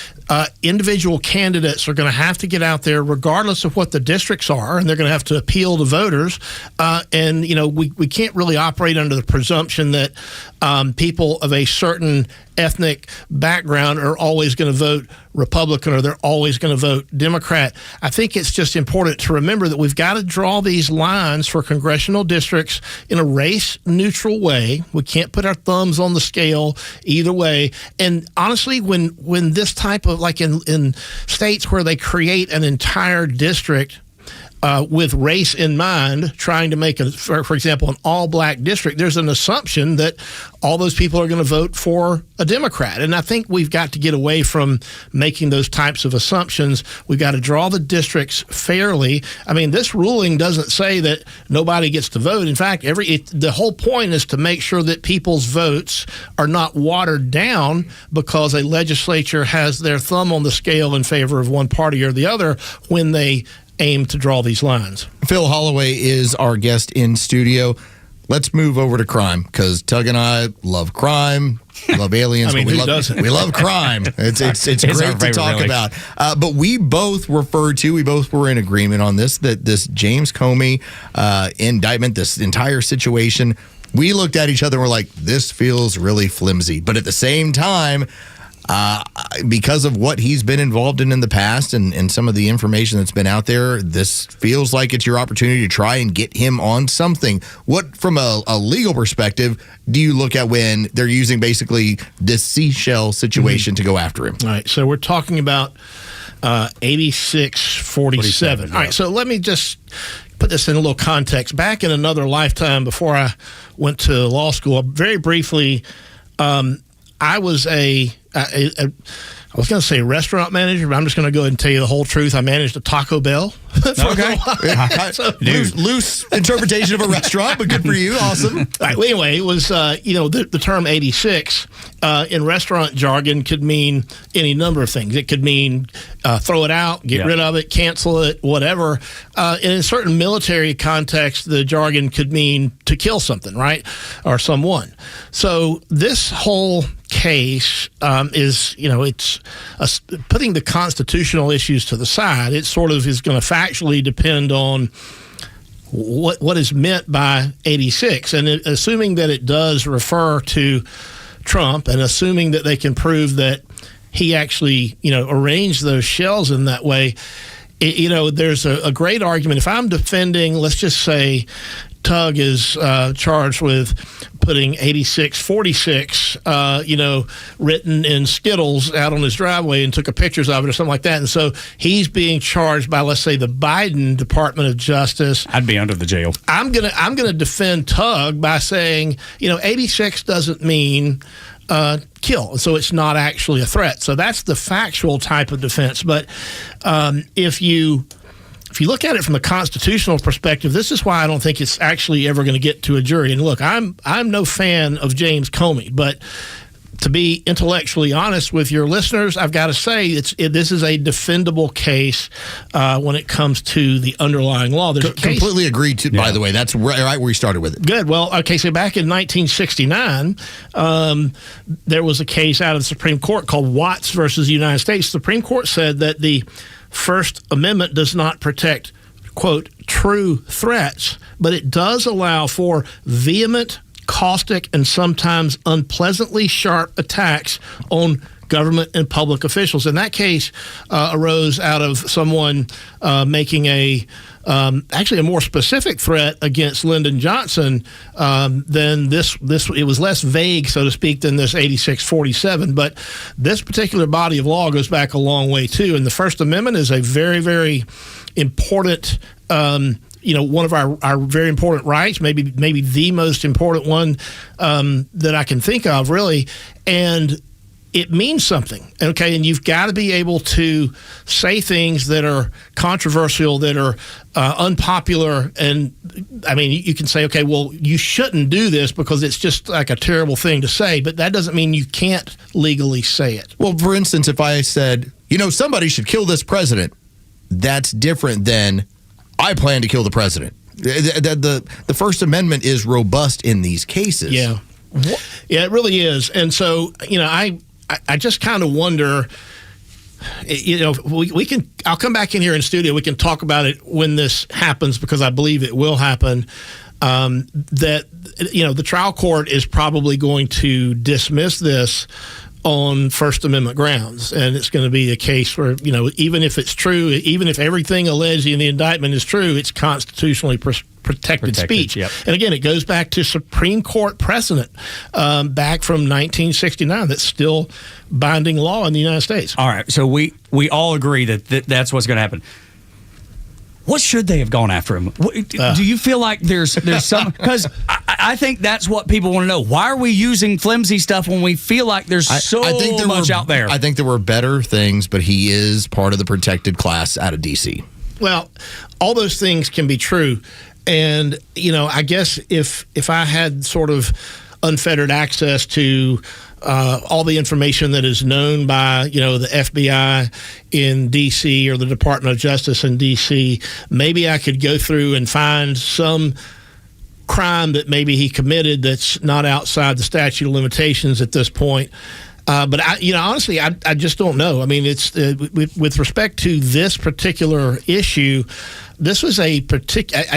Speaker 2: individual candidates are going to have to get out there regardless of what the districts are, and they're going to have to appeal to voters. And we can't really operate under the presumption that people of a certain ethnic background are always going to vote Republican or they're always going to vote Democrat. I think it's just important to remember that we've got to draw these lines for congressional districts in a race-neutral way. We can't put our thumbs on the scale either way. And honestly, when this type of, like in states where they create an entire district with race in mind, trying to make, for example, an all-black district, there's an assumption that all those people are going to vote for a Democrat. And I think we've got to get away from making those types of assumptions. We've got to draw the districts fairly. I mean, this ruling doesn't say that nobody gets to vote. In fact, the whole point is to make sure that people's votes are not watered down because a legislature has their thumb on the scale in favor of one party or the other when they aim to draw these lines.
Speaker 9: Phil Holloway is our guest in studio. let's move over to crime, because Tug and I love crime, love aliens.
Speaker 2: I mean,
Speaker 9: but
Speaker 2: who doesn't?
Speaker 9: we love crime. It's great to talk about. But we both were in agreement on this, that this James Comey indictment, this entire situation, we looked at each other and were like, this feels really flimsy. But at the same time, because of what he's been involved in the past and some of the information that's been out there, this feels like it's your opportunity to try and get him on something. What, from a legal perspective, do you look at when they're using basically this seashell situation to go after him?
Speaker 2: All right, so we're talking about 8647. All right, so let me just put this in a little context. Back in another lifetime, before I went to law school, very briefly, I was I was going to say restaurant manager, but I'm just going to go ahead and tell you the whole truth. I managed a Taco Bell.
Speaker 9: Okay. So, loose interpretation of a restaurant, but good for you. Awesome.
Speaker 2: All right, well, anyway, it was, the term 86 in restaurant jargon could mean any number of things. It could mean throw it out, get rid of it, cancel it, whatever. In a certain military context, the jargon could mean to kill something, right? Or someone. So this whole case is, it's putting the constitutional issues to the side. It sort of is going to factually depend on what is meant by 86. And assuming that it does refer to Trump, and assuming that they can prove that he actually, arranged those shells in that way, there's a great argument. If I'm defending, let's just say, Tug is charged with putting 8646, written in Skittles out on his driveway and took a pictures of it or something like that. And so he's being charged by, let's say, the Biden Department of Justice.
Speaker 12: I'd be under the jail.
Speaker 2: I'm gonna defend Tug by saying, 86 doesn't mean kill, so it's not actually a threat. So that's the factual type of defense. But if you look at it from a constitutional perspective, this is why I don't think it's actually ever going to get to a jury. And look, I'm no fan of James Comey, but to be intellectually honest with your listeners, I've got to say this is a defendable case when it comes to the underlying law. There's a case,
Speaker 9: completely agreed to. By the way, that's right where you started with it.
Speaker 2: Good. Well, okay. So back in 1969, there was a case out of the Supreme Court called Watts versus the United States. The Supreme Court said that the First Amendment does not protect, quote, true threats, but it does allow for vehement, caustic, and sometimes unpleasantly sharp attacks on government and public officials. And that case arose out of someone making actually a more specific threat against Lyndon Johnson than this. It was less vague, so to speak, than this 8647. But this particular body of law goes back a long way too. And the First Amendment is a very, very important. One of our very important rights, maybe the most important one that I can think of, really. And it means something, okay? And you've got to be able to say things that are controversial, that are unpopular. And, I mean, you can say, okay, well, you shouldn't do this because it's just like a terrible thing to say, but that doesn't mean you can't legally say it.
Speaker 9: Well, for instance, if I said, somebody should kill this president, that's different than I plan to kill the president. The First Amendment is robust in these cases.
Speaker 2: Yeah. Yeah, it really is. And so, I just kind of wonder, we can, I'll come back in here in studio, we can talk about it when this happens, because I believe it will happen, that, the trial court is probably going to dismiss this on First Amendment grounds. And it's going to be a case where, even if it's true, even if everything alleged in the indictment is true, it's constitutionally protected speech.
Speaker 12: Yep.
Speaker 2: And again, it goes back to Supreme Court precedent back from 1969 that's still binding law in the United States.
Speaker 12: All right, so we all agree that that's what's going to happen. What should they have gone after him? Do you feel like there's some... Because I think that's what people want to know. Why are we using flimsy stuff when we feel like there's so much out there?
Speaker 9: I think there were better things, but he is part of the protected class out of D.C.
Speaker 2: Well, all those things can be true. And, I guess if I had sort of unfettered access to all the information that is known by, the FBI in D.C. or the Department of Justice in D.C., maybe I could go through and find some crime that maybe he committed that's not outside the statute of limitations at this point. But honestly, I just don't know. I mean, it's with respect to this particular issue. This was I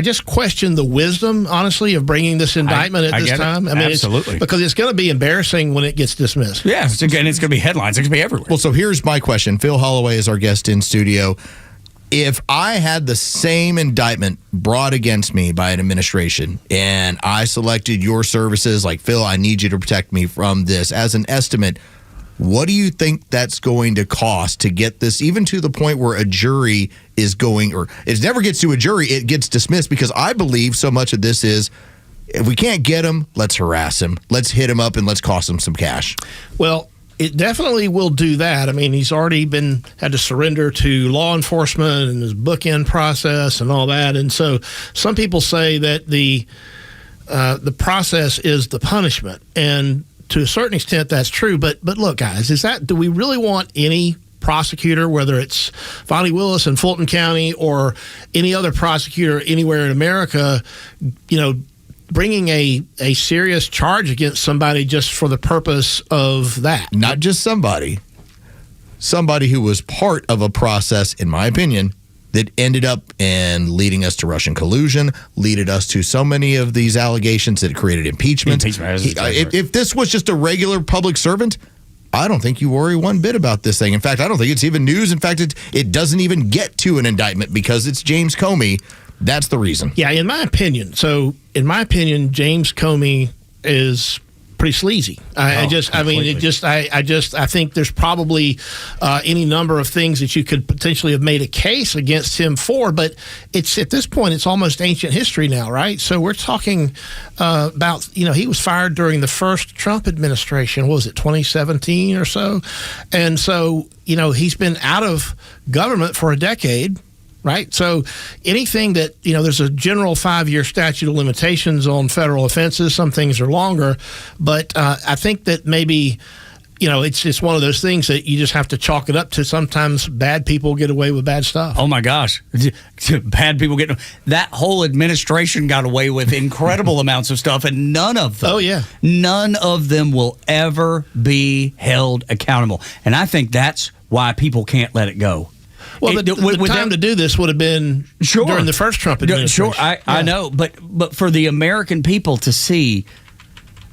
Speaker 2: just question the wisdom, honestly, of bringing this indictment at this time. I mean,
Speaker 8: absolutely,
Speaker 2: because it's going to be embarrassing when it gets dismissed.
Speaker 8: Yeah, it's going to be headlines. It's going to be everywhere.
Speaker 9: Well, so here's my question. Phil Holloway is our guest in studio. If I had the same indictment brought against me by an administration and I selected your services, like, Phil, I need you to protect me from this, as an estimate, what do you think that's going to cost to get this even to the point where a jury is going, or it never gets to a jury, it gets dismissed? Because I believe so much of this is, if we can't get him, let's harass him. Let's hit him up and let's cost him some cash.
Speaker 2: Well, it definitely will do that. I mean, he's already had to surrender to law enforcement and his bookend process and all that. And so some people say that the process is the punishment. And to a certain extent, that's true. But look, guys, do we really want any prosecutor, whether it's Vonnie Willis in Fulton County or any other prosecutor anywhere in America, bringing a serious charge against somebody just for the purpose of that?
Speaker 9: Not just somebody who was part of a process, in my opinion, that ended up in leading us to Russian collusion, leaded us to so many of these allegations that created impeachment. If this was just a regular public servant, I don't think you worry one bit about this thing. In fact, I don't think it's even news. In fact, it doesn't even get to an indictment because it's James Comey. That's the reason.
Speaker 2: Yeah, in my opinion. So, in my opinion, James Comey is pretty sleazy. I think there's probably any number of things that you could potentially have made a case against him for, but it's at this point it's almost ancient history now, right? So we're talking about he was fired during the first Trump administration. What was it, 2017 or so? And so he's been out of government for a decade. Right. So anything that, there's a general 5-year statute of limitations on federal offenses. Some things are longer. But I think that maybe, it's just one of those things that you just have to chalk it up to. Sometimes bad people get away with bad stuff.
Speaker 12: Oh, my gosh. Bad people that whole administration got away with incredible amounts of stuff, and none of them will ever be held accountable. And I think that's why people can't let it go.
Speaker 2: Well, the time to do this would have been during the first Trump administration.
Speaker 12: Sure, I know, but for the American people to see,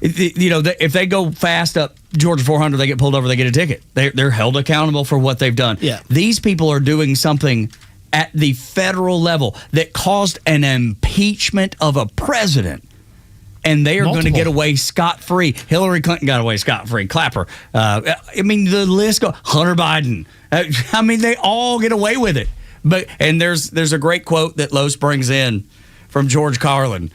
Speaker 12: if they go fast up Georgia 400, they get pulled over, they get a ticket. They're held accountable for what they've done.
Speaker 2: Yeah.
Speaker 12: These people are doing something at the federal level that caused an impeachment of a president. And they are going to get away scot-free. Hillary Clinton got away scot-free. Clapper. The list goes. Hunter Biden. They all get away with it. And there's a great quote that Los brings in from George Carlin.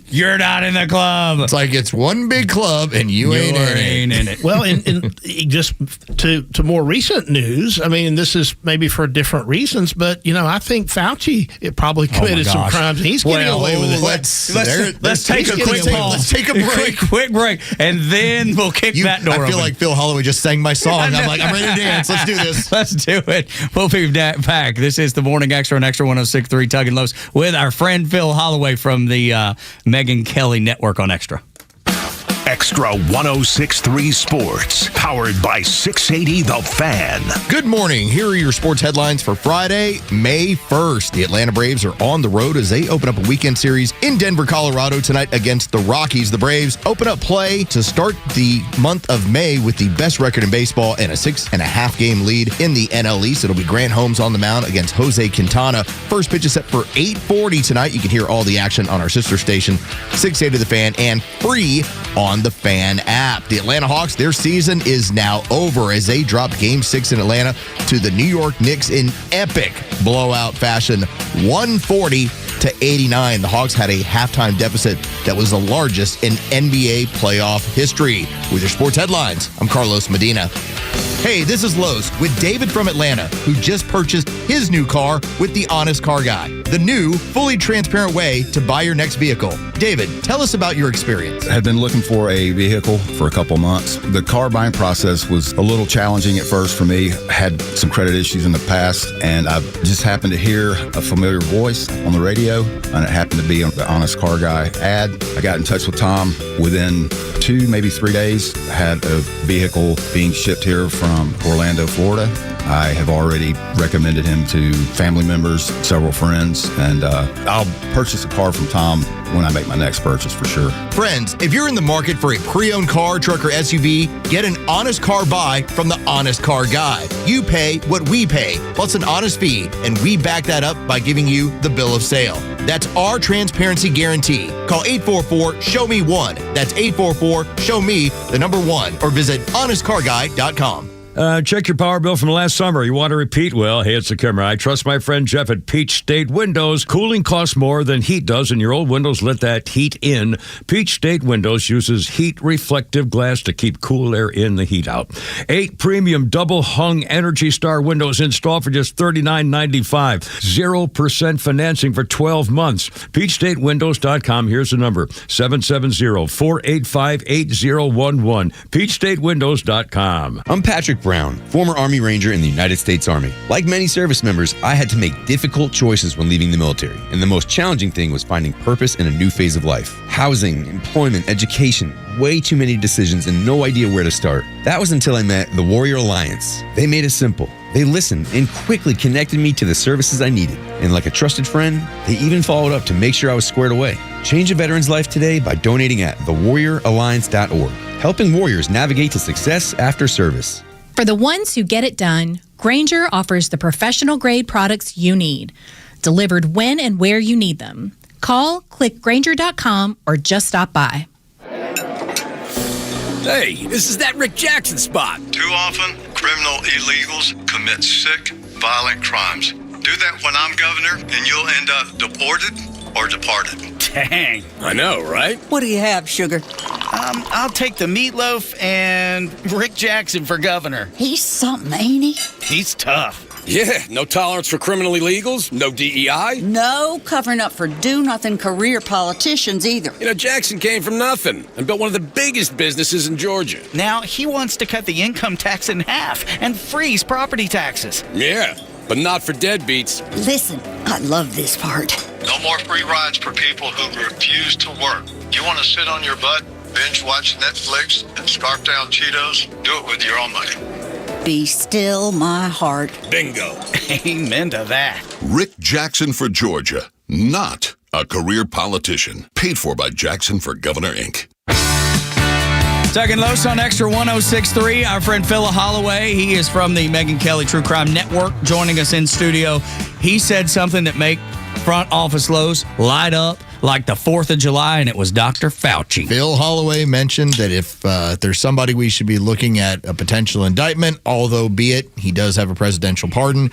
Speaker 12: You're not in the club.
Speaker 9: It's like it's one big club and you ain't in it.
Speaker 2: Well, and just to more recent news, this is maybe for different reasons, but I think Fauci probably committed some crimes. And he's getting away with it.
Speaker 12: Let's take a quick pause.
Speaker 9: Let's take a break.
Speaker 12: Quick break, and then we'll kick that door.
Speaker 9: I feel like Phil Holloway just sang my song. I'm like, I'm ready to dance. Let's do this.
Speaker 12: Let's do it. We'll be back. This is the Morning Extra on Extra 106.3 Tug and Los with our friend Phil Holloway from the Megyn Kelly Network on Extra.
Speaker 7: Extra 106.3 Sports, powered by 680 The Fan.
Speaker 9: Good morning. Here are your sports headlines for Friday, May 1st. The Atlanta Braves are on the road as they open up a weekend series in Denver, Colorado tonight against the Rockies. The Braves open up play to start the month of May with the best record in baseball and a 6.5 game lead in the NL East. It'll be Grant Holmes on the mound against Jose Quintana. First pitch is set for 8:40 tonight. You can hear all the action on our sister station, 680 The Fan, and free on the Fan app. The Atlanta Hawks, their season is now over as they dropped Game 6 in Atlanta to the New York Knicks in epic blowout fashion, 140-89. The Hawks had a halftime deficit that was the largest in NBA playoff history. With your sports headlines, I'm Carlos Medina. Hey, this is Los with David from Atlanta, who just purchased his new car with the Honest Car Guy. the new, fully transparent way to buy your next vehicle. David, tell us about your experience.
Speaker 3: I had been looking for a vehicle for a couple months. The car buying process was a little challenging at first for me. I had some credit issues in the past, and I just happened to hear a familiar voice on the radio, and it happened to be on the Honest Car Guy ad. I got in touch with Tom. Within 2, maybe 3 days, I had a vehicle being shipped here from Orlando, Florida. I have already recommended him to family members, several friends, and I'll purchase a car from Tom when I make my next purchase for sure.
Speaker 9: Friends, if you're in the market for a pre-owned car, truck, or SUV, get an honest car buy from the Honest Car Guy. You pay what we pay, plus an honest fee, and we back that up by giving you the bill of sale. That's our transparency guarantee. Call 844-SHOW-ME-1. That's 844-SHOW-ME, the number 1, or visit honestcarguy.com.
Speaker 6: Check your power bill from last summer. You want to repeat? Well, hey, it's the camera. I trust my friend Jeff at Peach State Windows. Cooling costs more than heat does, and your old windows let that heat in. Peach State Windows uses heat-reflective glass to keep cool air in, the heat out. 8 premium double-hung Energy Star windows installed for just $39.95. 0% financing for 12 months. PeachStateWindows.com. Here's the number, 770-485-8011. PeachStateWindows.com.
Speaker 22: I'm Patrick Brown, former Army Ranger in the United States Army. Like many service members, I had to make difficult choices when leaving the military, and the most challenging thing was finding purpose in a new phase of life. Housing, employment, education, way too many decisions and no idea where to start. That was until I met the Warrior Alliance. They made it simple. They listened and quickly connected me to the services I needed. And like a trusted friend, they even followed up to make sure I was squared away. Change a veteran's life today by donating at thewarrioralliance.org, helping warriors navigate to success after service.
Speaker 23: For the ones who get it done, Grainger offers the professional-grade products you need, delivered when and where you need them. Call, click Grainger.com, or just stop by.
Speaker 25: Hey, this is that Rick Jackson spot.
Speaker 26: Too often, criminal illegals commit sick, violent crimes. Do that when I'm governor, and you'll end up deported or departed.
Speaker 25: Dang. I know, right?
Speaker 27: What do you have, sugar? I'll take the meatloaf and Rick Jackson for governor.
Speaker 28: He's something, ain't he?
Speaker 25: He's tough. Yeah, no tolerance for criminal illegals, no DEI.
Speaker 28: No covering up for do-nothing career politicians either.
Speaker 25: You know, Jackson came from nothing and built one of the biggest businesses in Georgia.
Speaker 27: Now he wants to cut the income tax in half and freeze property taxes.
Speaker 25: Yeah, but not for deadbeats.
Speaker 28: Listen, I love this part.
Speaker 26: No more free rides for people who refuse to work. You want to sit on your butt, binge watch Netflix, and scarf down Cheetos? Do it with your own money.
Speaker 28: Be still my heart.
Speaker 25: Bingo.
Speaker 27: Amen to that.
Speaker 29: Rick Jackson for Georgia, not a career politician. Paid for by Jackson for Governor, Inc.
Speaker 12: Tug and Los on Extra 106.3. Our friend Philip Holloway, he is from the Megyn Kelly True Crime Network, joining us in studio. He said something that make front office Los light up like the 4th of July, and it was Dr. Fauci.
Speaker 9: Phil Holloway mentioned that if there's somebody we should be looking at a potential indictment, although be it he does have a presidential pardon,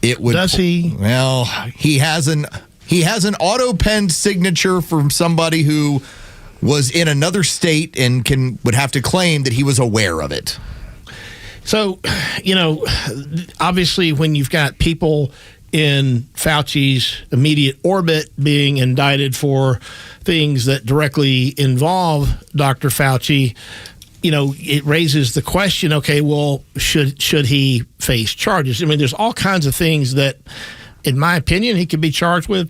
Speaker 9: it would.
Speaker 2: Does he?
Speaker 9: Well, he has an auto-penned signature from somebody who was in another state and would have to claim that he was aware of it.
Speaker 2: So, obviously when you've got people in Fauci's immediate orbit being indicted for things that directly involve Dr. Fauci, it raises the question, okay, well, should he face charges? I mean, there's all kinds of things that, in my opinion, he could be charged with,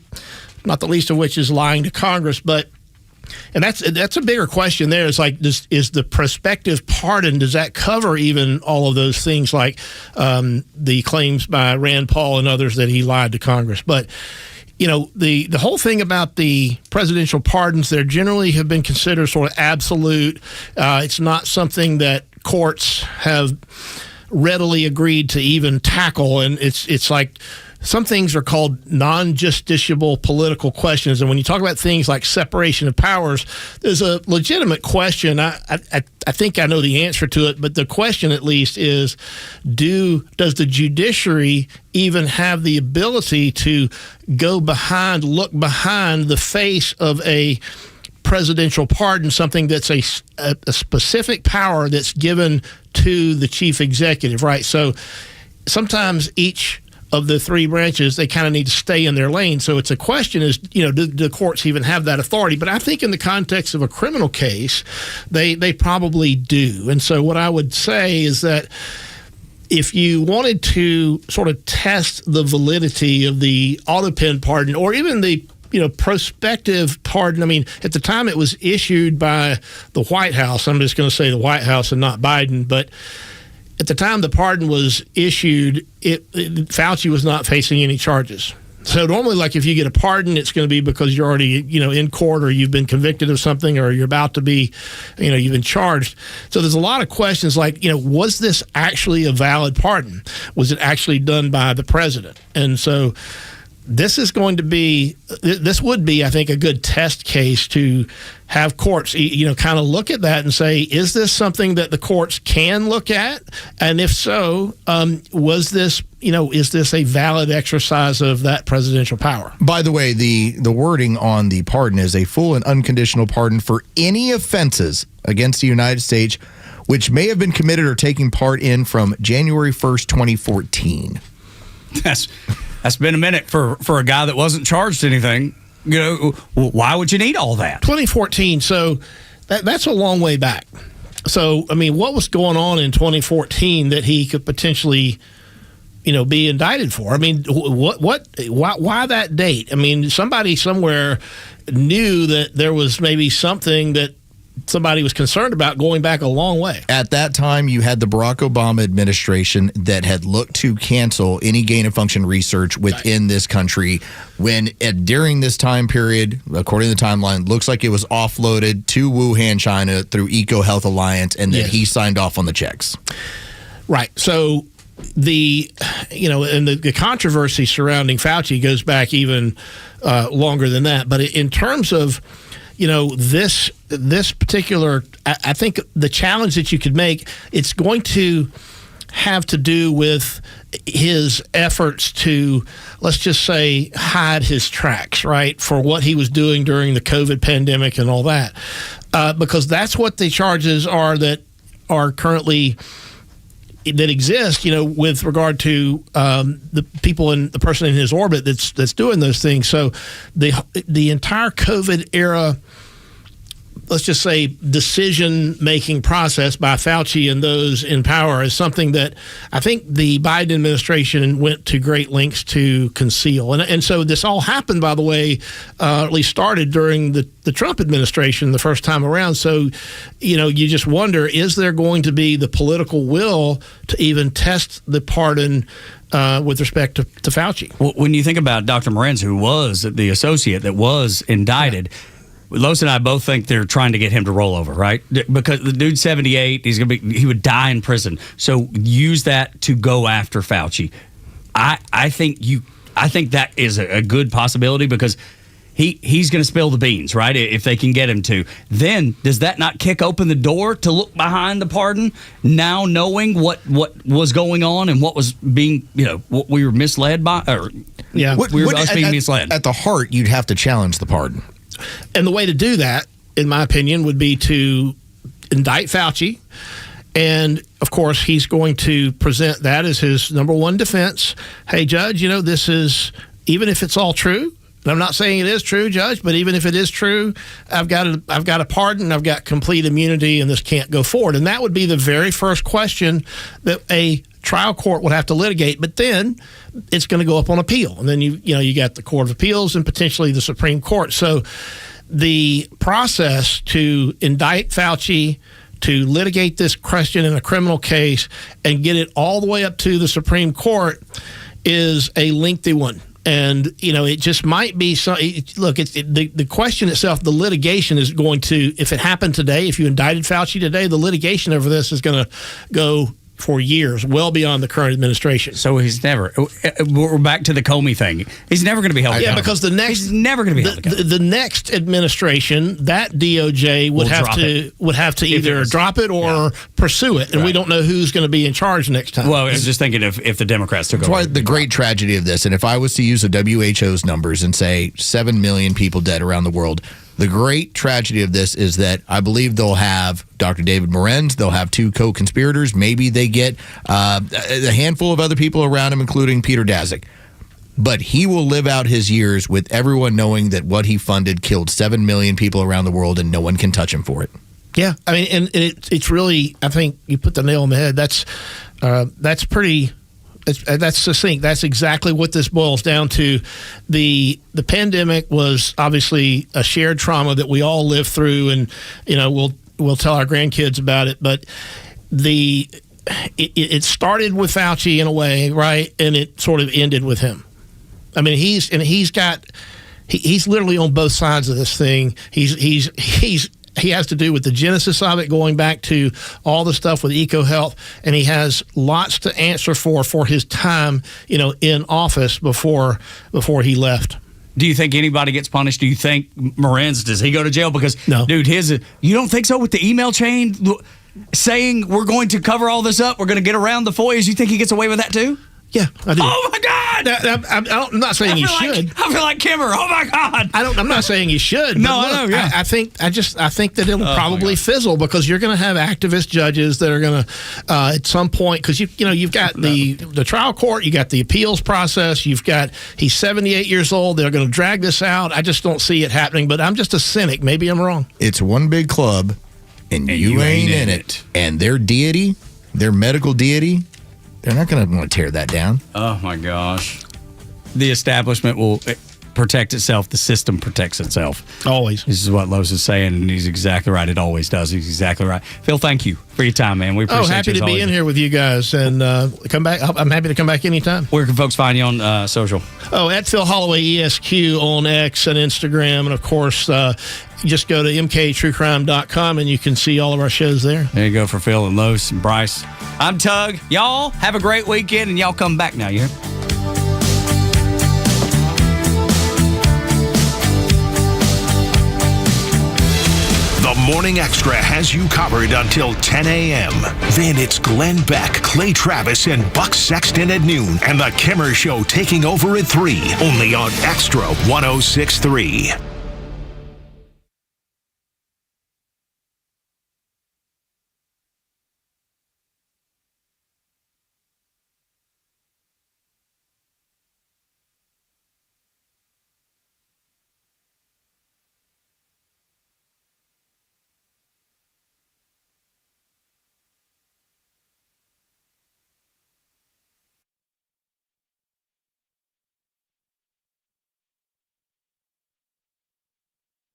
Speaker 2: not the least of which is lying to Congress, and that's a bigger question there. It's like, is the prospective pardon, does that cover even all of those things like the claims by Rand Paul and others that he lied to Congress? But, the whole thing about the presidential pardons, they generally have been considered sort of absolute. It's not something that courts have readily agreed to even tackle. And it's like, some things are called non-justiciable political questions. And when you talk about things like separation of powers, there's a legitimate question. I think I know the answer to it, but the question at least is, does the judiciary even have the ability to look behind the face of a presidential pardon, something that's a specific power that's given to the chief executive, right? So sometimes each of the three branches, they kind of need to stay in their lane. So it's a question is, do the courts even have that authority? But I think in the context of a criminal case, they probably do. And so what I would say is that if you wanted to sort of test the validity of the auto pen pardon, or even the prospective pardon. I mean, at the time it was issued by the White House. I'm just going to say the White House and not Biden. But at the time the pardon was issued, Fauci was not facing any charges. So normally, like if you get a pardon, it's going to be because you're already, in court, or you've been convicted of something, or you're about to be, you've been charged. So there's a lot of questions like, was this actually a valid pardon? Was it actually done by the president? And so this would be, I think, a good test case to have courts, kind of look at that and say, is this something that the courts can look at? And if so, was this, is this a valid exercise of that presidential power?
Speaker 9: By the way, the wording on the pardon is a full and unconditional pardon for any offenses against the United States which may have been committed or taking part in from January 1st, 2014.
Speaker 8: That's been a minute for a guy that wasn't charged anything. Why would you need all that?
Speaker 2: 2014, so that's a long way back. So, I mean, what was going on in 2014 that he could potentially, be indicted for? I mean, why that date? I mean, somebody somewhere knew that there was maybe something that somebody was concerned about going back a long way.
Speaker 9: At that time, you had the Barack Obama administration that had looked to cancel any gain-of-function research within this country when, during this time period, according to the timeline, looks like it was offloaded to Wuhan, China through EcoHealth Alliance, and that he signed off on the checks.
Speaker 2: Right. So the controversy surrounding Fauci goes back even longer than that. But in terms of this particular, I think the challenge that you could make, it's going to have to do with his efforts to, let's just say, hide his tracks, right, for what he was doing during the COVID pandemic and all that, because that's what the charges are that are currently that exist, with regard to the people and the person in his orbit that's doing those things. So the entire COVID era, let's just say, decision-making process by Fauci and those in power is something that I think the Biden administration went to great lengths to conceal. And so this all happened, by the way, at least started during the Trump administration the first time around. So, you just wonder, is there going to be the political will to even test the pardon with respect to Fauci?
Speaker 8: Well, when you think about Dr. Morenz, who was the associate that was indicted, Los and I both think they're trying to get him to roll over, right? Because the dude's 78, he would die in prison. So use that to go after Fauci. I think that is a good possibility because he's going to spill the beans, right? If they can get him to. Then does that not kick open the door to look behind the pardon? Now knowing what was going on and what was being, what we were misled by, or we were being misled.
Speaker 9: At the heart, you'd have to challenge the pardon.
Speaker 2: And the way to do that, in my opinion, would be to indict Fauci. And, of course, he's going to present that as his number one defense. Hey, Judge, this is, even if it's all true, and I'm not saying it is true, Judge, but even if it is true, I've got a pardon, I've got complete immunity, and this can't go forward. And that would be the very first question that a trial court would have to litigate, but then it's going to go up on appeal, and then you got the Court of Appeals and potentially the Supreme Court. So the process to indict Fauci, to litigate this question in a criminal case, and get it all the way up to the Supreme Court is a lengthy one. And, it just might be the question itself, the litigation is going to, if it happened today, if you indicted Fauci today, the litigation over this is going to go for years, well beyond the current administration.
Speaker 8: So we're back to the Comey thing. He's never going to be held accountable.
Speaker 2: Yeah, because he's
Speaker 8: never going to be held accountable.
Speaker 2: The next administration, that DOJ would have to either drop it or pursue it, and we don't know who's going to be in charge next time.
Speaker 8: Well, I was just thinking if the Democrats took over.
Speaker 9: That's why the great tragedy of this, and if I was to use the WHO's numbers and say 7 million people dead around the world, The great tragedy of this is that I believe they'll have Dr. David Morenz. They'll have 2 co-conspirators. Maybe they get a handful of other people around him, including Peter Daszak. But he will live out his years with everyone knowing that what he funded killed 7 million people around the world, and no one can touch him for it.
Speaker 2: Yeah, I mean, and it's really, I think you put the nail on the head. That's pretty. That's succinct. That's exactly what this boils down to. The pandemic was obviously a shared trauma that we all lived through, and we'll tell our grandkids about it. But it started with Fauci in a way, right, and it sort of ended with him. I mean, he's literally on both sides of this thing. He has to do with the genesis of it, going back to all the stuff with EcoHealth, and he has lots to answer for his time, in office before he left.
Speaker 12: Do you think anybody gets punished? Do you think Morenz, does he go to jail? Because,
Speaker 2: no.
Speaker 12: Dude, you don't think so with the email chain saying we're going to cover all this up, we're going to get around the FOIAs? You think he gets away with that too?
Speaker 2: Yeah, I do.
Speaker 12: Oh, my God!
Speaker 2: I'm not saying he should.
Speaker 12: I feel like Kimmer. Oh, my God!
Speaker 2: I'm not saying he should.
Speaker 12: No,
Speaker 2: look,
Speaker 12: I know, yeah.
Speaker 2: I think that it'll probably fizzle, because you're going to have activist judges that are going to, at some point, because you've got the trial court, you got the appeals process, he's 78 years old, they're going to drag this out. I just don't see it happening, but I'm just a cynic. Maybe I'm wrong.
Speaker 9: It's one big club, and you ain't in it. And their deity, their medical deity, they're not going to want to tear that down.
Speaker 12: Oh, my gosh. The establishment will protect itself. The system protects itself.
Speaker 2: Always.
Speaker 12: This is what Los is saying, and he's exactly right. It always does. He's exactly right. Phil, thank you for your time, man. We appreciate it.
Speaker 2: Happy to be in here with you guys, and come back. I'm happy to come back anytime.
Speaker 12: Where can folks find you on social?
Speaker 2: At Phil Holloway ESQ on X and Instagram, and of course, just go to mktruecrime.com and you can see all of our shows there.
Speaker 12: There you go for Phil and Los and Bryce. I'm Tug. Y'all have a great weekend, and y'all come back now. You hear?
Speaker 7: The Morning Xtra has you covered until 10 a.m. Then it's Glenn Beck, Clay Travis, and Buck Sexton at noon, and the Kimmer Show taking over at 3, only on Xtra 106.3.